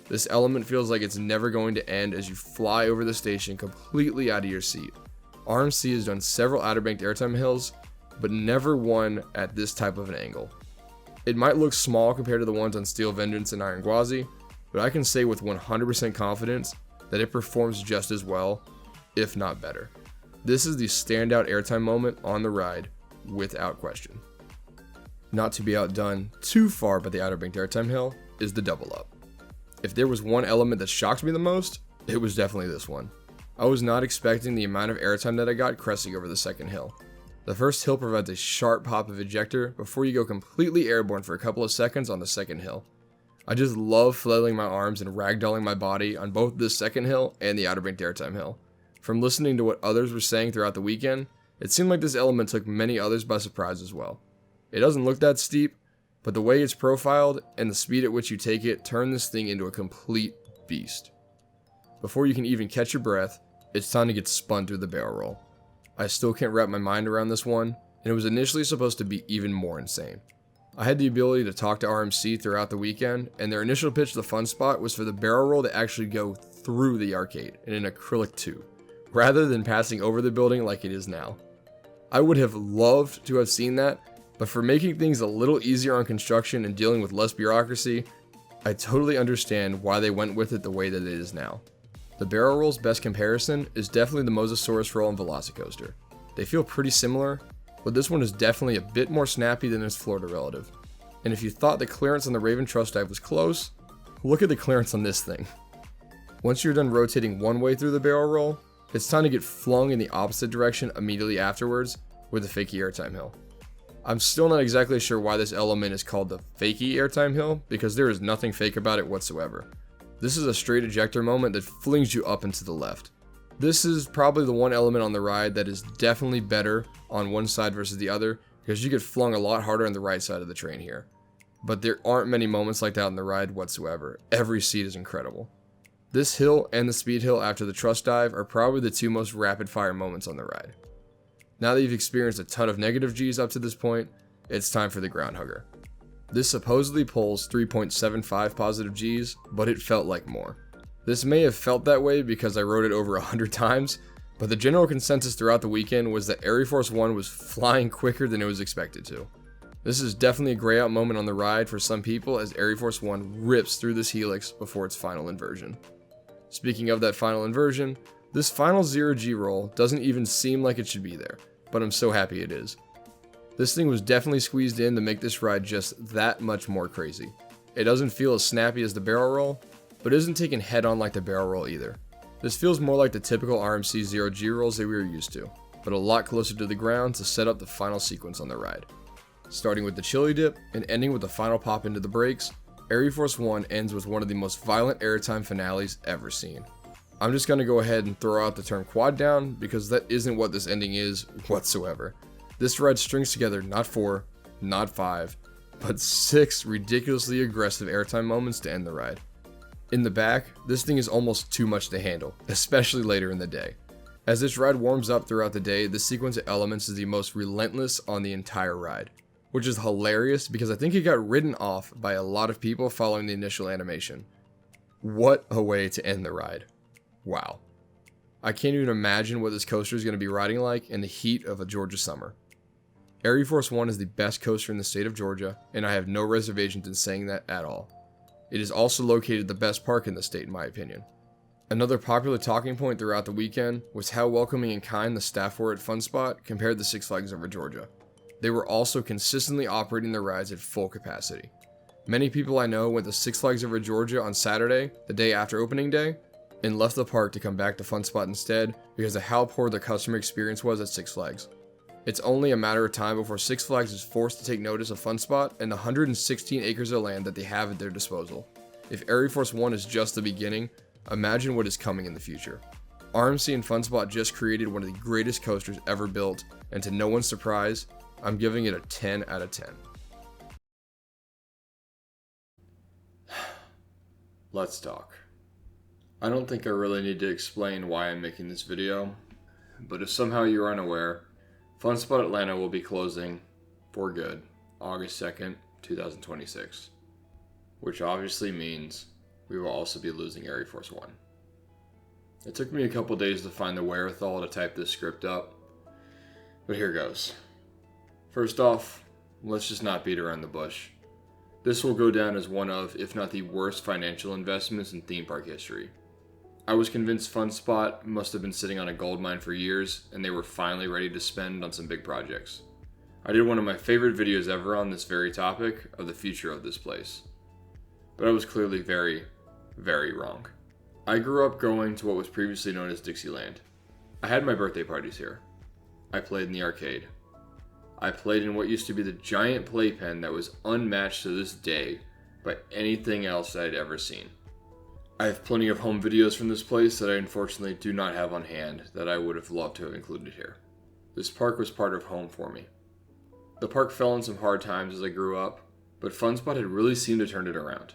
This element feels like it's never going to end as you fly over the station completely out of your seat. RMC has done several Outer Banked Airtime Hills, but never one at this type of an angle. It might look small compared to the ones on Steel Vengeance and Iron Gwazi, but I can say with 100% confidence that it performs just as well, if not better. This is the standout airtime moment on the ride, without question. Not to be outdone too far by the Outer Banked Airtime Hill is the double up. If there was one element that shocked me the most, it was definitely this one. I was not expecting the amount of airtime that I got cresting over the second hill. The first hill provides a sharp pop of ejector before you go completely airborne for a couple of seconds on the second hill. I just love flailing my arms and ragdolling my body on both this second hill and the Outer Banked Airtime Hill. From listening to what others were saying throughout the weekend, it seemed like this element took many others by surprise as well. It doesn't look that steep, but the way it's profiled and the speed at which you take it turn this thing into a complete beast. Before you can even catch your breath, it's time to get spun through the barrel roll. I still can't wrap my mind around this one, and it was initially supposed to be even more insane. I had the ability to talk to RMC throughout the weekend, and their initial pitch to the fun spot was for the barrel roll to actually go through the arcade in an acrylic tube, rather than passing over the building like it is now. I would have loved to have seen that, but for making things a little easier on construction and dealing with less bureaucracy, I totally understand why they went with it the way that it is now. The barrel roll's best comparison is definitely the Mosasaurus roll and Velocicoaster. They feel pretty similar, but this one is definitely a bit more snappy than its Florida relative. And if you thought the clearance on the Raven Truss Dive was close, look at the clearance on this thing. Once you're done rotating one way through the barrel roll, it's time to get flung in the opposite direction immediately afterwards with the Fakie Airtime Hill. I'm still not exactly sure why this element is called the Fakie Airtime Hill, because there is nothing fake about it whatsoever. This is a straight ejector moment that flings you up and to the left. This is probably the one element on the ride that is definitely better on one side versus the other, because you get flung a lot harder on the right side of the train here. But there aren't many moments like that on the ride whatsoever. Every seat is incredible. This hill and the speed hill after the truss dive are probably the two most rapid fire moments on the ride. Now that you've experienced a ton of negative G's up to this point, it's time for the ground hugger. This supposedly pulls 3.75 positive G's, but it felt like more. This may have felt that way because I rode it over 100 times, but the general consensus throughout the weekend was that ArieForce One was flying quicker than it was expected to. This is definitely a gray out moment on the ride for some people as ArieForce One rips through this helix before its final inversion. Speaking of that final inversion, this final 0G roll doesn't even seem like it should be there, but I'm so happy it is. This thing was definitely squeezed in to make this ride just that much more crazy. It doesn't feel as snappy as the barrel roll, but isn't taken head on like the barrel roll either. This feels more like the typical RMC 0G rolls that we were used to, but a lot closer to the ground to set up the final sequence on the ride. Starting with the chili dip and ending with the final pop into the brakes, ArieForce One ends with one of the most violent airtime finales ever seen. I'm just going to go ahead and throw out the term quad down because that isn't what this ending is whatsoever. This ride strings together not 4, not 5, but 6 ridiculously aggressive airtime moments to end the ride. In the back, this thing is almost too much to handle, especially later in the day. As this ride warms up throughout the day, this sequence of elements is the most relentless on the entire ride, which is hilarious because I think it got written off by a lot of people following the initial animation. What a way to end the ride. Wow. I can't even imagine what this coaster is going to be riding like in the heat of a Georgia summer. ArieForce One is the best coaster in the state of Georgia, and I have no reservations in saying that at all. It is also located the best park in the state in my opinion. Another popular talking point throughout the weekend was how welcoming and kind the staff were at Fun Spot compared to Six Flags Over Georgia. They were also consistently operating their rides at full capacity. Many people I know went to Six Flags Over Georgia on Saturday, the day after opening day, and left the park to come back to Fun Spot instead because of how poor the customer experience was at Six Flags. It's only a matter of time before Six Flags is forced to take notice of Fun Spot and the 116 acres of land that they have at their disposal. If ArieForce One is just the beginning, imagine what is coming in the future. RMC and Fun Spot just created one of the greatest coasters ever built, and to no one's surprise, I'm giving it a 10 out of 10. Let's talk. I don't think I really need to explain why I'm making this video, but if somehow you're unaware, Fun Spot Atlanta will be closing for good August 2nd, 2026, which obviously means we will also be losing ArieForce One. It took me a couple days to find the wherewithal to type this script up, but here goes. First off, let's just not beat around the bush. This will go down as one of, if not the worst financial investments in theme park history. I was convinced Fun Spot must have been sitting on a gold mine for years, and they were finally ready to spend on some big projects. I did one of my favorite videos ever on this very topic of the future of this place. But I was clearly very, very wrong. I grew up going to what was previously known as Dixieland. I had my birthday parties here. I played in the arcade. I played in what used to be the giant playpen that was unmatched to this day by anything else I'd ever seen. I have plenty of home videos from this place that I unfortunately do not have on hand that I would have loved to have included here. This park was part of home for me. The park fell in some hard times as I grew up, but Fun Spot had really seemed to turn it around.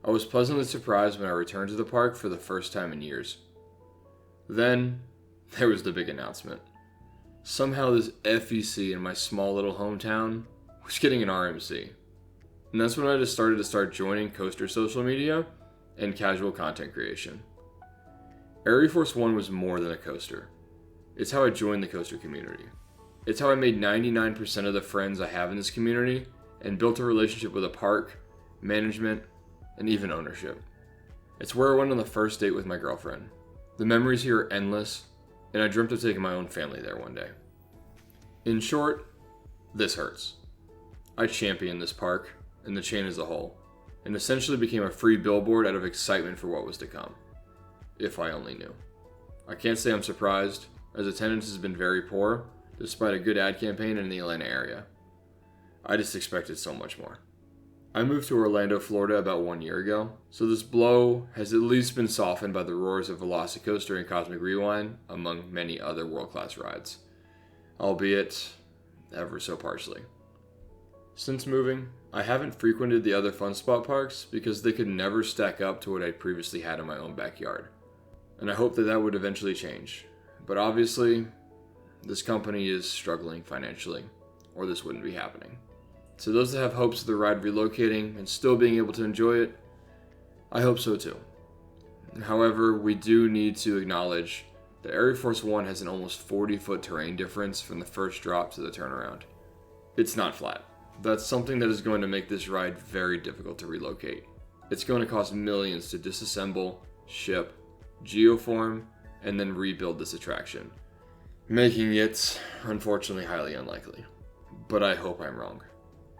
I was pleasantly surprised when I returned to the park for the first time in years. Then, there was the big announcement. Somehow this FEC in my small little hometown was getting an RMC. And that's when I just started joining coaster social media and casual content creation. ArieForce One was more than a coaster. It's how I joined the coaster community. It's how I made 99% of the friends I have in this community and built a relationship with a park, management, and even ownership. It's where I went on the first date with my girlfriend. The memories here are endless, and I dreamt of taking my own family there one day. In short, this hurts. I championed this park, and the chain as a whole, and essentially became a free billboard out of excitement for what was to come. If I only knew. I can't say I'm surprised, as attendance has been very poor, despite a good ad campaign in the Atlanta area. I just expected so much more. I moved to Orlando, Florida about 1 year ago, so this blow has at least been softened by the roars of Velocicoaster and Cosmic Rewind, among many other world-class rides. Albeit, ever so partially. Since moving, I haven't frequented the other Fun Spot parks because they could never stack up to what I previously had in my own backyard. And I hope that would eventually change. But obviously, this company is struggling financially, or this wouldn't be happening. So those that have hopes of the ride relocating and still being able to enjoy it, I hope so too. However, we do need to acknowledge that ArieForce One has an almost 40-foot terrain difference from the first drop to the turnaround. It's not flat. That's something that is going to make this ride very difficult to relocate. It's going to cost millions to disassemble, ship, geoform, and then rebuild this attraction, making it, unfortunately, highly unlikely. But I hope I'm wrong.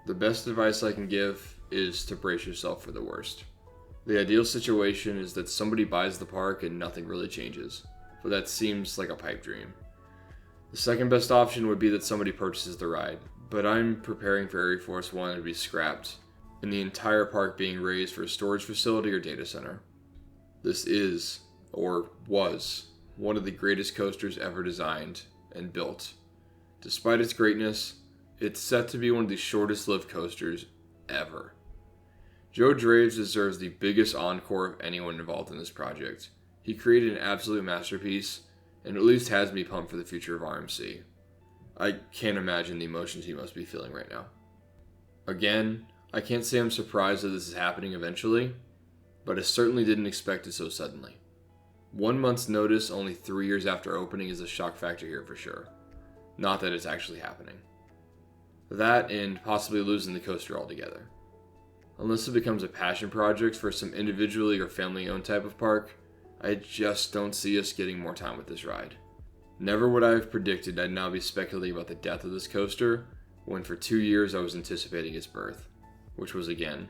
The best advice I can give is to brace yourself for the worst. The ideal situation is that somebody buys the park and nothing really changes, but that seems like a pipe dream. The second best option would be that somebody purchases the ride, but I'm preparing for ArieForce One to be scrapped and the entire park being razed for a storage facility or data center. This is, or was, one of the greatest coasters ever designed and built. Despite its greatness, it's set to be one of the shortest lived coasters ever. Joe Draves deserves the biggest encore of anyone involved in this project. He created an absolute masterpiece, and at least has me pumped for the future of RMC. I can't imagine the emotions he must be feeling right now. Again, I can't say I'm surprised that this is happening eventually, but I certainly didn't expect it so suddenly. 1 month's notice only 3 years after opening is a shock factor here for sure. Not that it's actually happening. That and possibly losing the coaster altogether. Unless it becomes a passion project for some individually or family owned type of park, I just don't see us getting more time with this ride. Never would I have predicted I'd now be speculating about the death of this coaster, when for 2 years I was anticipating its birth, which was again,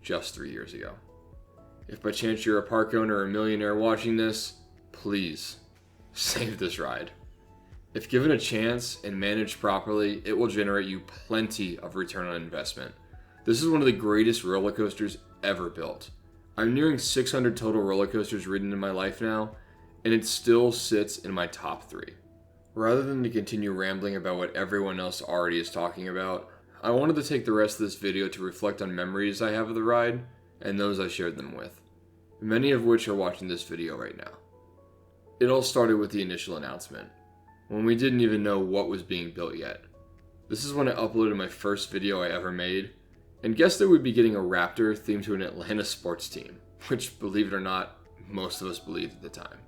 just 3 years ago. If by chance you're a park owner or a millionaire watching this, please, save this ride. If given a chance and managed properly, it will generate you plenty of return on investment. This is one of the greatest roller coasters ever built. I'm nearing 600 total roller coasters ridden in my life now, and it still sits in my top 3. Rather than to continue rambling about what everyone else already is talking about, I wanted to take the rest of this video to reflect on memories I have of the ride, and those I shared them with, many of which are watching this video right now. It all started with the initial announcement, when we didn't even know what was being built yet. This is when I uploaded my first video I ever made, and guessed that we'd be getting a Raptor themed to an Atlanta sports team, which, believe it or not, most of us believed at the time.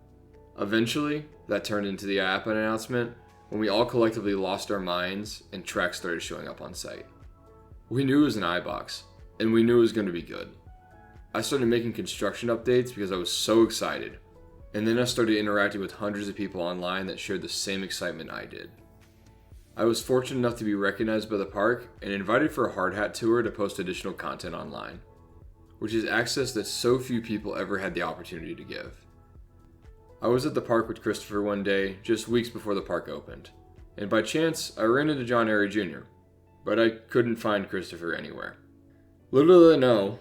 Eventually, that turned into the IAAPA announcement, when we all collectively lost our minds and tracks started showing up on site. We knew it was an iBox, and we knew it was going to be good. I started making construction updates because I was so excited, and then I started interacting with hundreds of people online that shared the same excitement I did. I was fortunate enough to be recognized by the park and invited for a hard hat tour to post additional content online, which is access that so few people ever had the opportunity to give. I was at the park with Christopher one day, just weeks before the park opened, and by chance I ran into John Arie Jr., but I couldn't find Christopher anywhere. Little did I know,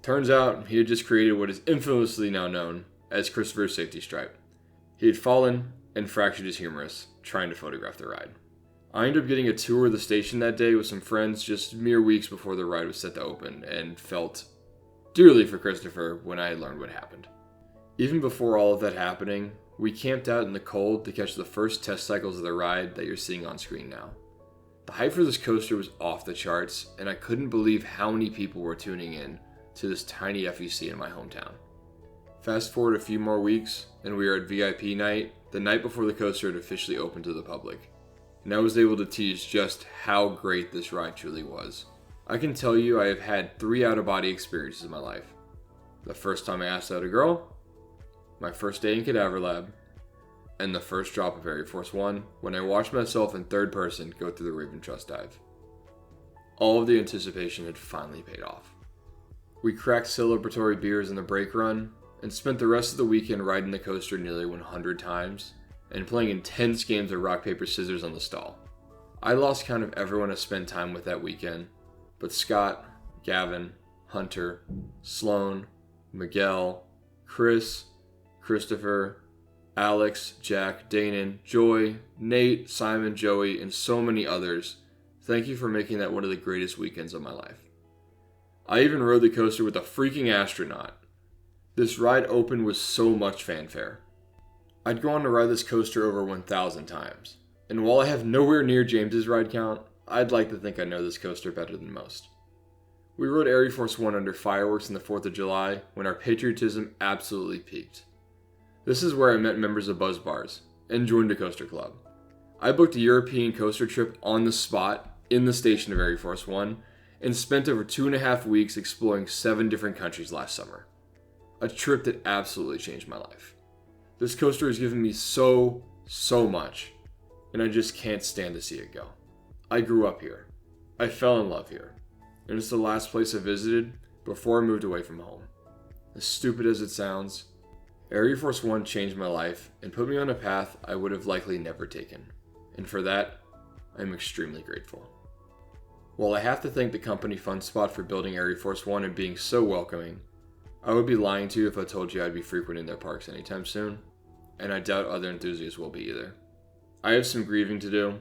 turns out he had just created what is infamously now known as Christopher's safety stripe. He had fallen and fractured his humerus trying to photograph the ride. I ended up getting a tour of the station that day with some friends just mere weeks before the ride was set to open, and felt dearly for Christopher when I learned what happened. Even before all of that happening, we camped out in the cold to catch the first test cycles of the ride that you're seeing on screen now. The hype for this coaster was off the charts, and I couldn't believe how many people were tuning in to this tiny FEC in my hometown. Fast forward a few more weeks, and we are at VIP night, the night before the coaster had officially opened to the public. And I was able to tease just how great this ride truly was. I can tell you I have had 3 out-of-body experiences in my life. The first time I asked out a girl, my first day in Cadaver Lab, and the first drop of ArieForce One when I watched myself in third person go through the Raven Trust dive. All of the anticipation had finally paid off. We cracked celebratory beers in the brake run, and spent the rest of the weekend riding the coaster nearly 100 times, and playing intense games of rock, paper, scissors on the stall. I lost count of everyone I spent time with that weekend, but Scott, Gavin, Hunter, Sloan, Miguel, Chris, Christopher, Alex, Jack, Danon, Joy, Nate, Simon, Joey, and so many others, thank you for making that one of the greatest weekends of my life. I even rode the coaster with a freaking astronaut. This ride opened with so much fanfare. I'd go on to ride this coaster over 1,000 times, and while I have nowhere near James's ride count, I'd like to think I know this coaster better than most. We rode ArieForce One under fireworks on the 4th of July when our patriotism absolutely peaked. This is where I met members of Buzz Bars and joined a coaster club. I booked a European coaster trip on the spot in the station of ArieForce One and spent over 2.5 weeks exploring 7 different countries last summer. A trip that absolutely changed my life. This coaster has given me so much, and I just can't stand to see it go. I grew up here. I fell in love here, and it's the last place I visited before I moved away from home. As stupid as it sounds, ArieForce One changed my life and put me on a path I would have likely never taken, and for that, I'm extremely grateful. While I have to thank the company FunSpot for building ArieForce One and being so welcoming, I would be lying to you if I told you I'd be frequenting their parks anytime soon, and I doubt other enthusiasts will be either. I have some grieving to do,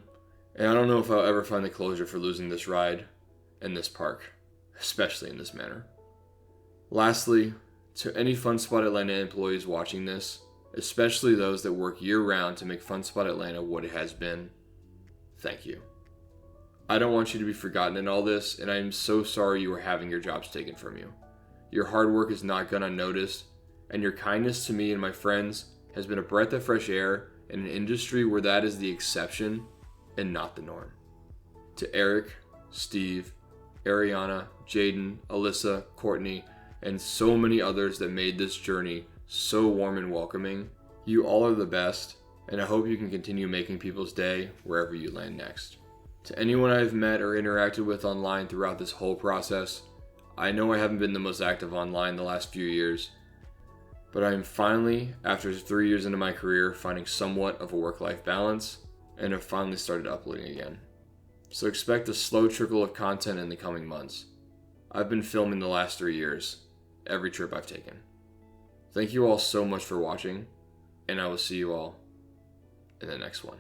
and I don't know if I'll ever find the closure for losing this ride and this park, especially in this manner. Lastly, to any FunSpot Atlanta employees watching this, especially those that work year-round to make FunSpot Atlanta what it has been, thank you. I don't want you to be forgotten in all this, and I am so sorry you are having your jobs taken from you. Your hard work is not gone unnoticed, and your kindness to me and my friends has been a breath of fresh air in an industry where that is the exception and not the norm. To Eric, Steve, Ariana, Jaden, Alyssa, Courtney, and so many others that made this journey so warm and welcoming, you all are the best, and I hope you can continue making people's day wherever you land next. To anyone I've met or interacted with online throughout this whole process, I know I haven't been the most active online the last few years, but I am finally, after 3 years into my career, finding somewhat of a work-life balance, and have finally started uploading again. So expect a slow trickle of content in the coming months. I've been filming the last 3 years, every trip I've taken. Thank you all so much for watching, and I will see you all in the next one.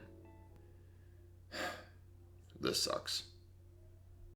This sucks.